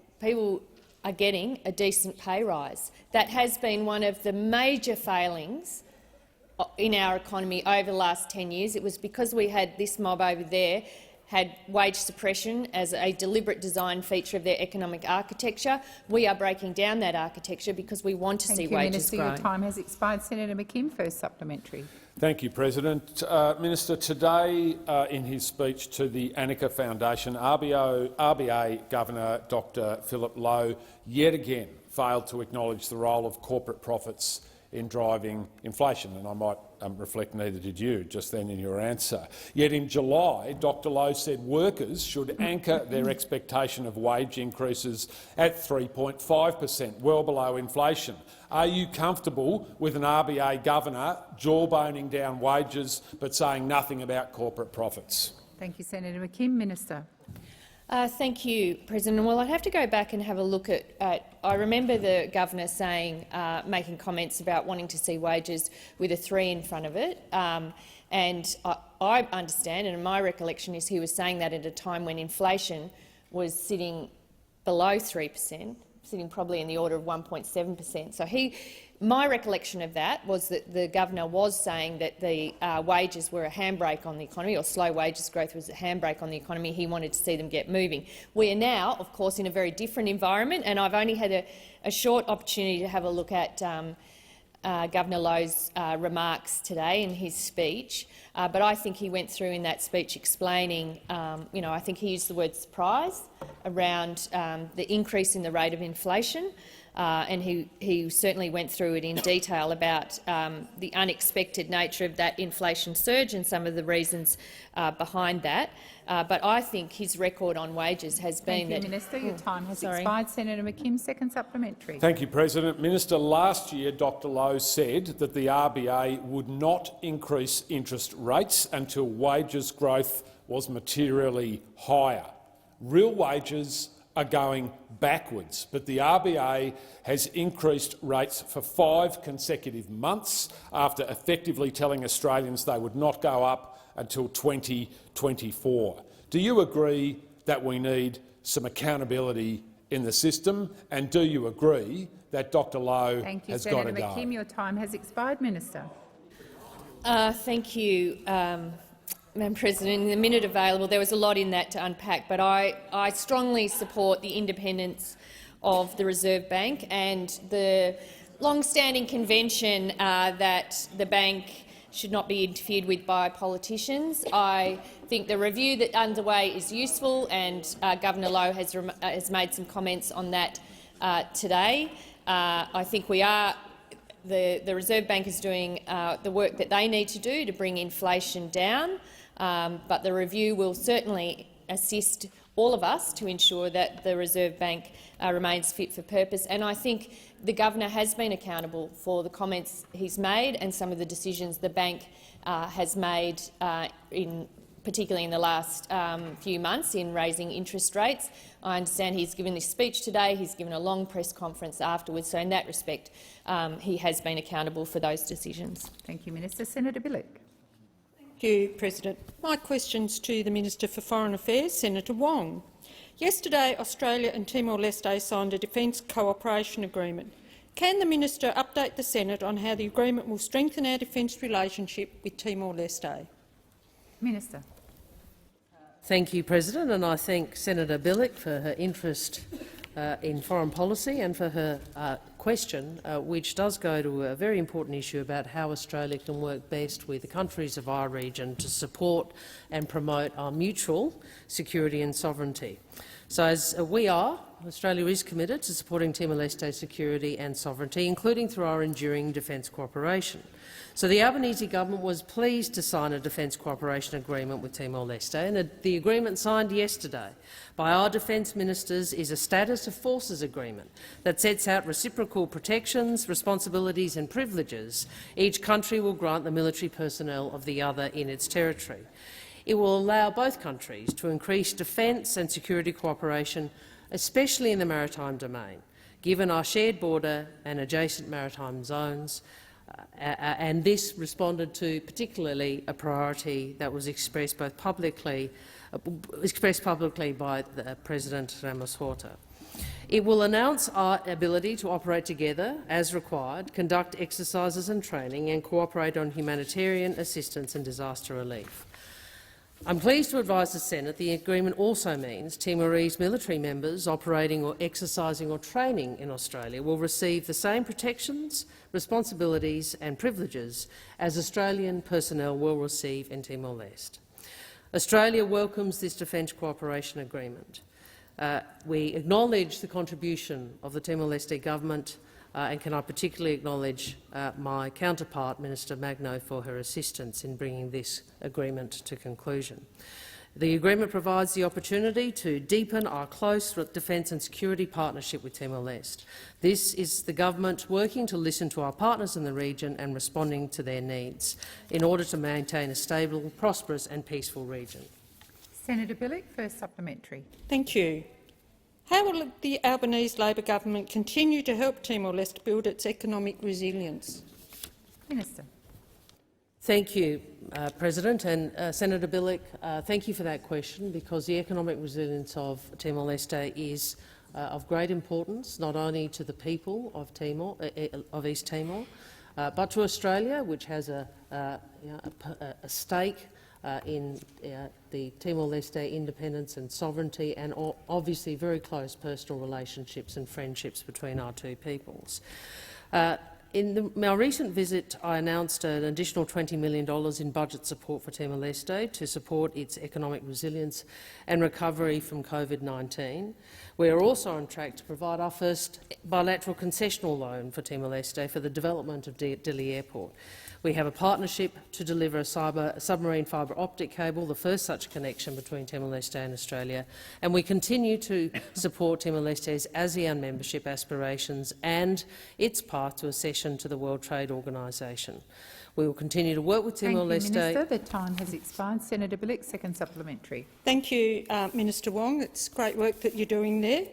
are getting a decent pay rise. That has been one of the major failings in our economy over the last 10 years. It was because we had this mob over there had wage suppression as a deliberate design feature of their economic architecture. We are breaking down that architecture because we want to see wages grow. Minister, your time has expired. Senator McKim, first supplementary. Thank you, President. Minister, today in his speech to the Annika Foundation, RBA Governor Dr Philip Lowe yet again failed to acknowledge the role of corporate profits in driving inflation, and I might reflect neither did you just then in your answer. Yet in July, Dr Lowe said workers should anchor their expectation of wage increases at 3.5%, well below inflation. Are you comfortable with an RBA governor jawboning down wages but saying nothing about corporate profits? Thank you, Senator McKim. Minister. Thank you, President. Well, I'd have to go back and have a look at I remember the governor saying, making comments about wanting to see wages with a 3 in front of it. And I understand, and my recollection is he was saying that at a time when inflation was sitting below 3%, sitting probably in the order of 1.7%. So my recollection of that was that the governor was saying that the wages were a handbrake on the economy, or slow wages growth was a handbrake on the economy. He wanted to see them get moving. We are now, of course, in a very different environment, and I've only had a short opportunity to have a look at Governor Lowe's remarks today in his speech, but I think he went through in that speech explaining, I think he used the word surprise around the increase in the rate of inflation. And he certainly went through it in detail about the unexpected nature of that inflation surge and some of the reasons behind that. But I think his record on wages has been Thank you, Minister. Your time has expired. Senator McKim, second supplementary. Thank you, President. Minister, last year Dr Lowe said that the RBA would not increase interest rates until wages growth was materially higher. Real wages are going backwards, but the RBA has increased rates for 5 consecutive months after effectively telling Australians they would not go up until 2024. Do you agree that we need some accountability in the system, and do you agree that Dr Lowe has got to go? Senator McKim, your time has expired. Minister. Thank you, Madam President. In the minute available, there was a lot in that to unpack, but I strongly support the independence of the Reserve Bank and the long-standing convention that the bank should not be interfered with by politicians. I think the review that's underway is useful, and Governor Lowe has made some comments on that today. I think the Reserve Bank is doing the work that they need to do to bring inflation down. But the review will certainly assist all of us to ensure that the Reserve Bank remains fit for purpose. And I think the governor has been accountable for the comments he's made and some of the decisions the bank has made, particularly in the last few months, in raising interest rates. I understand he's given this speech today. He's given a long press conference afterwards. So in that respect, he has been accountable for those decisions. Thank you, Minister. Senator Bilyk. Thank you, President. My question's to the Minister for Foreign Affairs, Senator Wong. Yesterday, Australia and Timor-Leste signed a defence cooperation agreement. Can the minister update the Senate on how the agreement will strengthen our defence relationship with Timor-Leste? Minister. Thank you, President, and I thank Senator Bilyk for her interest in foreign policy and for her question, which does go to a very important issue about how Australia can work best with the countries of our region to support and promote our mutual security and sovereignty. So, as Australia is committed to supporting Timor-Leste's security and sovereignty, including through our enduring defence cooperation. So the Albanese government was pleased to sign a defence cooperation agreement with Timor-Leste, and the agreement signed yesterday by our defence ministers is a status of forces agreement that sets out reciprocal protections, responsibilities and privileges each country will grant the military personnel of the other in its territory. It will allow both countries to increase defence and security cooperation, especially in the maritime domain, given our shared border and adjacent maritime zones, and this responded to particularly a priority that was expressed publicly by President Ramos Horta. It will announce our ability to operate together as required, conduct exercises and training, and cooperate on humanitarian assistance and disaster relief. I'm pleased to advise the Senate the agreement also means Timorese military members operating or exercising or training in Australia will receive the same protections, responsibilities and privileges as Australian personnel will receive in Timor-Leste. Australia welcomes this defence cooperation agreement. We acknowledge the contribution of the Timor-Leste government and can I particularly acknowledge my counterpart, Minister Magno, for her assistance in bringing this agreement to conclusion. The agreement provides the opportunity to deepen our close defence and security partnership with Timor-Leste. This is the government working to listen to our partners in the region and responding to their needs in order to maintain a stable, prosperous and peaceful region. Senator Bilyk, first supplementary. Thank you. How will the Albanese Labor government continue to help Timor-Leste build its economic resilience? Minister. Thank you, President. And Senator Bilyk, thank you for that question, because the economic resilience of Timor-Leste is of great importance, not only to the people of East Timor, but to Australia, which has a stake in the Timor-Leste independence and sovereignty, and obviously very close personal relationships and friendships between our two peoples. In my recent visit, I announced an additional $20 million in budget support for Timor-Leste to support its economic resilience and recovery from COVID-19. We are also on track to provide our first bilateral concessional loan for Timor-Leste for the development of Dili Airport. We have a partnership to deliver a submarine fibre optic cable, the first such connection between Timor-Leste and Australia, and we continue to support Timor-Leste's ASEAN membership aspirations and its path to accession to the World Trade Organisation. We will continue to work with Timor-Leste. Thank you, Minister. The time has expired. Senator Bilyk, second supplementary. Thank you, Minister Wong. It's great work that you're doing there.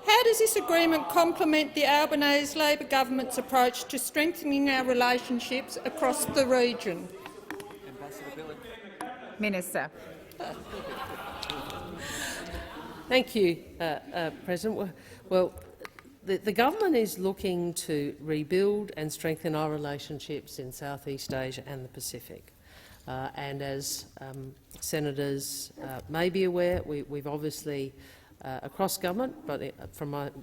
How does this agreement complement the Albanese Labor government's approach to strengthening our relationships across the region? Minister. Thank you, President. Well, the government is looking to rebuild and strengthen our relationships in Southeast Asia and the Pacific. And as senators may be aware, we've obviously across government, but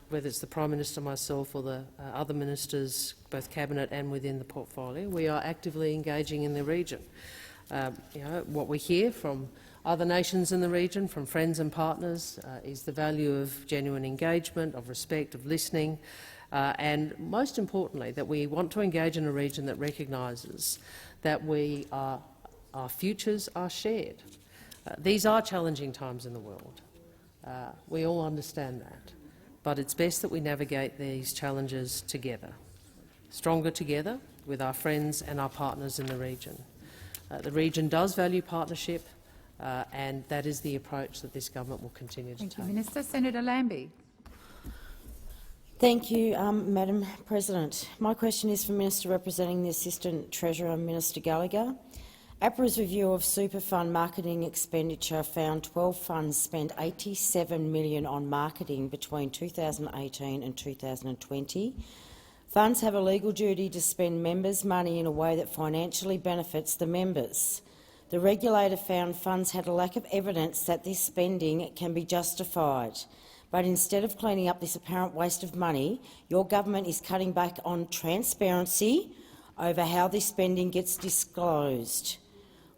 whether it's the Prime Minister, myself or the other ministers, both Cabinet and within the portfolio, we are actively engaging in the region. What we hear from other nations in the region, from friends and partners, is the value of genuine engagement, of respect, of listening, and most importantly, that we want to engage in a region that recognises that our futures are shared. These are challenging times in the world. We all understand that, but it's best that we navigate these challenges together, stronger together with our friends and our partners in the region. The region does value partnership, and that is the approach that this government will continue to take. Thank you, Minister. Senator Lambie. Thank you, Madam President. My question is for Minister representing the Assistant Treasurer, Minister Gallagher. APRA's review of super fund marketing expenditure found 12 funds spent $87 million on marketing between 2018 and 2020. Funds have a legal duty to spend members' money in a way that financially benefits the members. The regulator found funds had a lack of evidence that this spending can be justified. But instead of cleaning up this apparent waste of money, your government is cutting back on transparency over how this spending gets disclosed.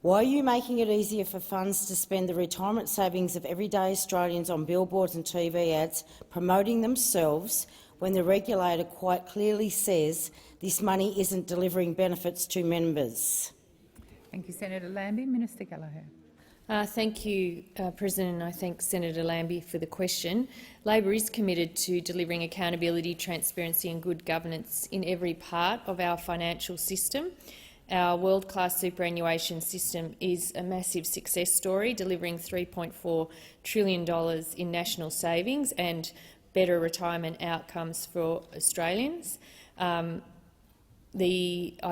Why are you making it easier for funds to spend the retirement savings of everyday Australians on billboards and TV ads promoting themselves when the regulator quite clearly says this money isn't delivering benefits to members? Thank you, Senator Lambie. Minister Gallagher. Thank you, President. I thank Senator Lambie for the question. Labor is committed to delivering accountability, transparency and good governance in every part of our financial system. Our world-class superannuation system is a massive success story, delivering $3.4 trillion in national savings and better retirement outcomes for Australians. I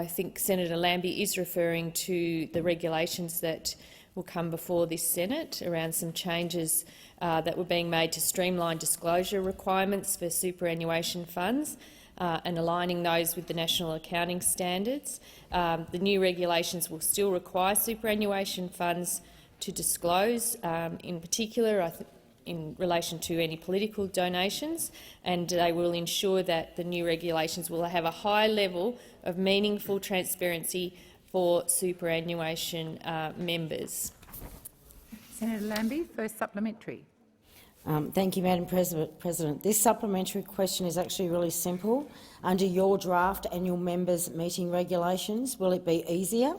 think Senator Lambie is referring to the regulations that will come before this Senate around some changes that were being made to streamline disclosure requirements for superannuation funds and aligning those with the national accounting standards. The new regulations will still require superannuation funds to disclose, in particular in relation to any political donations, and they will ensure that the new regulations will have a high level of meaningful transparency for superannuation members. Senator Lambie, first supplementary. Thank you, Madam President. This supplementary question is actually really simple. Under your draft annual members' meeting regulations, will it be easier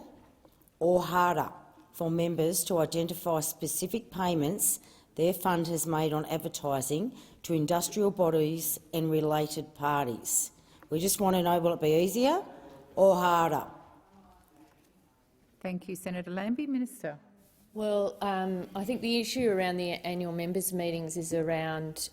or harder for members to identify specific payments their fund has made on advertising to industrial bodies and related parties? We just want to know, will it be easier or harder? Thank you, Senator Lambie. Minister. Well, I think the issue around the annual members' meetings is around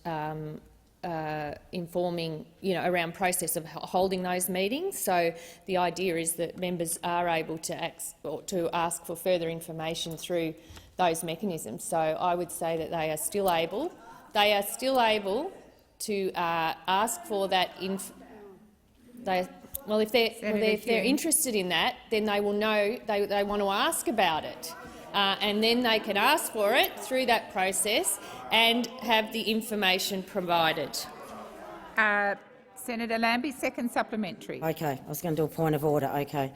informing, around process of holding those meetings. So the idea is that members are able to ask for further information through those mechanisms. So I would say that they are still able to ask for that. If they're interested in that, then they will know they want to ask about it. And then they can ask for it through that process and have the information provided. Senator Lambie, second supplementary. Okay, I was going to do a point of order. Okay.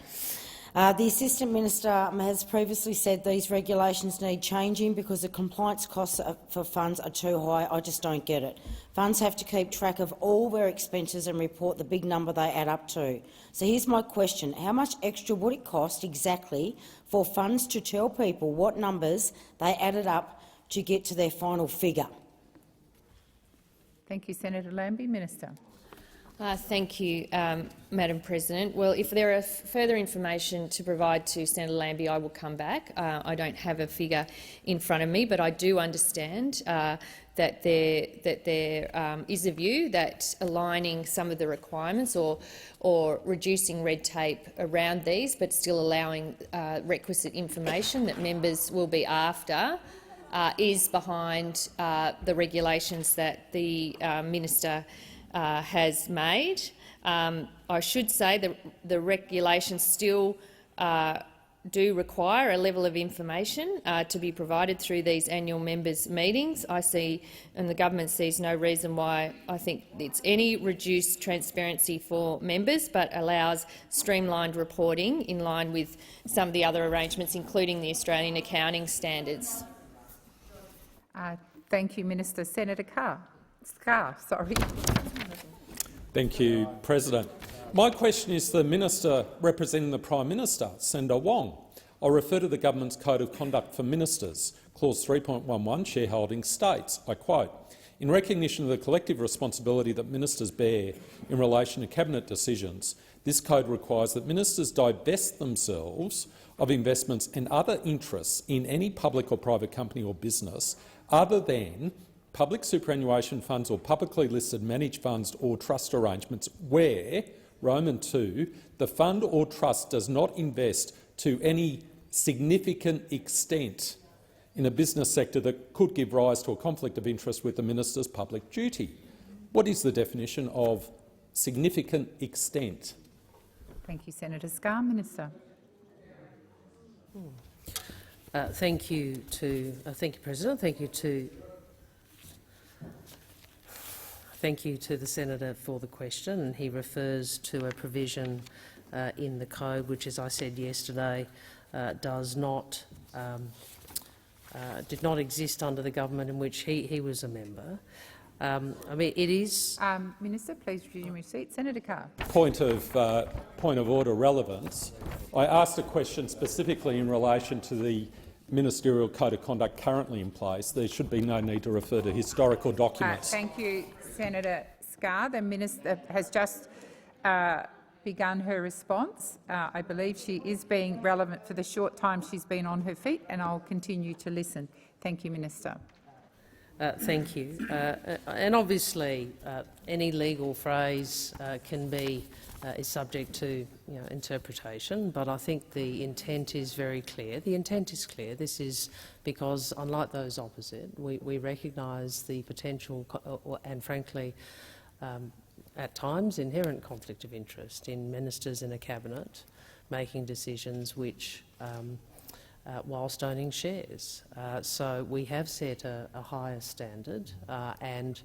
The Assistant Minister has previously said these regulations need changing because the compliance costs for funds are too high. I just don't get it. Funds have to keep track of all their expenses and report the big number they add up to. So here's my question. How much extra would it cost exactly for funds to tell people what numbers they added up to get to their final figure? Thank you, Senator Lambie. Minister. Thank you, Madam President. Well, if there are further information to provide to Senator Lambie, I will come back. I don't have a figure in front of me, but I do understand that there is a view that aligning some of the requirements or reducing red tape around these, but still allowing requisite information that members will be after, is behind the regulations that the Minister has made. I should say that the regulations still do require a level of information to be provided through these annual members' meetings. I see, and the government sees no reason why I think it's any reduced transparency for members, but allows streamlined reporting in line with some of the other arrangements, including the Australian accounting standards. Thank you, Minister. Senator Scarr, sorry. Thank you, President. My question is to the Minister representing the Prime Minister, Senator Wong. I'll refer to the government's Code of Conduct for Ministers. Clause 3.11 shareholding states, I quote, "In recognition of the collective responsibility that ministers bear in relation to cabinet decisions, this code requires that ministers divest themselves of investments and other interests in any public or private company or business other than public superannuation funds or publicly listed managed funds or trust arrangements where, Roman 2, the fund or trust does not invest to any significant extent in a business sector that could give rise to a conflict of interest with the minister's public duty." What is the definition of significant extent? Thank you, Senator Scarr. Minister. Thank you, President. Thank you to the senator for the question. And he refers to a provision in the code, which, as I said yesterday, did not exist under the government in which he was a member. I mean, it is. Minister, please resume your seat. Senator Carr. Point of order relevance. I asked a question specifically in relation to the ministerial code of conduct currently in place. There should be no need to refer to historical documents. Thank you, Senator Scarr. The Minister has just begun her response. I believe she is being relevant for the short time she's been on her feet, and I'll continue to listen. Thank you, Minister. Thank you. And obviously, any legal phrase is subject to interpretation, but I think the intent is very clear. The intent is clear. This is because, unlike those opposite, we recognise the potential and, frankly, at times inherent conflict of interest in ministers in a cabinet making decisions which whilst owning shares. So we have set a higher standard, and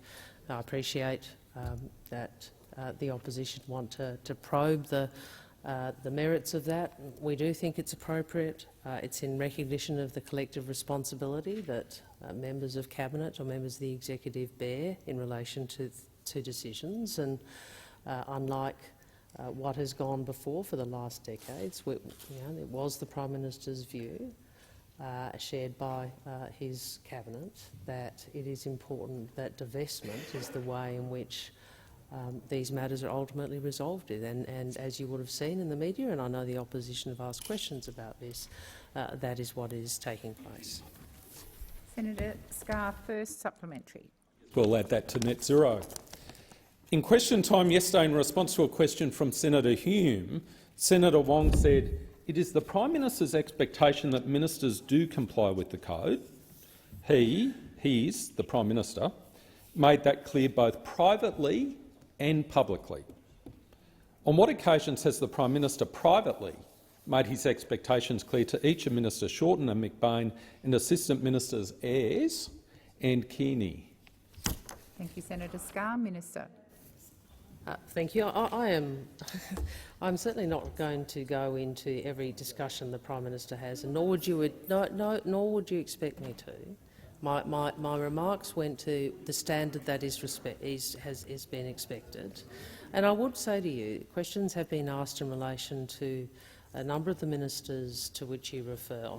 I appreciate that the opposition want to probe the the merits of that. We do think it's appropriate. It's in recognition of the collective responsibility that members of Cabinet or members of the Executive bear in relation to decisions. And unlike what has gone before for the last decades, it was the Prime Minister's view, shared by his Cabinet, that it is important that divestment is the way in which these matters are ultimately resolved. And as you would have seen in the media, and I know the opposition have asked questions about this, that is what is taking place. Senator Scarr, first supplementary. We'll add that to net zero. In question time yesterday, in response to a question from Senator Hume, Senator Wong said, "It is the Prime Minister's expectation that ministers do comply with the code." He's the Prime Minister, made that clear both privately and publicly. On what occasions has the Prime Minister privately made his expectations clear to each of Minister Shorten and McBain and Assistant Ministers Ayres and Kearney? Thank you, Senator Scarr. Minister. Thank you. I'm certainly not going to go into every discussion the Prime Minister has, and nor would you expect me to. My remarks went to the standard that is been expected, and I would say to you, questions have been asked in relation to a number of the ministers to which you refer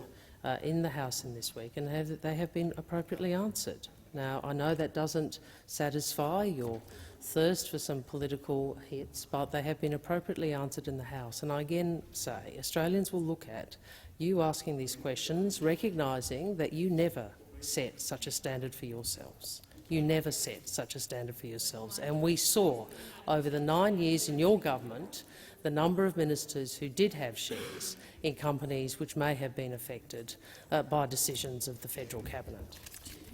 in the House in this week, and they have been appropriately answered. Now, I know that doesn't satisfy your thirst for some political hits, but they have been appropriately answered in the House. And I again say Australians will look at you asking these questions, recognising that you never set such a standard for yourselves. You never set such a standard for yourselves. And we saw over the 9 years in your government the number of ministers who did have shares in companies which may have been affected by decisions of the federal cabinet.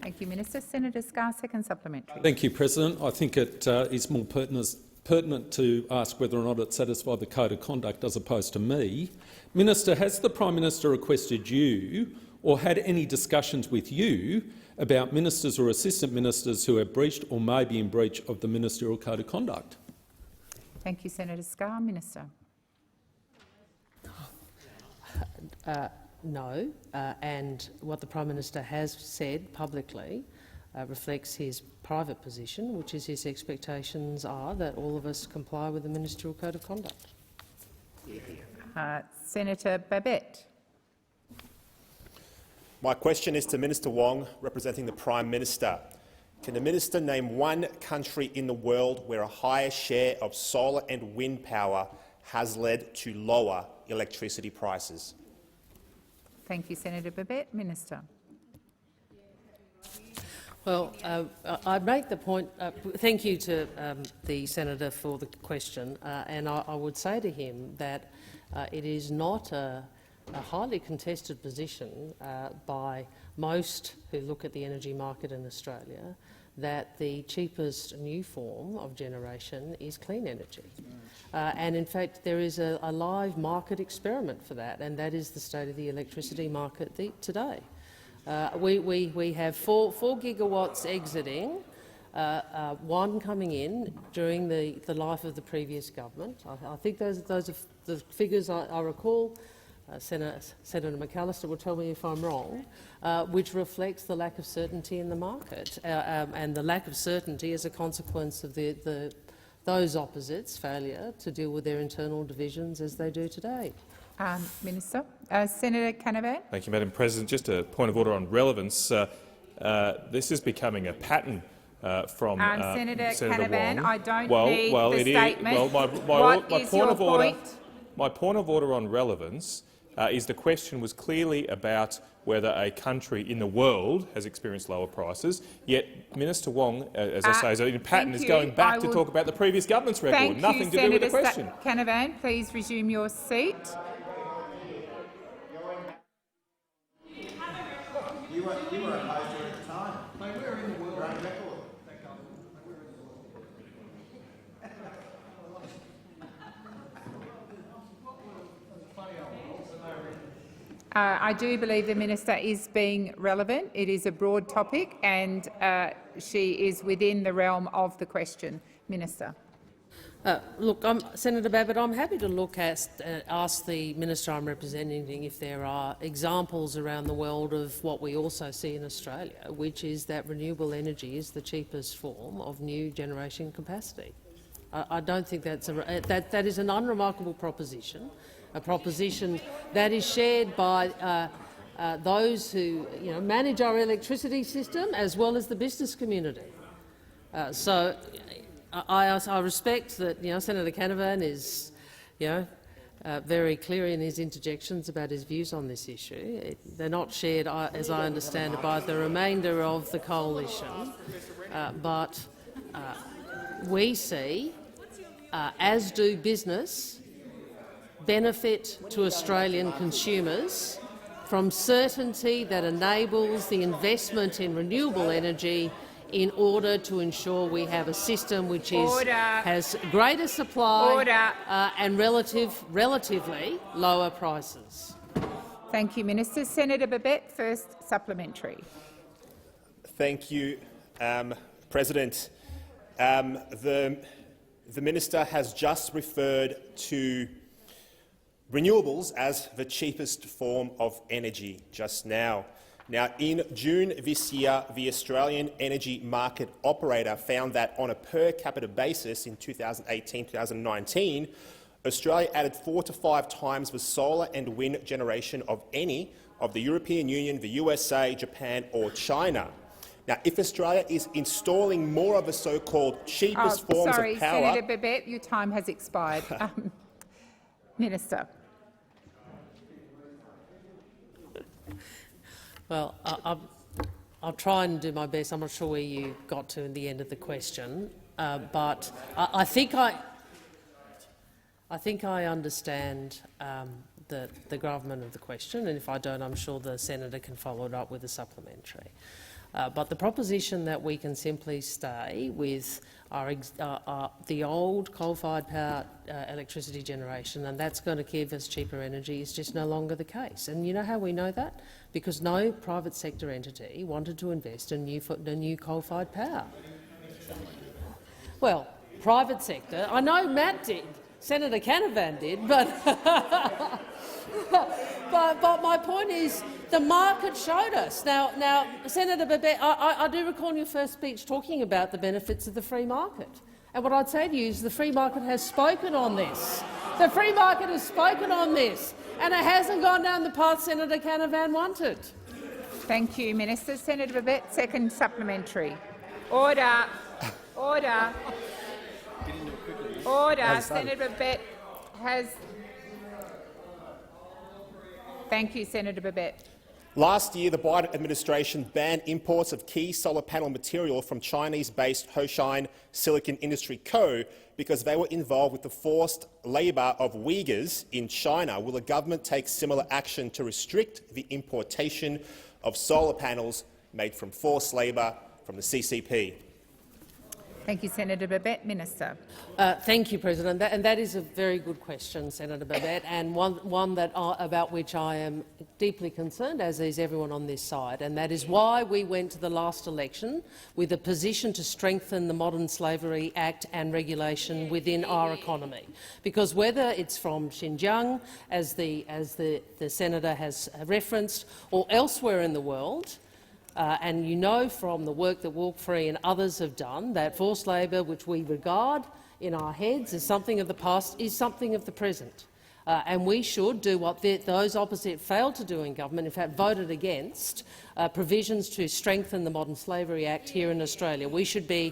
Thank you, Minister. Senator Scarr, second supplementary. Thank you, President. I think it is more pertinent to ask whether or not it satisfied the Code of Conduct as opposed to me. Minister, has the Prime Minister requested you or had any discussions with you about ministers or assistant ministers who have breached or may be in breach of the Ministerial Code of Conduct? Thank you, Senator Scarr. Minister. No, and what the Prime Minister has said publicly reflects his private position, which is his expectations are that all of us comply with the Ministerial Code of Conduct. Senator Babet. My question is to Minister Wong, representing the Prime Minister. Can the minister name one country in the world where a higher share of solar and wind power has led to lower electricity prices? Thank you, Senator Babet. Minister. Well, I'd make the point. Thank you to the senator for the question, and I would say to him that it is not a highly contested position by most who look at the energy market in Australia that the cheapest new form of generation is clean energy. And in fact, there is a live market experiment for that, and that is the state of the electricity market today. We have 4 gigawatts exiting, 1 coming in during the life of the previous government. I think those are the figures I recall. Senator McAllister will tell me if I'm wrong, which reflects the lack of certainty in the market and the lack of certainty as a consequence of those opposites' failure to deal with their internal divisions as they do today. Minister. Senator Canavan. Thank you, Madam President. Just a point of order on relevance. This is becoming a pattern from Senator Canavan. Wong. I don't need the statement. My point of order on relevance is the question was clearly about whether a country in the world has experienced lower prices, yet Minister Wong, as I say, is in pattern is going back to talk about the previous government's record. Nothing to do with the question. Canavan, please resume your seat. You were opposed to it at the time. They were in the world record. I do believe the minister is being relevant. It is a broad topic and she is within the realm of the question. Minister. Look, Senator Babbitt, I'm happy to look at ask the minister I'm representing if there are examples around the world of what we also see in Australia, which is that renewable energy is the cheapest form of new generation capacity. I don't think that's that is an unremarkable proposition, a proposition that is shared by those who manage our electricity system as well as the business community. So I respect that Senator Canavan is very clear in his interjections about his views on this issue. They're not shared, as I understand it, by the remainder of the coalition, but we see, as do business, benefit to Australian consumers from certainty that enables the investment in renewable energy in order to ensure we have a system which has greater supply and relatively lower prices. Thank you, Minister. Senator Babet, first supplementary. Thank you, President. The minister has just referred to renewables as the cheapest form of energy just now. Now, in June this year, the Australian Energy Market Operator found that on a per capita basis in 2018-2019, Australia added 4 to 5 times the solar and wind generation of any of the European Union, the USA, Japan or China. Now, if Australia is installing more of the so-called cheapest forms of power— Senator Babet, your time has expired. Minister. Well, I'll try and do my best. I'm not sure where you got to in the end of the question, but I think I understand the gravamen of the question, and if I don't, I'm sure the senator can follow it up with a supplementary. But the proposition that we can simply stay with the old coal-fired power electricity generation and that's going to give us cheaper energy is just no longer the case. And you know how we know that? Because no private sector entity wanted to invest in new coal-fired power. Well, private sector, I know Matt did, Senator Canavan did, but but my point is the market showed us. Now Senator Babet, I do recall in your first speech talking about the benefits of the free market. And what I'd say to you is the free market has spoken on this. The free market has spoken on this, and it hasn't gone down the path Senator Canavan wanted. Thank you, Minister. Senator Babet, second supplementary. Order. Order. Order. Senator Babet has— Thank you, Senator Babet. Last year, the Biden administration banned imports of key solar panel material from Chinese-based Hoshine Silicon Industry Co. because they were involved with the forced labour of Uyghurs in China. Will the government take similar action to restrict the importation of solar panels made from forced labour from the CCP? Thank you, Senator Babet. Minister. Thank you, President. That is a very good question, Senator Babet, and one that about which I am deeply concerned, as is everyone on this side. And that is why we went to the last election with a position to strengthen the Modern Slavery Act and regulation within our economy. Because whether it's from Xinjiang, as the senator has referenced, or elsewhere in the world, and you know from the work that Walk Free and others have done that forced labour, which we regard in our heads as something of the past, is something of the present. And we should do what those opposite failed to do in government, in fact voted against, provisions to strengthen the Modern Slavery Act here in Australia. We should be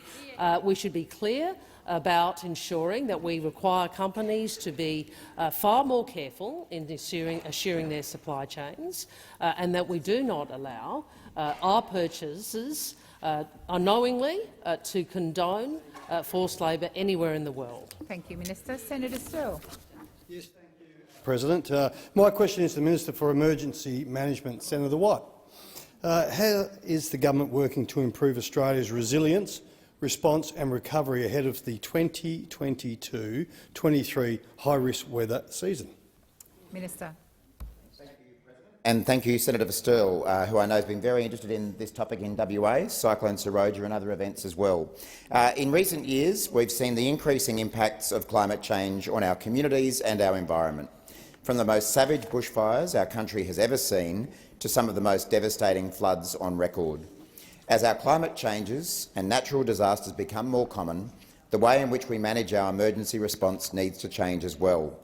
clear about ensuring that we require companies to be far more careful in assuring their supply chains, and that we do not allow our purchases unknowingly to condone forced labour anywhere in the world. Thank you, Minister. Senator Sterle. Yes, thank you, President. My question is to the Minister for Emergency Management, Senator Watt. How is the government working to improve Australia's resilience, response and recovery ahead of the 2022-23 high-risk weather season? Minister. Thank you, President. And thank you, Senator Stirl, who I know has been very interested in this topic in WA, Cyclone Seroja and other events as well. In recent years, we've seen the increasing impacts of climate change on our communities and our environment, from the most savage bushfires our country has ever seen to some of the most devastating floods on record. As our climate changes and natural disasters become more common, the way in which we manage our emergency response needs to change as well.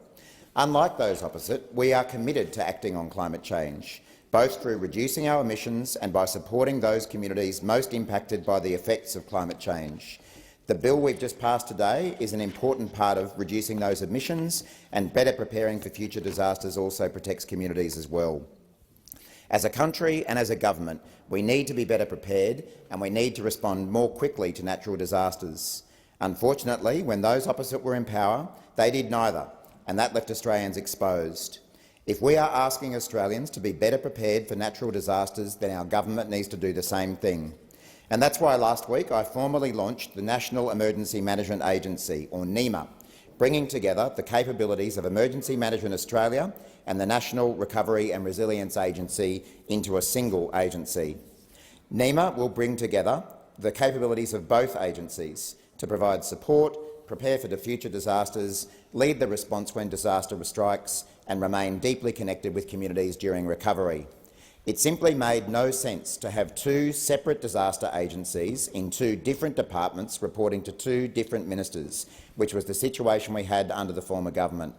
Unlike those opposite, we are committed to acting on climate change, both through reducing our emissions and by supporting those communities most impacted by the effects of climate change. The bill we've just passed today is an important part of reducing those emissions, and better preparing for future disasters also protects communities as well. As a country and as a government, we need to be better prepared, and we need to respond more quickly to natural disasters. Unfortunately, when those opposite were in power, they did neither, and that left Australians exposed. If we are asking Australians to be better prepared for natural disasters, then our government needs to do the same thing. And that's why last week I formally launched the National Emergency Management Agency, or NEMA, bringing together the capabilities of Emergency Management Australia and the National Recovery and Resilience Agency into a single agency. NEMA will bring together the capabilities of both agencies to provide support, prepare for the future disasters, lead the response when disaster strikes, and remain deeply connected with communities during recovery. It simply made no sense to have two separate disaster agencies in two different departments reporting to two different ministers, which was the situation we had under the former government.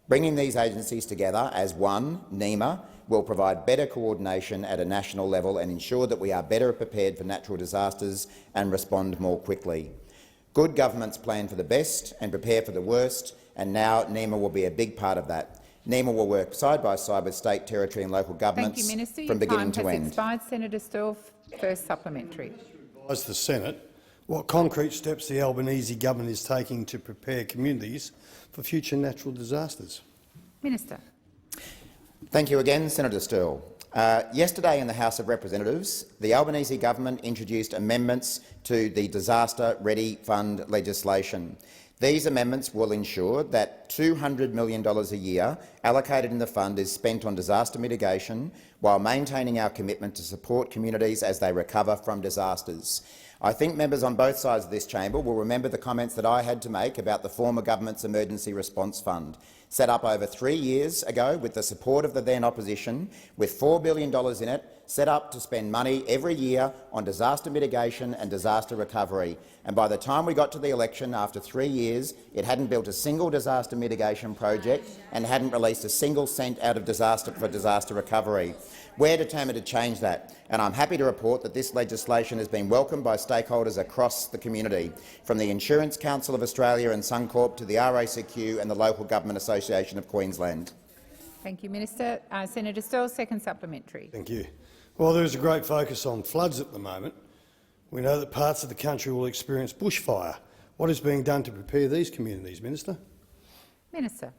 Bringing these agencies together as one, NEMA, will provide better coordination at a national level and ensure that we are better prepared for natural disasters and respond more quickly. Good governments plan for the best and prepare for the worst, and now NEMA will be a big part of that. NEMA will work side by side with state, territory and local governments from beginning to end. Expired. Senator Stirl, first supplementary. Advise the Senate what concrete steps the Albanese government is taking to prepare communities for future natural disasters. Minister. Thank you again, Senator Stirl. Yesterday in the House of Representatives, the Albanese government introduced amendments to the Disaster Ready Fund legislation. These amendments will ensure that $200 million a year allocated in the fund is spent on disaster mitigation while maintaining our commitment to support communities as they recover from disasters. I think members on both sides of this chamber will remember the comments that I had to make about the former government's Emergency Response Fund, set up over 3 years ago with the support of the then opposition, with $4 billion in it, set up to spend money every year on disaster mitigation and disaster recovery. And by the time we got to the election, after 3 years, it hadn't built a single disaster mitigation project and hadn't released a single cent out of disaster recovery. We're determined to change that, and I'm happy to report that this legislation has been welcomed by stakeholders across the community, from the Insurance Council of Australia and Suncorp to the RACQ and the Local Government Association of Queensland. Thank you, Minister. Senator Stirl, second supplementary. Thank you. Well, there is a great focus on floods at the moment. We know that parts of the country will experience bushfire. What is being done to prepare these communities, Minister? Minister.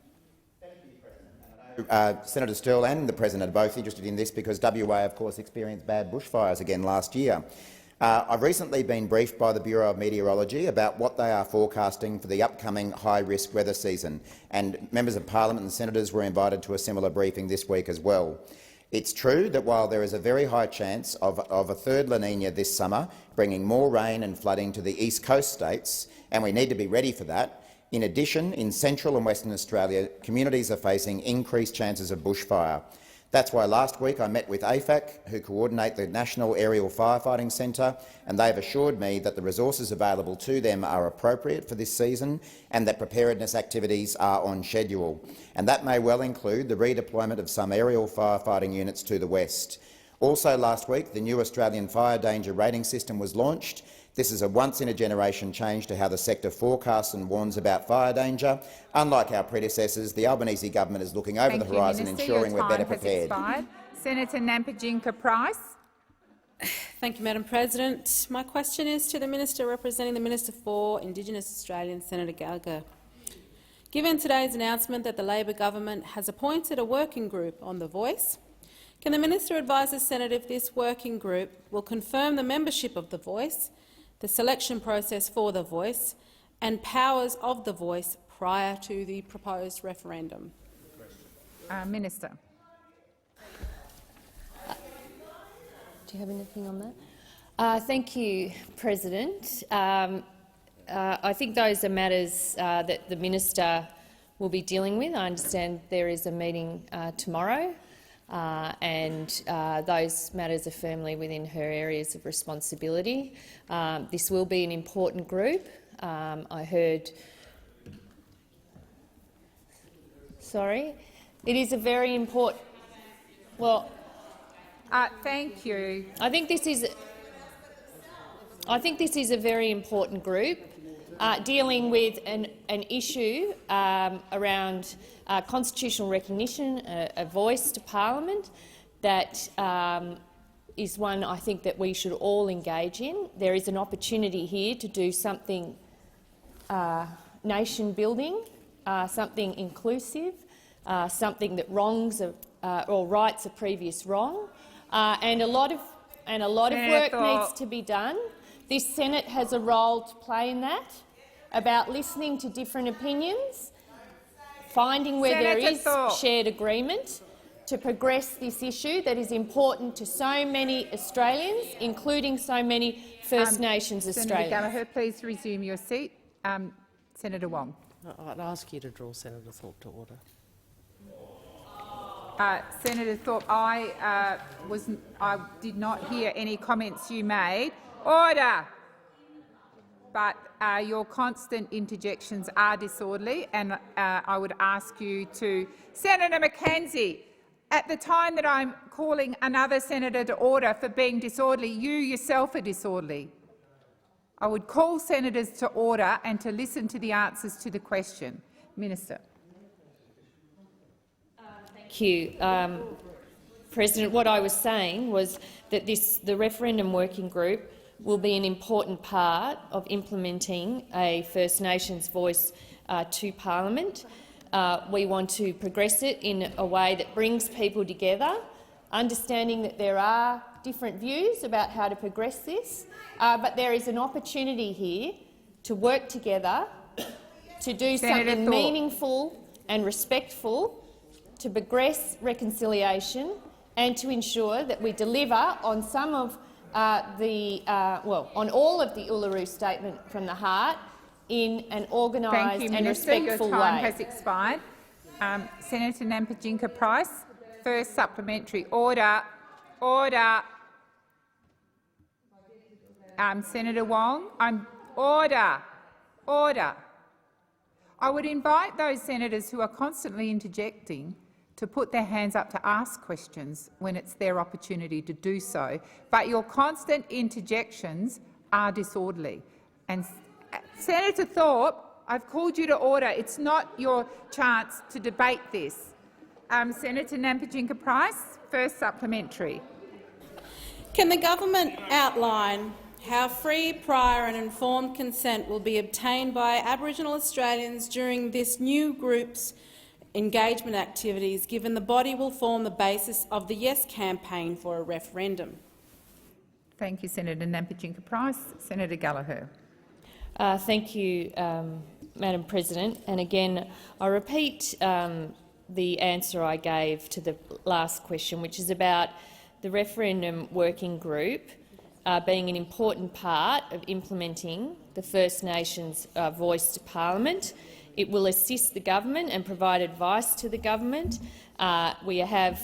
Senator Stirl and the President are both interested in this because WA, of course, experienced bad bushfires again last year. I've recently been briefed by the Bureau of Meteorology about what they are forecasting for the upcoming high-risk weather season, and members of parliament and senators were invited to a similar briefing this week as well. It's true that while there is a very high chance of a third La Niña this summer, bringing more rain and flooding to the east coast states, and we need to be ready for that, in addition, in Central and Western Australia, communities are facing increased chances of bushfire. That's why last week I met with AFAC, who coordinate the National Aerial Firefighting Centre, and they have assured me that the resources available to them are appropriate for this season and that preparedness activities are on schedule. And that may well include the redeployment of some aerial firefighting units to the west. Also last week, the new Australian Fire Danger Rating System was launched. This is a once-in-a-generation change to how the sector forecasts and warns about fire danger. Unlike our predecessors, the Albanese government is looking over the horizon, ensuring we're better prepared. Senator Nampijinka-Price. Thank you, Madam President. My question is to the Minister representing the Minister for Indigenous Australians, Senator Gallagher. Given today's announcement that the Labor government has appointed a working group on The Voice, can the Minister advise the Senate if this working group will confirm the membership of The Voice, the selection process for The Voice and powers of The Voice prior to the proposed referendum? Minister. do you have anything on that? Thank you, President. I think those are matters that the minister will be dealing with. I understand there is a meeting tomorrow, and those matters are firmly within her areas of responsibility. This will be an important group. I heard. Sorry, it is a very important. Well, thank you. I think this is a very important group dealing with an issue around constitutional recognition, a voice to parliament that is one I think that we should all engage in. There is an opportunity here to do something nation-building, something inclusive, something that wrongs or rights a previous wrong, and a lot of work needs to be done. This Senate has a role to play in that, about listening to different opinions, finding where there is shared agreement to progress this issue that is important to so many Australians, including so many First Nations Australians. Senator Gallagher, please resume your seat. Senator Wong. I'd ask you to draw Senator Thorpe to order. Senator Thorpe, I did not hear any comments you made. Order! But your constant interjections are disorderly, and I would ask you to— Senator McKenzie, at the time that I'm calling another senator to order for being disorderly, you yourself are disorderly. I would call senators to order and to listen to the answers to the question. Minister. Thank you. President, what I was saying was that the referendum working group will be an important part of implementing a First Nations voice to parliament. We want to progress it in a way that brings people together, understanding that there are different views about how to progress this, but there is an opportunity here to work together to do something meaningful and respectful to progress reconciliation and to ensure that we deliver on some of on all of the Uluru Statement from the Heart in an organised and respectful way. Your time has expired. Senator Nampijinka-Price, first supplementary. Order. Order. Senator Wong, order. Order. I would invite those senators who are constantly interjecting to put their hands up to ask questions when it's their opportunity to do so. But your constant interjections are disorderly. And Senator Thorpe, I've called you to order. It's not your chance to debate this. Senator Nampijinka-Price, first supplementary. Can the government outline how free, prior and informed consent will be obtained by Aboriginal Australians during this new group's engagement activities, given the body will form the basis of the Yes campaign for a referendum? Thank you, Senator Nampijinka-Price. Senator Gallagher. Thank you, Madam President. And again, I repeat the answer I gave to the last question, which is about the referendum working group being an important part of implementing the First Nations voice to parliament. It will assist the government and provide advice to the government. We have,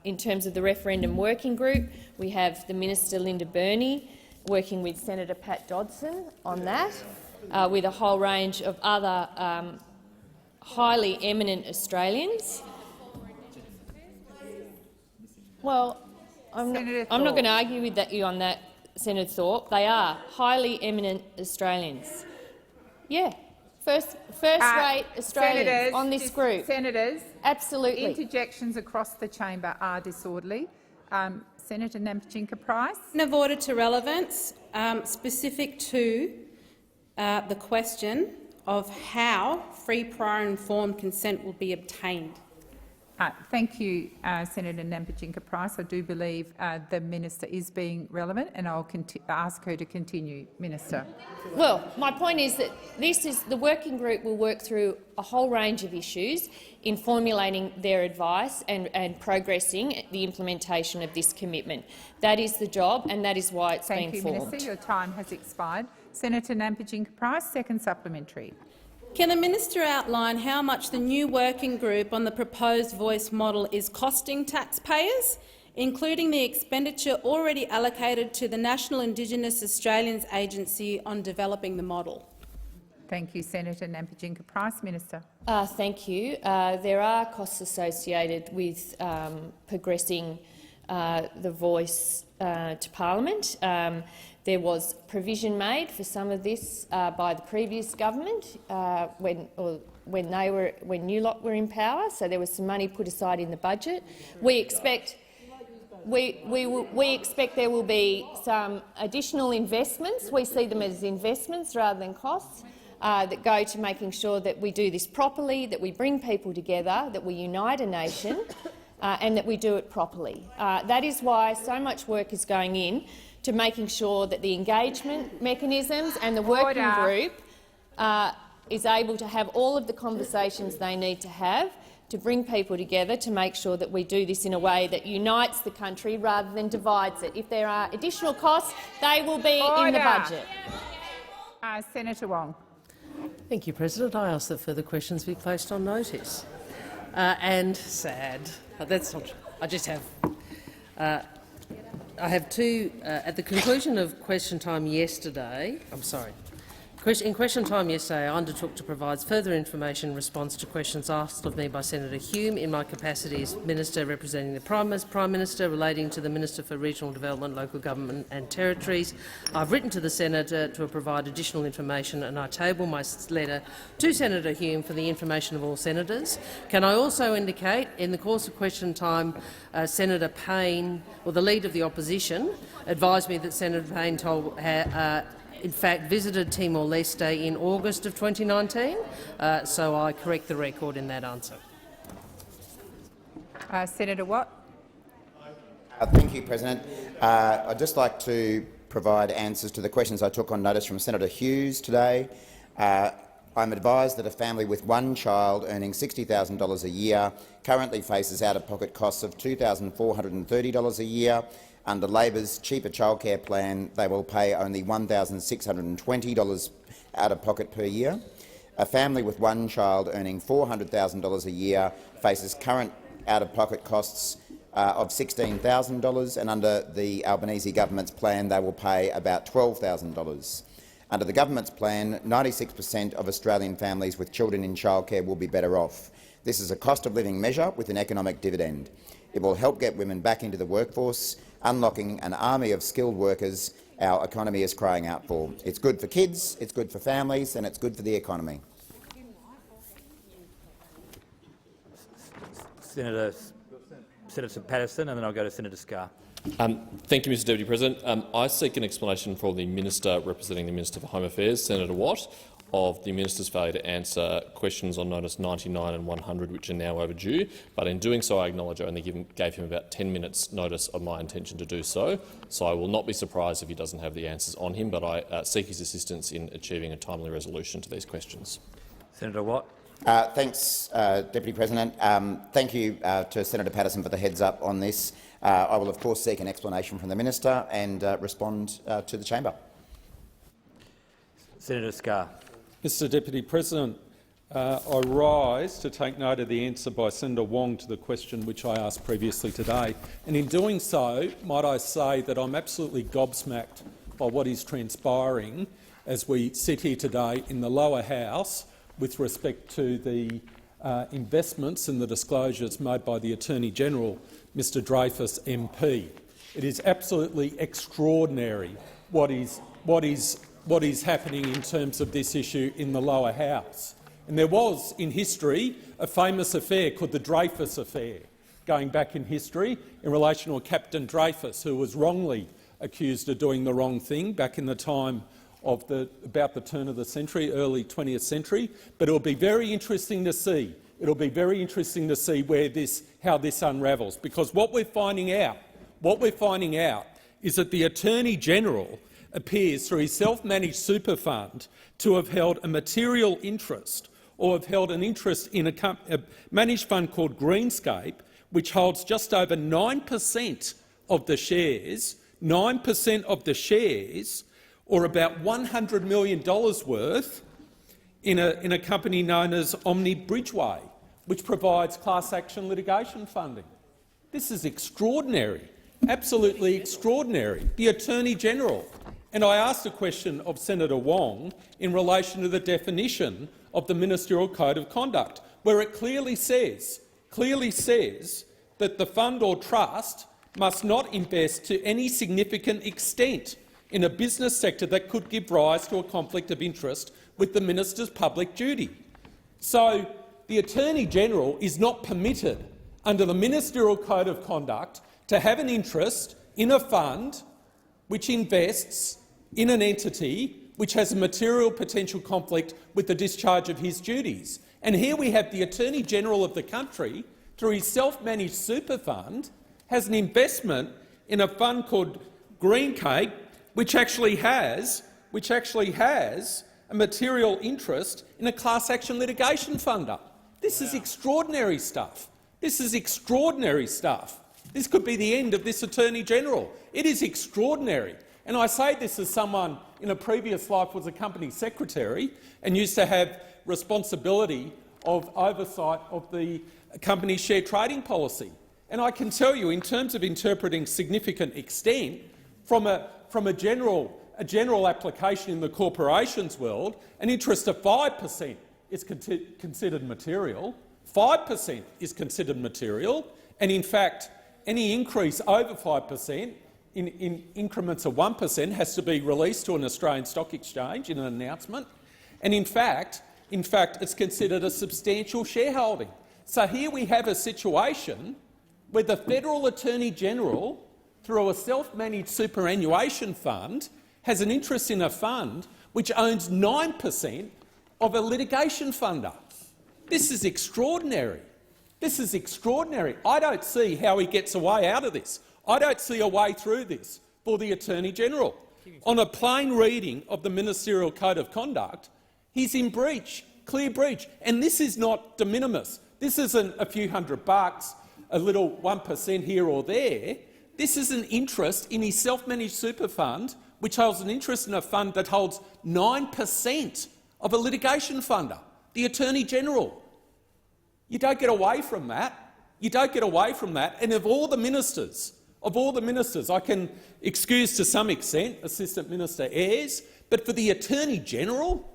in terms of the referendum working group, we have the Minister Linda Burney working with Senator Pat Dodson on that, with a whole range of other highly eminent Australians. Well, I'm not going to argue with you on that, Senator Thorpe. They are highly eminent Australians. Yeah. First-rate Australians on this group. Senators, absolutely. Interjections across the chamber are disorderly. Senator Nampijinka-Price. Of order to relevance, specific to the question of how free, prior and informed consent will be obtained. Thank you, Senator Nampijinka-Price. I do believe the minister is being relevant, and I'll ask her to continue. Minister. Well, my point is that the working group will work through a whole range of issues in formulating their advice and progressing the implementation of this commitment. That is the job, and that is why it's been formed. Thank you, Minister. Your time has expired. Senator Nampijinka-Price, second supplementary. Can the minister outline how much the new working group on the proposed voice model is costing taxpayers, including the expenditure already allocated to the National Indigenous Australians Agency on developing the model? Thank you, Senator Nampijinka-Price. Minister. Thank you. There are costs associated with progressing the voice to Parliament. There was provision made for some of this by the previous government when New Lot were in power, so there was some money put aside in the budget. We expect there will be some additional investments. We see them as investments rather than costs that go to making sure that we do this properly, that we bring people together, that we unite a nation, and that we do it properly. That is why so much work is going in to making sure that the engagement mechanisms and the working group is able to have all of the conversations they need to have to bring people together to make sure that we do this in a way that unites the country rather than divides it. If there are additional costs, they will be in the budget. Senator Wong. Thank you, President. I ask that further questions be placed on notice. And sad. That's not. I just have. I have two. At the conclusion of question time yesterday, in question time yesterday, I undertook to provide further information in response to questions asked of me by Senator Hume in my capacity as Minister representing the Prime Minister relating to the Minister for Regional Development, Local Government and Territories. I've written to the Senator to provide additional information, and I table my letter to Senator Hume for the information of all senators. Can I also indicate, in the course of question time, Senator Payne, or the Leader of the Opposition, advised me that Senator Payne in fact visited Timor-Leste in August of 2019, so I correct the record in that answer. Senator Watt. Thank you, President. I'd just like to provide answers to the questions I took on notice from Senator Hughes today. I'm advised that a family with one child earning $60,000 a year currently faces out-of-pocket costs of $2,430 a year. Under Labor's cheaper childcare plan, they will pay only $1,620 out-of-pocket per year. A family with one child earning $400,000 a year faces current out-of-pocket costs of $16,000, and under the Albanese government's plan they will pay about $12,000. Under the government's plan, 96% of Australian families with children in childcare will be better off. This is a cost-of-living measure with an economic dividend. It will help get women back into the workforce, unlocking an army of skilled workers our economy is crying out for. It's good for kids, it's good for families, and it's good for the economy. Senator Patterson, and then I'll go to Senator Scarr. Thank you, Mr Deputy President. I seek an explanation from the Minister representing the Minister for Home Affairs, Senator Watt, of the Minister's failure to answer questions on notice 99 and 100, which are now overdue. But in doing so, I acknowledge I only gave him about 10 minutes' notice of my intention to do so. So I will not be surprised if he doesn't have the answers on him, but I seek his assistance in achieving a timely resolution to these questions. Senator Watt. Thanks, Deputy President. Thank you to Senator Patterson for the heads-up on this. I will, of course, seek an explanation from the Minister and respond to the chamber. Senator Scarr. Mr Deputy President, I rise to take note of the answer by Senator Wong to the question which I asked previously today. And in doing so, might I say that I'm absolutely gobsmacked by what is transpiring as we sit here today in the lower house with respect to the investments and the disclosures made by the Attorney-General, Mr Dreyfus MP. It is absolutely extraordinary what is happening in terms of this issue in the lower house. And there was, in history, a famous affair called the Dreyfus Affair, going back in history in relation to a Captain Dreyfus who was wrongly accused of doing the wrong thing back in the time of about the turn of the century, early 20th century. But it will be very interesting to see It'll be very interesting to see how this unravels, because what we're finding out is that the Attorney-General appears, through his self-managed super fund, to have held a material interest or have held an interest in a managed fund called Greenscape, which holds just over 9% of the shares, 9% of the shares, or about $100 million worth, in a company known as Omni Bridgeway, which provides class action litigation funding. This is extraordinary, absolutely extraordinary. The Attorney-General. And I asked a question of Senator Wong in relation to the definition of the Ministerial Code of Conduct, where it clearly says that the fund or trust must not invest to any significant extent in a business sector that could give rise to a conflict of interest with the minister's public duty. So the Attorney-General is not permitted under the Ministerial Code of Conduct to have an interest in a fund which invests in an entity which has a material potential conflict with the discharge of his duties. And here we have the Attorney-General of the country, through his self-managed super fund, has an investment in a fund called Greencape, which actually has a material interest in a class action litigation funder. This is extraordinary stuff. This is extraordinary stuff. This could be the end of this Attorney-General. It is extraordinary. And I say this as someone in a previous life was a company secretary and used to have responsibility of oversight of the company's share trading policy. And I can tell you, in terms of interpreting significant extent, from a general application in the corporations world, an interest of 5% is considered material. 5% is considered material, and in fact, any increase over 5% in increments of 1% has to be released to an Australian stock exchange in an announcement. And in fact, it's considered a substantial shareholding. So here we have a situation where the Federal Attorney-General, through a self-managed superannuation fund, has an interest in a fund which owns 9% of a litigation funder. This is extraordinary. This is extraordinary. I don't see how he gets a way out of this. I don't see a way through this for the Attorney-General. On a plain reading of the Ministerial Code of Conduct, he's in breach, clear breach. And this is not de minimis. This isn't a few $100, a little 1% here or there. This is an interest in his self-managed super fund, which holds an interest in a fund that holds 9% of a litigation funder, the Attorney-General. You don't get away from that. You don't get away from that. And of all the ministers, I can excuse to some extent Assistant Minister Ayres, but for the Attorney-General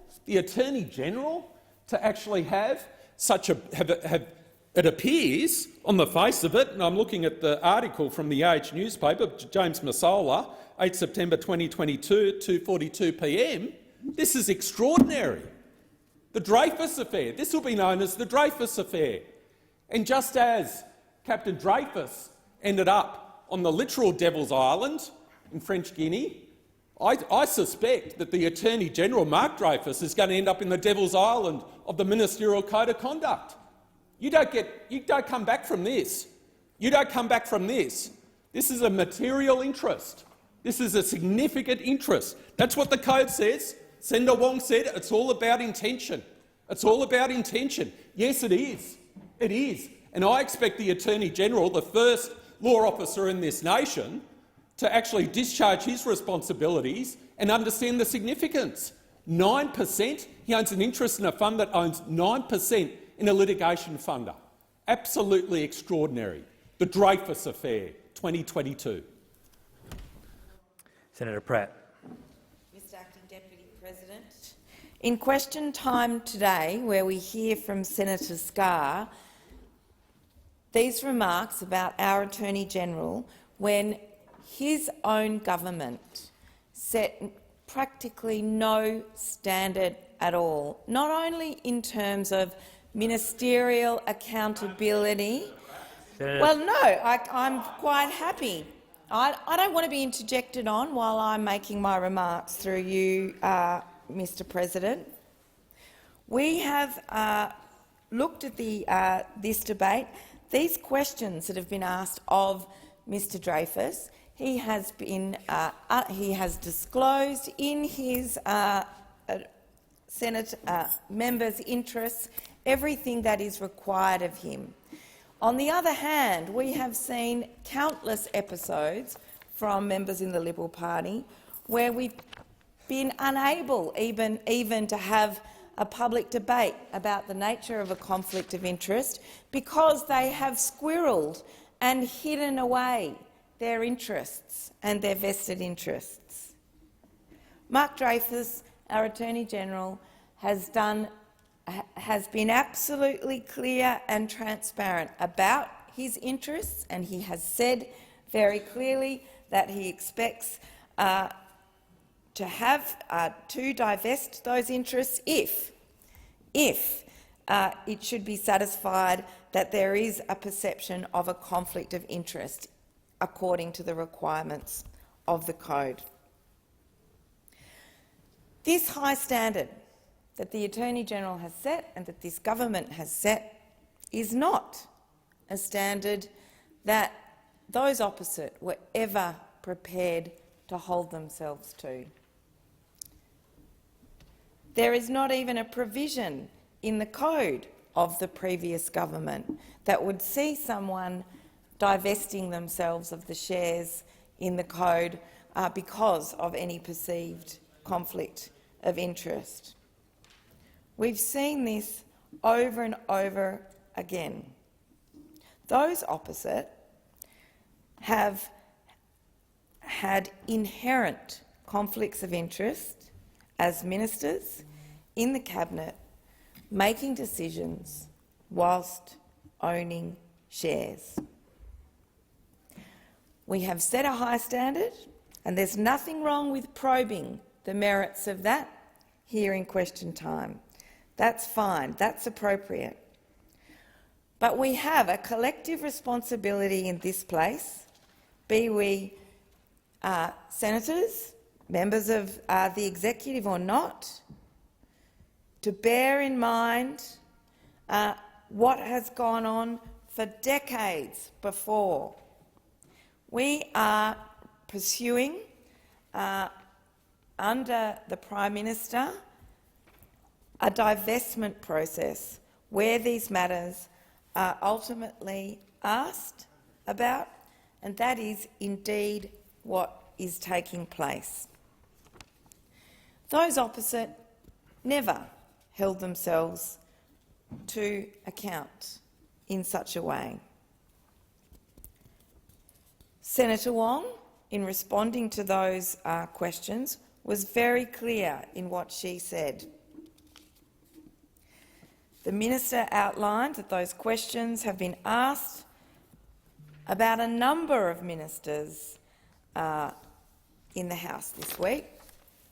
to actually have such it appears on the face of it, and I'm looking at the article from the Age newspaper, James Massola, 8 September 2022 at 2:42 p.m. This is extraordinary. The Dreyfus Affair. This will be known as the Dreyfus Affair. And just as Captain Dreyfus ended up on the literal Devil's Island in French Guinea, I suspect that the Attorney-General, Mark Dreyfus, is going to end up in the Devil's Island of the Ministerial Code of Conduct. You don't come back from this. You don't come back from this. This is a material interest. This is a significant interest. That's what the code says. Senator Wong said it's all about intention. It's all about intention. Yes, it is. It is. And I expect the Attorney-General, the first law officer in this nation, to actually discharge his responsibilities and understand the significance. 9%? He owns an interest in a fund that owns 9% in a litigation funder. Absolutely extraordinary. The Dreyfus Affair, 2022. Senator Pratt. Mr Acting Deputy President, in question time today, where we hear from Senator Scarr these remarks about our Attorney-General when his own government set practically no standard at all, not only in terms of ministerial accountability. Well, no, I'm quite happy. I don't want to be interjected on while I'm making my remarks through you, Mr President. We have looked at this debate, these questions that have been asked of Mr Dreyfus, he has disclosed in his Senate members' interests everything that is required of him. On the other hand, we have seen countless episodes from members in the Liberal Party where we've been unable even to have a public debate about the nature of a conflict of interest because they have squirreled and hidden away their interests and their vested interests. Mark Dreyfus, our Attorney-General, has been absolutely clear and transparent about his interests, and he has said very clearly that he expects to divest those interests if it should be satisfied that there is a perception of a conflict of interest according to the requirements of the Code. This high standard that the Attorney-General has set and that this government has set is not a standard that those opposite were ever prepared to hold themselves to. There is not even a provision in the Code of the previous government that would see someone divesting themselves of the shares in the Code because of any perceived conflict of interest. We've seen this over and over again. Those opposite have had inherent conflicts of interest as ministers in the Cabinet making decisions whilst owning shares. We have set a high standard, and there's nothing wrong with probing the merits of that here in question time. That's fine, that's appropriate. But we have a collective responsibility in this place, be we senators, members of the executive or not, to bear in mind what has gone on for decades before. We are pursuing, under the Prime Minister, a divestment process where these matters are ultimately asked about, and that is indeed what is taking place. Those opposite never held themselves to account in such a way. Senator Wong, in responding to those questions, was very clear in what she said. The minister outlined that those questions have been asked about a number of ministers in the House this week,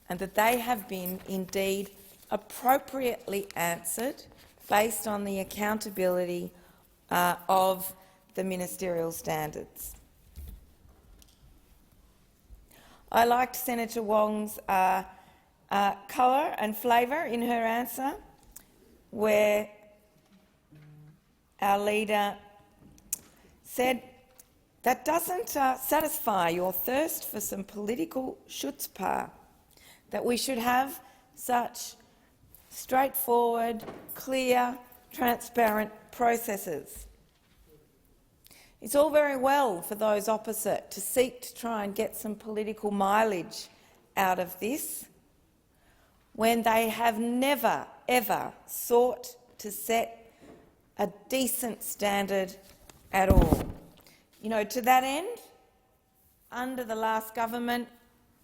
and that they have been indeed appropriately answered based on the accountability of the ministerial standards. I liked Senator Wong's colour and flavour in her answer, where our leader said, "That doesn't satisfy your thirst for some political chutzpah, that we should have such straightforward, clear, transparent processes." It's all very well for those opposite to seek to try and get some political mileage out of this when they have never, ever sought to set a decent standard at all. You know, to that end, under the last government,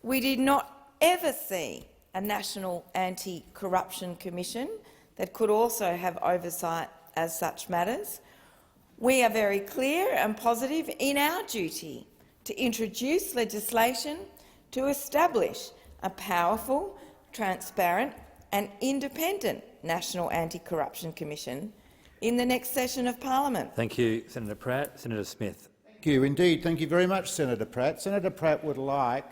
we did not ever see a National Anti-Corruption Commission that could also have oversight as such matters. We are very clear and positive in our duty to introduce legislation to establish a powerful, transparent and independent National Anti-Corruption Commission in the next session of parliament. Thank you, Senator Pratt. Senator Smith. Thank you indeed. Thank you very much, Senator Pratt. Senator Pratt would like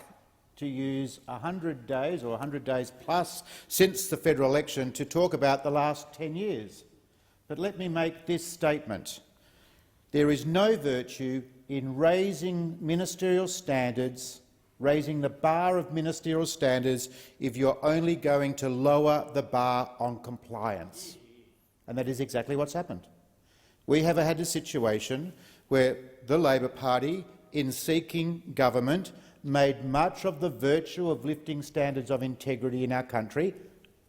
to use 100 days or 100 days plus since the federal election to talk about the last 10 years. But let me make this statement. There is no virtue in raising ministerial standards, raising the bar of ministerial standards, if you're only going to lower the bar on compliance. And that is exactly what's happened. We have had a situation where the Labor Party, in seeking government, made much of the virtue of lifting standards of integrity in our country.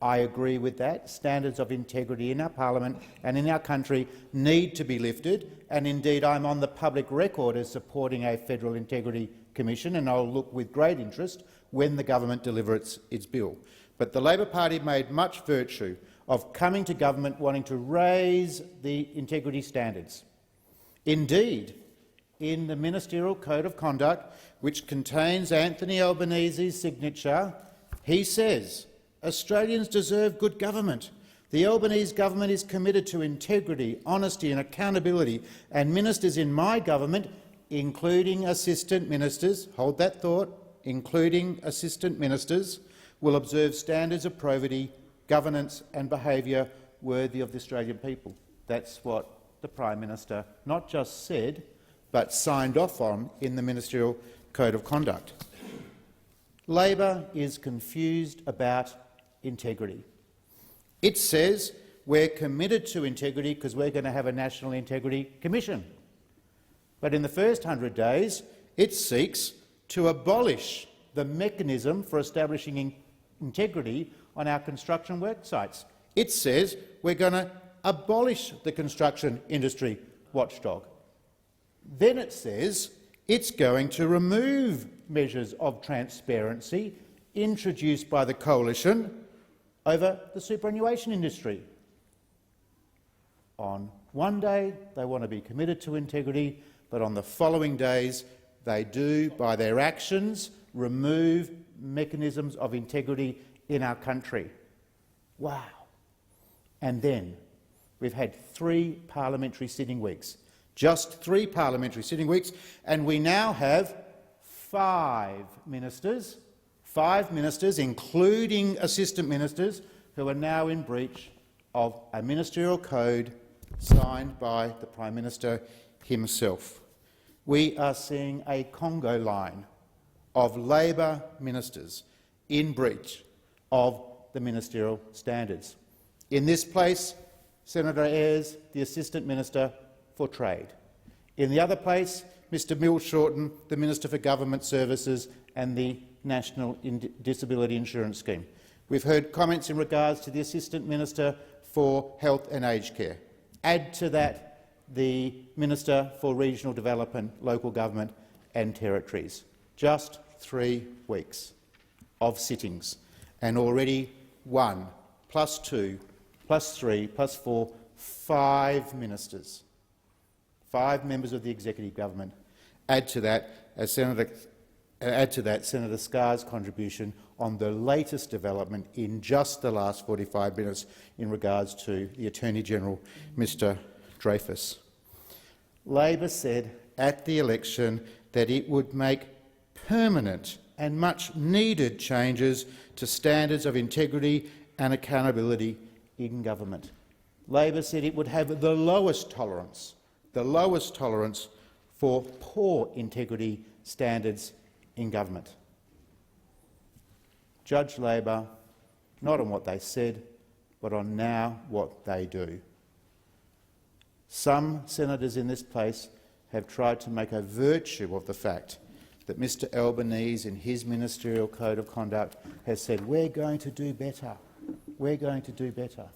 I agree with that. Standards of integrity in our parliament and in our country need to be lifted, and indeed I'm on the public record as supporting a Federal Integrity Commission, and I'll look with great interest when the government delivers its bill. But the Labor Party made much virtue of coming to government wanting to raise the integrity standards. Indeed, in the Ministerial Code of Conduct, which contains Anthony Albanese's signature, he says, Australians deserve good government. The Albanese government is committed to integrity, honesty and accountability, and ministers in my government, including assistant ministers, hold that thought, including assistant ministers, will observe standards of probity, governance and behaviour worthy of the Australian people. That's what the Prime Minister not just said, but signed off on in the Ministerial Code of Conduct. Labor is confused about integrity. It says we're committed to integrity because we're going to have a National Integrity Commission. But in the first 100 days, it seeks to abolish the mechanism for establishing integrity on our construction work sites. It says we're going to abolish the construction industry watchdog. Then it says it's going to remove measures of transparency introduced by the coalition over the superannuation industry. On one day they want to be committed to integrity, but on the following days they do, by their actions, remove mechanisms of integrity in our country. Wow. And then we've had 3 parliamentary sitting weeks. Just 3 parliamentary sitting weeks, and we now have 5 ministers, including assistant ministers, who are now in breach of a ministerial code signed by the Prime Minister himself. We are seeing a Congo line of Labor ministers in breach of the ministerial standards. In this place, Senator Ayres, the Assistant Minister for Trade. In the other place, Mr Mill Shorten, the Minister for Government Services and the National Disability Insurance Scheme. We've heard comments in regards to the Assistant Minister for Health and Aged Care. Add to that the Minister for Regional Development, Local Government and Territories. Just 3 weeks of sittings, and already 1 plus 2 plus 3 plus 4, 5 ministers, 5 members of the executive government. Add to that, Senator Scarr's contribution on the latest development in just the last 45 minutes in regards to the Attorney-General, Mr Dreyfus. Labor said at the election that it would make permanent and much-needed changes to standards of integrity and accountability in government. Labor said it would have the lowest tolerance for poor integrity standards in government. Judge Labor not on what they said, but on now what they do. Some senators in this place have tried to make a virtue of the fact that Mr Albanese, in his ministerial code of conduct, has said, we're going to do better. We're going to do better.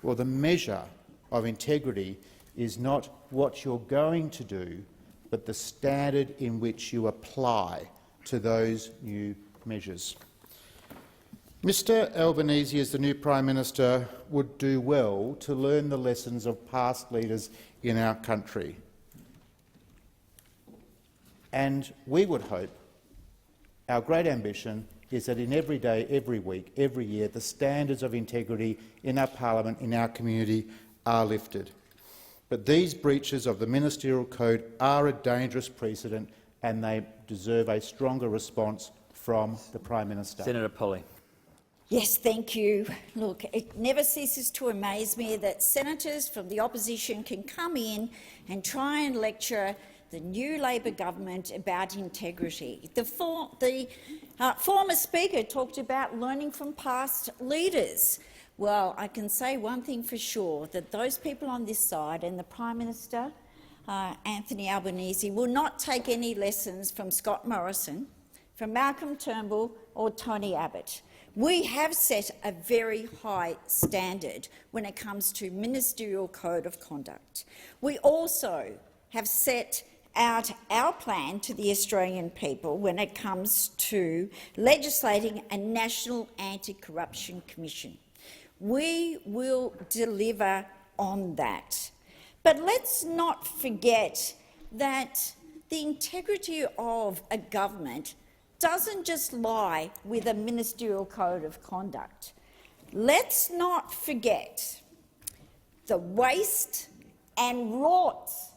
Well, the measure of integrity is not what you're going to do, but the standard in which you apply to those new measures. Mr Albanese, as the new Prime Minister, would do well to learn the lessons of past leaders in our country. And we would hope, our great ambition is that in every day, every week, every year, the standards of integrity in our parliament, in our community, are lifted. But these breaches of the ministerial code are a dangerous precedent, and they deserve a stronger response from the Prime Minister. Senator Polley. Yes, thank you. Look, it never ceases to amaze me that senators from the opposition can come in and try and lecture the new Labor government about integrity. The former Speaker talked about learning from past leaders. Well, I can say one thing for sure, that those people on this side and the Prime Minister, Anthony Albanese, will not take any lessons from Scott Morrison, from Malcolm Turnbull or Tony Abbott. We have set a very high standard when it comes to ministerial code of conduct. We also have set out our plan to the Australian people when it comes to legislating a National Anti-Corruption Commission. We will deliver on that. But let's not forget that the integrity of a government doesn't just lie with a ministerial code of conduct. Let's not forget the waste and rorts,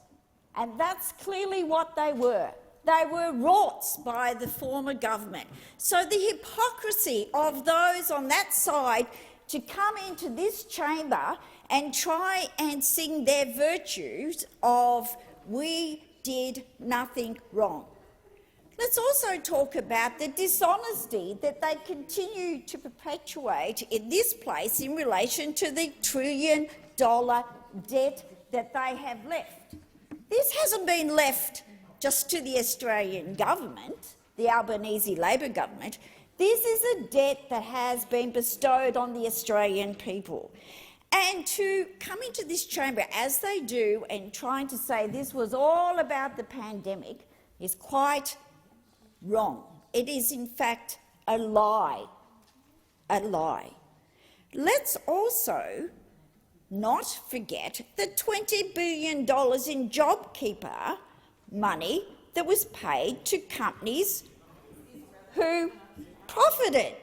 and that's clearly what they were. They were rorts by the former government. So the hypocrisy of those on that side to come into this chamber and try and sing their virtues of "we did nothing wrong." Let's also talk about the dishonesty that they continue to perpetuate in this place in relation to the $1 trillion debt that they have left. This hasn't been left just to the Australian government, the Albanese Labor government. This is a debt that has been bestowed on the Australian people. And to come into this chamber, as they do, and trying to say this was all about the pandemic is quite wrong. It is, in fact, a lie. A lie. Let's also not forget the $20 billion in JobKeeper money that was paid to companies who profited.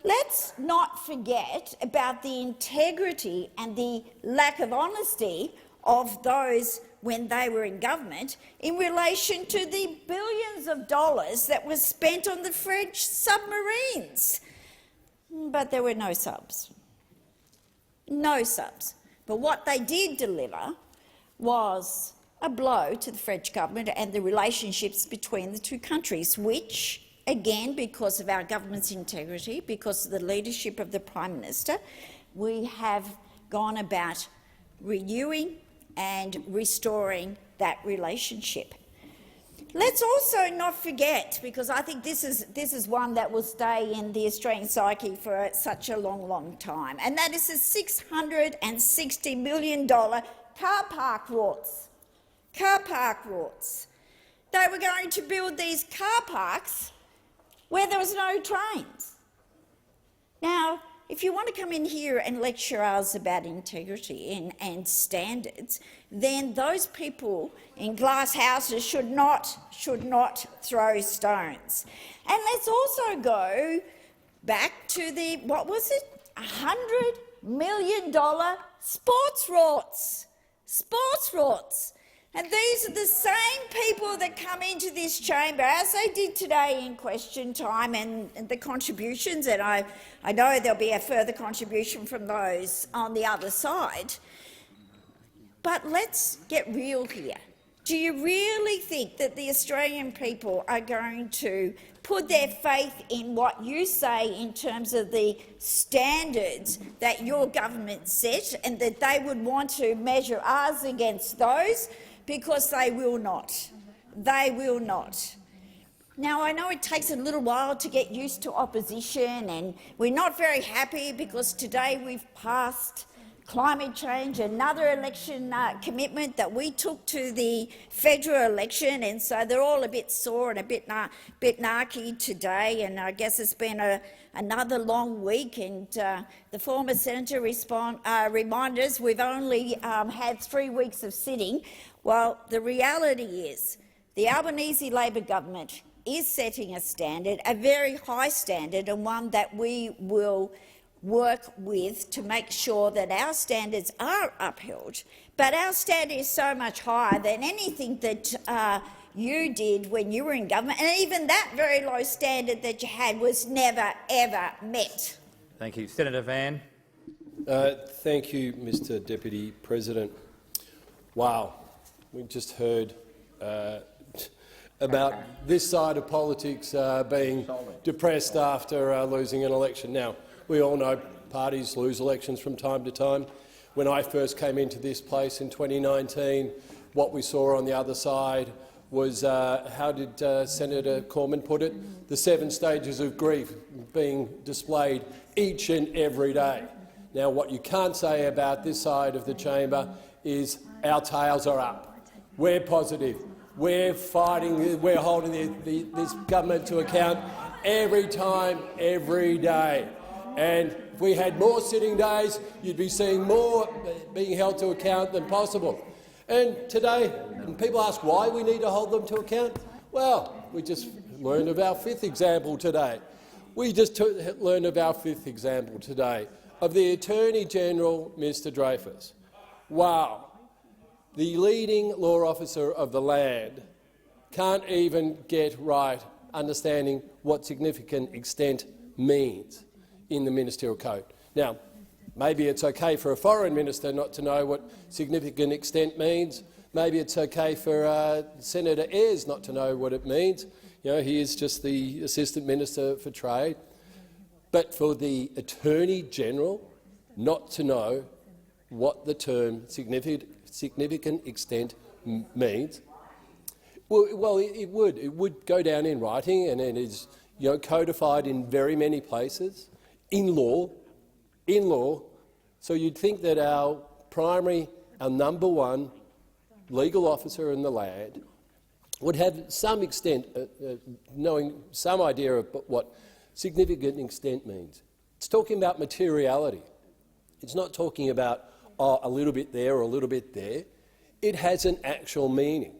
Let's not forget about the integrity and the lack of honesty of those when they were in government in relation to the billions of dollars that was spent on the French submarines. But there were no subs. No subs. But what they did deliver was a blow to the French government and the relationships between the two countries, which, again, because of our government's integrity, because of the leadership of the Prime Minister, we have gone about renewing and restoring that relationship. Let's also not forget, because I think this is one that will stay in the Australian psyche for such a long, long time, and that is the $660 million car park rorts. Car park rorts. They were going to build these car parks where there was no trains. Now, if you want to come in here and lecture us about integrity and standards, then those people in glass houses should not throw stones. And let's also go back to the, what was it, $100 million sports rorts. Sports rorts. And these are the same people that come into this chamber, as they did today in question time, and the contributions, and I know there'll be a further contribution from those on the other side. But let's get real here. Do you really think that the Australian people are going to put their faith in what you say in terms of the standards that your government set, and that they would want to measure us against those? Because they will not. They will not. Now, I know it takes a little while to get used to opposition, and we're not very happy because today we've passed climate change, another election commitment that we took to the federal election, and so they're all a bit sore and a bit narky today, and I guess it's been another long week, and the former senator reminded us we've only had 3 weeks of sitting. Well, the reality is the Albanese Labor government is setting a standard, a very high standard, and one that we will work with to make sure that our standards are upheld. But our standard is so much higher than anything that you did when you were in government, and even that very low standard that you had was never, ever met. Thank you. Senator Van. Thank you, Mr Deputy President. Wow, we just heard about this side of politics being depressed after losing an election. Now, we all know parties lose elections from time to time. When I first came into this place in 2019, what we saw on the other side was, how did Senator Cormann put it? The 7 stages of grief being displayed each and every day. Now, what you can't say about this side of the chamber is our tails are up. We're positive. We're fighting. We're holding this government to account every time, every day. And if we had more sitting days, you'd be seeing more being held to account than possible. And today, and people ask why we need to hold them to account. Well, we just learned of our 5th example today. We just learned of our 5th example today of the Attorney-General, Mr Dreyfus. Wow. The leading law officer of the land can't even get right understanding what significant extent means in the ministerial code. Now, maybe it's okay for a foreign minister not to know what significant extent means. Maybe it's okay for Senator Ayres not to know what it means. You know, he is just the Assistant Minister for Trade. But for the Attorney-General not to know what the term significant extent means, well, it would go down in writing, and it is, you know, codified in very many places in law. So you'd think that our number one legal officer in the land would have some extent, knowing some idea of what significant extent means. It's talking about materiality. It's not talking about a little bit there or a little bit there. It has an actual meaning.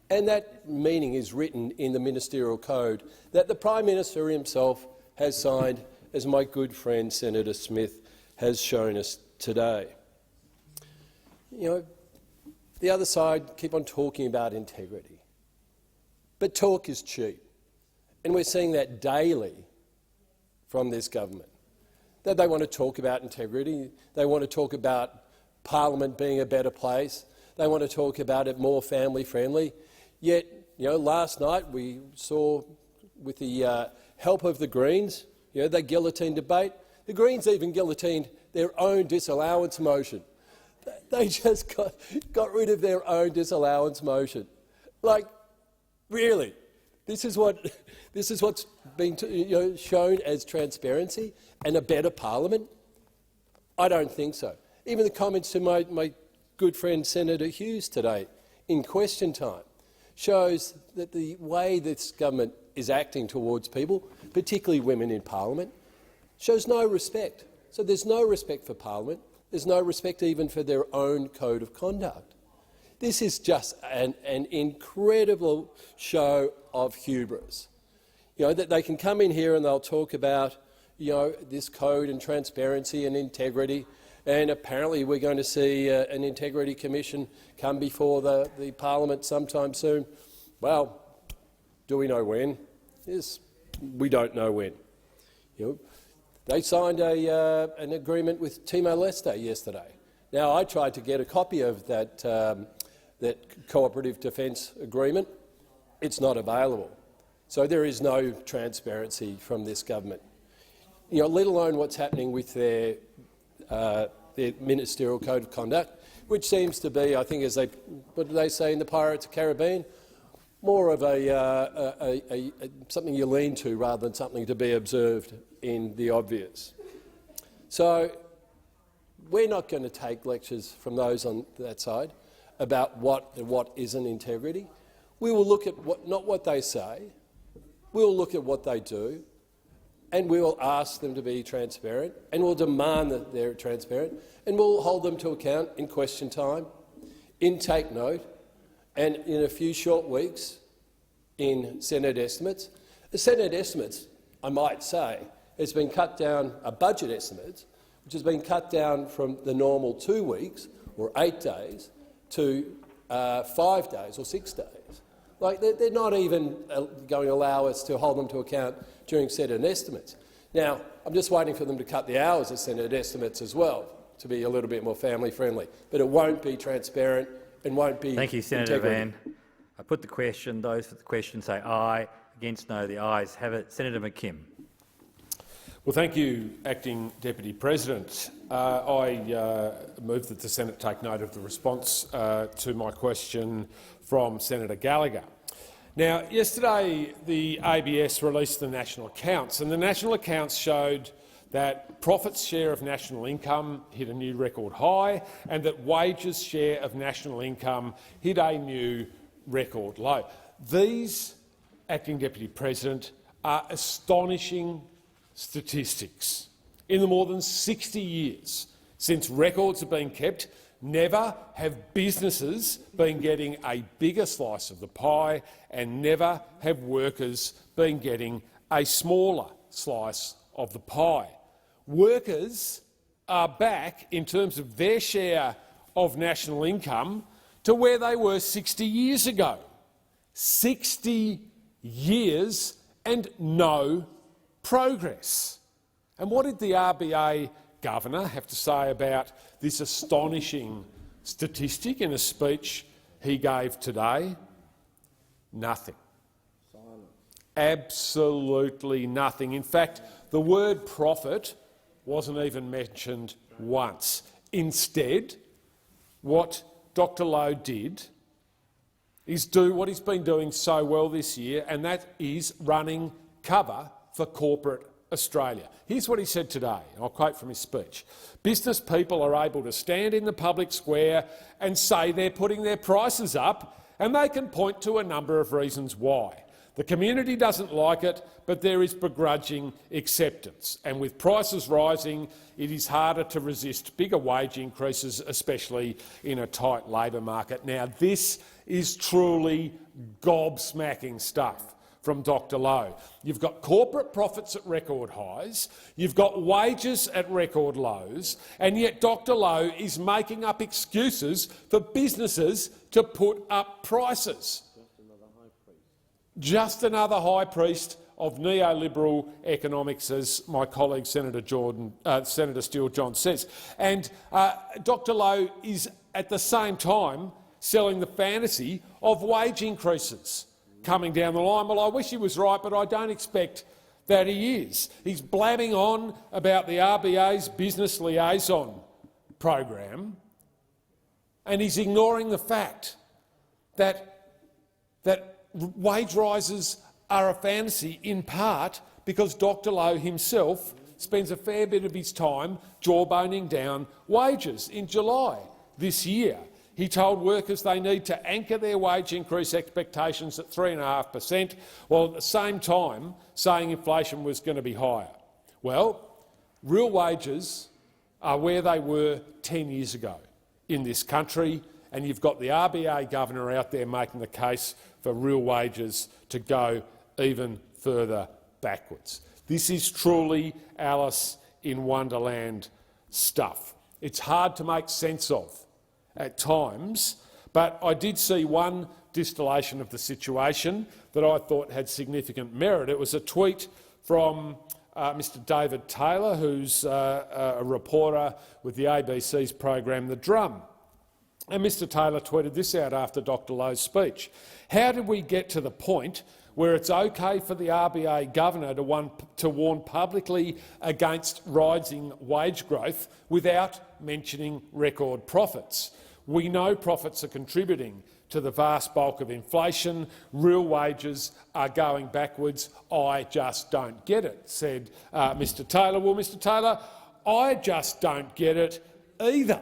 And that meaning is written in the ministerial code that the Prime Minister himself has signed, as my good friend Senator Smith has shown us today. You know, the other side keep on talking about integrity. But talk is cheap. And we're seeing that daily from this government, that they want to talk about integrity, they want to talk about Parliament being a better place, they want to talk about it more family-friendly. Yet, you know, last night we saw, with the help of the Greens, you know, they guillotined debate. The Greens even guillotined their own disallowance motion. They just got rid of their own disallowance motion. Like, really? This is what's being shown as transparency and a better Parliament? I don't think so. Even the comments to my good friend Senator Hughes today in question time shows that the way this government is acting towards people, particularly women in Parliament, shows no respect. So there's no respect for Parliament. There's no respect even for their own code of conduct. This is just an incredible show of hubris. You know, that they can come in here and they'll talk about, you know, this code and transparency and integrity, and apparently we're going to see an integrity commission come before the Parliament sometime soon. Well, do we know when? Yes, we don't know when. You know, they signed an agreement with Timor-Leste yesterday. Now, I tried to get a copy of that cooperative defence agreement. It's not available. So there is no transparency from this government. You know, let alone what's happening with their ministerial code of conduct, which seems to be, I think, what do they say in the Pirates of the Caribbean, more of something you lean to rather than something to be observed in the obvious. So we're not going to take lectures from those on that side about what isn't integrity. We will look at not what they say, we will look at what they do, and we will ask them to be transparent, and we'll demand that they're transparent, and we'll hold them to account in question time, in take note, and in a few short weeks in Senate estimates. The Senate estimates, I might say, has been cut down, a budget estimate, which has been cut down from the normal 2 weeks or 8 days to 5 days or 6 days. Like, they're not even going to allow us to hold them to account during Senate estimates. Now, I'm just waiting for them to cut the hours of Senate estimates as well, to be a little bit more family-friendly. But it won't be transparent and won't be Thank you, Senator integrity. Van. I put the question. Those for the question say aye. Against no. The ayes have it. Senator McKim. Well, thank you, Acting Deputy President. I move that the Senate take note of the response to my question from Senator Gallagher. Now, yesterday the ABS released the national accounts, and the national accounts showed that profits share of national income hit a new record high and that wages share of national income hit a new record low. These, Acting Deputy President, are astonishing statistics. In the more than 60 years since records have been kept, never have businesses been getting a bigger slice of the pie, and never have workers been getting a smaller slice of the pie. Workers are back, in terms of their share of national income, to where they were 60 years ago. 60 years and no progress. And what did the RBA Governor have to say about this astonishing statistic in a speech he gave today? Nothing. Absolutely nothing. In fact, the word profit wasn't even mentioned once. Instead, what Dr Lowe did is do what he's been doing so well this year, and that is running cover for corporate Australia. Here's what he said today, and I'll quote from his speech. Business people are able to stand in the public square and say they're putting their prices up, and they can point to a number of reasons why. The community doesn't like it, but there is begrudging acceptance. And with prices rising, it is harder to resist bigger wage increases, especially in a tight labour market. Now, this is truly gobsmacking stuff from Dr Lowe. You've got corporate profits at record highs, you've got wages at record lows, and yet Dr Lowe is making up excuses for businesses to put up prices. Just another high priest of neoliberal economics, as my colleague Senator Steele-John says. And Dr Lowe is at the same time selling the fantasy of wage increases coming down the line. Well, I wish he was right, but I don't expect that he is. He's blabbing on about the RBA's business liaison program, and he's ignoring the fact that wage rises are a fantasy, in part because Dr Lowe himself spends a fair bit of his time jawboning down wages. In July this year, he told workers they need to anchor their wage increase expectations at 3.5%, while at the same time saying inflation was going to be higher. Well, real wages are where they were 10 years ago in this country, and you've got the RBA Governor out there making the case for real wages to go even further backwards. This is truly Alice in Wonderland stuff. It's hard to make sense of at times, but I did see one distillation of the situation that I thought had significant merit. It was a tweet from Mr David Taylor, who's a reporter with the ABC's program The Drum. And Mr Taylor tweeted this out after Dr Lowe's speech. How did we get to the point where it's okay for the RBA Governor to warn publicly against rising wage growth without mentioning record profits? We know profits are contributing to the vast bulk of inflation. Real wages are going backwards. I just don't get it, said Mr Taylor. Well, Mr Taylor, I just don't get it either.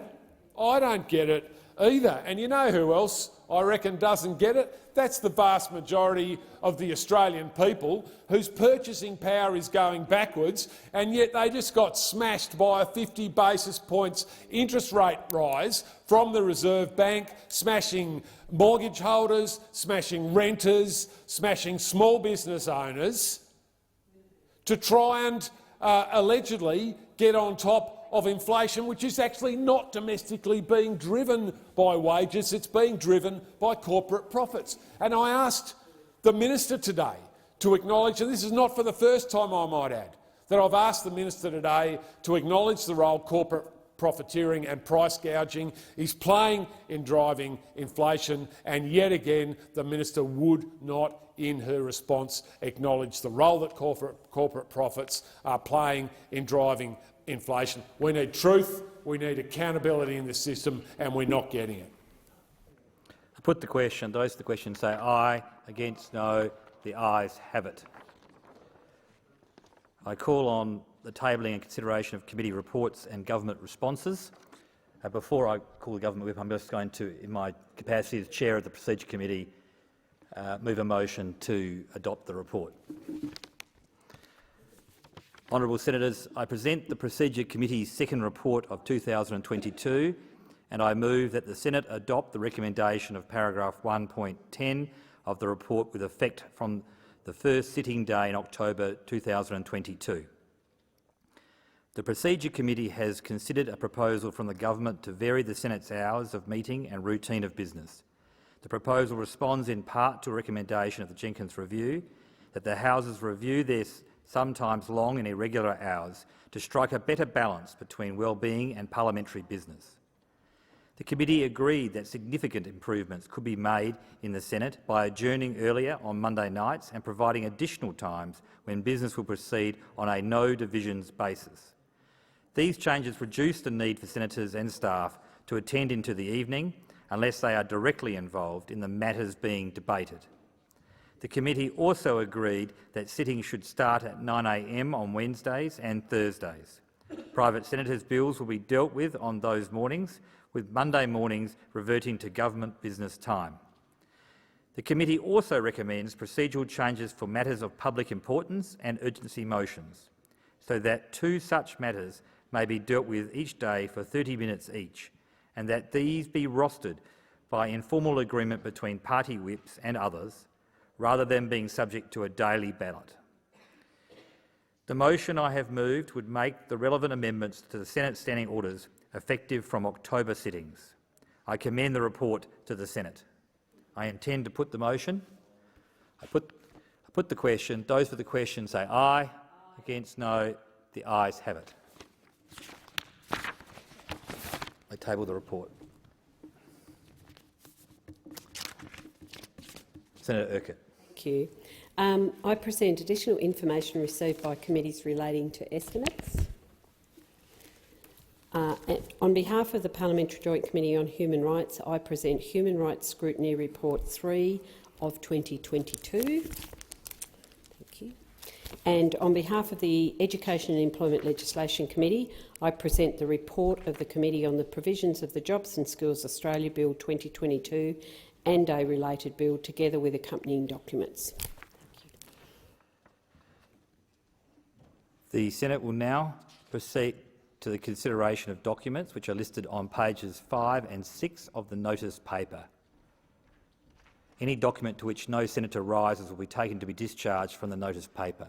I don't get it either. And you know who else I reckon doesn't get it? That's the vast majority of the Australian people whose purchasing power is going backwards, and yet they just got smashed by a 50 basis points interest rate rise from the Reserve Bank, smashing mortgage holders, smashing renters, smashing small business owners to try and allegedly get on top of inflation, which is actually not domestically being driven by wages, it's being driven by corporate profits. And I asked the minister today to acknowledge, and this is not for the first time I might add, that I've asked the minister today to acknowledge the role corporate profiteering and price gouging is playing in driving inflation, and yet again the minister would not, in her response, acknowledge the role that corporate profits are playing in driving inflation. We need truth, we need accountability in the system, and we're not getting it. I put the question. Those for the question say aye. Against, no. The ayes have it. I call on the tabling and consideration of committee reports and government responses. Before I call the government whip, I'm just going to, in my capacity as chair of the Procedure Committee, move a motion to adopt the report. Honourable Senators, I present the Procedure Committee's second report of 2022, and I move that the Senate adopt the recommendation of paragraph 1.10 of the report with effect from the first sitting day in October 2022. The Procedure Committee has considered a proposal from the government to vary the Senate's hours of meeting and routine of business. The proposal responds in part to a recommendation of the Jenkins Review that the Houses review their sometimes long and irregular hours to strike a better balance between well-being and parliamentary business. The committee agreed that significant improvements could be made in the Senate by adjourning earlier on Monday nights and providing additional times when business will proceed on a no-divisions basis. These changes reduce the need for senators and staff to attend into the evening unless they are directly involved in the matters being debated. The committee also agreed that sittings should start at 9 a.m. on Wednesdays and Thursdays. Private senators' bills will be dealt with on those mornings, with Monday mornings reverting to government business time. The committee also recommends procedural changes for matters of public importance and urgency motions, so that two such matters may be dealt with each day for 30 minutes each, and that these be rostered by informal agreement between party whips and others, rather than being subject to a daily ballot. The motion I have moved would make the relevant amendments to the Senate standing orders effective from October sittings. I commend the report to the Senate. I intend to put the motion. I put the question. Those for the question say aye. Against, no. The ayes have it. I table the report. Senator Urquhart. Thank you. I present additional information received by committees relating to estimates. On behalf of the Parliamentary Joint Committee on Human Rights, I present Human Rights Scrutiny Report 3 of 2022. Thank you. And on behalf of the Education and Employment Legislation Committee, I present the report of the Committee on the Provisions of the Jobs and Skills Australia Bill 2022 and a related bill, together with accompanying documents. The Senate will now proceed to the consideration of documents which are listed on pages 5 and 6 of the notice paper. Any document to which no senator rises will be taken to be discharged from the notice paper.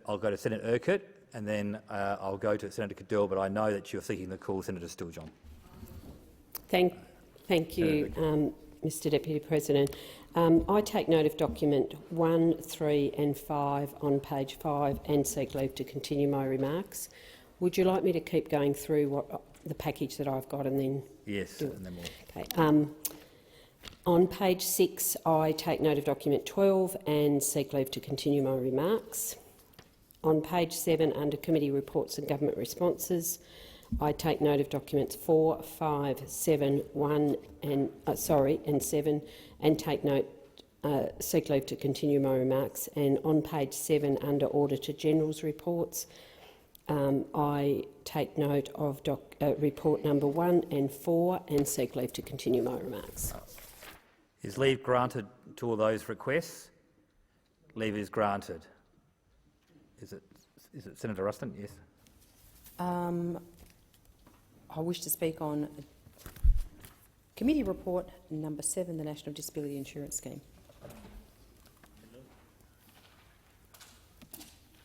I'll go to Senator Urquhart and then I'll go to Senator Cadell, but I know that you're seeking the call, Senator Stiljon. Thank you, Mr Deputy President. I take note of document 1, 3 and 5 on page 5 and seek leave to continue my remarks. Would you like me to keep going through the package that I've got and then— Yes, and then we'll— Okay. On page 6, I take note of document 12 and seek leave to continue my remarks. On page 7, under committee reports and government responses, I take note of documents 4, 5, 7, 1 and 7, and take note, seek leave to continue my remarks. And on page 7, under Auditor General's reports, I take note of report number 1 and 4 and seek leave to continue my remarks. Is leave granted to all those requests? Leave is granted. Is it Senator Ruston? Yes. I wish to speak on committee report number 7, the National Disability Insurance Scheme.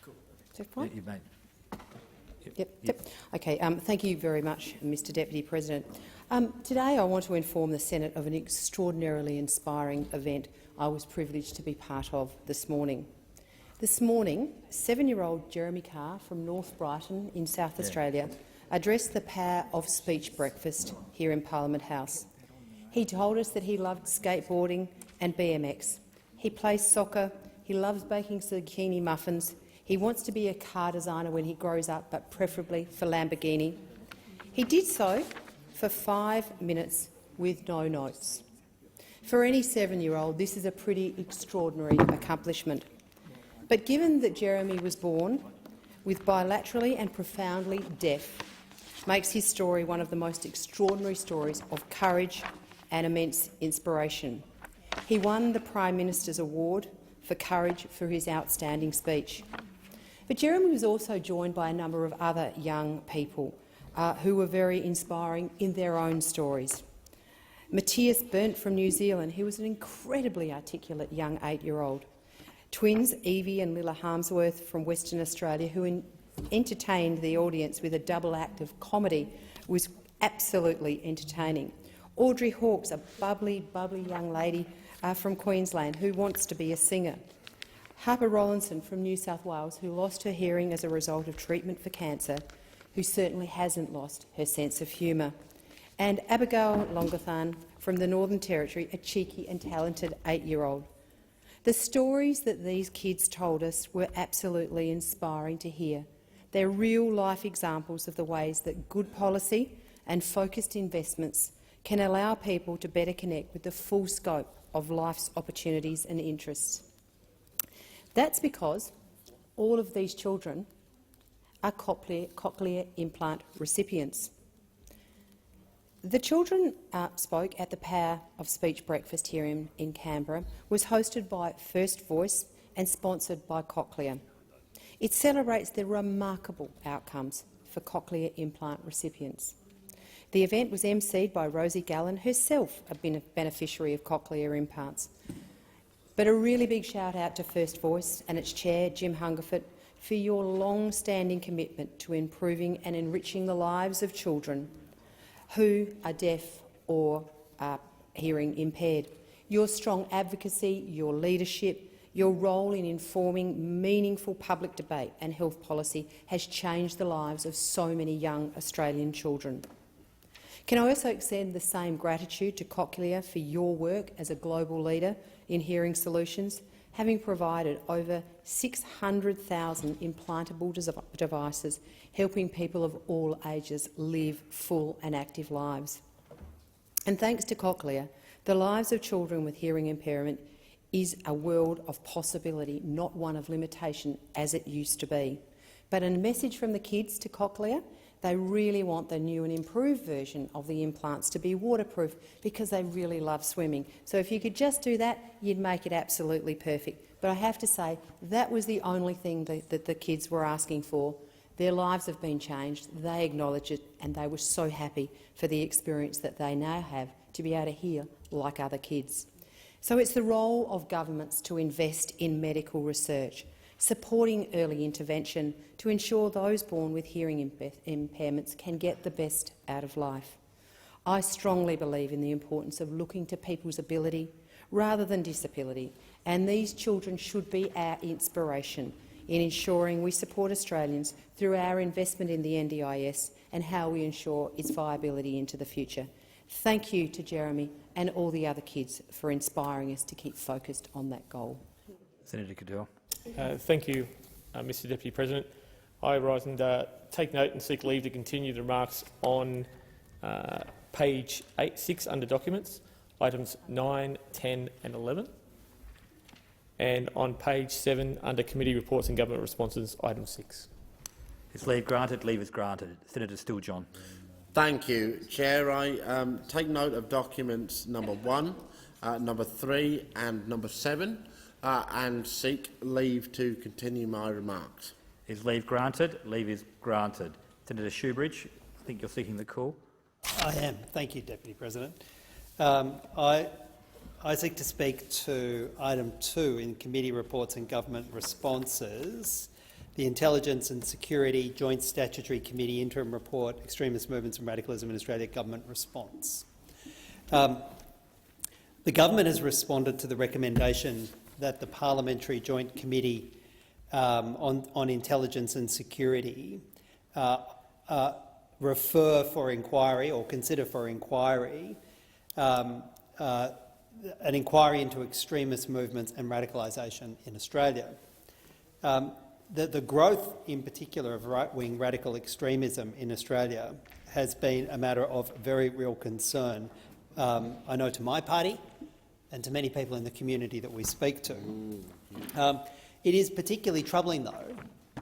Cool. Is that fine? Okay. Thank you very much, Mr Deputy President. Today I want to inform the Senate of an extraordinarily inspiring event I was privileged to be part of this morning. This morning, 7-year-old Jeremy Carr from North Brighton in South Australia addressed the Power of Speech breakfast here in Parliament House. He told us that he loved skateboarding and BMX. He plays soccer. He loves baking zucchini muffins. He wants to be a car designer when he grows up, but preferably for Lamborghini. He did so for 5 minutes with no notes. For any 7-year-old, this is a pretty extraordinary accomplishment. But given that Jeremy was born with bilaterally and profoundly deaf, makes his story one of the most extraordinary stories of courage and immense inspiration. He won the Prime Minister's Award for Courage for his outstanding speech. But Jeremy was also joined by a number of other young people who were very inspiring in their own stories. Matthias Berndt from New Zealand, he was an incredibly articulate young 8-year-old. Twins Evie and Lilla Harmsworth from Western Australia, who entertained the audience with a double act of comedy, was absolutely entertaining. Audrey Hawkes, a bubbly young lady from Queensland who wants to be a singer. Harper Rollinson from New South Wales, who lost her hearing as a result of treatment for cancer, who certainly hasn't lost her sense of humour. And Abigail Longathan from the Northern Territory, a cheeky and talented 8-year-old. The stories that these kids told us were absolutely inspiring to hear. They're real-life examples of the ways that good policy and focused investments can allow people to better connect with the full scope of life's opportunities and interests. That's because all of these children are cochlear implant recipients. The children spoke at the Power of Speech breakfast here in Canberra, was hosted by First Voice and sponsored by Cochlear. It celebrates the remarkable outcomes for cochlear implant recipients. The event was emceed by Rosie Gallen, herself a beneficiary of cochlear implants. But a really big shout-out to First Voice and its chair, Jim Hungerford, for your long-standing commitment to improving and enriching the lives of children who are deaf or are hearing impaired. Your strong advocacy, your leadership, your role in informing meaningful public debate and health policy has changed the lives of so many young Australian children. Can I also extend the same gratitude to Cochlear for your work as a global leader in hearing solutions, having provided over 600,000 implantable devices, helping people of all ages live full and active lives. And thanks to Cochlear, the lives of children with hearing impairment is a world of possibility, not one of limitation as it used to be. But a message from the kids to Cochlear: they really want the new and improved version of the implants to be waterproof because they really love swimming. So if you could just do that, you'd make it absolutely perfect. But I have to say, that was the only thing that the kids were asking for. Their lives have been changed, they acknowledge it, and they were so happy for the experience that they now have to be able to hear like other kids. So it's the role of governments to invest in medical research, supporting early intervention to ensure those born with hearing impairments can get the best out of life. I strongly believe in the importance of looking to people's ability rather than disability, and these children should be our inspiration in ensuring we support Australians through our investment in the NDIS and how we ensure its viability into the future. Thank you to Jeremy and all the other kids for inspiring us to keep focused on that goal. Senator Cadell. Thank you, Mr Deputy President. I rise and take note and seek leave to continue the remarks on page 6 under documents, items 9, 10 and 11, and on page 7 under committee reports and government responses, item 6. Is leave granted? Leave is granted. Senator Steele-John. Thank you, Chair. I take note of documents number 1, number 3 and number 7 and seek leave to continue my remarks. Is leave granted? Leave is granted. Senator Shoebridge, I think you're seeking the call. I am. Thank you, Deputy President. I seek to speak to item 2 in committee reports and government responses, the Intelligence and Security Joint Statutory Committee Interim Report, Extremist Movements and Radicalism in Australia Government Response. The government has responded to the recommendation that the Parliamentary Joint Committee on Intelligence and Security refer for inquiry or consider for inquiry an inquiry into extremist movements and radicalisation in Australia. The growth, in particular, of right-wing radical extremism in Australia has been a matter of very real concern, I know, to my party and to many people in the community that we speak to. It is particularly troubling, though,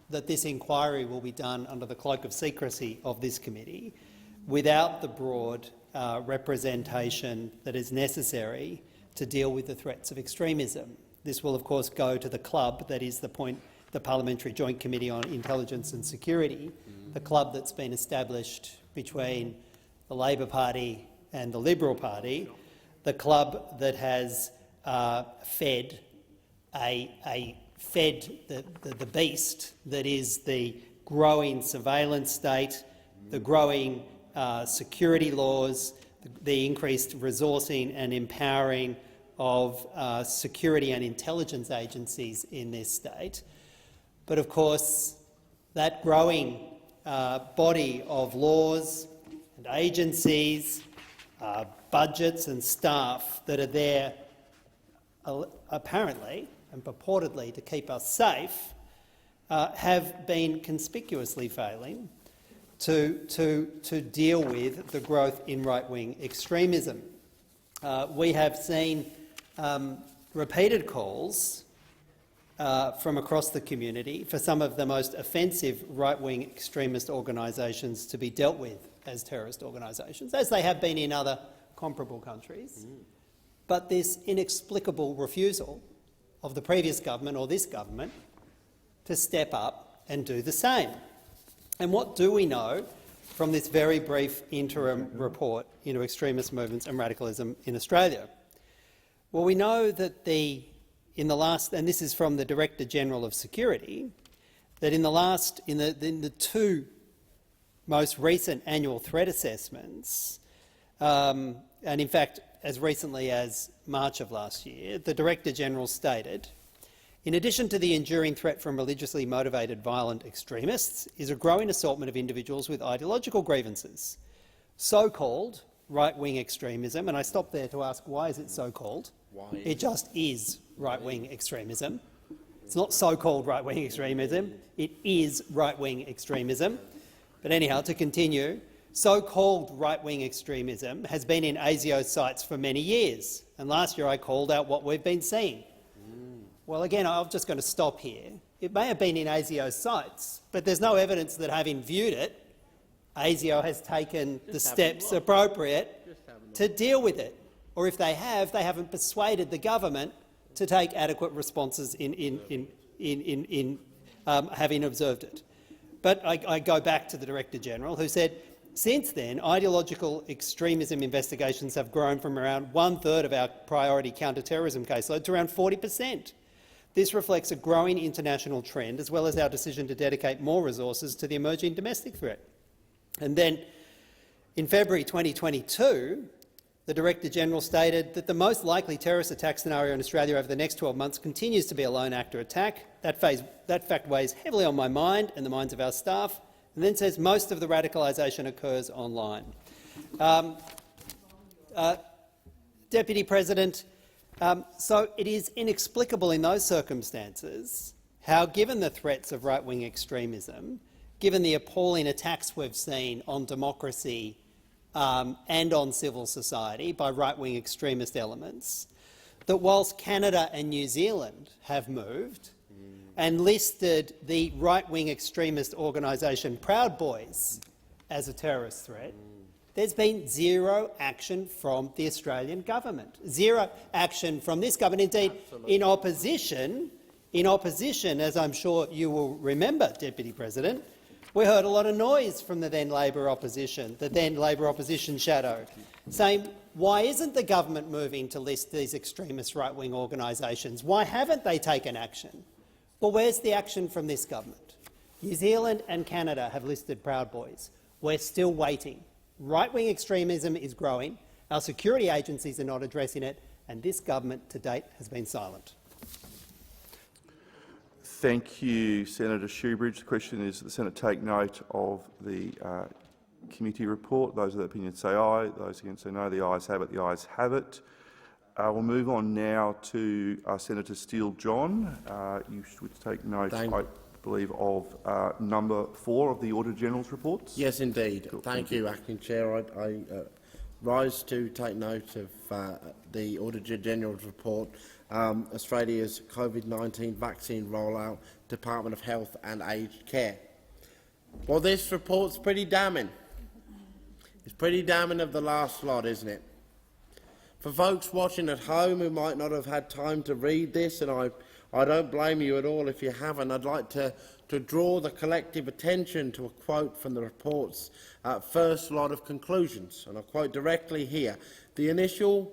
that this inquiry will be done under the cloak of secrecy of this committee without the broad representation that is necessary to deal with the threats of extremism. This will, of course, go to the club that is the Parliamentary Joint Committee on Intelligence and Security, the club that's been established between the Labor Party and the Liberal Party, the club that has fed the beast that is the growing surveillance state, the growing security laws, the increased resourcing and empowering of security and intelligence agencies in this state. But of course, that growing body of laws and agencies, budgets and staff that are there apparently and purportedly to keep us safe have been conspicuously failing to deal with the growth in right-wing extremism. We have seen repeated calls from across the community for some of the most offensive right-wing extremist organisations to be dealt with as terrorist organisations, as they have been in other comparable countries. But this inexplicable refusal of the previous government or this government to step up and do the same. And what do we know from this very brief interim report into extremist movements and radicalism in Australia? Well, we know that in the last, and this is from the Director General of Security, that in the two most recent annual threat assessments, and in fact as recently as March of last year, the Director General stated, in addition to the enduring threat from religiously motivated violent extremists is a growing assortment of individuals with ideological grievances. So-called right-wing extremism, and I stop there to ask, why is it so-called? It just is right-wing extremism. It's not so-called right-wing extremism, it is right-wing extremism. But anyhow, to continue, so-called right-wing extremism has been in ASIO's sights for many years, and last year I called out what we've been seeing. Well, again, I'm just going to stop here. It may have been in ASIO's sights, but there's no evidence that, having viewed it, ASIO has taken the steps appropriate to deal with it. Or if they haven't persuaded the government to take adequate responses in having observed it. But I go back to the Director General, who said, since then, ideological extremism investigations have grown from around 1/3 of our priority counter-terrorism caseload to around 40%. This reflects a growing international trend, as well as our decision to dedicate more resources to the emerging domestic threat. And then, in February 2022, the Director General stated that the most likely terrorist attack scenario in Australia over the next 12 months continues to be a lone actor attack. That fact weighs heavily on my mind and the minds of our staff, and then says most of the radicalisation occurs online. Deputy President, so it is inexplicable in those circumstances how, given the threats of right-wing extremism, given the appalling attacks we've seen on democracy and on civil society by right-wing extremist elements, that whilst Canada and New Zealand have moved and listed the right-wing extremist organisation Proud Boys as a terrorist threat, there's been zero action from the Australian government. Zero action from this government. Indeed, in opposition, as I'm sure you will remember, Deputy President, we heard a lot of noise from the then Labor opposition, shadow, saying, why isn't the government moving to list these extremist right-wing organisations? Why haven't they taken action? Well, where's the action from this government? New Zealand and Canada have listed Proud Boys. We're still waiting. Right-wing extremism is growing, our security agencies are not addressing it, and this government to date has been silent. Thank you, Senator Shoebridge. The question is that the Senate take note of the committee report. Those of the opinion say aye. Those against say no. The ayes have it. The ayes have it. We'll move on now to Senator Steele-John. You should take note, I believe, of number 4 of the Auditor-General's reports. Yes, indeed. Thank you, Acting Chair. I rise to take note of the Auditor-General's report, Australia's COVID-19 vaccine rollout, Department of Health and Aged Care. Well, this report's pretty damning. It's pretty damning of the last lot, isn't it? For folks watching at home who might not have had time to read this, and I don't blame you at all if you haven't, I'd like to draw the collective attention to a quote from the report's first lot of conclusions, and I'll quote directly here. The initial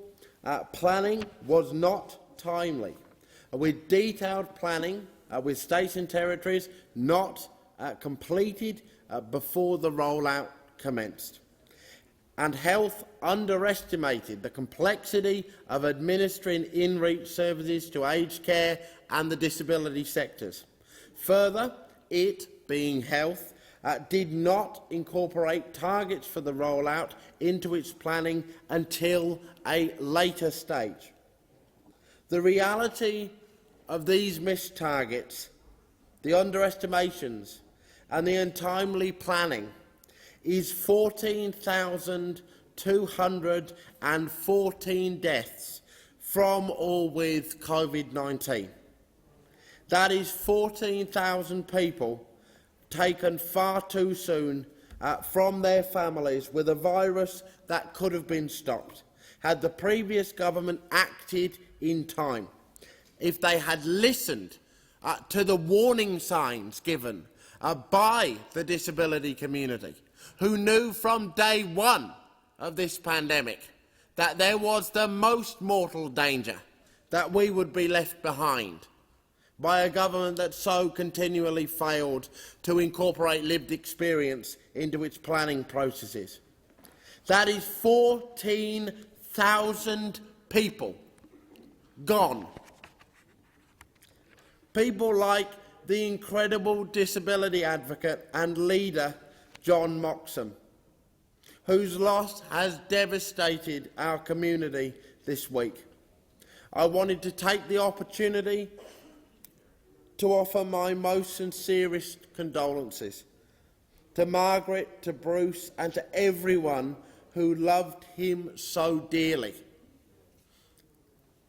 planning was not timely, with detailed planning with states and territories not completed before the rollout commenced. And Health underestimated the complexity of administering in-reach services to aged care and the disability sectors. Further, it, being Health, did not incorporate targets for the rollout into its planning until a later stage. The reality of these missed targets, the underestimations and the untimely planning is 14,214 deaths from or with COVID-19. That is 14,000 people taken far too soon from their families with a virus that could have been stopped had the previous government acted in time. If they had listened to the warning signs given by the disability community, who knew from day one of this pandemic that there was the most mortal danger that we would be left behind by a government that so continually failed to incorporate lived experience into its planning processes. That is 14,000 people gone. People like the incredible disability advocate and leader John Moxham, whose loss has devastated our community this week. I wanted to take the opportunity to offer my most sincerest condolences to Margaret, to Bruce and to everyone who loved him so dearly.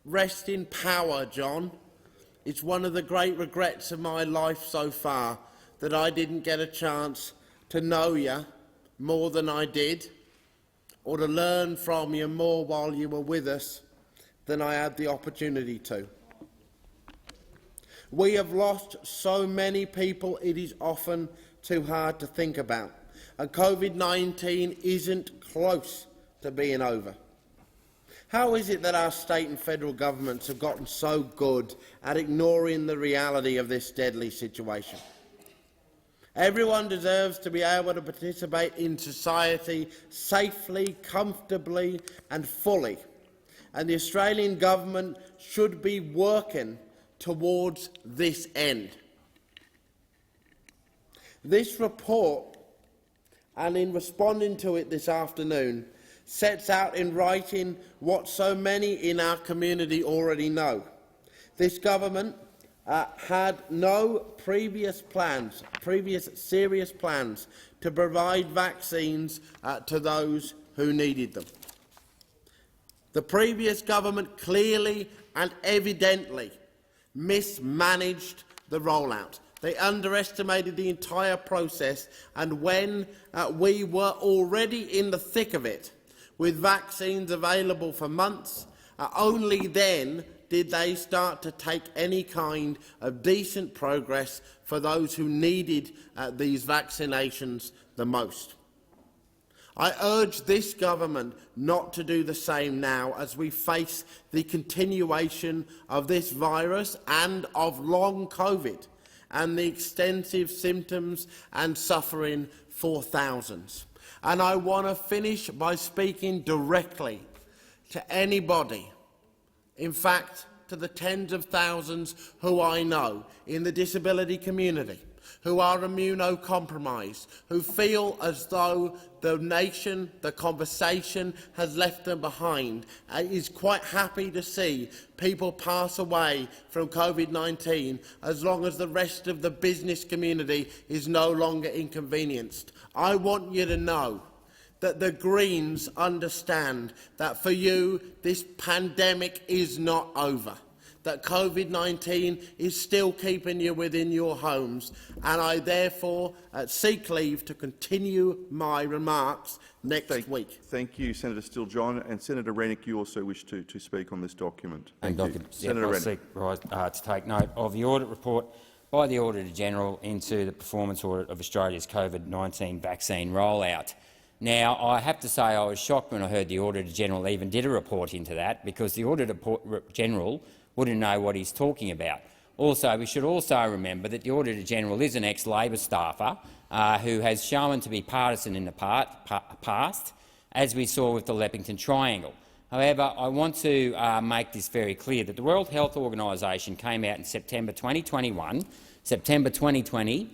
Rest in power, John. It's one of the great regrets of my life so far that I didn't get a chance to know you more than I did, or to learn from you more while you were with us than I had the opportunity to. We have lost so many people it is often too hard to think about, and COVID-19 isn't close to being over. How is it that our state and federal governments have gotten so good at ignoring the reality of this deadly situation? Everyone deserves to be able to participate in society safely, comfortably and fully, and the Australian government should be working towards this end. This report, and in responding to it this afternoon, sets out in writing what so many in our community already know. This government had no previous serious plans to provide vaccines to those who needed them. The previous government clearly and evidently mismanaged the rollout. They underestimated the entire process, and when we were already in the thick of it, with vaccines available for months, only then did they start to take any kind of decent progress for those who needed these vaccinations the most. I urge this government not to do the same now as we face the continuation of this virus and of long COVID, and the extensive symptoms and suffering for thousands. And I want to finish by speaking directly to anybody, in fact, to the tens of thousands who I know in the disability community, who are immunocompromised, who feel as though the nation, the conversation has left them behind, is quite happy to see people pass away from COVID-19 as long as the rest of the business community is no longer inconvenienced. I want you to know that the Greens understand that for you this pandemic is not over, that COVID-19 is still keeping you within your homes, and I therefore seek leave to continue my remarks next week. Thank you, Senator Steele-John. And Senator Rennick, you also wish to speak on this document. Thank you. Senator Rennick. I seek to take note of the audit report by the Auditor-General into the performance audit of Australia's COVID-19 vaccine rollout. Now, I have to say I was shocked when I heard the Auditor-General even did a report into that, because the Auditor-General wouldn't know what he's talking about. Also, we should also remember that the Auditor-General is an ex-Labor staffer who has shown to be partisan in the past, as we saw with the Leppington Triangle. However, I want to make this very clear that the World Health Organisation came out in September 2020,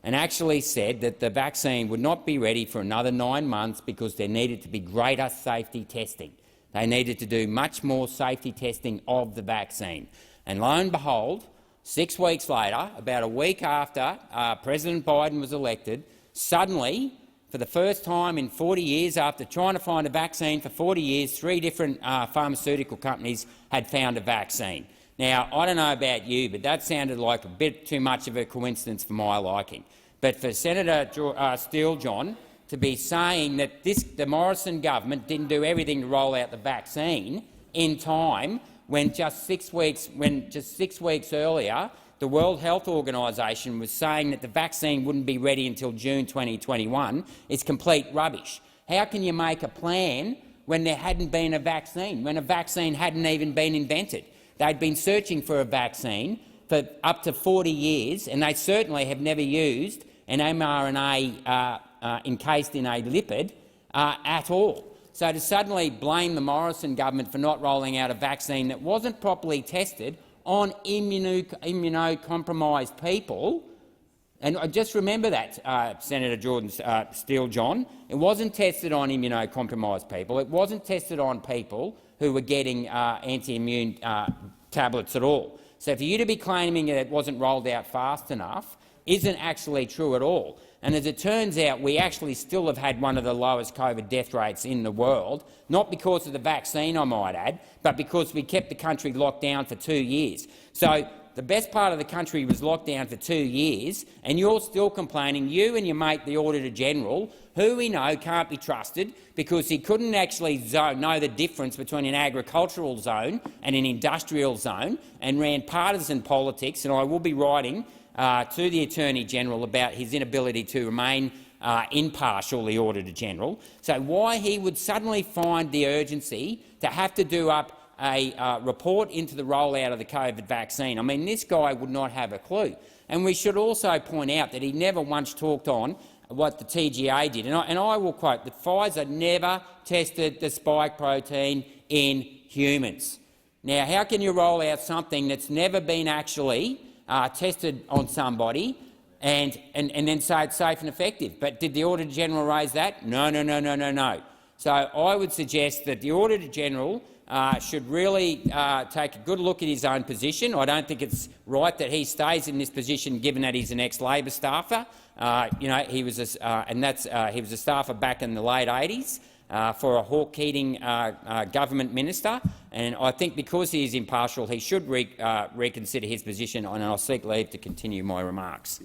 and actually said that the vaccine would not be ready for another 9 months because there needed to be greater safety testing. They needed to do much more safety testing of the vaccine. And lo and behold, 6 weeks later, about a week after President Biden was elected, suddenly, for the first time in 40 years, after trying to find a vaccine for 40 years, 3 different pharmaceutical companies had found a vaccine. Now, I don't know about you, but that sounded like a bit too much of a coincidence for my liking. But for Senator Steele-John to be saying that the Morrison government didn't do everything to roll out the vaccine in time, when just 6 weeks earlier the World Health Organisation was saying that the vaccine wouldn't be ready until June 2021, is complete rubbish. How can you make a plan when there hadn't been a vaccine, when a vaccine hadn't even been invented? They'd been searching for a vaccine for up to 40 years, and they certainly have never used an mRNA encased in a lipid at all. So to suddenly blame the Morrison government for not rolling out a vaccine that wasn't properly tested on immunocompromised people, and just remember that, Senator Steele-John, it wasn't tested on immunocompromised people. It wasn't tested on people who were getting anti-immune tablets at all. So for you to be claiming that it wasn't rolled out fast enough isn't actually true at all. And as it turns out, we actually still have had one of the lowest COVID death rates in the world, not because of the vaccine, I might add, but because we kept the country locked down for 2 years. So the best part of the country was locked down for 2 years, and you're still complaining, you and your mate, the Auditor-General, who we know can't be trusted because he couldn't actually know the difference between an agricultural zone and an industrial zone, and ran partisan politics. And I will be writing to the Attorney-General about his inability to remain impartial, the Auditor-General. So why he would suddenly find the urgency to have to do up a report into the rollout of the COVID vaccine. I mean, this guy would not have a clue. And we should also point out that he never once talked on what the TGA did. And I will quote that Pfizer never tested the spike protein in humans. Now, how can you roll out something that's never been actually tested on somebody and then say it's safe and effective? But did the Auditor-General raise that? No. So I would suggest that the Auditor-General should really take a good look at his own position. I don't think it's right that he stays in this position, given that he's an ex-Labor staffer. He was a staffer back in the late 80s for a Hawke Keating government minister, and I think because he is impartial, he should reconsider his position, and I'll seek leave to continue my remarks.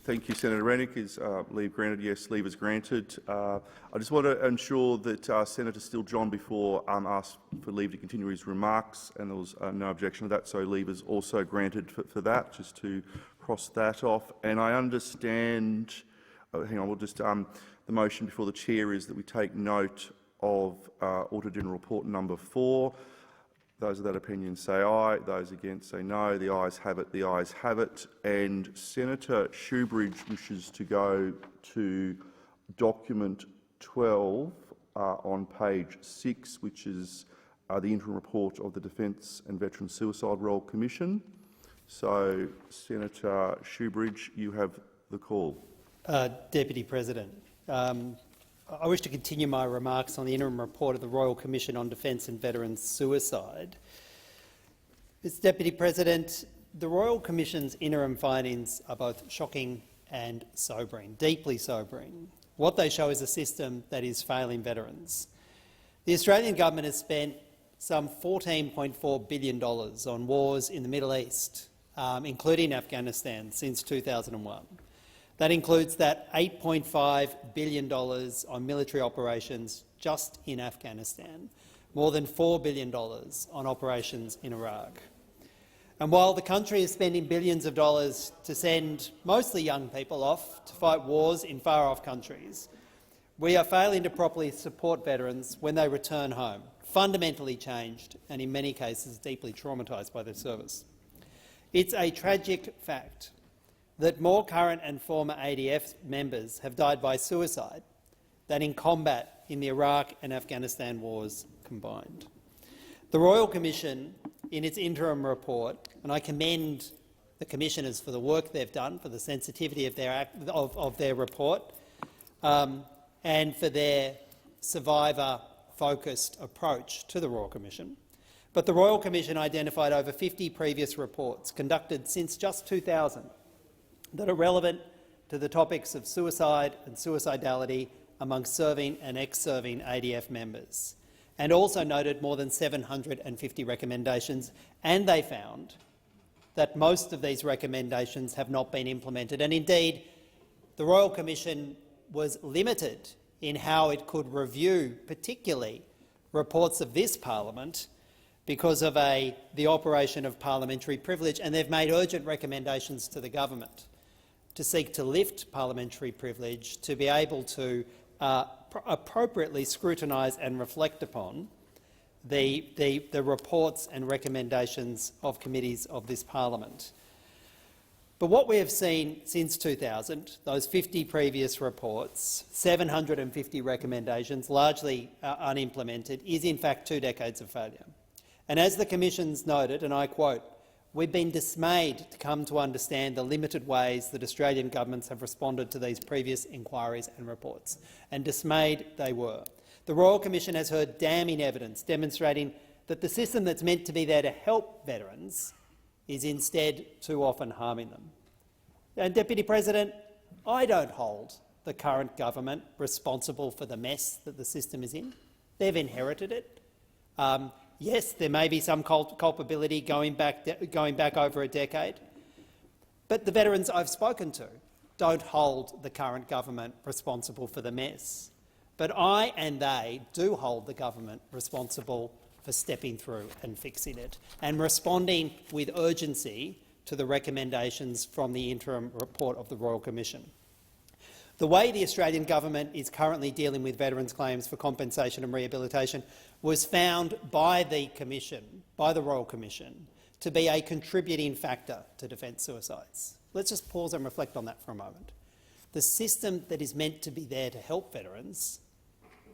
Thank you, Senator Rennick. Is leave granted? Yes, leave is granted. I just want to ensure that Senator Steele-John, before asked for leave to continue his remarks, and there was no objection to that, so leave is also granted for that, just to cross that off. And I understand, hang on, we'll just, the motion before the chair is that we take note of Auditor-General Report number 4. Those of that opinion say aye. Those against say no. The ayes have it. The ayes have it. And Senator Shoebridge wishes to go to document 12 on page 6, which is the interim report of the Defence and Veteran Suicide Royal Commission. So, Senator Shoebridge, you have the call. Deputy President, I wish to continue my remarks on the interim report of the Royal Commission on Defence and Veterans Suicide. Mr. Deputy President, the Royal Commission's interim findings are both shocking and sobering, deeply sobering. What they show is a system that is failing veterans. The Australian government has spent some $14.4 billion on wars in the Middle East, including Afghanistan, since 2001. That includes that $8.5 billion on military operations just in Afghanistan, more than $4 billion on operations in Iraq. And while the country is spending billions of dollars to send mostly young people off to fight wars in far-off countries, we are failing to properly support veterans when they return home, fundamentally changed and in many cases deeply traumatised by their service. It's a tragic fact that more current and former ADF members have died by suicide than in combat in the Iraq and Afghanistan wars combined. The Royal Commission, in its interim report, and I commend the Commissioners for the work they've done, for the sensitivity of their report, and for their survivor-focused approach to the Royal Commission. But the Royal Commission identified over 50 previous reports conducted since just 2000 that are relevant to the topics of suicide and suicidality among serving and ex-serving ADF members, and also noted more than 750 recommendations, and they found that most of these recommendations have not been implemented. And indeed, the Royal Commission was limited in how it could review, particularly reports of this parliament, because of the operation of parliamentary privilege, and they've made urgent recommendations to the government to seek to lift parliamentary privilege, to be able to appropriately scrutinise and reflect upon the reports and recommendations of committees of this parliament. But what we have seen since 2000, those 50 previous reports, 750 recommendations, largely unimplemented, is in fact 2 decades of failure. And as the Commission's noted, and I quote, "We've been dismayed to come to understand the limited ways that Australian governments have responded to these previous inquiries and reports." And dismayed they were. The Royal Commission has heard damning evidence demonstrating that the system that's meant to be there to help veterans is instead too often harming them. And, Deputy President, I don't hold the current government responsible for the mess that the system is in. They've inherited it. Yes, there may be some culpability going back over a decade, but the veterans I've spoken to don't hold the current government responsible for the mess. But I and they do hold the government responsible for stepping through and fixing it and responding with urgency to the recommendations from the interim report of the Royal Commission. The way the Australian government is currently dealing with veterans' claims for compensation and rehabilitation was found by the Commission, by the Royal Commission, to be a contributing factor to defence suicides. Let's just pause and reflect on that for a moment. The system that is meant to be there to help veterans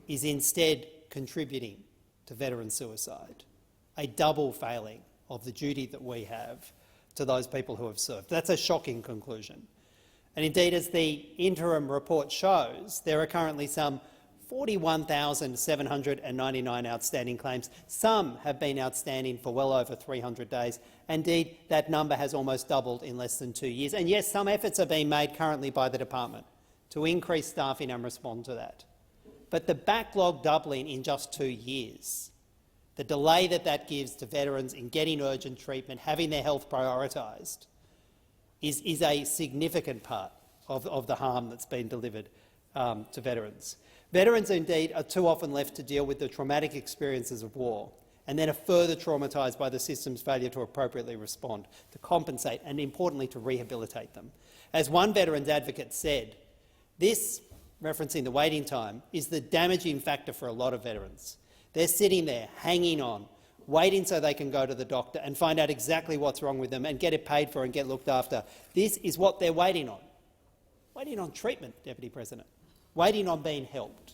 is instead contributing to veteran suicide, a double failing of the duty that we have to those people who have served. That's a shocking conclusion. And indeed, as the interim report shows, there are currently some 41,799 outstanding claims. Some have been outstanding for well over 300 days. Indeed, that number has almost doubled in less than 2 years. And yes, some efforts are being made currently by the department to increase staffing and respond to that. But the backlog doubling in just 2 years, the delay that gives to veterans in getting urgent treatment, having their health prioritised, is a significant part of the harm that's been delivered to veterans. Veterans, indeed, are too often left to deal with the traumatic experiences of war and then are further traumatised by the system's failure to appropriately respond, to compensate and, importantly, to rehabilitate them. As one veterans advocate said, this, referencing the waiting time, is the damaging factor for a lot of veterans. They're sitting there, hanging on, waiting so they can go to the doctor and find out exactly what's wrong with them and get it paid for and get looked after. This is what they're waiting on. Waiting on treatment, Deputy President. Waiting on being helped.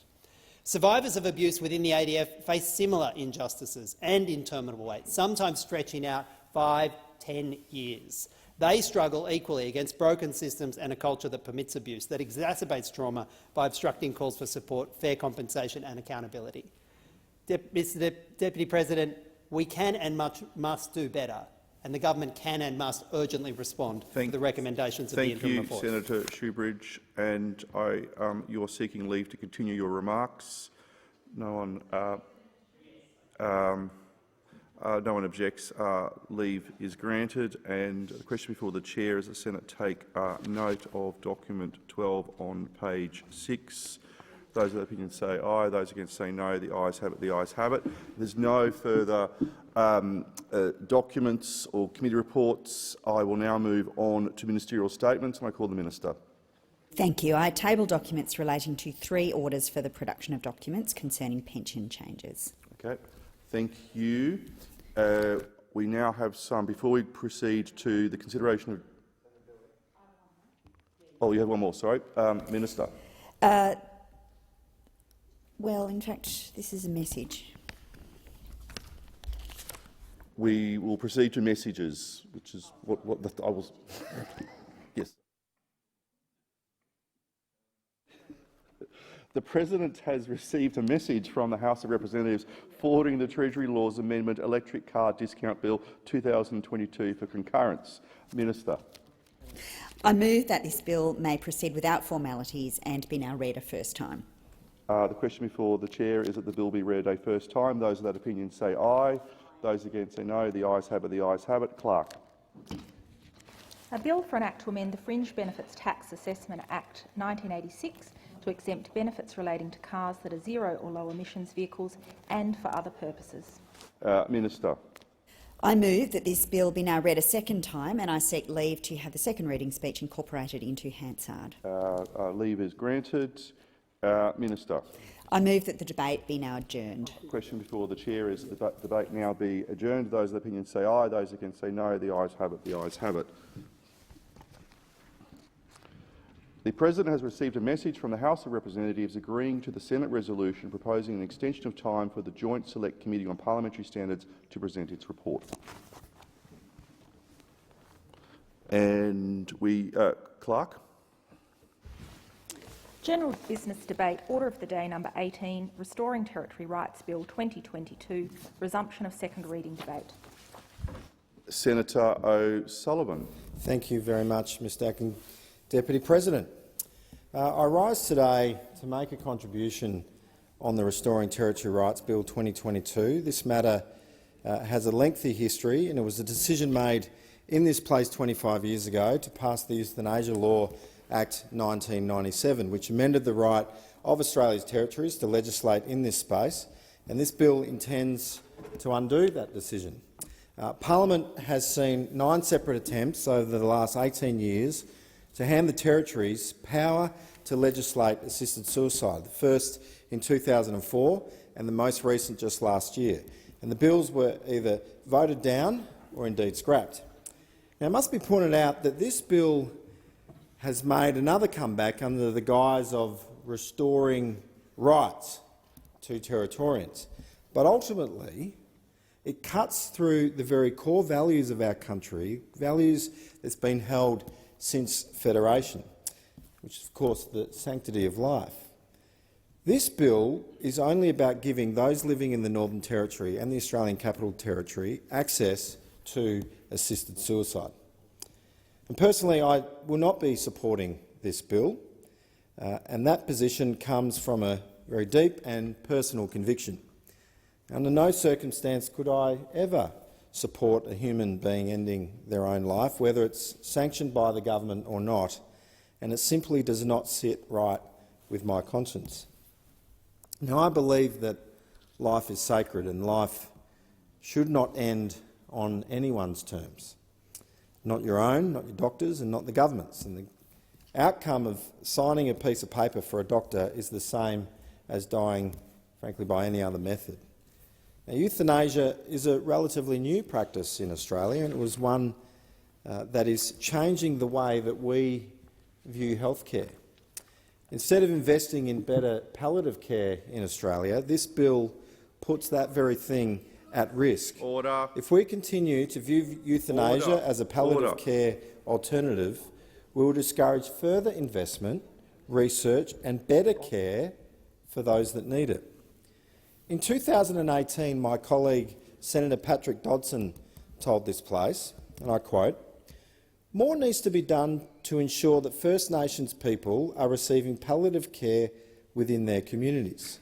Survivors of abuse within the ADF face similar injustices and interminable wait, sometimes stretching out 5-10 years. They struggle equally against broken systems and a culture that permits abuse, that exacerbates trauma by obstructing calls for support, fair compensation and accountability. Mr Deputy President, we can and must do better, and the government can and must urgently respond to the recommendations of the interim report. Thank you, Senator Shoebridge. And you're seeking leave to continue your remarks. No one objects. Leave is granted. And the question before the chair is the Senate take note of document 12 on page 6. Those of the opinion say aye. Those against say no. The ayes have it. The ayes have it. There's no further documents or committee reports. I will now move on to ministerial statements, and I call the minister. Thank you. I table documents relating to 3 orders for the production of documents concerning pension changes. Okay. Thank you. We now have some. Before we proceed to the consideration of... Oh, you have one more. Sorry, Minister. Well, in fact, this is a message. We will proceed to messages, which is what I was... Yes. The President has received a message from the House of Representatives forwarding the Treasury Laws Amendment Electric Car Discount Bill 2022 for concurrence. Minister. I move that this bill may proceed without formalities and be now read a first time. The question before the chair is that the bill be read a first time. Those of that opinion say aye. Those against say no. The ayes have it. The ayes have it. Clerk. A bill for an act to amend the Fringe Benefits Tax Assessment Act 1986 to exempt benefits relating to cars that are zero or low emissions vehicles and for other purposes. Minister. I move that this bill be now read a second time, and I seek leave to have the second reading speech incorporated into Hansard. Leave is granted. Minister. I move that the debate be now adjourned. The question before the chair is that the debate now be adjourned. Those of the opinion say aye. Those against say no. The ayes have it. The ayes have it. The President has received a message from the House of Representatives agreeing to the Senate resolution proposing an extension of time for the Joint Select Committee on Parliamentary Standards to present its report. And Clerk. General Business Debate, Order of the Day number 18, Restoring Territory Rights Bill 2022, resumption of second reading debate. Senator O'Sullivan. Thank you very much, Mr Acting Deputy President. I rise today to make a contribution on the Restoring Territory Rights Bill 2022. This matter has a lengthy history, and it was a decision made in this place 25 years ago to pass the Euthanasia Law Act 1997, which amended the right of Australia's territories to legislate in this space, and this bill intends to undo that decision. Parliament has seen 9 separate attempts over the last 18 years to hand the territories power to legislate assisted suicide, the first in 2004 and the most recent just last year. And the bills were either voted down or indeed scrapped. Now, it must be pointed out that this bill has made another comeback under the guise of restoring rights to Territorians. But ultimately, it cuts through the very core values of our country, values that's been held since Federation, which is, of course, the sanctity of life. This bill is only about giving those living in the Northern Territory and the Australian Capital Territory access to assisted suicide. And personally, I will not be supporting this bill, and that position comes from a very deep and personal conviction. Under no circumstance could I ever support a human being ending their own life, whether it's sanctioned by the government or not, and it simply does not sit right with my conscience. Now, I believe that life is sacred and life should not end on anyone's terms. Not your own, not your doctor's, and not the government's. And the outcome of signing a piece of paper for a doctor is the same as dying, frankly, by any other method. Now, euthanasia is a relatively new practice in Australia, and it was one that is changing the way that we view healthcare. Instead of investing in better palliative care in Australia, this bill puts that very thing at risk. Order. If we continue to view euthanasia as a palliative care alternative, we will discourage further investment, research and better care for those that need it. In 2018, my colleague Senator Patrick Dodson told this place, and I quote, "More needs to be done to ensure that First Nations people are receiving palliative care within their communities.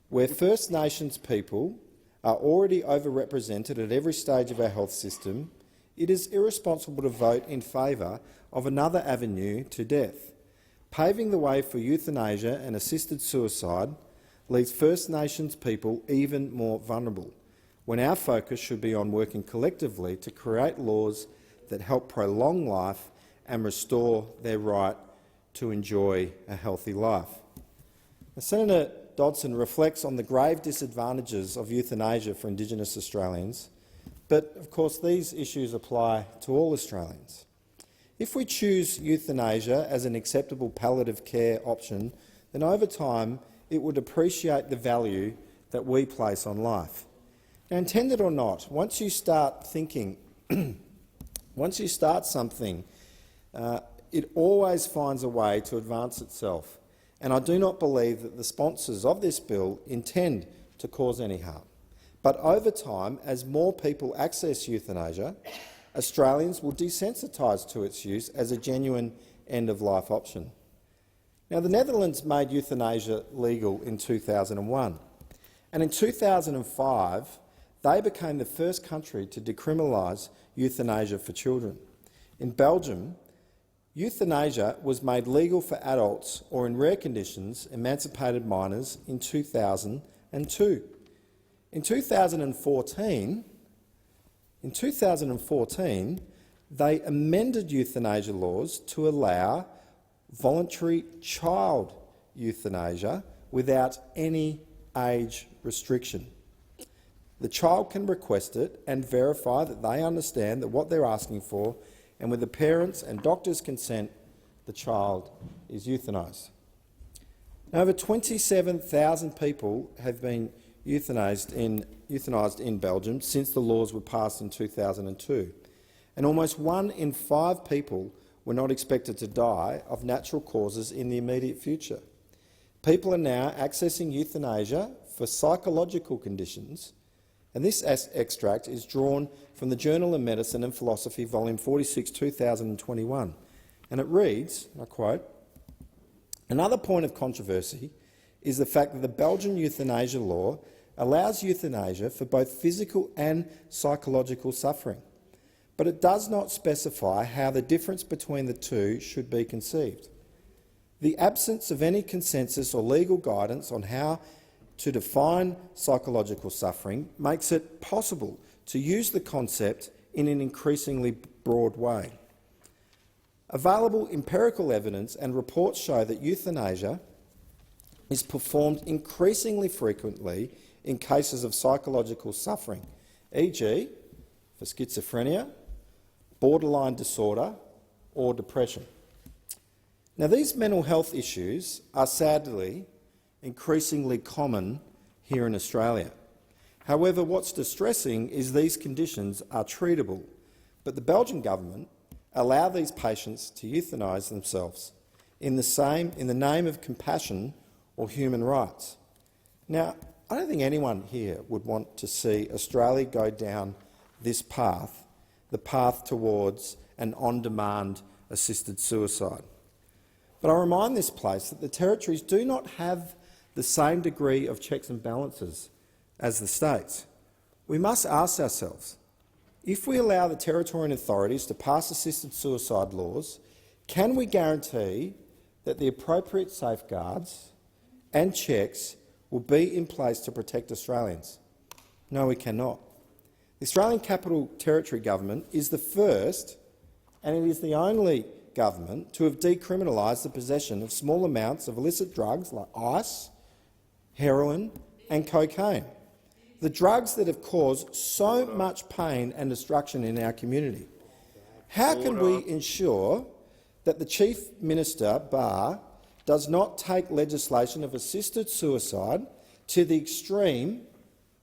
Where First Nations people are already overrepresented at every stage of our health system, it is irresponsible to vote in favour of another avenue to death. Paving the way for euthanasia and assisted suicide leaves First Nations people even more vulnerable, when our focus should be on working collectively to create laws that help prolong life and restore their right to enjoy a healthy life." Now, Senator Dodson reflects on the grave disadvantages of euthanasia for Indigenous Australians, but of course these issues apply to all Australians. If we choose euthanasia as an acceptable palliative care option, then over time it would appreciate the value that we place on life. Now, intended or not, once you start thinking, once you start something, it always finds a way to advance itself, and I do not believe that the sponsors of this bill intend to cause any harm. But over time, as more people access euthanasia, Australians will desensitise to its use as a genuine end-of-life option. Now, the Netherlands made euthanasia legal in 2001, and in 2005 they became the first country to decriminalise euthanasia for children. In Belgium, euthanasia was made legal for adults or, in rare conditions, emancipated minors in 2002. In 2014, they amended euthanasia laws to allow voluntary child euthanasia without any age restriction. The child can request it and verify that they understand that what they're asking for, and with the parents' and doctors' consent, the child is euthanised. Over 27,000 people have been euthanised in Belgium since the laws were passed in 2002, and almost 1 in 5 people were not expected to die of natural causes in the immediate future. People are now accessing euthanasia for psychological conditions, and this extract is drawn from the Journal of Medicine and Philosophy, Volume 46, 2021, and it reads, and I quote, "Another point of controversy is the fact that the Belgian euthanasia law allows euthanasia for both physical and psychological suffering, but it does not specify how the difference between the two should be conceived. The absence of any consensus or legal guidance on how to define psychological suffering makes it possible to use the concept in an increasingly broad way. Available empirical evidence and reports show that euthanasia is performed increasingly frequently in cases of psychological suffering, e.g. for schizophrenia, borderline disorder or depression. Now, these mental health issues are sadly increasingly common here in Australia. However, what's distressing is these conditions are treatable, but the Belgian government allow these patients to euthanise themselves in the name of compassion or human rights. Now, I don't think anyone here would want to see Australia go down this path, the path towards an on-demand assisted suicide. But I remind this place that the territories do not have the same degree of checks and balances as the states. We must ask ourselves, if we allow the territorial authorities to pass assisted suicide laws, can we guarantee that the appropriate safeguards and checks will be in place to protect Australians? No, we cannot. The Australian Capital Territory Government is the first, and it is the only government to have decriminalised the possession of small amounts of illicit drugs like ice, heroin and cocaine. the drugs that have caused so much pain and destruction in our community. How can we ensure that the Chief Minister, Barr, does not take legislation of assisted suicide to the extreme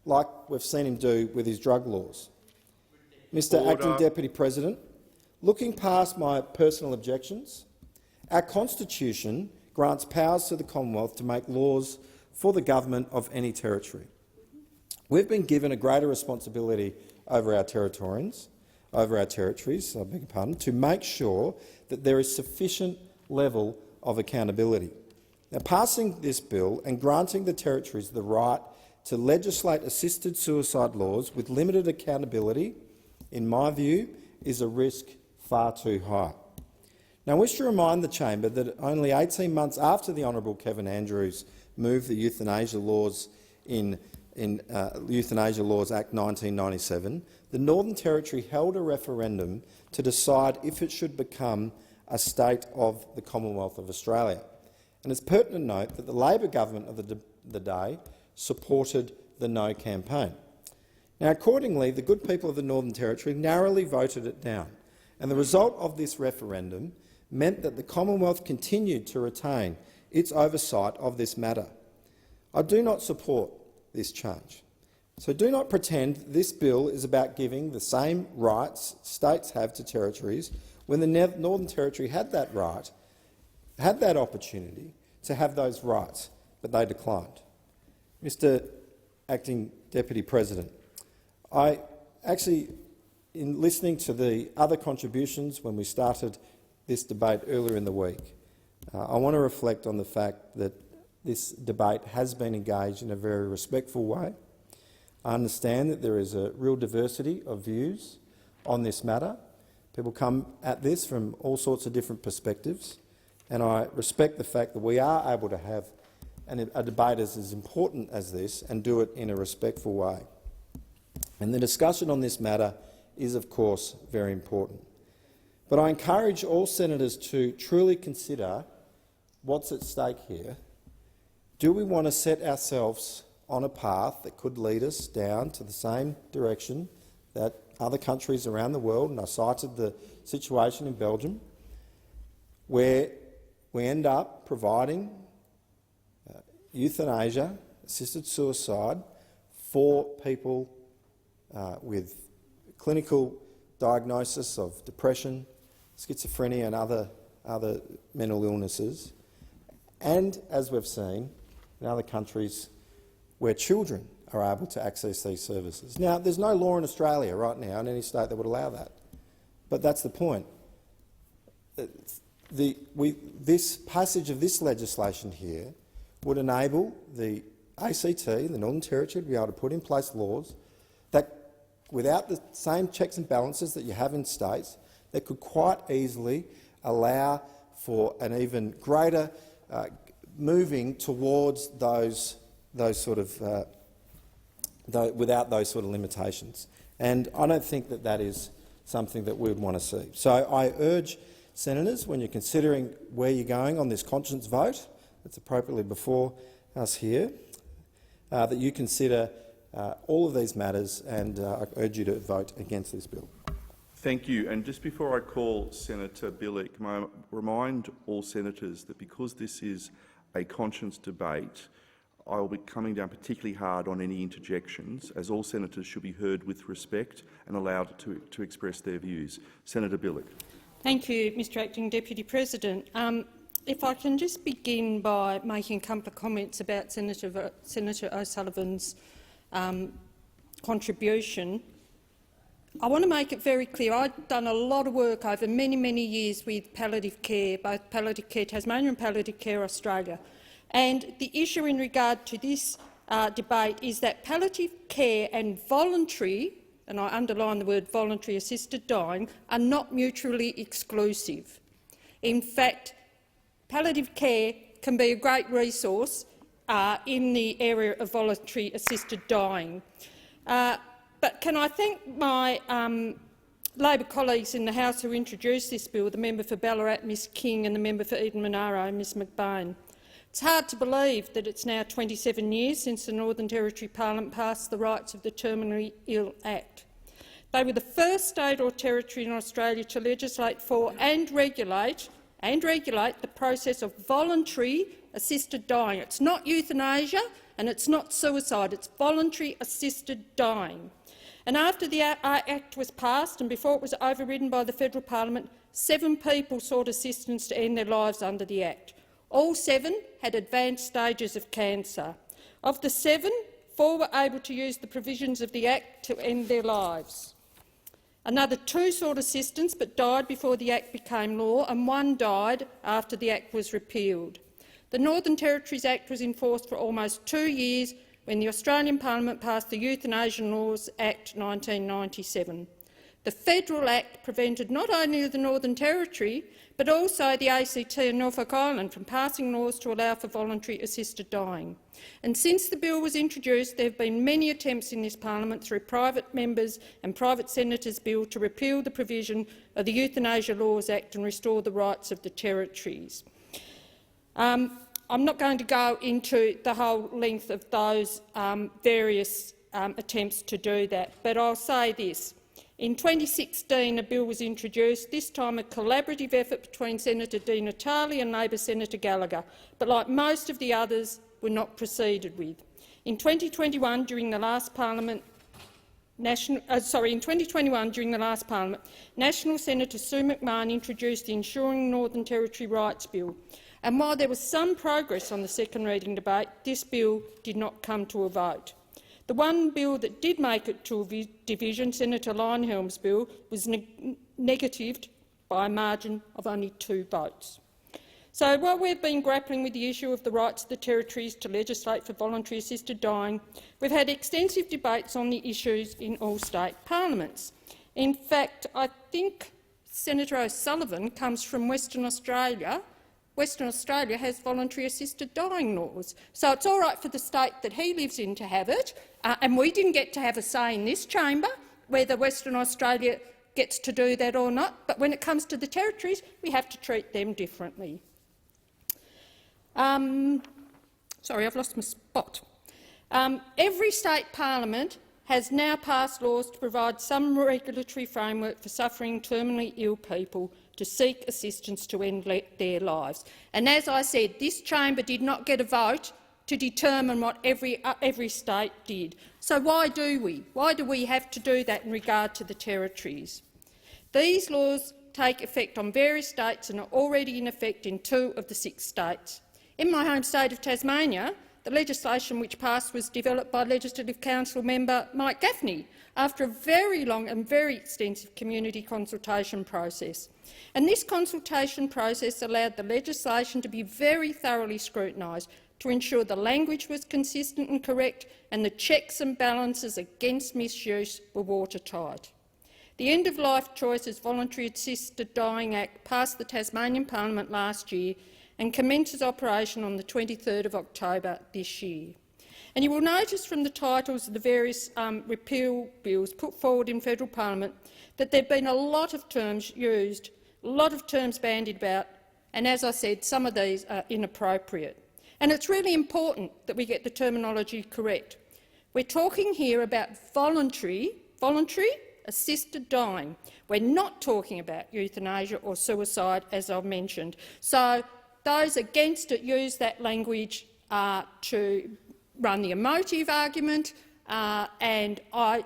like we've seen him do with his drug laws? Mr Acting Deputy President, looking past my personal objections, our Constitution grants powers to the Commonwealth to make laws for the government of any territory. We've been given a greater responsibility over our territories, to make sure that there is sufficient level of accountability. Now, passing this bill and granting the territories the right to legislate assisted suicide laws with limited accountability, in my view, is a risk far too high. Now, I wish to remind the chamber that only 18 months after the Honourable Kevin Andrews moved the Euthanasia Laws Euthanasia Laws Act 1997, the Northern Territory held a referendum to decide if it should become a state of the Commonwealth of Australia. And it's pertinent to note that the Labor government of the day supported the No campaign. Now, accordingly, the good people of the Northern Territory narrowly voted it down, and the result of this referendum meant that the Commonwealth continued to retain its oversight of this matter. I do not support this change. So do not pretend this bill is about giving the same rights states have to territories when the Northern Territory had that right, had that opportunity to have those rights, but they declined. Mr Acting Deputy President, I actually, in listening to the other contributions when we started this debate earlier in the week, I want to reflect on the fact that this debate has been engaged in a very respectful way. I understand that there is a real diversity of views on this matter. People come at this from all sorts of different perspectives, and I respect the fact that we are able to have a debate as important as this and do it in a respectful way. And the discussion on this matter is, of course, very important. But I encourage all senators to truly consider what's at stake here. Do we want to set ourselves on a path that could lead us down to the same direction that other countries around the world, and I cited the situation in Belgium, where we end up providing euthanasia, assisted suicide, for people with clinical diagnosis of depression, schizophrenia and other mental illnesses, and, as we've seen, in other countries where children are able to access these services. Now, there's no law in Australia right now in any state that would allow that, but that's the point. This passage of this legislation here would enable the ACT, the Northern Territory, to be able to put in place laws that, without the same checks and balances that you have in states, that could quite easily allow for an even greater moving towards those sort of without those sort of limitations. And I don't think that that is something that we would want to see. So I urge senators, when you're considering where you're going on this conscience vote that's appropriately before us here, that you consider all of these matters, and I urge you to vote against this bill. Thank you. And just before I call Senator Bilyk, may I remind all senators that because this is a conscience debate, I will be coming down particularly hard on any interjections, as all senators should be heard with respect and allowed to express their views. Senator Bilyk. Thank you, Mr Acting Deputy President. If I can just begin by making a couple of comments about Senator O'Sullivan's contribution. I want to make it very clear I've done a lot of work over many, many years with palliative care, both Palliative Care Tasmania and Palliative Care Australia. And the issue in regard to this debate is that palliative care and voluntary, and I underline the word voluntary assisted dying, are not mutually exclusive. In fact, palliative care can be a great resource in the area of voluntary assisted dying. But can I thank my Labor colleagues in the House who introduced this bill, the member for Ballarat, Ms King, and the member for Eden Monaro, Ms McBain. It's hard to believe that it's now 27 years since the Northern Territory Parliament passed the Rights of the Terminally Ill Act. They were the first state or territory in Australia to legislate for and regulate the process of voluntary assisted dying. It's not euthanasia and it's not suicide, it's voluntary assisted dying. And after the Act was passed and before it was overridden by the Federal Parliament, 7 people sought assistance to end their lives under the Act. All 7 had advanced stages of cancer. Of the 7, 4 were able to use the provisions of the Act to end their lives. Another 2 sought assistance but died before the Act became law, and 1 died after the Act was repealed. The Northern Territories Act was enforced for almost 2 years when the Australian Parliament passed the Euthanasia Laws Act 1997. The Federal Act prevented not only the Northern Territory but also the ACT and Norfolk Island from passing laws to allow for voluntary assisted dying. And since the bill was introduced, there have been many attempts in this parliament through private members and private senators' bill to repeal the provision of the Euthanasia Laws Act and restore the rights of the territories. I'm not going to go into the whole length of those various attempts to do that, but I'll say this. In 2016, a bill was introduced, this time a collaborative effort between Senator Di Natale and Labor Senator Gallagher, but like most of the others, were not proceeded with. In 2021, during the last Parliament, National Senator Sue McMahon introduced the Ensuring Northern Territory Rights Bill, and while there was some progress on the second reading debate, this bill did not come to a vote. The one bill that did make it to a division, Senator Leyonhjelm's bill, was negatived by a margin of only 2 votes. So while we've been grappling with the issue of the rights of the territories to legislate for voluntary assisted dying, we've had extensive debates on the issues in all state parliaments. In fact, I think Senator O'Sullivan comes from Western Australia. Western Australia has voluntary assisted dying laws. So it's all right for the state that he lives in to have it, and we didn't get to have a say in this chamber whether Western Australia gets to do that or not, but when it comes to the territories, we have to treat them differently. Sorry, I've lost my spot. Every state parliament has now passed laws to provide some regulatory framework for suffering terminally ill people to seek assistance to end their lives. And as I said, this chamber did not get a vote to determine what every state did. So why do we? Why do we have to do that in regard to the territories? These laws take effect on various states and are already in effect in 2 of the 6 states. In my home state of Tasmania, the legislation which passed was developed by Legislative Council member Mike Gaffney after a very long and very extensive community consultation process. And this consultation process allowed the legislation to be very thoroughly scrutinised to ensure the language was consistent and correct and the checks and balances against misuse were watertight. The End-of-Life Choices Voluntary Assisted Dying Act passed the Tasmanian Parliament last year and commences operation on the 23rd of October this year. And you will notice from the titles of the various repeal bills put forward in federal parliament that there have been a lot of terms used, a lot of terms bandied about, and as I said, some of these are inappropriate. And it's really important that we get the terminology correct. We're talking here about voluntary assisted dying. We're not talking about euthanasia or suicide, as I've mentioned. So those against it use that language to run the emotive argument, and I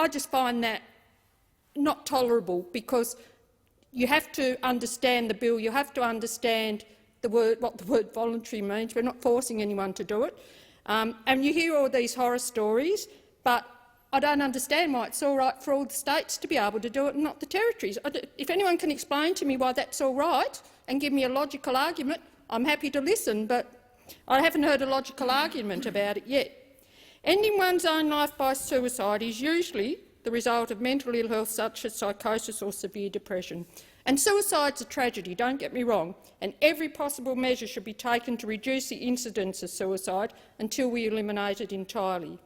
just find that not tolerable, because you have to understand the bill, you have to understand what the word voluntary means. We're not forcing anyone to do it. And you hear all these horror stories, but I don't understand why it's all right for all the states to be able to do it and not the territories. If anyone can explain to me why that's all right and give me a logical argument, I'm happy to listen, but I haven't heard a logical argument about it yet. Ending one's own life by suicide is usually the result of mental ill health such as psychosis or severe depression. And suicide's a tragedy, don't get me wrong, and every possible measure should be taken to reduce the incidence of suicide until we eliminate it entirely.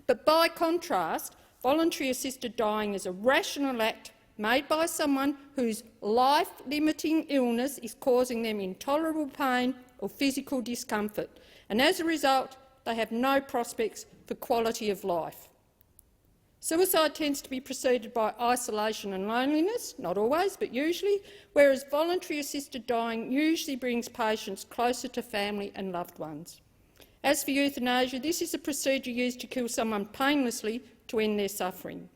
But by contrast, voluntary assisted dying is a rational act made by someone whose life-limiting illness is causing them intolerable pain or physical discomfort, and as a result they have no prospects for quality of life. Suicide tends to be preceded by isolation and loneliness, not always but usually, whereas voluntary assisted dying usually brings patients closer to family and loved ones. As for euthanasia, this is a procedure used to kill someone painlessly to end their suffering.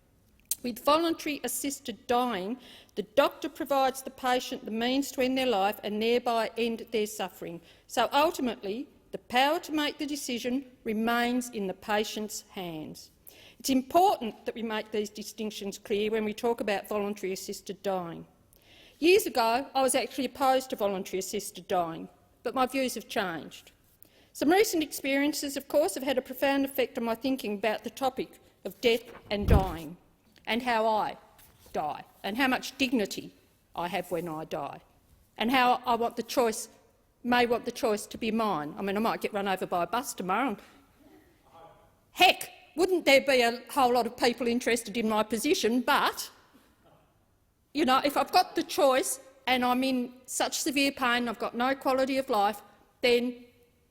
With voluntary assisted dying, the doctor provides the patient the means to end their life and thereby end their suffering. So ultimately, the power to make the decision remains in the patient's hands. It's important that we make these distinctions clear when we talk about voluntary assisted dying. Years ago, I was actually opposed to voluntary assisted dying, but my views have changed. Some recent experiences, of course, have had a profound effect on my thinking about the topic of death and dying, and how I die, and how much dignity I have when I die, and how I may want the choice to be mine. I mean, I might get run over by a bus tomorrow. And heck, wouldn't there be a whole lot of people interested in my position? But, you know, if I've got the choice and I'm in such severe pain, I've got no quality of life, then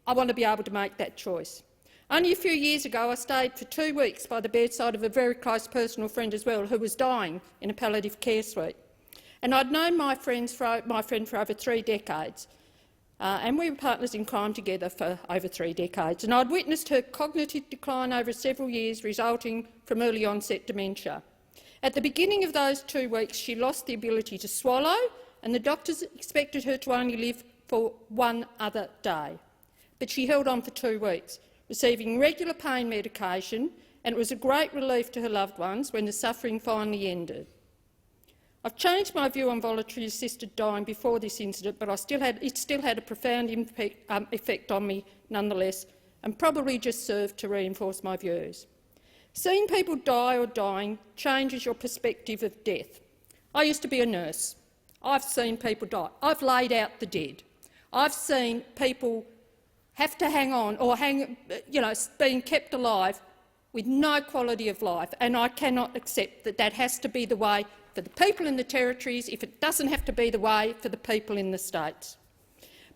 I want to be able to make that choice. Only a few years ago, I stayed for 2 weeks by the bedside of a very close personal friend as well, who was dying in a palliative care suite. And I'd known my friend for over 3 decades, and we were partners in crime together for over 3 decades. And I'd witnessed her cognitive decline over several years, resulting from early onset dementia. At the beginning of those 2 weeks, she lost the ability to swallow, and the doctors expected her to only live for 1 other day. But she held on for 2 weeks, receiving regular pain medication, and it was a great relief to her loved ones when the suffering finally ended. I've changed my view on voluntary assisted dying before this incident, but it still had a profound effect on me nonetheless, and probably just served to reinforce my views. Seeing people die or dying changes your perspective of death. I used to be a nurse. I've seen people die. I've laid out the dead. I've seen people have to hang on or being kept alive with no quality of life, and I cannot accept that that has to be the way for the people in the territories if it doesn't have to be the way for the people in the states.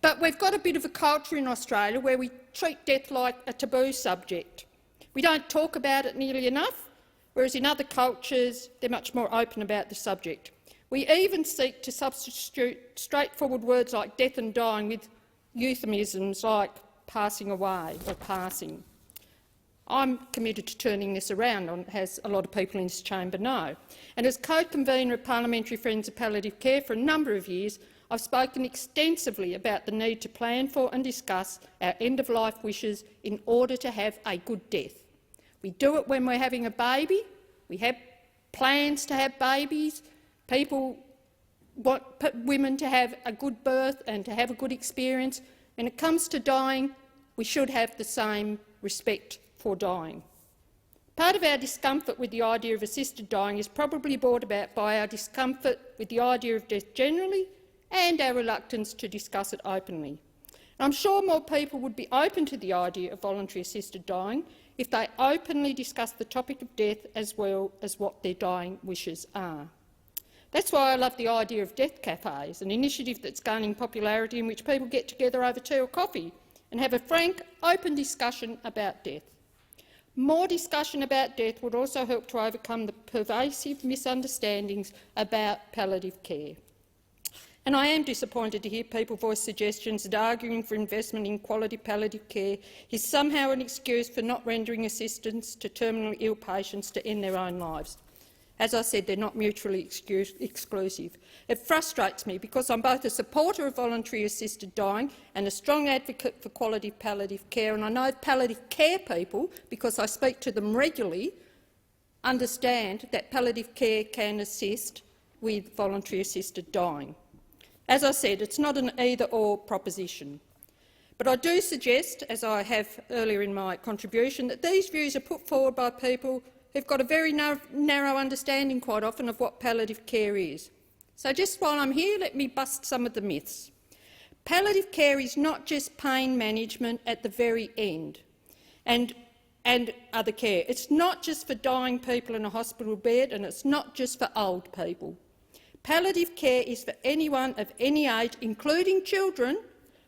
But we've got a bit of a culture in Australia where we treat death like a taboo subject. We don't talk about it nearly enough, whereas in other cultures they're much more open about the subject. We even seek to substitute straightforward words like death and dying with euphemisms like passing away or passing. I'm committed to turning this around, as a lot of people in this chamber know. And as co-convener of Parliamentary Friends of Palliative Care for a number of years, I've spoken extensively about the need to plan for and discuss our end-of-life wishes in order to have a good death. We do it when we're having a baby. We have plans to have babies. People want women to have a good birth and to have a good experience. When it comes to dying, we should have the same respect for dying. Part of our discomfort with the idea of assisted dying is probably brought about by our discomfort with the idea of death generally and our reluctance to discuss it openly. I'm sure more people would be open to the idea of voluntary assisted dying if they openly discuss the topic of death as well as what their dying wishes are. That's why I love the idea of death cafes, an initiative that's gaining popularity in which people get together over tea or coffee and have a frank, open discussion about death. More discussion about death would also help to overcome the pervasive misunderstandings about palliative care. And I am disappointed to hear people voice suggestions that arguing for investment in quality palliative care is somehow an excuse for not rendering assistance to terminally ill patients to end their own lives. As I said, they're not mutually exclusive. It frustrates me because I'm both a supporter of voluntary assisted dying and a strong advocate for quality palliative care, and I know palliative care people, because I speak to them regularly, understand that palliative care can assist with voluntary assisted dying. As I said, it's not an either-or proposition. But I do suggest, as I have earlier in my contribution, that these views are put forward by people who've got a very narrow understanding quite often of what palliative care is. So just while I'm here, let me bust some of the myths. Palliative care is not just pain management at the very end and other care. It's not just for dying people in a hospital bed, and it's not just for old people. Palliative care is for anyone of any age, including children,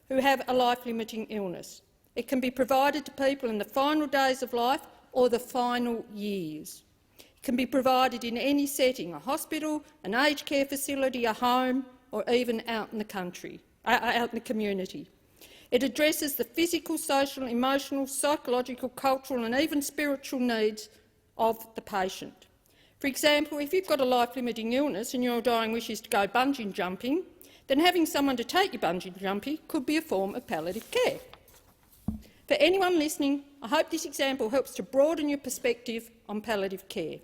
who have a life-limiting illness. It can be provided to people in the final days of life or the final years. It can be provided in any setting, a hospital, an aged care facility, a home, or even out in the country, out in the community. It addresses the physical, social, emotional, psychological, cultural and even spiritual needs of the patient. For example, if you've got a life-limiting illness and your dying wish is to go bungee jumping, then having someone to take you bungee jumping could be a form of palliative care. For anyone listening, I hope this example helps to broaden your perspective on palliative care.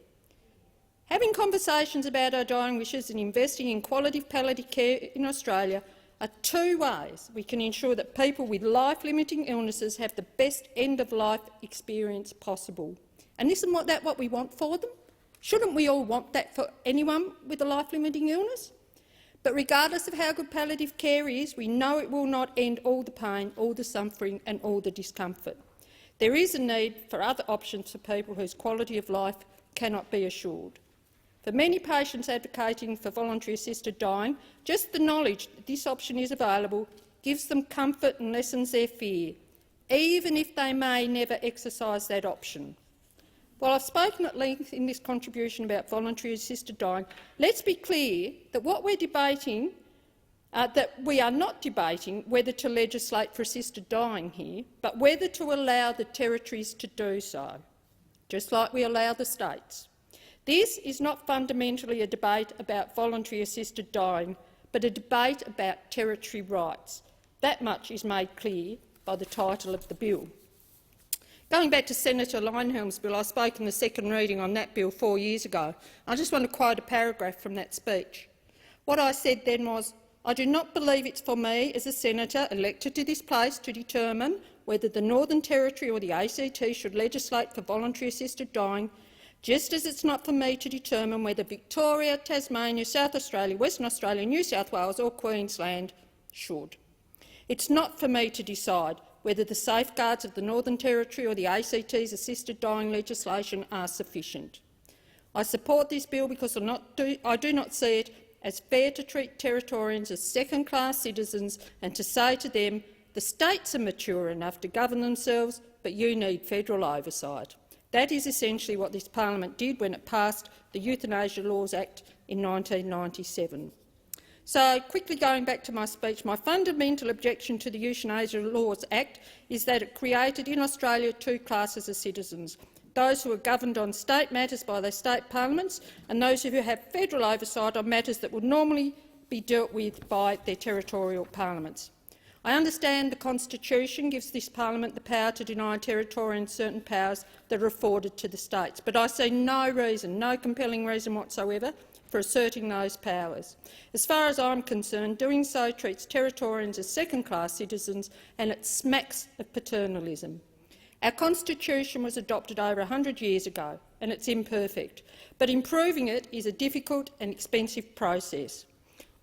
Having conversations about our dying wishes and investing in quality palliative care in Australia are two ways we can ensure that people with life-limiting illnesses have the best end-of-life experience possible. And isn't that what we want for them? Shouldn't we all want that for anyone with a life-limiting illness? But regardless of how good palliative care is, we know it will not end all the pain, all the suffering and all the discomfort. There is a need for other options for people whose quality of life cannot be assured. For many patients advocating for voluntary assisted dying, just the knowledge that this option is available gives them comfort and lessens their fear, even if they may never exercise that option. While I've spoken at length in this contribution about voluntary assisted dying, let's be clear that what we're debating, that we are not debating whether to legislate for assisted dying here, but whether to allow the territories to do so, just like we allow the states. This is not fundamentally a debate about voluntary assisted dying, but a debate about territory rights. That much is made clear by the title of the bill. Going back to Senator Leyonhjelm's bill, I spoke in the second reading on that bill 4 years ago. I just want to quote a paragraph from that speech. What I said then was, "I do not believe it's for me as a senator elected to this place to determine whether the Northern Territory or the ACT should legislate for voluntary assisted dying, just as it's not for me to determine whether Victoria, Tasmania, South Australia, Western Australia, New South Wales or Queensland should. It's not for me to decide whether the safeguards of the Northern Territory or the ACT's assisted dying legislation are sufficient. I support this bill because I do not see it as fair to treat Territorians as second-class citizens and to say to them, the states are mature enough to govern themselves, but you need federal oversight. That is essentially what this parliament did when it passed the Euthanasia Laws Act in 1997. So, quickly going back to my speech, my fundamental objection to the Euthanasia Laws Act is that it created in Australia two classes of citizens, those who are governed on state matters by their state parliaments and those who have federal oversight on matters that would normally be dealt with by their territorial parliaments. I understand the Constitution gives this parliament the power to deny Territorians certain powers that are afforded to the states, but I see no reason, no compelling reason whatsoever for asserting those powers. As far as I'm concerned, doing so treats Territorians as second-class citizens and it smacks of paternalism. Our Constitution was adopted over 100 years ago and it's imperfect, but improving it is a difficult and expensive process.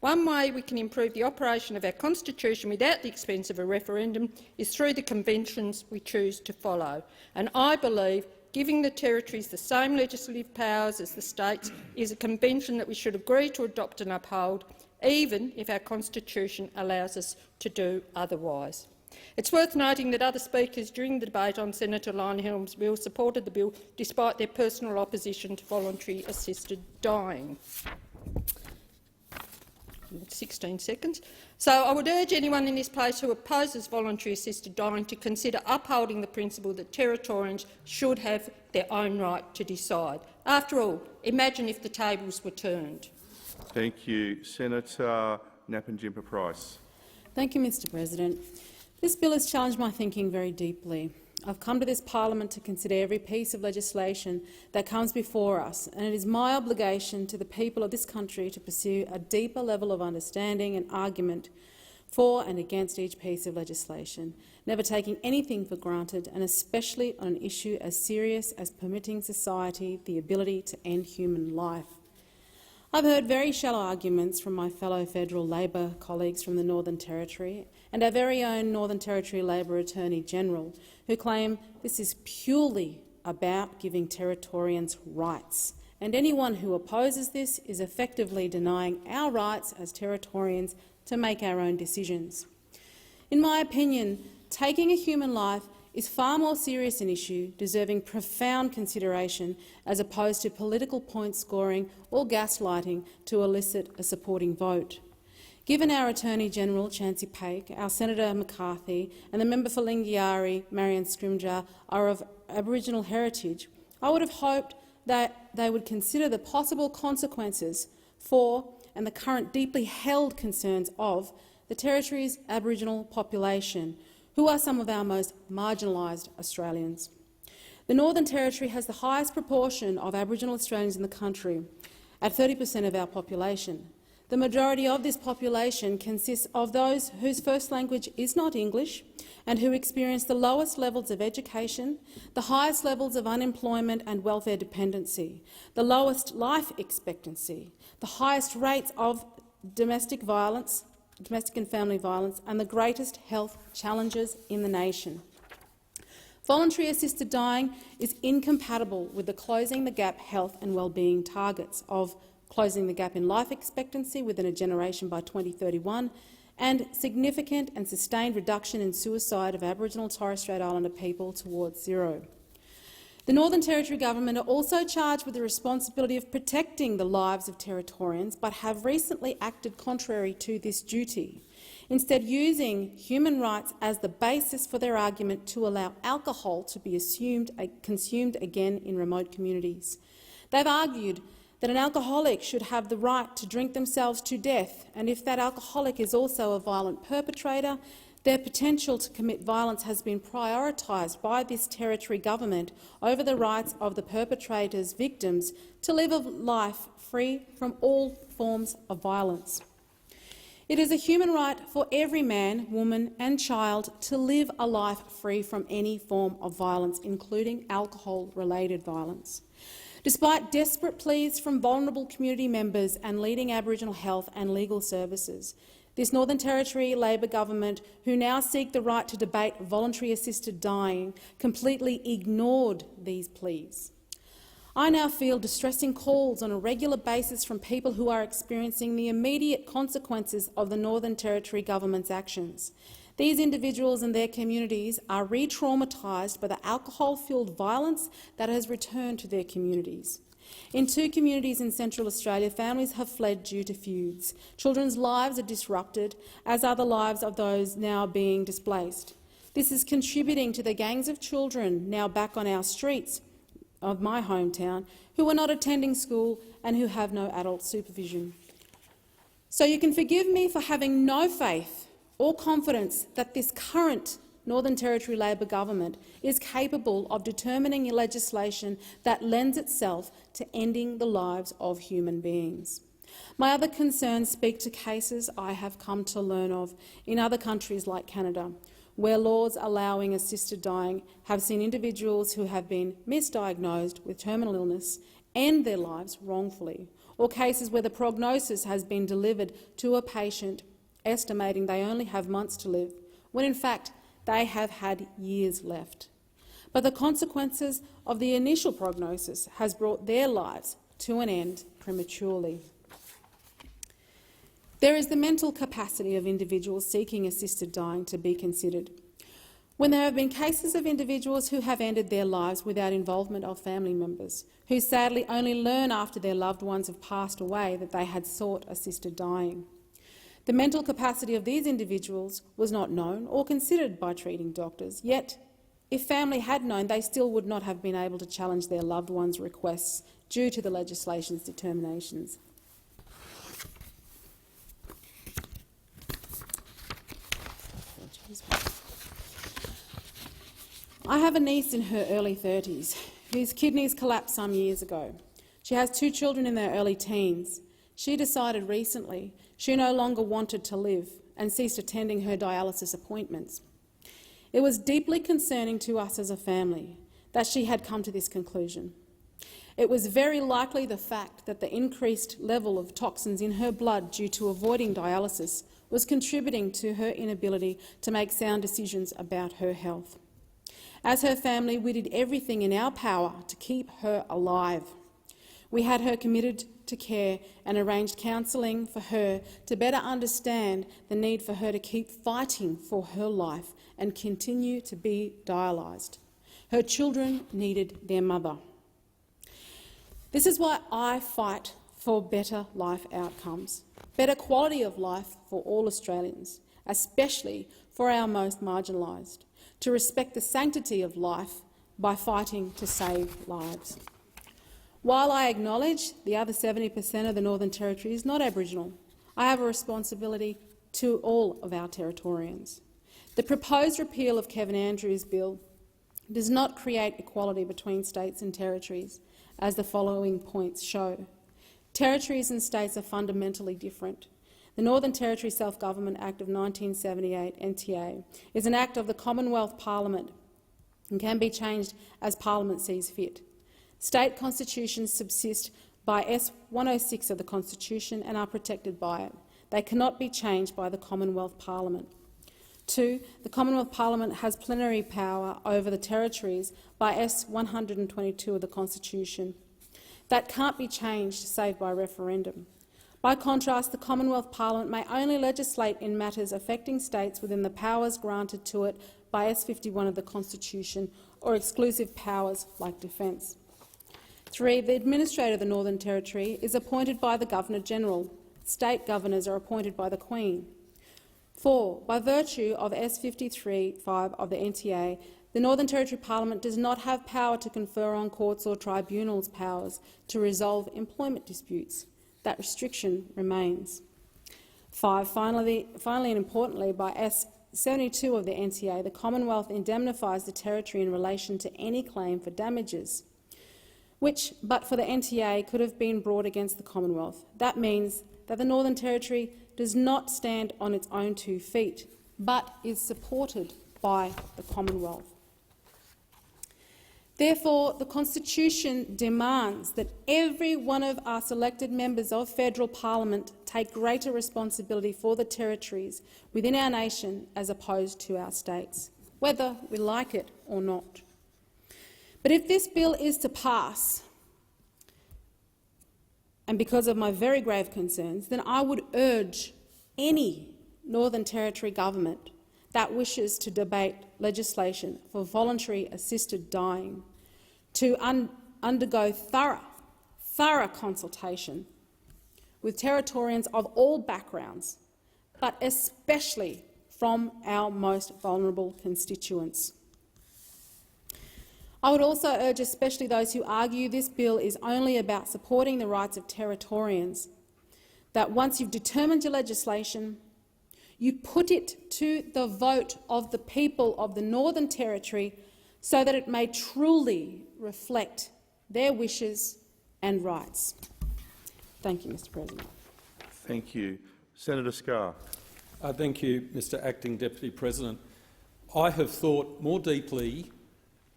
One way we can improve the operation of our Constitution without the expense of a referendum is through the conventions we choose to follow, and I believe giving the territories the same legislative powers as the states is a convention that we should agree to adopt and uphold, even if our Constitution allows us to do otherwise. It's worth noting that other speakers during the debate on Senator Leyonhjelm's bill supported the bill despite their personal opposition to voluntary assisted dying. 16 seconds. So I would urge anyone in this place who opposes voluntary assisted dying to consider upholding the principle that Territorians should have their own right to decide. After all, imagine if the tables were turned. Thank you. Senator Nappin-Jimper-Price. Thank you, Mr President. This bill has challenged my thinking very deeply. I've come to this parliament to consider every piece of legislation that comes before us, and it is my obligation to the people of this country to pursue a deeper level of understanding and argument for and against each piece of legislation, never taking anything for granted, and especially on an issue as serious as permitting society the ability to end human life. I've heard very shallow arguments from my fellow federal Labor colleagues from the Northern Territory and our very own Northern Territory Labor Attorney-General, who claim this is purely about giving Territorians rights, and anyone who opposes this is effectively denying our rights as Territorians to make our own decisions. In my opinion, taking a human life is far more serious an issue, deserving profound consideration, as opposed to political point scoring or gaslighting to elicit a supporting vote. Given our Attorney-General, Chancey Paik, our Senator McCarthy and the member for Lingiari, Marianne Scrimgeour, are of Aboriginal heritage, I would have hoped that they would consider the possible consequences for and the current deeply held concerns of the Territory's Aboriginal population, who are some of our most marginalised Australians. The Northern Territory has the highest proportion of Aboriginal Australians in the country, at 30% of our population. The majority of this population consists of those whose first language is not English and who experience the lowest levels of education, the highest levels of unemployment and welfare dependency, the lowest life expectancy, the highest rates of domestic violence, domestic and family violence, and the greatest health challenges in the nation. Voluntary assisted dying is incompatible with the Closing the Gap health and wellbeing targets of closing the gap in life expectancy within a generation by 2031 and significant and sustained reduction in suicide of Aboriginal and Torres Strait Islander people towards zero. The Northern Territory Government are also charged with the responsibility of protecting the lives of Territorians, but have recently acted contrary to this duty, instead using human rights as the basis for their argument to allow alcohol to be consumed again in remote communities. They've argued that an alcoholic should have the right to drink themselves to death, and if that alcoholic is also a violent perpetrator, their potential to commit violence has been prioritised by this Territory Government over the rights of the perpetrator's victims to live a life free from all forms of violence. It is a human right for every man, woman and child to live a life free from any form of violence, including alcohol-related violence. Despite desperate pleas from vulnerable community members and leading Aboriginal health and legal services, this Northern Territory Labor government, who now seek the right to debate voluntary assisted dying, completely ignored these pleas. I now feel distressing calls on a regular basis from people who are experiencing the immediate consequences of the Northern Territory government's actions. These individuals and their communities are re-traumatised by the alcohol-fuelled violence that has returned to their communities. In 2 communities in Central Australia, families have fled due to feuds. Children's lives are disrupted, as are the lives of those now being displaced. This is contributing to the gangs of children now back on our streets of my hometown, who are not attending school and who have no adult supervision. So you can forgive me for having no faith or confidence that this current Northern Territory Labor government is capable of determining legislation that lends itself to ending the lives of human beings. My other concerns speak to cases I have come to learn of in other countries like Canada, where laws allowing assisted dying have seen individuals who have been misdiagnosed with terminal illness end their lives wrongfully, or cases where the prognosis has been delivered to a patient estimating they only have months to live, when in fact they have had years left. But the consequences of the initial prognosis has brought their lives to an end prematurely. There is the mental capacity of individuals seeking assisted dying to be considered. When there have been cases of individuals who have ended their lives without involvement of family members, who sadly only learn after their loved ones have passed away that they had sought assisted dying. The mental capacity of these individuals was not known or considered by treating doctors, yet if family had known, they still would not have been able to challenge their loved ones' requests due to the legislation's determinations. I have a niece in her early 30s whose kidneys collapsed some years ago. She has 2 children in their early teens. She decided recently she no longer wanted to live and ceased attending her dialysis appointments. It was deeply concerning to us as a family that she had come to this conclusion. It was very likely the fact that the increased level of toxins in her blood due to avoiding dialysis was contributing to her inability to make sound decisions about her health. As her family, we did everything in our power to keep her alive. We had her committed to care and arranged counselling for her to better understand the need for her to keep fighting for her life and continue to be dialysed. Her children needed their mother. This is why I fight for better life outcomes, better quality of life for all Australians, especially for our most marginalised, to respect the sanctity of life by fighting to save lives. While I acknowledge the other 70% of the Northern Territory is not Aboriginal, I have a responsibility to all of our Territorians. The proposed repeal of Kevin Andrews' bill does not create equality between states and territories, as the following points show. Territories and states are fundamentally different. The Northern Territory Self-Government Act of 1978, NTA, is an act of the Commonwealth Parliament and can be changed as Parliament sees fit. State constitutions subsist by S 106 of the Constitution and are protected by it. They cannot be changed by the Commonwealth Parliament. 2. The Commonwealth Parliament has plenary power over the territories by S 122 of the Constitution. That can't be changed save by referendum. By contrast, the Commonwealth Parliament may only legislate in matters affecting states within the powers granted to it by S 51 of the Constitution or exclusive powers like defence. 3. The Administrator of the Northern Territory is appointed by the Governor-General. State governors are appointed by the Queen. 4. By virtue of S 53(5) of the NTA, the Northern Territory Parliament does not have power to confer on courts or tribunals powers to resolve employment disputes. That restriction remains. 5. Finally and importantly, by S 72 of the NTA, the Commonwealth indemnifies the Territory in relation to any claim for damages, which, but for the NTA, could have been brought against the Commonwealth. That means that the Northern Territory does not stand on its own 2 feet, but is supported by the Commonwealth. Therefore, the Constitution demands that every one of us elected members of federal parliament take greater responsibility for the territories within our nation as opposed to our states, whether we like it or not. But if this bill is to pass, and because of my very grave concerns, then I would urge any Northern Territory government that wishes to debate legislation for voluntary assisted dying to undergo thorough consultation with Territorians of all backgrounds, but especially from our most vulnerable constituents. I would also urge especially those who argue this bill is only about supporting the rights of Territorians, that once you've determined your legislation, you put it to the vote of the people of the Northern Territory so that it may truly reflect their wishes and rights. Thank you, Mr. President. Thank you. Senator Scarr. Thank you, Mr. Acting Deputy President. I have thought more deeply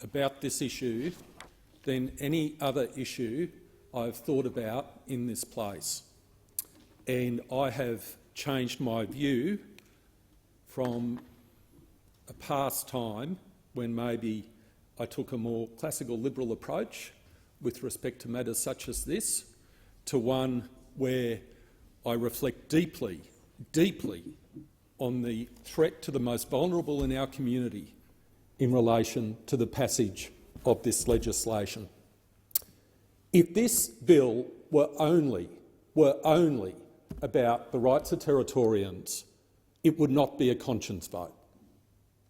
about this issue than any other issue I've thought about in this place, and I have changed my view from a past time when maybe I took a more classical liberal approach with respect to matters such as this, to one where I reflect deeply on the threat to the most vulnerable in our community in relation to the passage of this legislation. If this bill were only about the rights of Territorians, it would not be a conscience vote.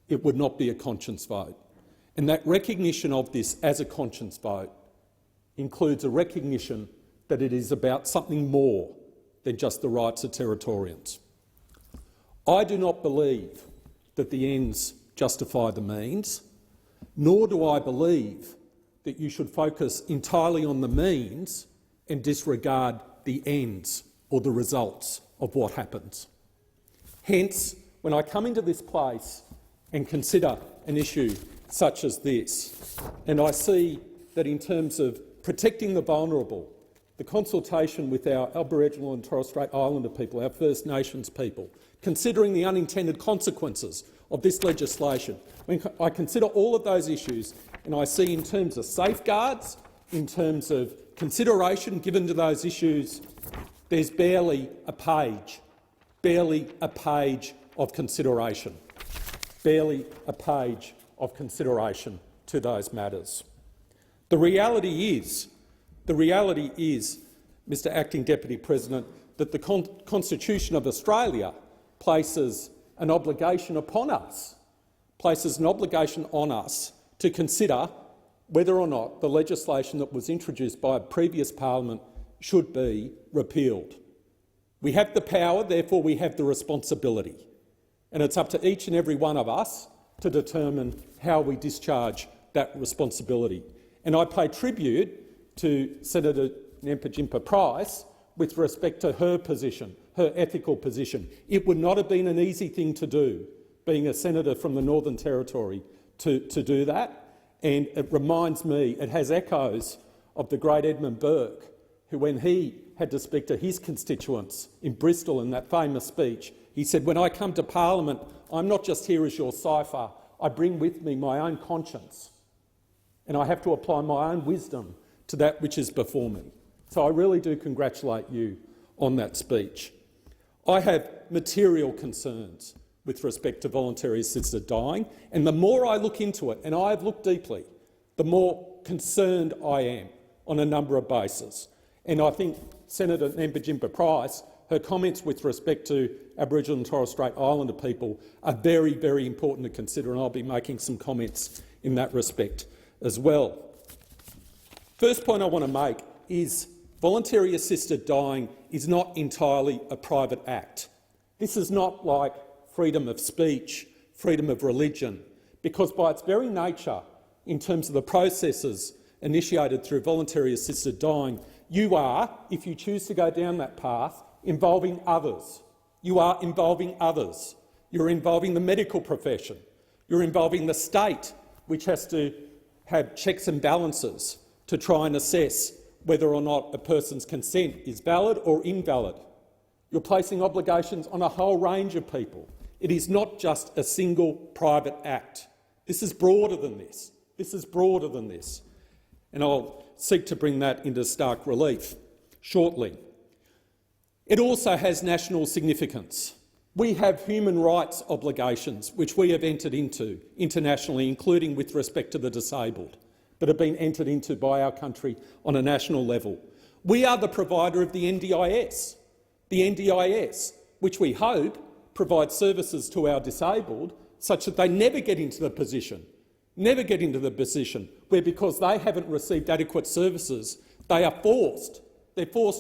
It would not be a conscience vote. And that recognition of this as a conscience vote includes a recognition that it is about something more than just the rights of Territorians. I do not believe that the ends justify the means, nor do I believe that you should focus entirely on the means and disregard the ends or the results of what happens. Hence, when I come into this place and consider an issue such as this, and I see that in terms of protecting the vulnerable, the consultation with our Aboriginal and Torres Strait Islander people, our First Nations people, considering the unintended consequences of this legislation, when I consider all of those issues and I see in terms of safeguards, in terms of consideration given to those issues, there's barely a page of consideration, barely a page of consideration to those matters. The reality is, Mr Acting Deputy President, that the Constitution of Australia places an obligation upon us, to consider whether or not the legislation that was introduced by a previous parliament should be repealed. We have the power, therefore we have the responsibility, and it's up to each and every one of us to determine how we discharge that responsibility. And I pay tribute to Senator Nyempah Price with respect to her position, her ethical position. It would not have been an easy thing to do, being a senator from the Northern Territory, to do that. And it reminds me, it has echoes of the great Edmund Burke, who, when he had to speak to his constituents in Bristol in that famous speech, he said, "When I come to Parliament, I'm not just here as your cipher, I bring with me my own conscience, and I have to apply my own wisdom to that which is before me." So I really do congratulate you on that speech. I have material concerns with respect to voluntary assisted dying, and the more I look into it, and I have looked deeply, the more concerned I am on a number of bases. And I think Senator Nyempah Price, her comments with respect to Aboriginal and Torres Strait Islander people are very, very important to consider, and I'll be making some comments in that respect as well. First point I want to make is voluntary assisted dying is not entirely a private act. This is not like freedom of speech, freedom of religion, because by its very nature, in terms of the processes initiated through voluntary assisted dying, you are, if you choose to go down that path, involving others. You are involving others. You're involving the medical profession. You're involving the state, which has to have checks and balances to try and assess whether or not a person's consent is valid or invalid. You're placing obligations on a whole range of people. It is not just a single private act. This is broader than this. And I'll seek to bring that into stark relief shortly. It also has national significance. We have human rights obligations which we have entered into internationally, including with respect to the disabled, that have been entered into by our country on a national level. We are the provider of the NDIS, which we hope provides services to our disabled such that they never get into the position where, because they haven't received adequate services, they're forced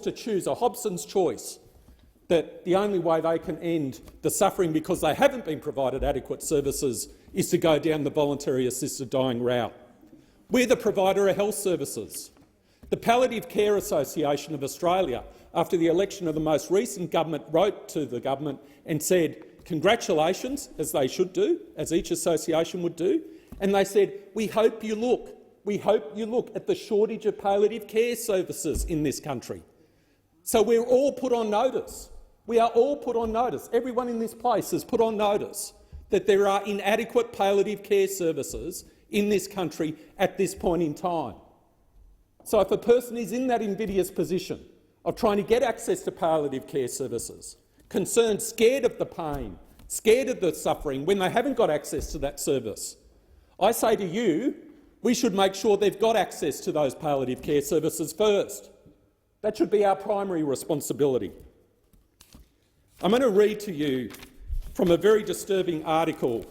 to choose a Hobson's choice, that the only way they can end the suffering because they haven't been provided adequate services is to go down the voluntary assisted dying route. We're the provider of health services. The Palliative Care Association of Australia, after the election of the most recent government, wrote to the government and said, congratulations, as they should do, as each association would do, and they said, we hope you look at the shortage of palliative care services in this country. So we're all put on notice. We are all put on notice. Everyone in this place is put on notice that there are inadequate palliative care services in this country at this point in time. So if a person is in that invidious position of trying to get access to palliative care services, concerned, scared of the pain, scared of the suffering when they haven't got access to that service, I say to you, we should make sure they've got access to those palliative care services first. That should be our primary responsibility. I'm going to read to you from a very disturbing article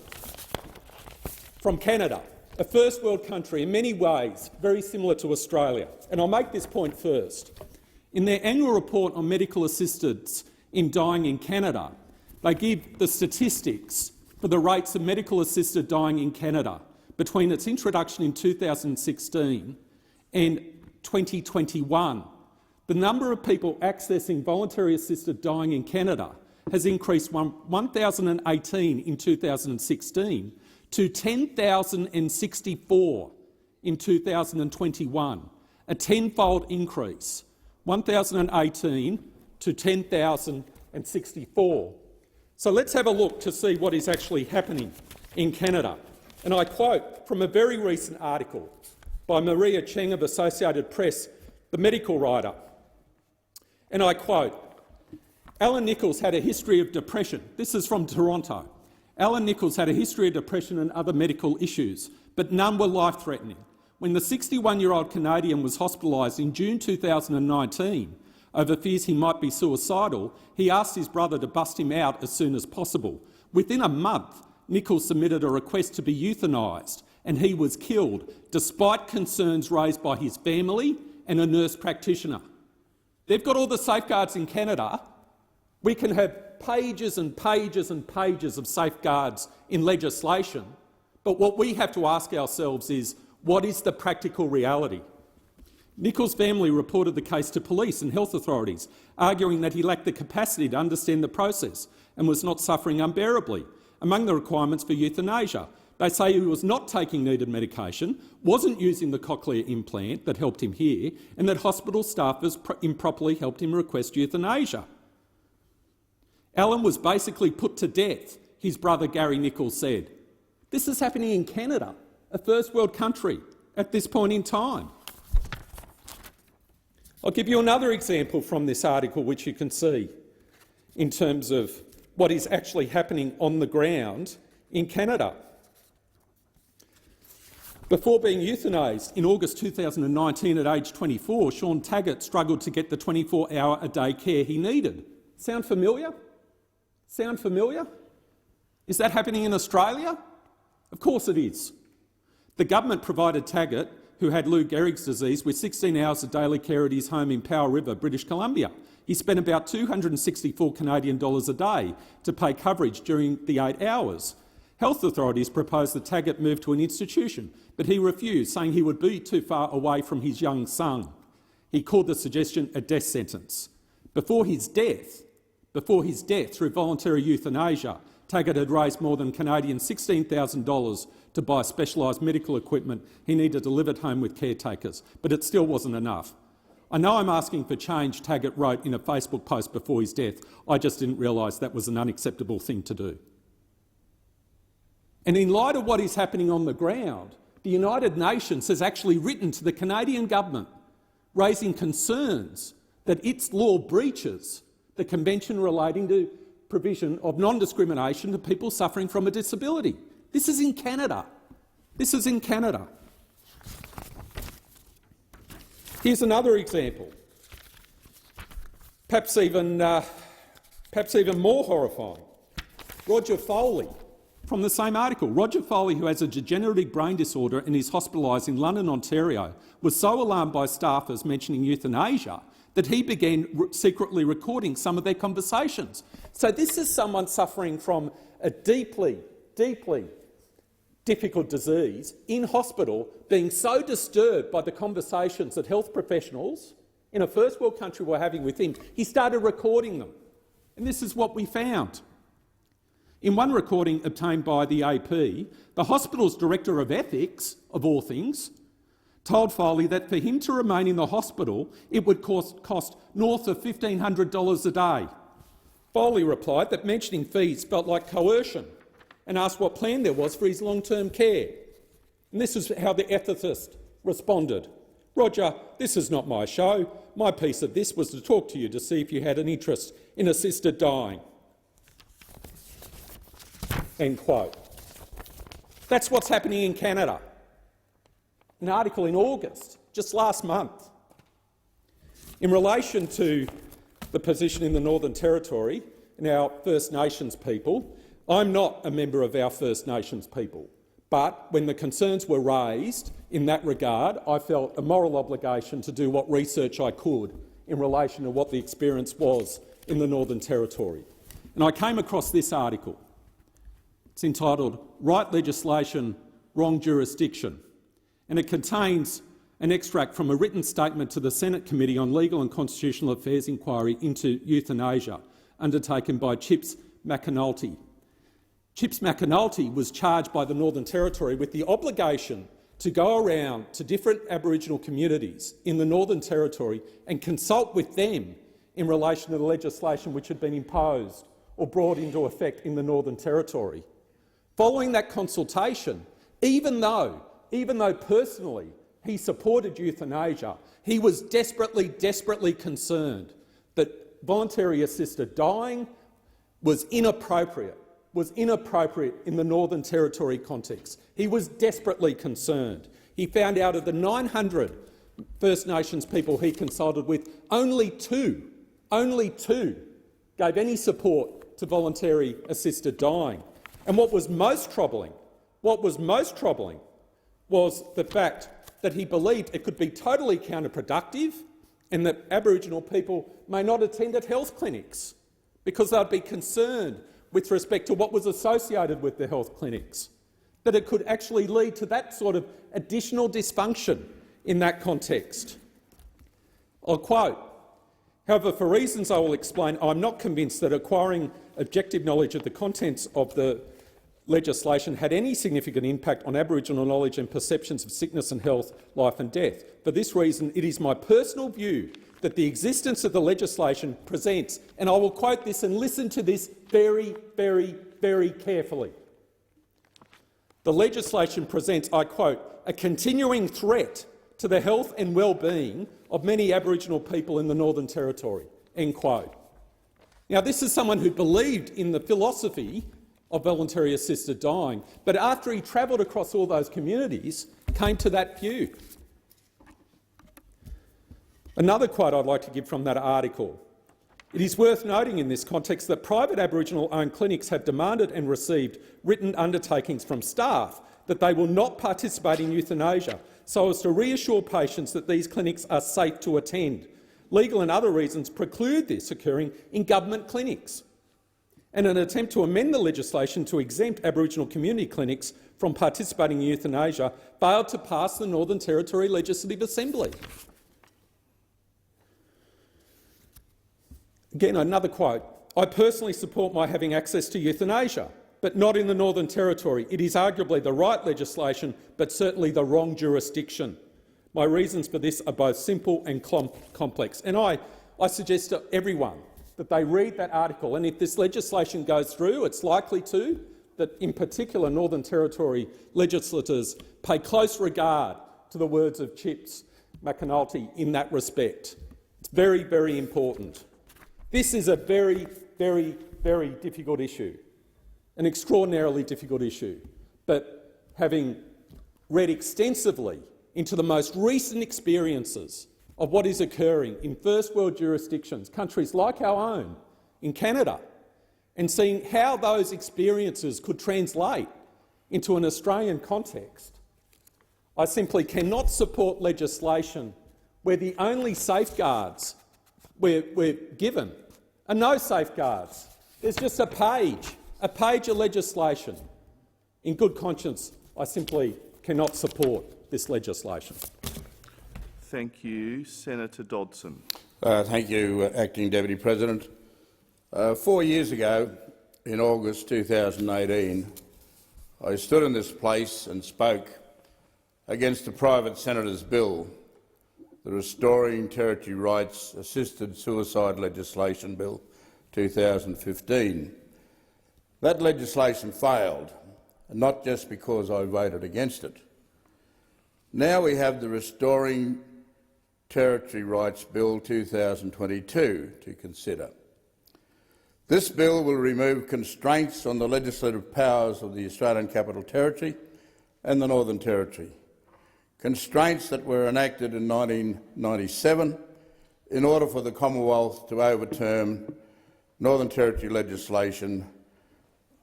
from Canada, a first world country in many ways very similar to Australia. And I'll make this point first. In their annual report on medical assistance in dying in Canada, they give the statistics for the rates of medical assisted dying in Canada between its introduction in 2016 and 2021. The number of people accessing voluntary assisted dying in Canada has increased 1,018 in 2016 to 10,064 in 2021, a tenfold increase, 1,018 to 10,064. So let's have a look to see what is actually happening in Canada. And I quote from a very recent article by Maria Cheng of Associated Press the medical writer, and I quote, "Alan Nichols had a history of depression." This is from Toronto. "Alan Nichols had a history of depression and other medical issues, but none were life-threatening. When the 61-year-old Canadian was hospitalised in June 2019 over fears he might be suicidal, he asked his brother to bust him out as soon as possible. Within a month, Nichols submitted a request to be euthanised, and he was killed, despite concerns raised by his family and a nurse practitioner." They've got all the safeguards in Canada. We can have pages and pages and pages of safeguards in legislation, but what we have to ask ourselves is, what is the practical reality? Nichols' family reported the case to police and health authorities, arguing that he lacked the capacity to understand the process and was not suffering unbearably. Among the requirements for euthanasia, they say he was not taking needed medication, wasn't using the cochlear implant that helped him hear, and that hospital staffers improperly helped him request euthanasia. Alan was basically put to death, his brother Gary Nichols said. This is happening in Canada, a first world country, at this point in time. I'll give you another example from this article which you can see in terms of what is actually happening on the ground in Canada. Before being euthanised in August 2019 at age 24, Sean Taggart struggled to get the 24-hour-a-day care he needed. Sound familiar? Sound familiar? Is that happening in Australia? Of course it is. The government provided Taggart, who had Lou Gehrig's disease, with 16 hours of daily care at his home in Powell River, British Columbia. He spent about 264 Canadian dollars a day to pay coverage during the 8 hours. Health authorities proposed that Taggart move to an institution, but he refused, saying he would be too far away from his young son. He called the suggestion a death sentence. Before his death through voluntary euthanasia, Taggart had raised more than Canadian $16,000 to buy specialised medical equipment he needed to live at home with caretakers, but it still wasn't enough. "I know I'm asking for change," Taggart wrote in a Facebook post before his death. "I just didn't realise that was an unacceptable thing to do." And in light of what is happening on the ground, the United Nations has actually written to the Canadian government raising concerns that its law breaches the Convention relating to provision of non-discrimination to people suffering from a disability. This is in Canada. This is in Canada. Here's another example, perhaps even more horrifying. Roger Foley, from the same article. Roger Foley, who has a degenerative brain disorder and is hospitalised in London, Ontario, was so alarmed by staffers mentioning euthanasia that he began secretly recording some of their conversations. So this is someone suffering from a deeply, deeply difficult disease in hospital, being so disturbed by the conversations that health professionals in a first world country were having with him, he started recording them. And this is what we found. In one recording obtained by the AP, the hospital's director of ethics, of all things, told Foley that for him to remain in the hospital, it would cost north of $1,500 a day. Foley replied that mentioning fees felt like coercion and asked what plan there was for his long-term care. And this is how the ethicist responded. "Roger, this is not my show. My piece of this was to talk to you to see if you had an interest in assisted dying." End quote. That's what's happening in Canada. An article in August, just last month. In relation to the position in the Northern Territory and our First Nations people, I'm not a member of our First Nations people, but when the concerns were raised in that regard, I felt a moral obligation to do what research I could in relation to what the experience was in the Northern Territory. And I came across this article. It's entitled "Right Legislation, Wrong Jurisdiction," and it contains an extract from a written statement to the Senate Committee on Legal and Constitutional Affairs inquiry into euthanasia, undertaken by Chips McAnulty. Chips McAnulty was charged by the Northern Territory with the obligation to go around to different Aboriginal communities in the Northern Territory and consult with them in relation to the legislation which had been imposed or brought into effect in the Northern Territory. Following that consultation, even though personally he supported euthanasia. He was desperately, desperately concerned that voluntary assisted dying was inappropriate in the Northern Territory context. He was desperately concerned. He found out of the 900 First Nations people he consulted with, only two gave any support to voluntary assisted dying. And what was most troubling was the fact that he believed it could be totally counterproductive and that Aboriginal people may not attend at health clinics because they'd be concerned with respect to what was associated with the health clinics, that it could actually lead to that sort of additional dysfunction in that context. I'll quote, "However, for reasons I will explain, I'm not convinced that acquiring objective knowledge of the contents of the legislation had any significant impact on Aboriginal knowledge and perceptions of sickness and health, life and death. For this reason, it is my personal view that the existence of the legislation presents," and I will quote this and listen to this very, very, very carefully. "The legislation presents," I quote, "a continuing threat to the health and well-being of many Aboriginal people in the Northern Territory," end quote. Now, this is someone who believed in the philosophy of voluntary assisted dying, but after he travelled across all those communities, came to that view. Another quote I'd like to give from that article. "It is worth noting in this context that private Aboriginal-owned clinics have demanded and received written undertakings from staff that they will not participate in euthanasia, so as to reassure patients that these clinics are safe to attend. Legal and other reasons preclude this occurring in government clinics. And an attempt to amend the legislation to exempt Aboriginal community clinics from participating in euthanasia failed to pass the Northern Territory Legislative Assembly." Again, another quote, "I personally support my having access to euthanasia, but not in the Northern Territory. It is arguably the right legislation, but certainly the wrong jurisdiction. My reasons for this are both simple and complex." And I suggest to everyone that they read that article, and if this legislation goes through, it's likely to, that in particular Northern Territory legislators pay close regard to the words of Chips McAnulty in that respect. It's very, very important. This is a very, very, very difficult issue, an extraordinarily difficult issue. But having read extensively into the most recent experiences of what is occurring in first world jurisdictions, countries like our own, in Canada, and seeing how those experiences could translate into an Australian context, I simply cannot support legislation where the only safeguards we're given are no safeguards. There's just a page of legislation. In good conscience, I simply cannot support this legislation. Thank you. Senator Dodson. Thank you, Acting Deputy President. 4 years ago, in August 2018, I stood in this place and spoke against the private senator's bill, the Restoring Territory Rights Assisted Suicide Legislation Bill 2015. That legislation failed, and not just because I voted against it. Now we have the Restoring Territory Rights Bill 2022 to consider. This bill will remove constraints on the legislative powers of the Australian Capital Territory and the Northern Territory, constraints that were enacted in 1997 in order for the Commonwealth to overturn Northern Territory legislation,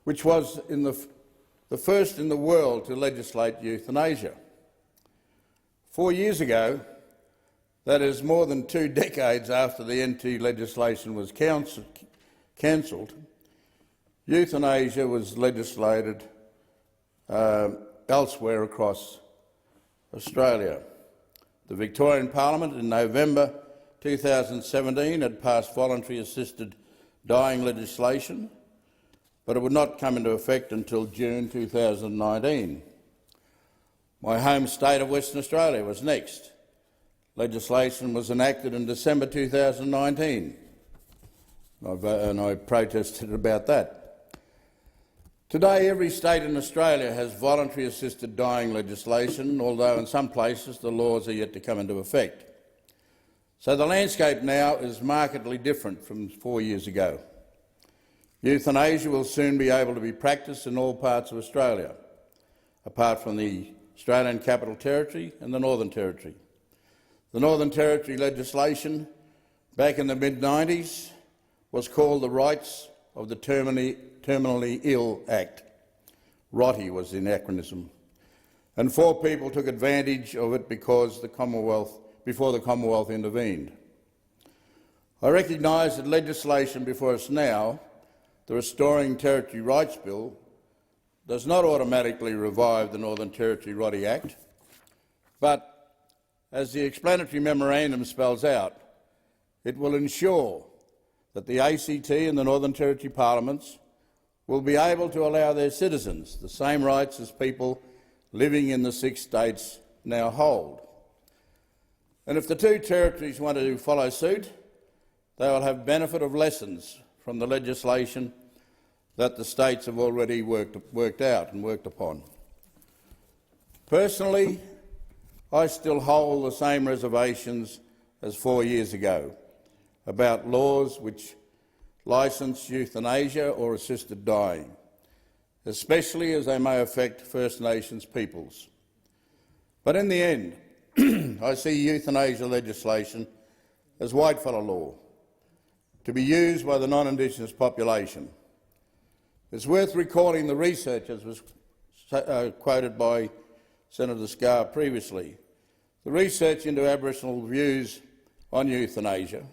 which was the first in the world to legislate euthanasia. 4 years ago, that is more than 2 decades after the NT legislation was cancelled, euthanasia was legislated elsewhere across Australia. The Victorian Parliament in November 2017 had passed voluntary assisted dying legislation, but it would not come into effect until June 2019. My home state of Western Australia was next. Legislation was enacted in December 2019, and I protested about that. Today, every state in Australia has voluntary assisted dying legislation, although in some places the laws are yet to come into effect. So the landscape now is markedly different from 4 years ago. Euthanasia will soon be able to be practiced in all parts of Australia, apart from the Australian Capital Territory and the Northern Territory. The Northern Territory legislation back in the mid-90s was called the Rights of the Terminally Ill Act. ROTI was the acronym. And 4 people took advantage of it before the Commonwealth intervened. I recognise that legislation before us now, the Restoring Territory Rights Bill, does not automatically revive the Northern Territory ROTI Act, but, as the explanatory memorandum spells out, it will ensure that the ACT and the Northern Territory parliaments will be able to allow their citizens the same rights as people living in the 6 states now hold. And if the 2 territories want to follow suit, they will have benefit of lessons from the legislation that the states have already worked out and worked upon. Personally, I still hold the same reservations as 4 years ago about laws which licence euthanasia or assisted dying, especially as they may affect First Nations peoples. But in the end, I see euthanasia legislation as whitefellow law, to be used by the non-Indigenous population. It's worth recalling the research, as was quoted by Senator Scarr previously, the research into Aboriginal views on euthanasia,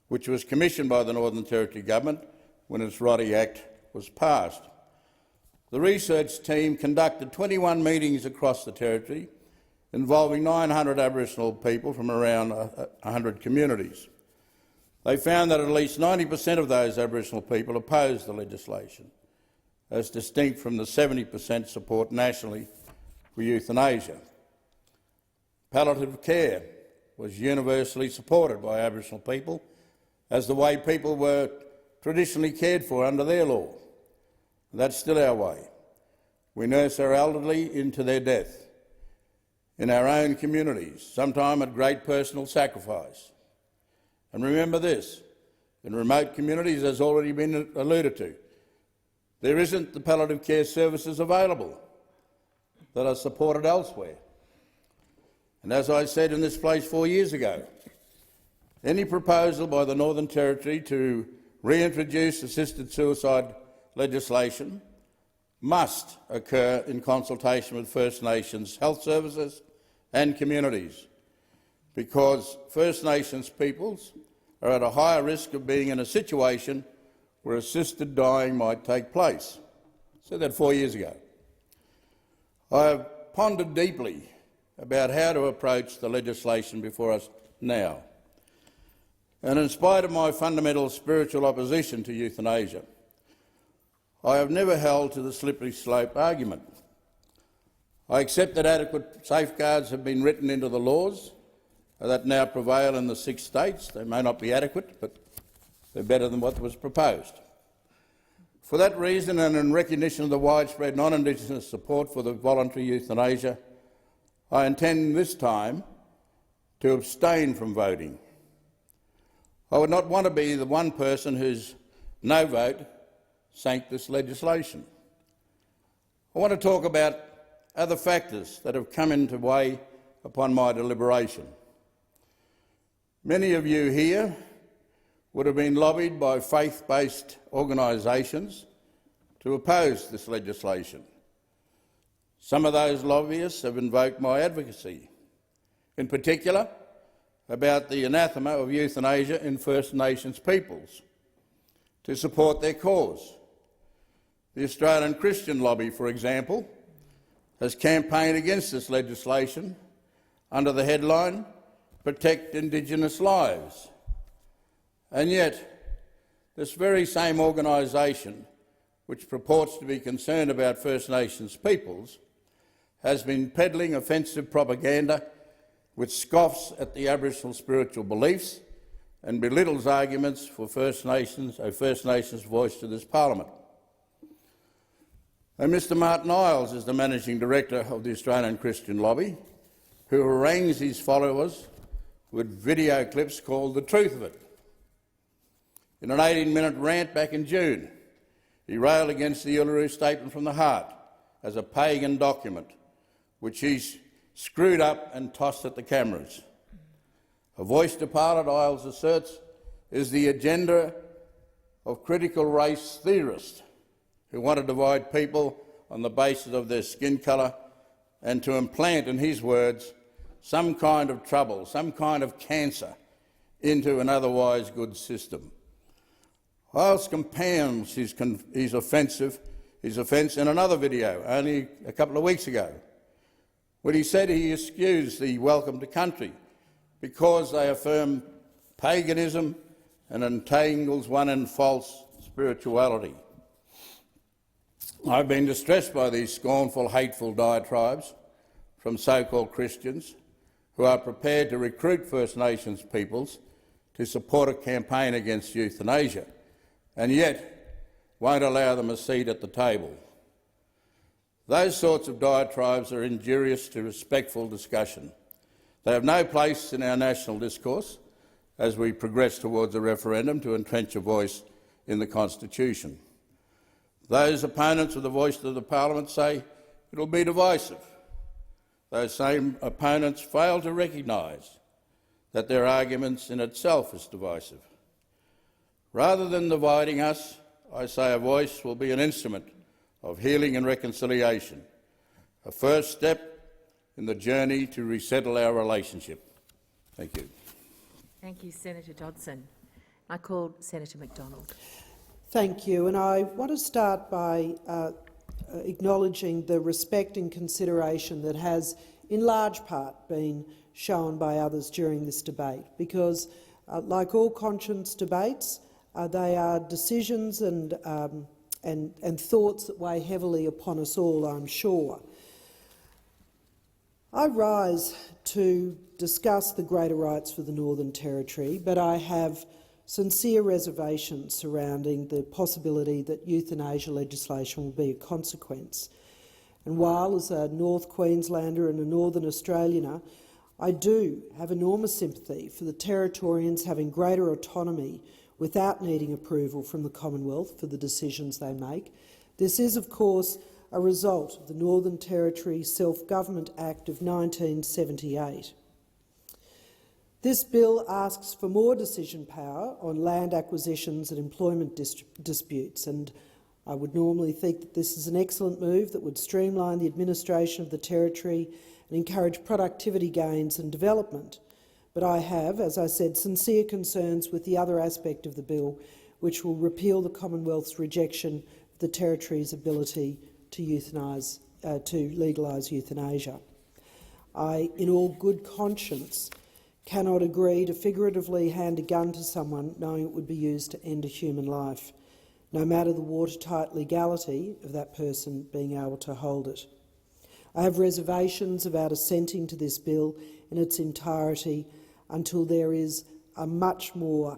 which was commissioned by the Northern Territory Government when its ROTI Act was passed. The research team conducted 21 meetings across the Territory involving 900 Aboriginal people from around 100 communities. They found that at least 90% of those Aboriginal people opposed the legislation, as distinct from the 70% support nationally for euthanasia. Palliative care was universally supported by Aboriginal people as the way people were traditionally cared for under their law. That's still our way. We nurse our elderly into their death in our own communities, sometimes at great personal sacrifice. And remember this, in remote communities, as already been alluded to, there isn't the palliative care services available that are supported elsewhere. And as I said in this place 4 years ago, any proposal by the Northern Territory to reintroduce assisted suicide legislation must occur in consultation with First Nations health services and communities, because First Nations peoples are at a higher risk of being in a situation where assisted dying might take place. I said that 4 years ago. I have pondered deeply about how to approach the legislation before us now. And in spite of my fundamental spiritual opposition to euthanasia, I have never held to the slippery slope argument. I accept that adequate safeguards have been written into the laws that now prevail in the 6 states. They may not be adequate, but they're better than what was proposed. For that reason, and in recognition of the widespread non-Indigenous support for the voluntary euthanasia, I intend this time to abstain from voting. I would not want to be the one person whose no vote sank this legislation. I want to talk about other factors that have come into weigh upon my deliberation. Many of you here would have been lobbied by faith-based organisations to oppose this legislation. Some of those lobbyists have invoked my advocacy, in particular about the anathema of euthanasia in First Nations peoples, to support their cause. The Australian Christian Lobby, for example, has campaigned against this legislation under the headline "Protect Indigenous Lives." And yet, this very same organisation, which purports to be concerned about First Nations peoples, has been peddling offensive propaganda which scoffs at the Aboriginal spiritual beliefs and belittles arguments for First Nations voice to this parliament. And Mr Martin Iles is the Managing Director of the Australian Christian Lobby, who harangues his followers with video clips called The Truth of It. In an 18-minute rant back in June, he railed against the Uluru Statement from the Heart as a pagan document, which he's screwed up and tossed at the cameras. A voice departed, Iles asserts, is the agenda of critical race theorists who want to divide people on the basis of their skin colour and to implant, in his words, some kind of trouble, some kind of cancer into an otherwise good system. Iles compounds his offence in another video only a couple of weeks ago, when he said he excused the Welcome to Country because they affirm paganism and entangles one in false spirituality. I've been distressed by these scornful, hateful diatribes from so-called Christians who are prepared to recruit First Nations peoples to support a campaign against euthanasia, and yet won't allow them a seat at the table. Those sorts of diatribes are injurious to respectful discussion. They have no place in our national discourse as we progress towards a referendum to entrench a voice in the Constitution. Those opponents of the voice of the Parliament say it will be divisive. Those same opponents fail to recognise that their arguments in itself is divisive. Rather than dividing us, I say a voice will be an instrument of healing and reconciliation, a first step in the journey to resettle our relationship. Thank you. Thank you, Senator Dodson. I call Senator McDonald. Thank you, and I want to start by acknowledging the respect and consideration that has, in large part, been shown by others during this debate, because, like all conscience debates, they are decisions and thoughts that weigh heavily upon us all, I'm sure. I rise to discuss the greater rights for the Northern Territory, but I have sincere reservations surrounding the possibility that euthanasia legislation will be a consequence. And while, as a North Queenslander and a Northern Australianer, I do have enormous sympathy for the Territorians having greater autonomy without needing approval from the Commonwealth for the decisions they make, this is, of course, a result of the Northern Territory Self-Government Act of 1978. This bill asks for more decision power on land acquisitions and employment disputes, and I would normally think that this is an excellent move that would streamline the administration of the Territory and encourage productivity gains and development. But I have, as I said, sincere concerns with the other aspect of the bill, which will repeal the Commonwealth's rejection of the Territory's ability to legalise euthanasia. I, in all good conscience, cannot agree to figuratively hand a gun to someone knowing it would be used to end a human life, no matter the watertight legality of that person being able to hold it. I have reservations about assenting to this bill in its entirety until there is a much more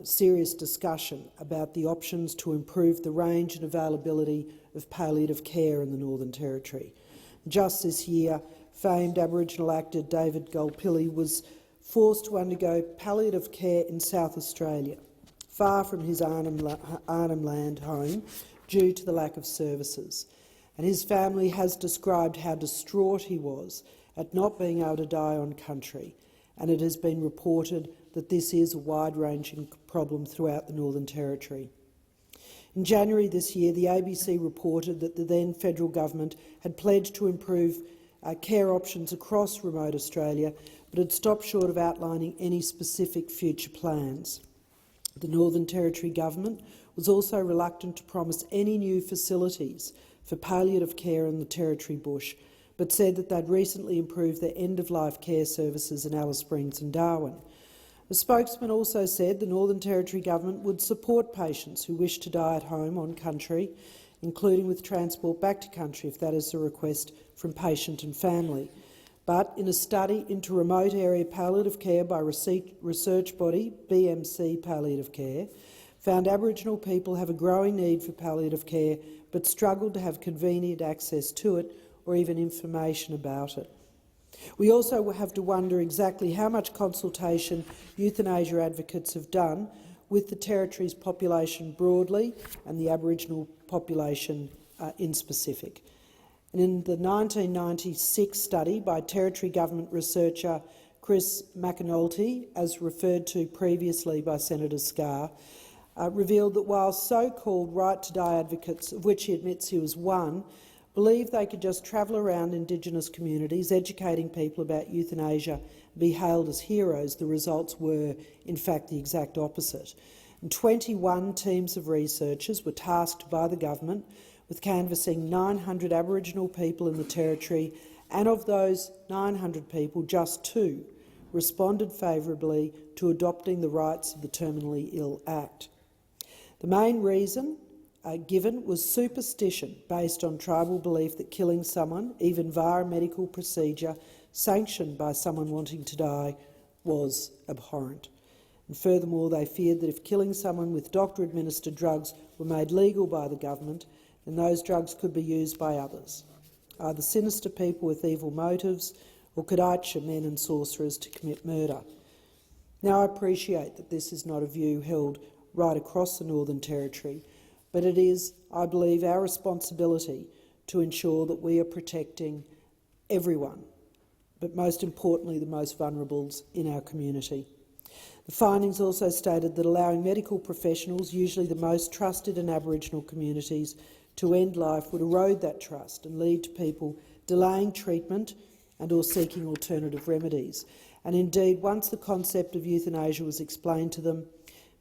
serious discussion about the options to improve the range and availability of palliative care in the Northern Territory. Just this year, famed Aboriginal actor David Gulpilly was forced to undergo palliative care in South Australia, far from his Arnhem Land home, due to the lack of services. And his family has described how distraught he was at not being able to die on country, and it has been reported that this is a wide-ranging problem throughout the Northern Territory. In January this year, the ABC reported that the then federal government had pledged to improve care options across remote Australia, but had stopped short of outlining any specific future plans. The Northern Territory government was also reluctant to promise any new facilities for palliative care in the Territory bush, but said that they'd recently improved their end-of-life care services in Alice Springs and Darwin. A spokesman also said the Northern Territory government would support patients who wish to die at home on country, including with transport back to country if that is a request from patient and family. But in a study into remote area palliative care by research body BMC Palliative Care, found Aboriginal people have a growing need for palliative care but struggled to have convenient access to it or even information about it. We also have to wonder exactly how much consultation euthanasia advocates have done with the Territory's population broadly and the Aboriginal population in specific. And in the 1996 study by Territory Government researcher Chris McAnulty, as referred to previously by Senator Scarr, revealed that while so-called right-to-die advocates, of which he admits he was one, believed they could just travel around Indigenous communities educating people about euthanasia and be hailed as heroes, the results were, in fact, the exact opposite. And 21 teams of researchers were tasked by the government with canvassing 900 Aboriginal people in the Territory, and of those 900 people, just 2 responded favourably to adopting the Rights of the Terminally Ill Act. The main reason given was superstition based on tribal belief that killing someone, even via a medical procedure sanctioned by someone wanting to die, was abhorrent. And furthermore, they feared that if killing someone with doctor-administered drugs were made legal by the government, then those drugs could be used by others, either sinister people with evil motives or Kadaitcha men and sorcerers to commit murder. Now, I appreciate that this is not a view held right across the Northern Territory, but it is, I believe, our responsibility to ensure that we are protecting everyone, but most importantly the most vulnerables in our community. The findings also stated that allowing medical professionals, usually the most trusted in Aboriginal communities, to end life would erode that trust and lead to people delaying treatment and or seeking alternative remedies. And indeed, once the concept of euthanasia was explained to them,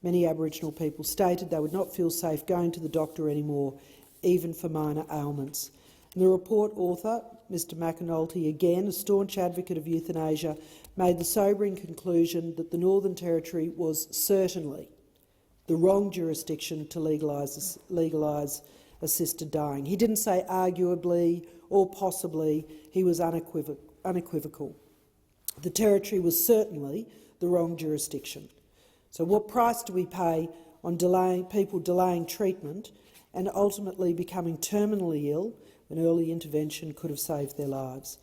many Aboriginal people stated they would not feel safe going to the doctor anymore, even for minor ailments. And the report author, Mr McAnulty, again a staunch advocate of euthanasia, made the sobering conclusion that the Northern Territory was certainly the wrong jurisdiction to legalise assisted dying. He didn't say arguably or possibly, he was unequivocal. The Territory was certainly the wrong jurisdiction. So what price do we pay on people delaying treatment and ultimately becoming terminally ill when early intervention could have saved their lives?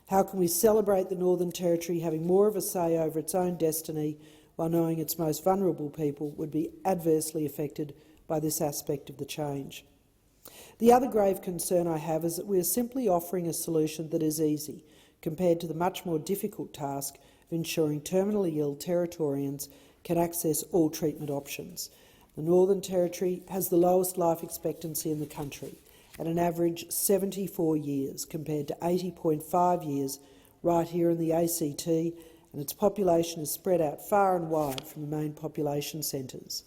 How can we celebrate the Northern Territory having more of a say over its own destiny while knowing its most vulnerable people would be adversely affected by this aspect of the change? The other grave concern I have is that we are simply offering a solution that is easy compared to the much more difficult task of ensuring terminally ill Territorians can access all treatment options. The Northern Territory has the lowest life expectancy in the country, at an average 74 years compared to 80.5 years right here in the ACT, and its population is spread out far and wide from the main population centres.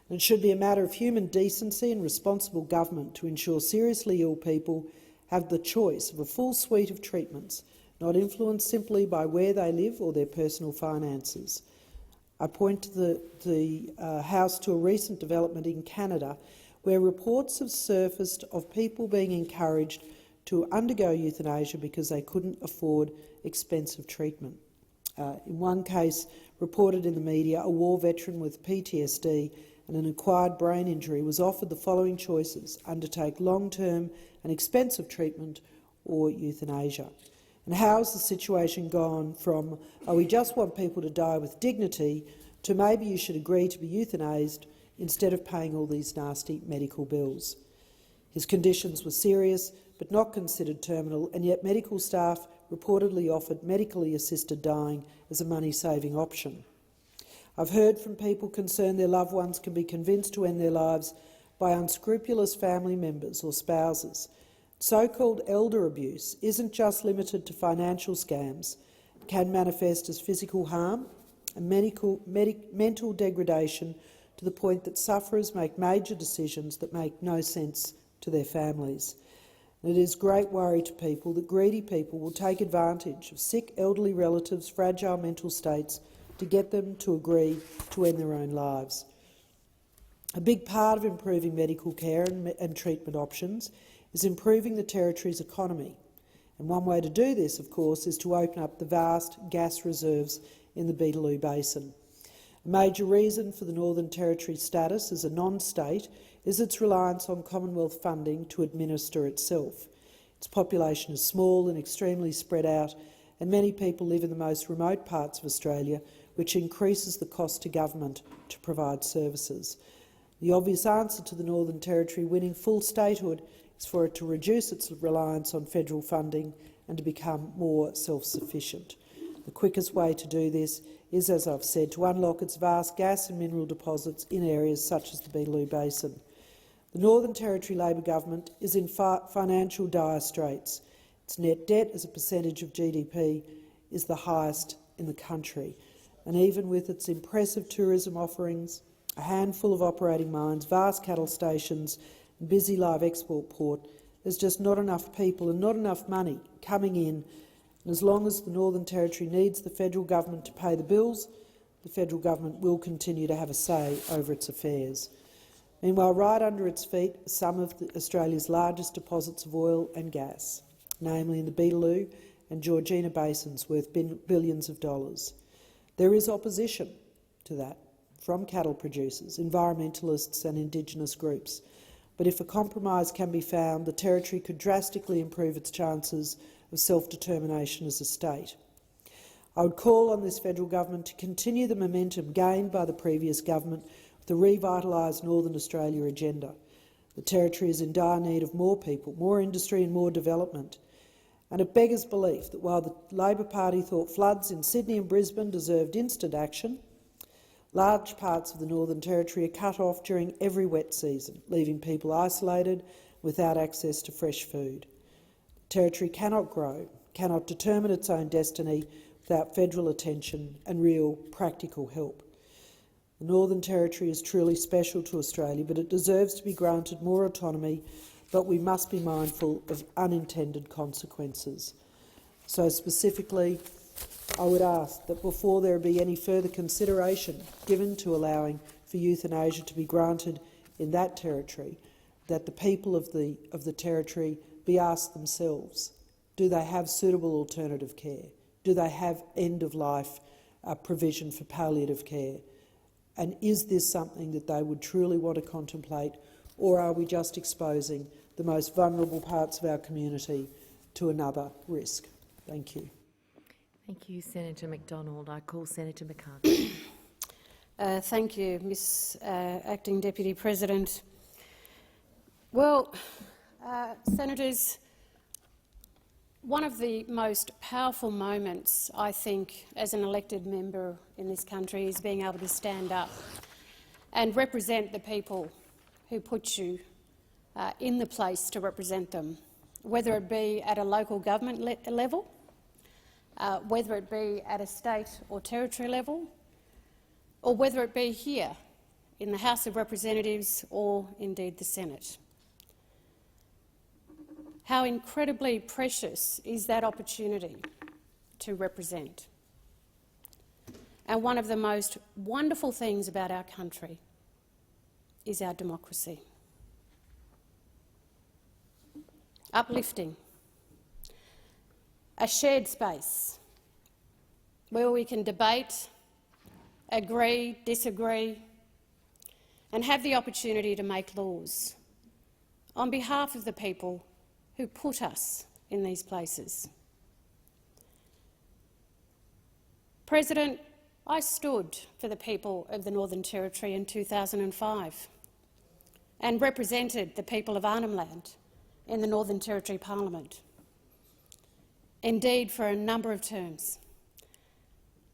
And it should be a matter of human decency and responsible government to ensure seriously ill people have the choice of a full suite of treatments, not influenced simply by where they live or their personal finances. I point to the House to a recent development in Canada where reports have surfaced of people being encouraged to undergo euthanasia because they couldn't afford expensive treatment. In one case reported in the media, a war veteran with PTSD and an acquired brain injury was offered the following choices: undertake long-term and expensive treatment or euthanasia. And how has the situation gone from, oh, we just want people to die with dignity, to maybe you should agree to be euthanased instead of paying all these nasty medical bills? His conditions were serious but not considered terminal, and yet medical staff reportedly offered medically assisted dying as a money-saving option. I've heard from people concerned their loved ones can be convinced to end their lives by unscrupulous family members or spouses. So-called elder abuse isn't just limited to financial scams. It can manifest as physical harm and mental degradation to the point that sufferers make major decisions that make no sense to their families. And it is great worry to people that greedy people will take advantage of sick elderly relatives' fragile mental states to get them to agree to end their own lives. A big part of improving medical care and treatment options is improving the Territory's economy. And one way to do this, of course, is to open up the vast gas reserves in the Beetaloo Basin. A major reason for the Northern Territory's status as a non-state is its reliance on Commonwealth funding to administer itself. Its population is small and extremely spread out, and many people live in the most remote parts of Australia, which increases the cost to government to provide services. The obvious answer to the Northern Territory winning full statehood is for it to reduce its reliance on federal funding and to become more self-sufficient. The quickest way to do this is, as I've said, to unlock its vast gas and mineral deposits in areas such as the Beetaloo Basin. The Northern Territory Labor government is in financial dire straits. Its net debt as a percentage of GDP is the highest in the country, and even with its impressive tourism offerings, a handful of operating mines, vast cattle stations and busy live export port, there's just not enough people and not enough money coming in. And as long as the Northern Territory needs the federal government to pay the bills, the federal government will continue to have a say over its affairs. Meanwhile, right under its feet are some of Australia's largest deposits of oil and gas, namely in the Beetaloo and Georgina basins, worth billions of dollars. There is opposition to that from cattle producers, environmentalists and Indigenous groups. But if a compromise can be found, the Territory could drastically improve its chances of self-determination as a state. I would call on this federal government to continue the momentum gained by the previous government with the revitalised Northern Australia agenda. The Territory is in dire need of more people, more industry and more development. And it beggars belief that while the Labor Party thought floods in Sydney and Brisbane deserved instant action, large parts of the Northern Territory are cut off during every wet season, leaving people isolated without access to fresh food. The Territory cannot grow, cannot determine its own destiny without federal attention and real practical help. The Northern Territory is truly special to Australia, but it deserves to be granted more autonomy, but we must be mindful of unintended consequences. So specifically, I would ask that before there be any further consideration given to allowing for euthanasia to be granted in that territory, that the people of the territory be asked themselves, do they have suitable alternative care? Do they have end-of-life provision for palliative care? And is this something that they would truly want to contemplate, or are we just exposing the most vulnerable parts of our community to another risk? Thank you. Thank you, Senator McDonald. I call Senator McCarthy. Thank you, Ms Acting Deputy President. Well, Senators, one of the most powerful moments, I think, as an elected member in this country is being able to stand up and represent the people who put you in the place to represent them, whether it be at a local government level, whether it be at a state or territory level, or whether it be here in the House of Representatives or indeed the Senate. How incredibly precious is that opportunity to represent. And one of the most wonderful things about our country is our democracy. Uplifting. A shared space where we can debate, agree, disagree, and have the opportunity to make laws on behalf of the people who put us in these places. President, I stood for the people of the Northern Territory in 2005 and represented the people of Arnhem Land in the Northern Territory Parliament. Indeed, for a number of terms.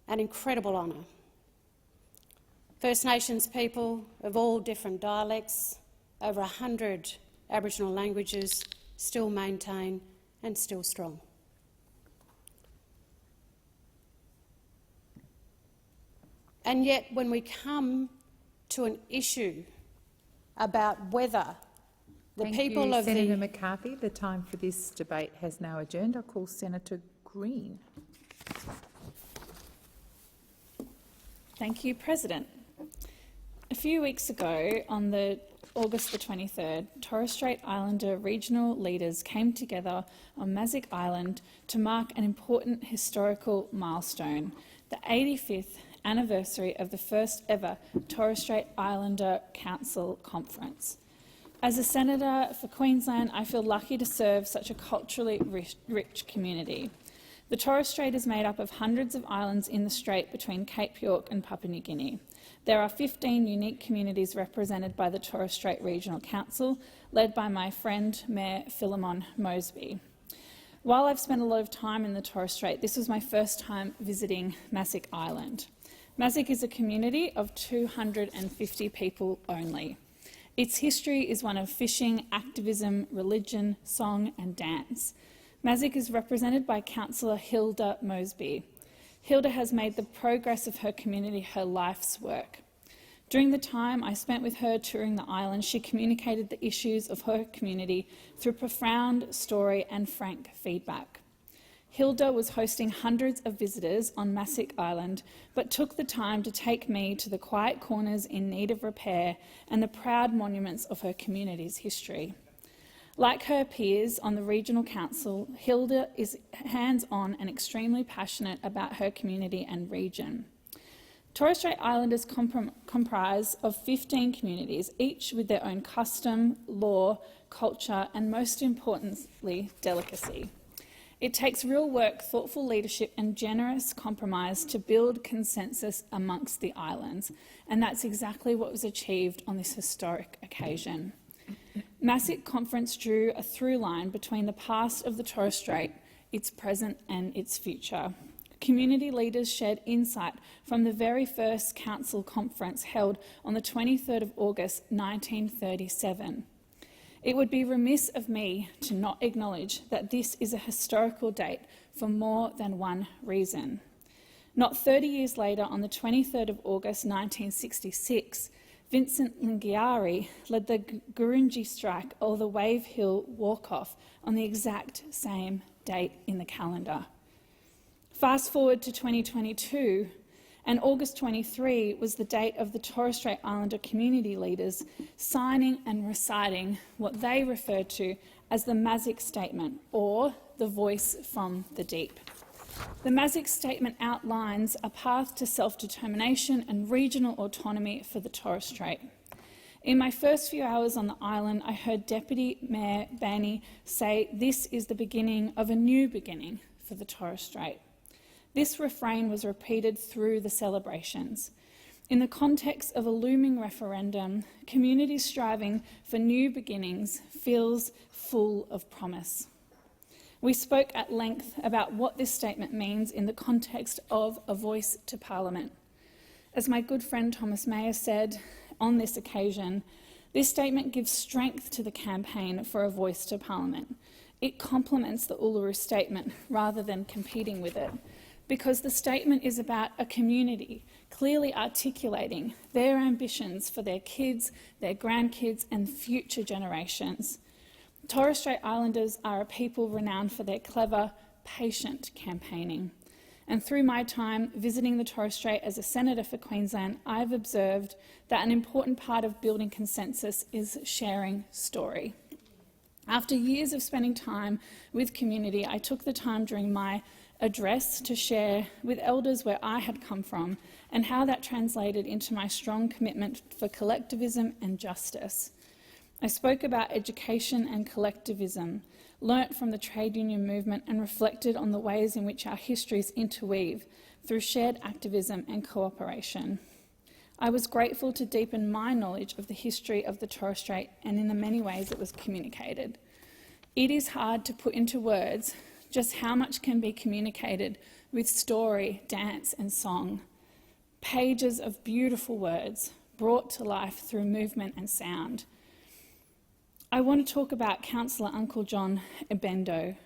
An incredible honour. First Nations people of all different dialects, over 100 Aboriginal languages, still maintain and still strong. And yet, when we come to an issue about whether the people of Senator McCarthy, the time for this debate has now adjourned. I call Senator Green. Thank you, President. A few weeks ago, on August the 23rd, Torres Strait Islander regional leaders came together on Mazic Island to mark an important historical milestone, the 85th anniversary of the first ever Torres Strait Islander Council Conference. As a senator for Queensland, I feel lucky to serve such a culturally rich community. The Torres Strait is made up of hundreds of islands in the strait between Cape York and Papua New Guinea. There are 15 unique communities represented by the Torres Strait Regional Council, led by my friend Mayor Philemon Moseby. While I've spent a lot of time in the Torres Strait, this was my first time visiting Masik Island. Masik is a community of 250 people only. Its history is one of fishing, activism, religion, song and dance. Masik is represented by Councillor Hilda Moseby. Hilda has made the progress of her community her life's work. During the time I spent with her touring the island, she communicated the issues of her community through profound story and frank feedback. Hilda was hosting hundreds of visitors on Masik Island, but took the time to take me to the quiet corners in need of repair and the proud monuments of her community's history. Like her peers on the Regional Council, Hilda is hands-on and extremely passionate about her community and region. Torres Strait Islanders comprise of 15 communities, each with their own custom, law, culture and, most importantly, delicacy. It takes real work, thoughtful leadership and generous compromise to build consensus amongst the islands, and that's exactly what was achieved on this historic occasion. Masik Conference drew a through line between the past of the Torres Strait, its present and its future. Community leaders shared insight from the very first council conference held on the 23rd of August 1937. It would be remiss of me to not acknowledge that this is a historical date for more than one reason. Not 30 years later, on the 23rd of August 1966, Vincent Lingiari led the Gurindji strike or the Wave Hill walk-off on the exact same date in the calendar. Fast forward to 2022, and August 23 was the date of the Torres Strait Islander community leaders signing and reciting what they referred to as the Masik Statement, or the Voice from the Deep. The Masik Statement outlines a path to self-determination and regional autonomy for the Torres Strait. In my first few hours on the island, I heard Deputy Mayor Bani say this is the beginning of a new beginning for the Torres Strait. This refrain was repeated through the celebrations. In the context of a looming referendum, communities striving for new beginnings feels full of promise. We spoke at length about what this statement means in the context of a voice to Parliament. As my good friend Thomas Mayer said on this occasion, this statement gives strength to the campaign for a voice to Parliament. It complements the Uluru Statement rather than competing with it, because the statement is about a community clearly articulating their ambitions for their kids, their grandkids and future generations. Torres Strait Islanders are a people renowned for their clever, patient campaigning. And through my time visiting the Torres Strait as a senator for Queensland, I've observed that an important part of building consensus is sharing story. After years of spending time with community, I took the time during my address to share with elders where I had come from and how that translated into my strong commitment for collectivism and justice. I spoke about education and collectivism, learnt from the trade union movement and reflected on the ways in which our histories interweave through shared activism and cooperation. I was grateful to deepen my knowledge of the history of the Torres Strait and in the many ways it was communicated. It is hard to put into words just how much can be communicated with story, dance and song. Pages of beautiful words brought to life through movement and sound. I want to talk about Councillor Uncle John Ebendo.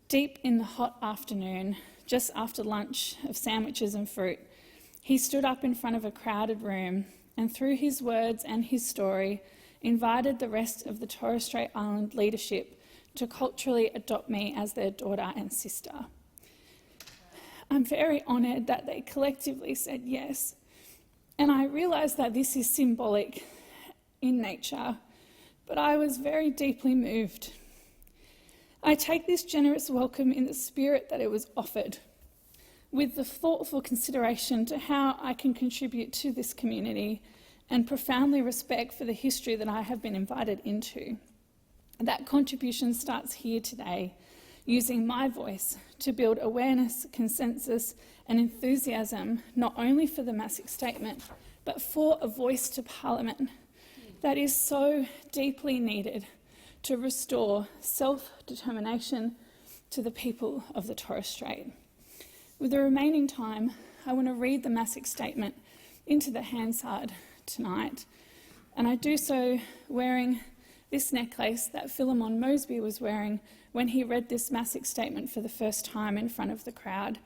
Deep in the hot afternoon, just after lunch of sandwiches and fruit, he stood up in front of a crowded room and through his words and his story invited the rest of the Torres Strait Island leadership to culturally adopt me as their daughter and sister. I'm very honoured that they collectively said yes, and I realise that this is symbolic in nature, but I was very deeply moved. I take this generous welcome in the spirit that it was offered. with the thoughtful consideration to how I can contribute to this community and profoundly respect for the history that I have been invited into. That contribution starts here today, using my voice to build awareness, consensus and enthusiasm, not only for the Masick Statement, but for a voice to Parliament that is so deeply needed to restore self-determination to the people of the Torres Strait. With the remaining time, I want to read the Masick Statement into the Hansard tonight, and I do so wearing this necklace that Philemon Mosby was wearing when he read this Masick Statement for the first time in front of the crowd.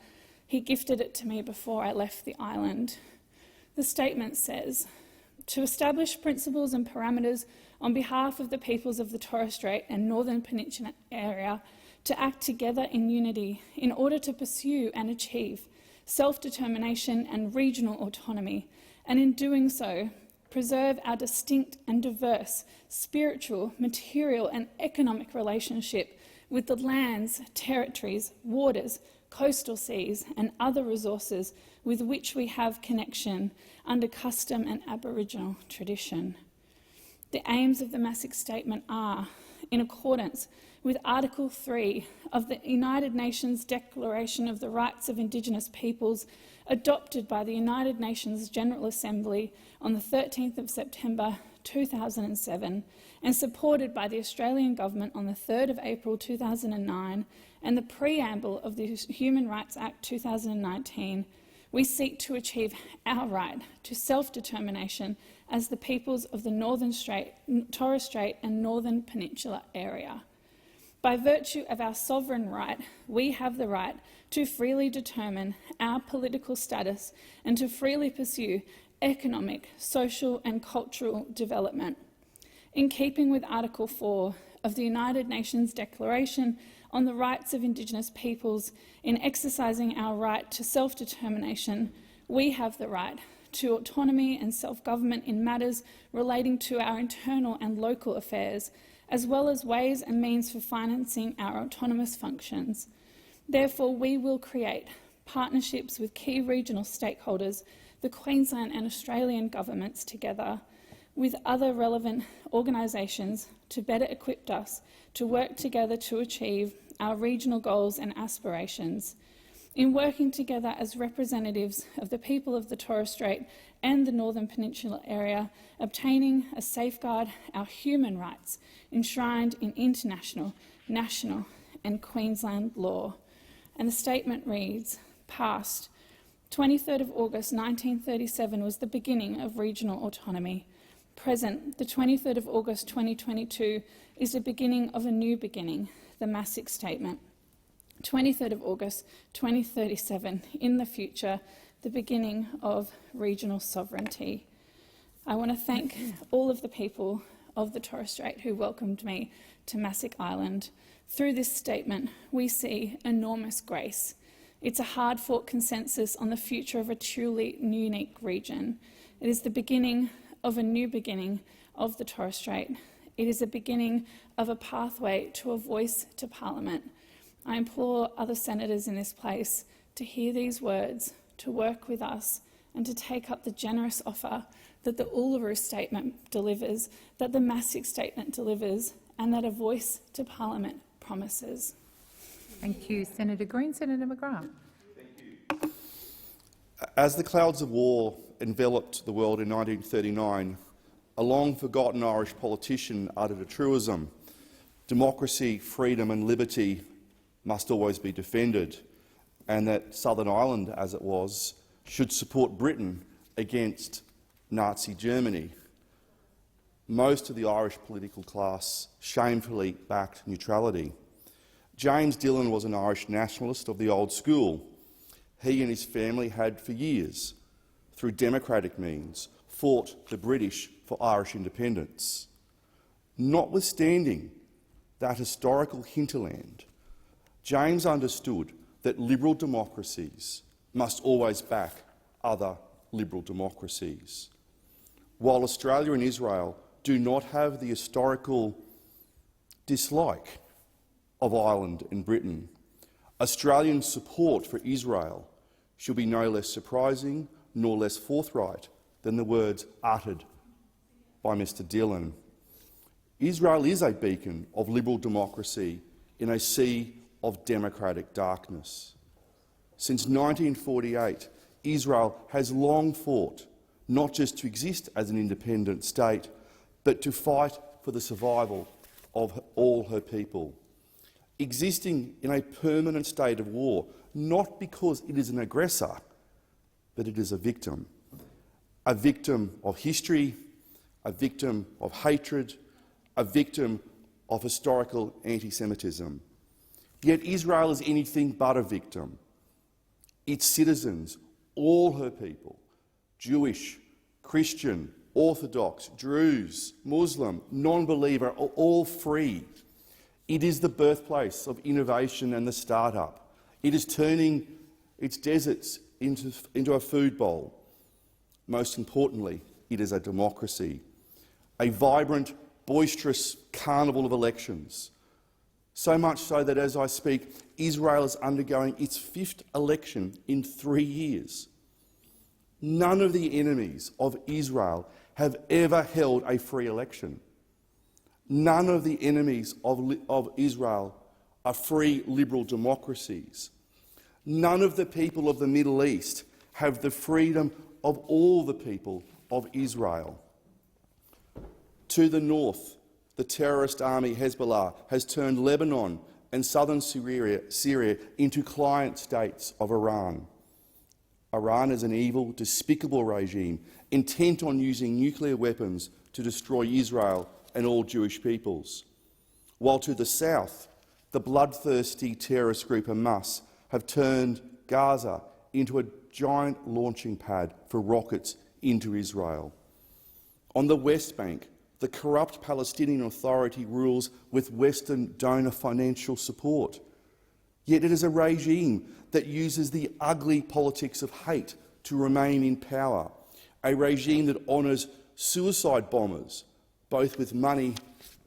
He gifted it to me before I left the island. The statement says, "To establish principles and parameters on behalf of the peoples of the Torres Strait and Northern Peninsula area to act together in unity in order to pursue and achieve self-determination and regional autonomy, and in doing so, preserve our distinct and diverse spiritual, material and economic relationship with the lands, territories, waters, coastal seas and other resources with which we have connection under custom and Aboriginal tradition." The aims of the Masick Statement are, in accordance with Article 3 of the United Nations Declaration of the Rights of Indigenous Peoples, adopted by the United Nations General Assembly on the 13th of September 2007 and supported by the Australian Government on the 3rd of April 2009 and the preamble of the Human Rights Act 2019, we seek to achieve our right to self-determination as the peoples of the Northern Torres Strait and Northern Peninsula area. By virtue of our sovereign right, we have the right to freely determine our political status and to freely pursue economic, social and cultural development. In keeping with Article 4 of the United Nations Declaration on the Rights of Indigenous Peoples, in exercising our right to self-determination, we have the right to autonomy and self-government in matters relating to our internal and local affairs, as well as ways and means for financing our autonomous functions. Therefore, we will create partnerships with key regional stakeholders, the Queensland and Australian governments together with other relevant organisations to better equip us to work together to achieve our regional goals and aspirations. In working together as representatives of the people of the Torres Strait and the Northern Peninsula area, obtaining a safeguard our human rights enshrined in international, national and Queensland law. And the statement reads, past, 23rd of August 1937 was the beginning of regional autonomy. Present, the 23rd of August 2022 is the beginning of a new beginning, the Masick Statement. 23rd of August 2037, in the future, the beginning of regional sovereignty. I want to thank all of the people of the Torres Strait who welcomed me to Masick Island. Through this statement, we see enormous grace. It's a hard-fought consensus on the future of a truly unique region. It is the beginning of a new beginning of the Torres Strait. It is the beginning of a pathway to a voice to Parliament. I implore other senators in this place to hear these words, to work with us and to take up the generous offer that the Uluru Statement delivers, that the Masick Statement delivers and that a voice to Parliament promises. Thank you, Senator Green. Senator McGrath. As the clouds of war enveloped the world in 1939, a long-forgotten Irish politician uttered a truism: democracy, freedom and liberty must always be defended, and that Southern Ireland, as it was, should support Britain against Nazi Germany. Most of the Irish political class shamefully backed neutrality. James Dillon was an Irish nationalist of the old school. He and his family had for years, through democratic means, fought the British for Irish independence. Notwithstanding that historical hinterland, James understood that liberal democracies must always back other liberal democracies. While Australia and Israel do not have the historical dislike of Ireland and Britain, Australian support for Israel should be no less surprising nor less forthright than the words uttered by Mr Dillon. Israel is a beacon of liberal democracy in a sea of democratic darkness. Since 1948, Israel has long fought not just to exist as an independent state, but to fight for the survival of all her people. Existing in a permanent state of war, not because it is an aggressor, but it is a victim of history, a victim of hatred, a victim of historical anti-Semitism. Yet Israel is anything but a victim. Its citizens, all her people, Jewish, Christian, Orthodox, Druze, Muslim, non-believer, are all free. It is the birthplace of innovation and the start-up. It is turning its deserts into a food bowl. Most importantly, it is a democracy, a vibrant, boisterous carnival of elections. So much so that, as I speak, Israel is undergoing its 5th election in 3 years. None of the enemies of Israel have ever held a free election. None of the enemies of Israel are free liberal democracies. None of the people of the Middle East have the freedom of all the people of Israel. To the north, the terrorist army Hezbollah has turned Lebanon and southern Syria into client states of Iran. Iran is an evil, despicable regime intent on using nuclear weapons to destroy Israel and all Jewish peoples. While to the south, the bloodthirsty terrorist group Hamas have turned Gaza into a giant launching pad for rockets into Israel. On the West Bank, the corrupt Palestinian Authority rules with Western donor financial support. Yet it is a regime that uses the ugly politics of hate to remain in power, a regime that honours suicide bombers, both with money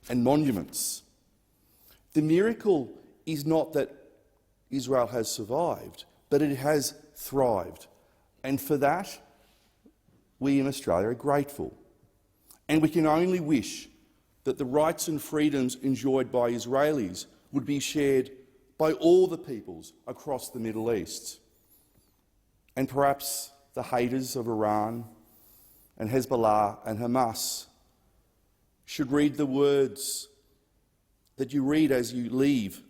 and monuments. The miracle is not that Israel has survived, but it has thrived. And for that, we in Australia are grateful. And we can only wish that the rights and freedoms enjoyed by Israelis would be shared by all the peoples across the Middle East. And perhaps the haters of Iran and Hezbollah and Hamas should read the words that you read as you leave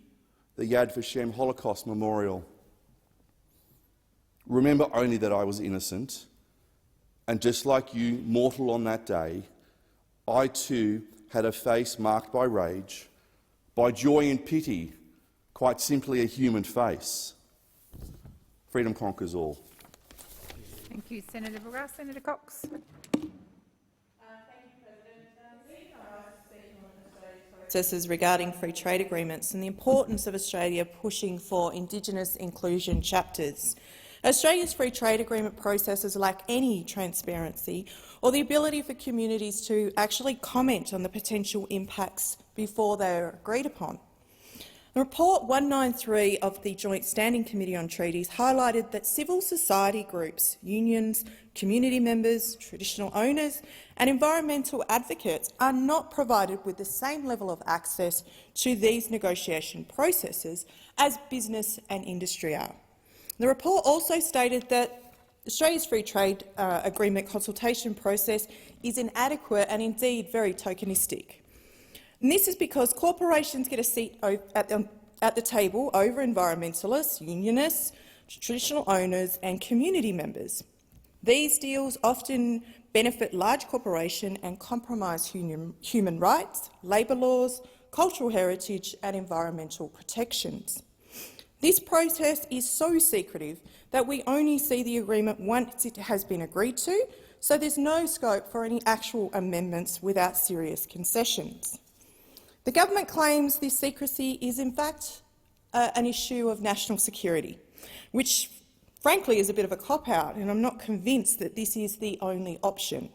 the Yad Vashem Holocaust Memorial. Remember only that I was innocent, and just like you, mortal on that day, I too had a face marked by rage, by joy and pity, quite simply a human face. Freedom conquers all. Thank you, Senator Burrell. Senator Cox. Processes regarding free trade agreements and the importance of Australia pushing for Indigenous inclusion chapters. Australia's free trade agreement processes lack any transparency or the ability for communities to actually comment on the potential impacts before they are agreed upon. Report 193 of the Joint Standing Committee on Treaties highlighted that civil society groups, unions, community members, traditional owners and environmental advocates are not provided with the same level of access to these negotiation processes as business and industry are. The report also stated that Australia's free trade agreement consultation process is inadequate and indeed very tokenistic. And this is because corporations get a seat at the table over environmentalists, unionists, traditional owners and community members. These deals often benefit large corporations and compromise human rights, labour laws, cultural heritage and environmental protections. This process is so secretive that we only see the agreement once it has been agreed to, so there's no scope for any actual amendments without serious concessions. The government claims this secrecy is in fact an issue of national security, which frankly is a bit of a cop-out, and I'm not convinced that this is the only option.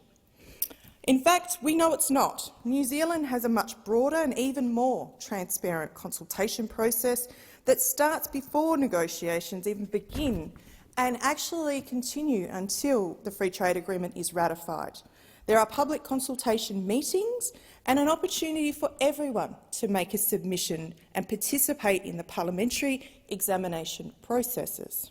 In fact, we know it's not. New Zealand has a much broader and even more transparent consultation process that starts before negotiations even begin and actually continue until the Free Trade Agreement is ratified. There are public consultation meetings and an opportunity for everyone to make a submission and participate in the parliamentary examination processes.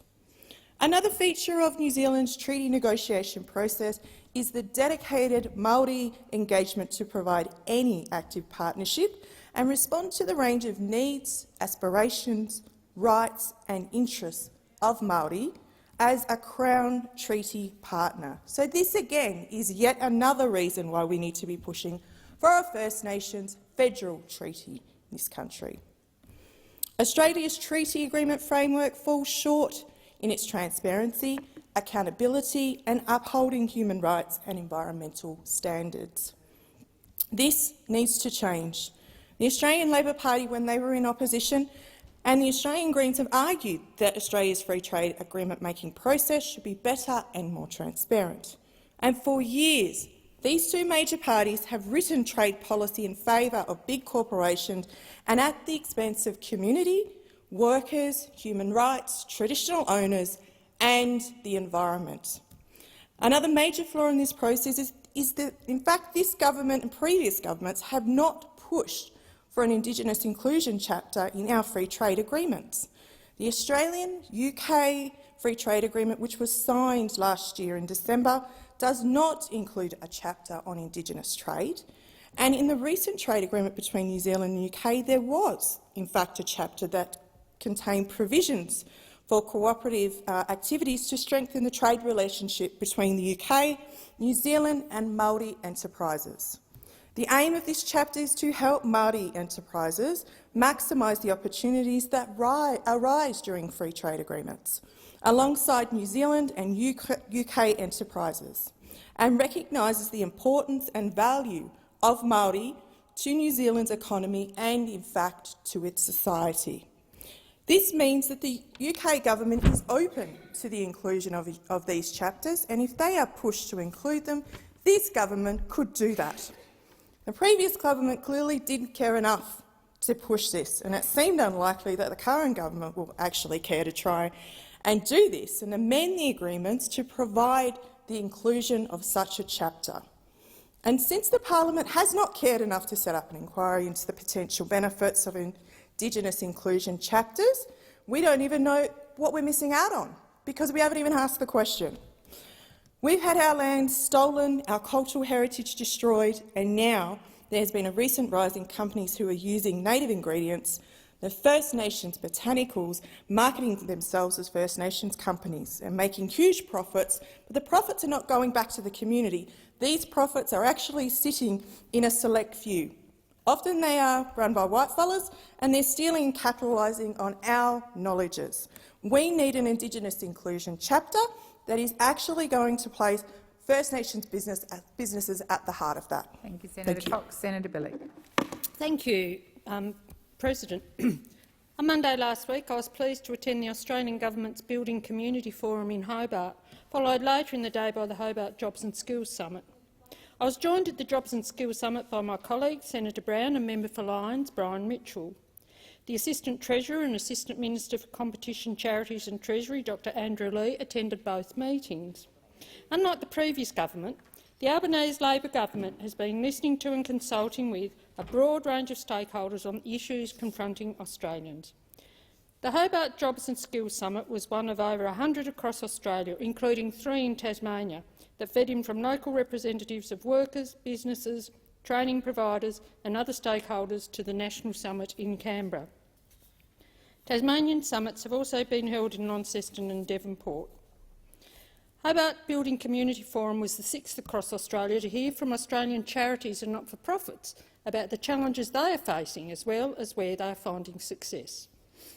Another feature of New Zealand's treaty negotiation process is the dedicated Māori engagement to provide any active partnership and respond to the range of needs, aspirations, rights and interests of Māori as a Crown Treaty partner. So this again is yet another reason why we need to be pushing for a First Nations federal treaty in this country. Australia's treaty agreement framework falls short in its transparency, accountability and upholding human rights and environmental standards. This needs to change. The Australian Labor Party, when they were in opposition, and the Australian Greens have argued that Australia's free trade agreement making process should be better and more transparent. And for years, these two major parties have written trade policy in favour of big corporations and at the expense of community, workers, human rights, traditional owners and the environment. Another major flaw in this process is that, in fact, this government and previous governments have not pushed for an Indigenous inclusion chapter in our free trade agreements. The Australian-UK free trade agreement, which was signed last year in December, does not include a chapter on Indigenous trade. And in the recent trade agreement between New Zealand and the UK, there was, in fact, a chapter that contained provisions for cooperative activities to strengthen the trade relationship between the UK, New Zealand and Māori enterprises. The aim of this chapter is to help Māori enterprises maximise the opportunities that arise during free trade agreements, alongside New Zealand and UK enterprises, and recognises the importance and value of Māori to New Zealand's economy and, in fact, to its society. This means that the UK government is open to the inclusion of these chapters, and if they are pushed to include them, this government could do that. The previous government clearly didn't care enough to push this, and it seemed unlikely that the current government will actually care to try and do this and amend the agreements to provide the inclusion of such a chapter. And since the parliament has not cared enough to set up an inquiry into the potential benefits of Indigenous inclusion chapters, we don't even know what we're missing out on, because we haven't even asked the question. We've had our land stolen, our cultural heritage destroyed, and now there's been a recent rise in companies who are using native ingredients, the First Nations botanicals, marketing themselves as First Nations companies and making huge profits, but the profits are not going back to the community. These profits are actually sitting in a select few. Often they are run by whitefellas, and they're stealing and capitalising on our knowledges. We need an Indigenous inclusion chapter that is actually going to place First Nations businesses at the heart of that. Thank you, Senator Cox. Senator Billy. Thank you, President. On Monday last week, I was pleased to attend the Australian Government's Building Community Forum in Hobart, followed later in the day by the Hobart Jobs and Skills Summit. I was joined at the Jobs and Skills Summit by my colleague, Senator Brown, and Member for Lyons, Brian Mitchell. The Assistant Treasurer and Assistant Minister for Competition, Charities and Treasury, Dr Andrew Lee, attended both meetings. Unlike the previous government, the Albanese Labor government has been listening to and consulting with a broad range of stakeholders on issues confronting Australians. The Hobart Jobs and Skills Summit was one of over 100 across Australia, including 3 in Tasmania, that fed in from local representatives of workers, businesses, training providers and other stakeholders to the National Summit in Canberra. Tasmanian summits have also been held in Launceston and Devonport. Hobart Building Community Forum was the 6th across Australia to hear from Australian charities and not-for-profits about the challenges they are facing as well as where they are finding success.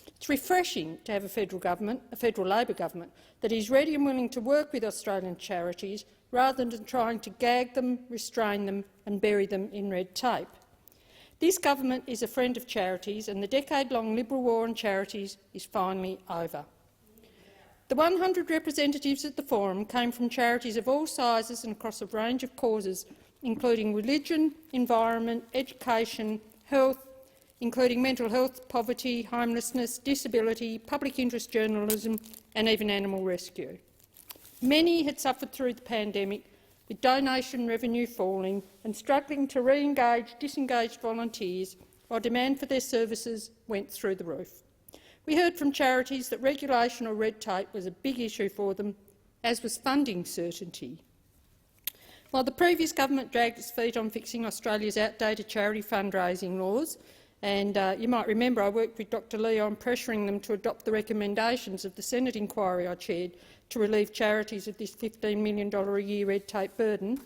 It's refreshing to have a federal government, a federal Labor government, that is ready and willing to work with Australian charities rather than trying to gag them, restrain them and bury them in red tape. This government is a friend of charities, and the decade-long Liberal war on charities is finally over. The 100 representatives at the forum came from charities of all sizes and across a range of causes, including religion, environment, education, health, including mental health, poverty, homelessness, disability, public interest journalism and even animal rescue. Many had suffered through the pandemic, with donation revenue falling and struggling to re-engage disengaged volunteers, while demand for their services went through the roof. We heard from charities that regulation or red tape was a big issue for them, as was funding certainty. While the previous government dragged its feet on fixing Australia's outdated charity fundraising laws, and you might remember I worked with Dr Lee on pressuring them to adopt the recommendations of the Senate inquiry I chaired to relieve charities of this $15 million a year red tape burden,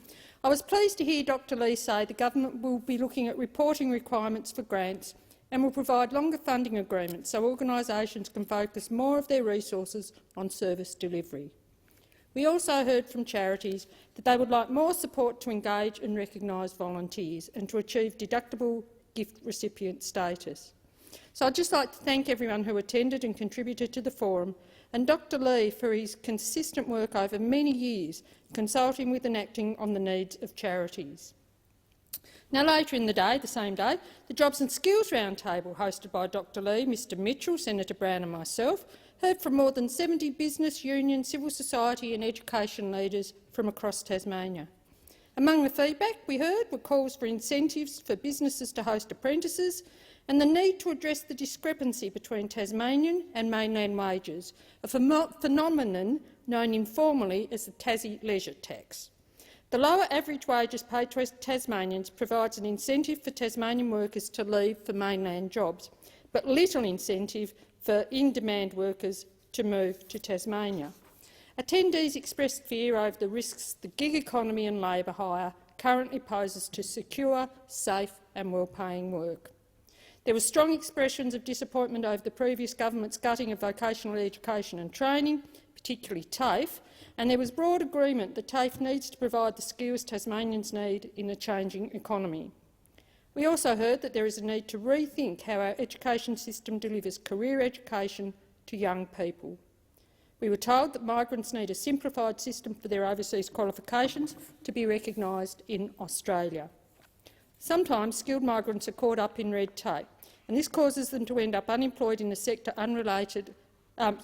I was pleased to hear Dr Lee say the government will be looking at reporting requirements for grants and will provide longer funding agreements so organisations can focus more of their resources on service delivery. We also heard from charities that they would like more support to engage and recognise volunteers and to achieve deductible gift recipient status. So I'd just like to thank everyone who attended and contributed to the forum, and Dr Lee for his consistent work over many years consulting with and acting on the needs of charities. Now, later in the day, the same day, the Jobs and Skills Roundtable, hosted by Dr Lee, Mr Mitchell, Senator Brown and myself, heard from more than 70 business, union, civil society and education leaders from across Tasmania. Among the feedback we heard were calls for incentives for businesses to host apprentices and the need to address the discrepancy between Tasmanian and mainland wages, a phenomenon known informally as the Tassie leisure tax. The lower average wages paid to Tasmanians provides an incentive for Tasmanian workers to leave for mainland jobs, but little incentive for in-demand workers to move to Tasmania. Attendees expressed fear over the risks the gig economy and labour hire currently poses to secure, safe and well-paying work. There were strong expressions of disappointment over the previous government's gutting of vocational education and training, particularly TAFE, and there was broad agreement that TAFE needs to provide the skills Tasmanians need in a changing economy. We also heard that there is a need to rethink how our education system delivers career education to young people. We were told that migrants need a simplified system for their overseas qualifications to be recognised in Australia. Sometimes skilled migrants are caught up in red tape, and this causes them to end up unemployed in a sector unrelated to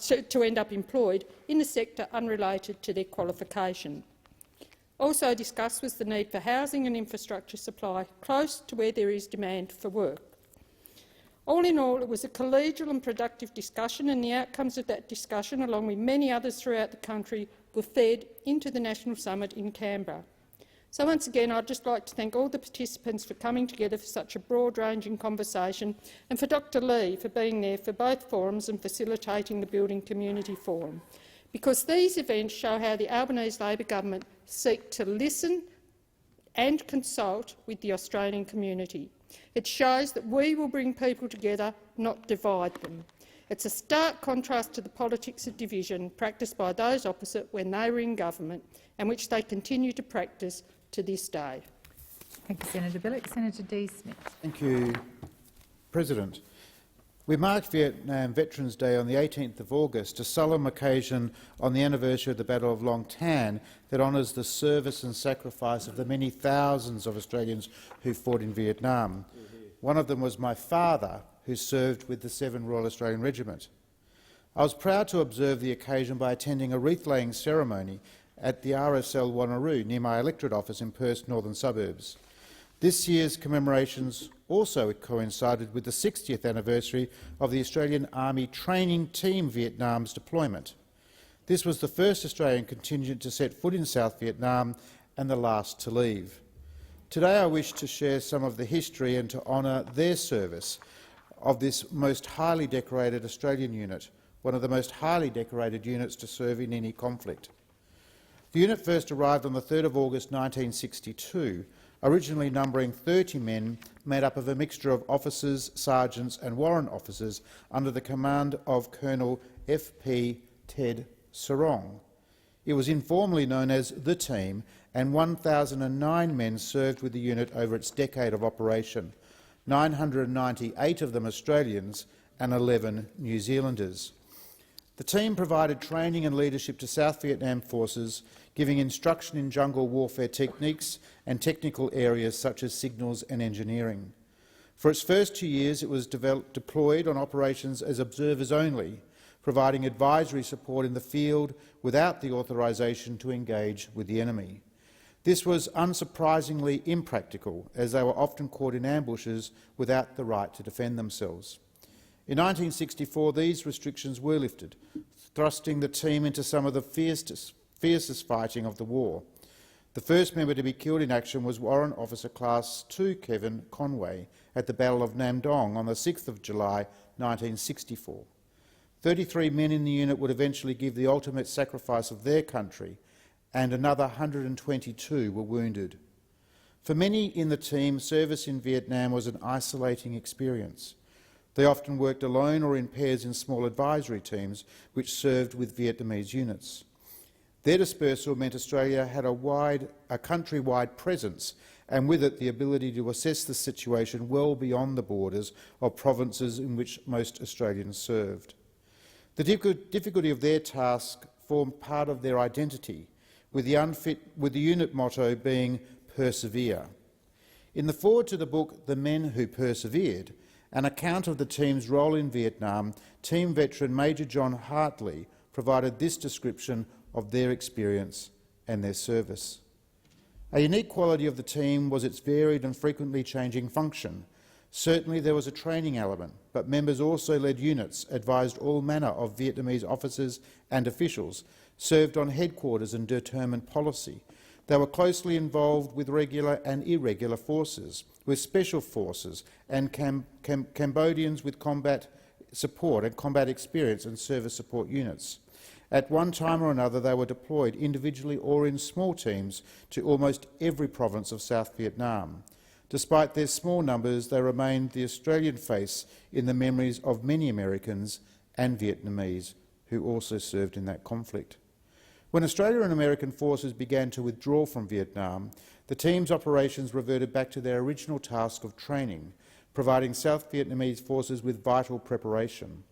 their qualification. Also discussed was the need for housing and infrastructure supply close to where there is demand for work. All in all, it was a collegial and productive discussion, and the outcomes of that discussion, along with many others throughout the country, were fed into the National Summit in Canberra. So once again, I'd just like to thank all the participants for coming together for such a broad-ranging conversation, and for Dr Lee for being there for both forums and facilitating the Building Community Forum, because these events show how the Albanese Labor government seek to listen and consult with the Australian community. It shows that we will bring people together, not divide them. It's a stark contrast to the politics of division practised by those opposite when they were in government, and which they continue to practice to this day. Thank you, Senator Billick. Senator D. Smith. Thank you, President. We marked Vietnam Veterans Day on the 18th of August, a solemn occasion on the anniversary of the Battle of Long Tan that honours the service and sacrifice of the many thousands of Australians who fought in Vietnam. One of them was my father, who served with the 7th Royal Australian Regiment. I was proud to observe the occasion by attending a wreath-laying ceremony at the RSL Wanneroo, near my electorate office in Perth's northern suburbs. This year's commemorations also coincided with the 60th anniversary of the Australian Army Training Team Vietnam's deployment. This was the first Australian contingent to set foot in South Vietnam and the last to leave. Today I wish to share some of the history and to honour their service of this most highly decorated Australian unit, one of the most highly decorated units to serve in any conflict. The unit first arrived on the 3rd of August 1962, originally numbering 30 men made up of a mixture of officers, sergeants and warrant officers under the command of Colonel F.P. Ted Sarong. It was informally known as the Team, and 1,009 men served with the unit over its decade of operation, 998 of them Australians and 11 New Zealanders. The team provided training and leadership to South Vietnam forces, giving instruction in jungle warfare techniques and technical areas such as signals and engineering. For its first 2 years, it was deployed on operations as observers only, providing advisory support in the field without the authorisation to engage with the enemy. This was unsurprisingly impractical, as they were often caught in ambushes without the right to defend themselves. In 1964, these restrictions were lifted, thrusting the team into some of the fiercest fighting of the war. The first member to be killed in action was Warrant Officer Class 2 Kevin Conway at the Battle of Nam Dong on the 6th of July 1964. 33 men in the unit would eventually give the ultimate sacrifice of their country, and another 122 were wounded. For many in the team, service in Vietnam was an isolating experience. They often worked alone or in pairs in small advisory teams which served with Vietnamese units. Their dispersal meant Australia had a country-wide presence, and with it the ability to assess the situation well beyond the borders of provinces in which most Australians served. The difficulty of their task formed part of their identity, with the unit motto being "Persevere." In the foreword to the book The Men Who Persevered, an account of the team's role in Vietnam, team veteran Major John Hartley provided this description of their experience and their service. A unique quality of the team was its varied and frequently changing function. Certainly there was a training element, but members also led units, advised all manner of Vietnamese officers and officials, served on headquarters and determined policy. They were closely involved with regular and irregular forces, with special forces and Cambodians with combat support and combat experience and service support units. At one time or another, they were deployed individually or in small teams to almost every province of South Vietnam. Despite their small numbers, they remained the Australian face in the memories of many Americans and Vietnamese who also served in that conflict. When Australia and American forces began to withdraw from Vietnam, the team's operations reverted back to their original task of training, providing South Vietnamese forces with vital preparation.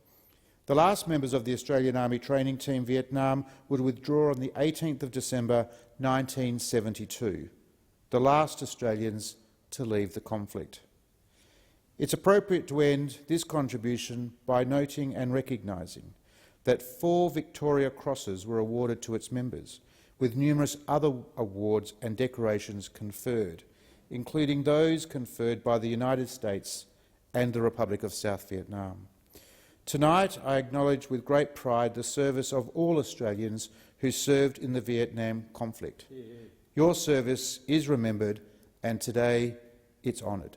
The last members of the Australian Army Training Team Vietnam would withdraw on the 18th of December 1972, the last Australians to leave the conflict. It's appropriate to end this contribution by noting and recognising that 4 Victoria Crosses were awarded to its members, with numerous other awards and decorations conferred, including those conferred by the United States and the Republic of South Vietnam. Tonight, I acknowledge with great pride the service of all Australians who served in the Vietnam conflict. Your service is remembered, and today it's honoured.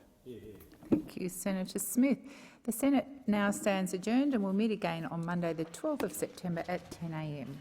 Thank you, Senator Smith. The Senate now stands adjourned and will meet again on Monday the 12th of September at 10 a.m.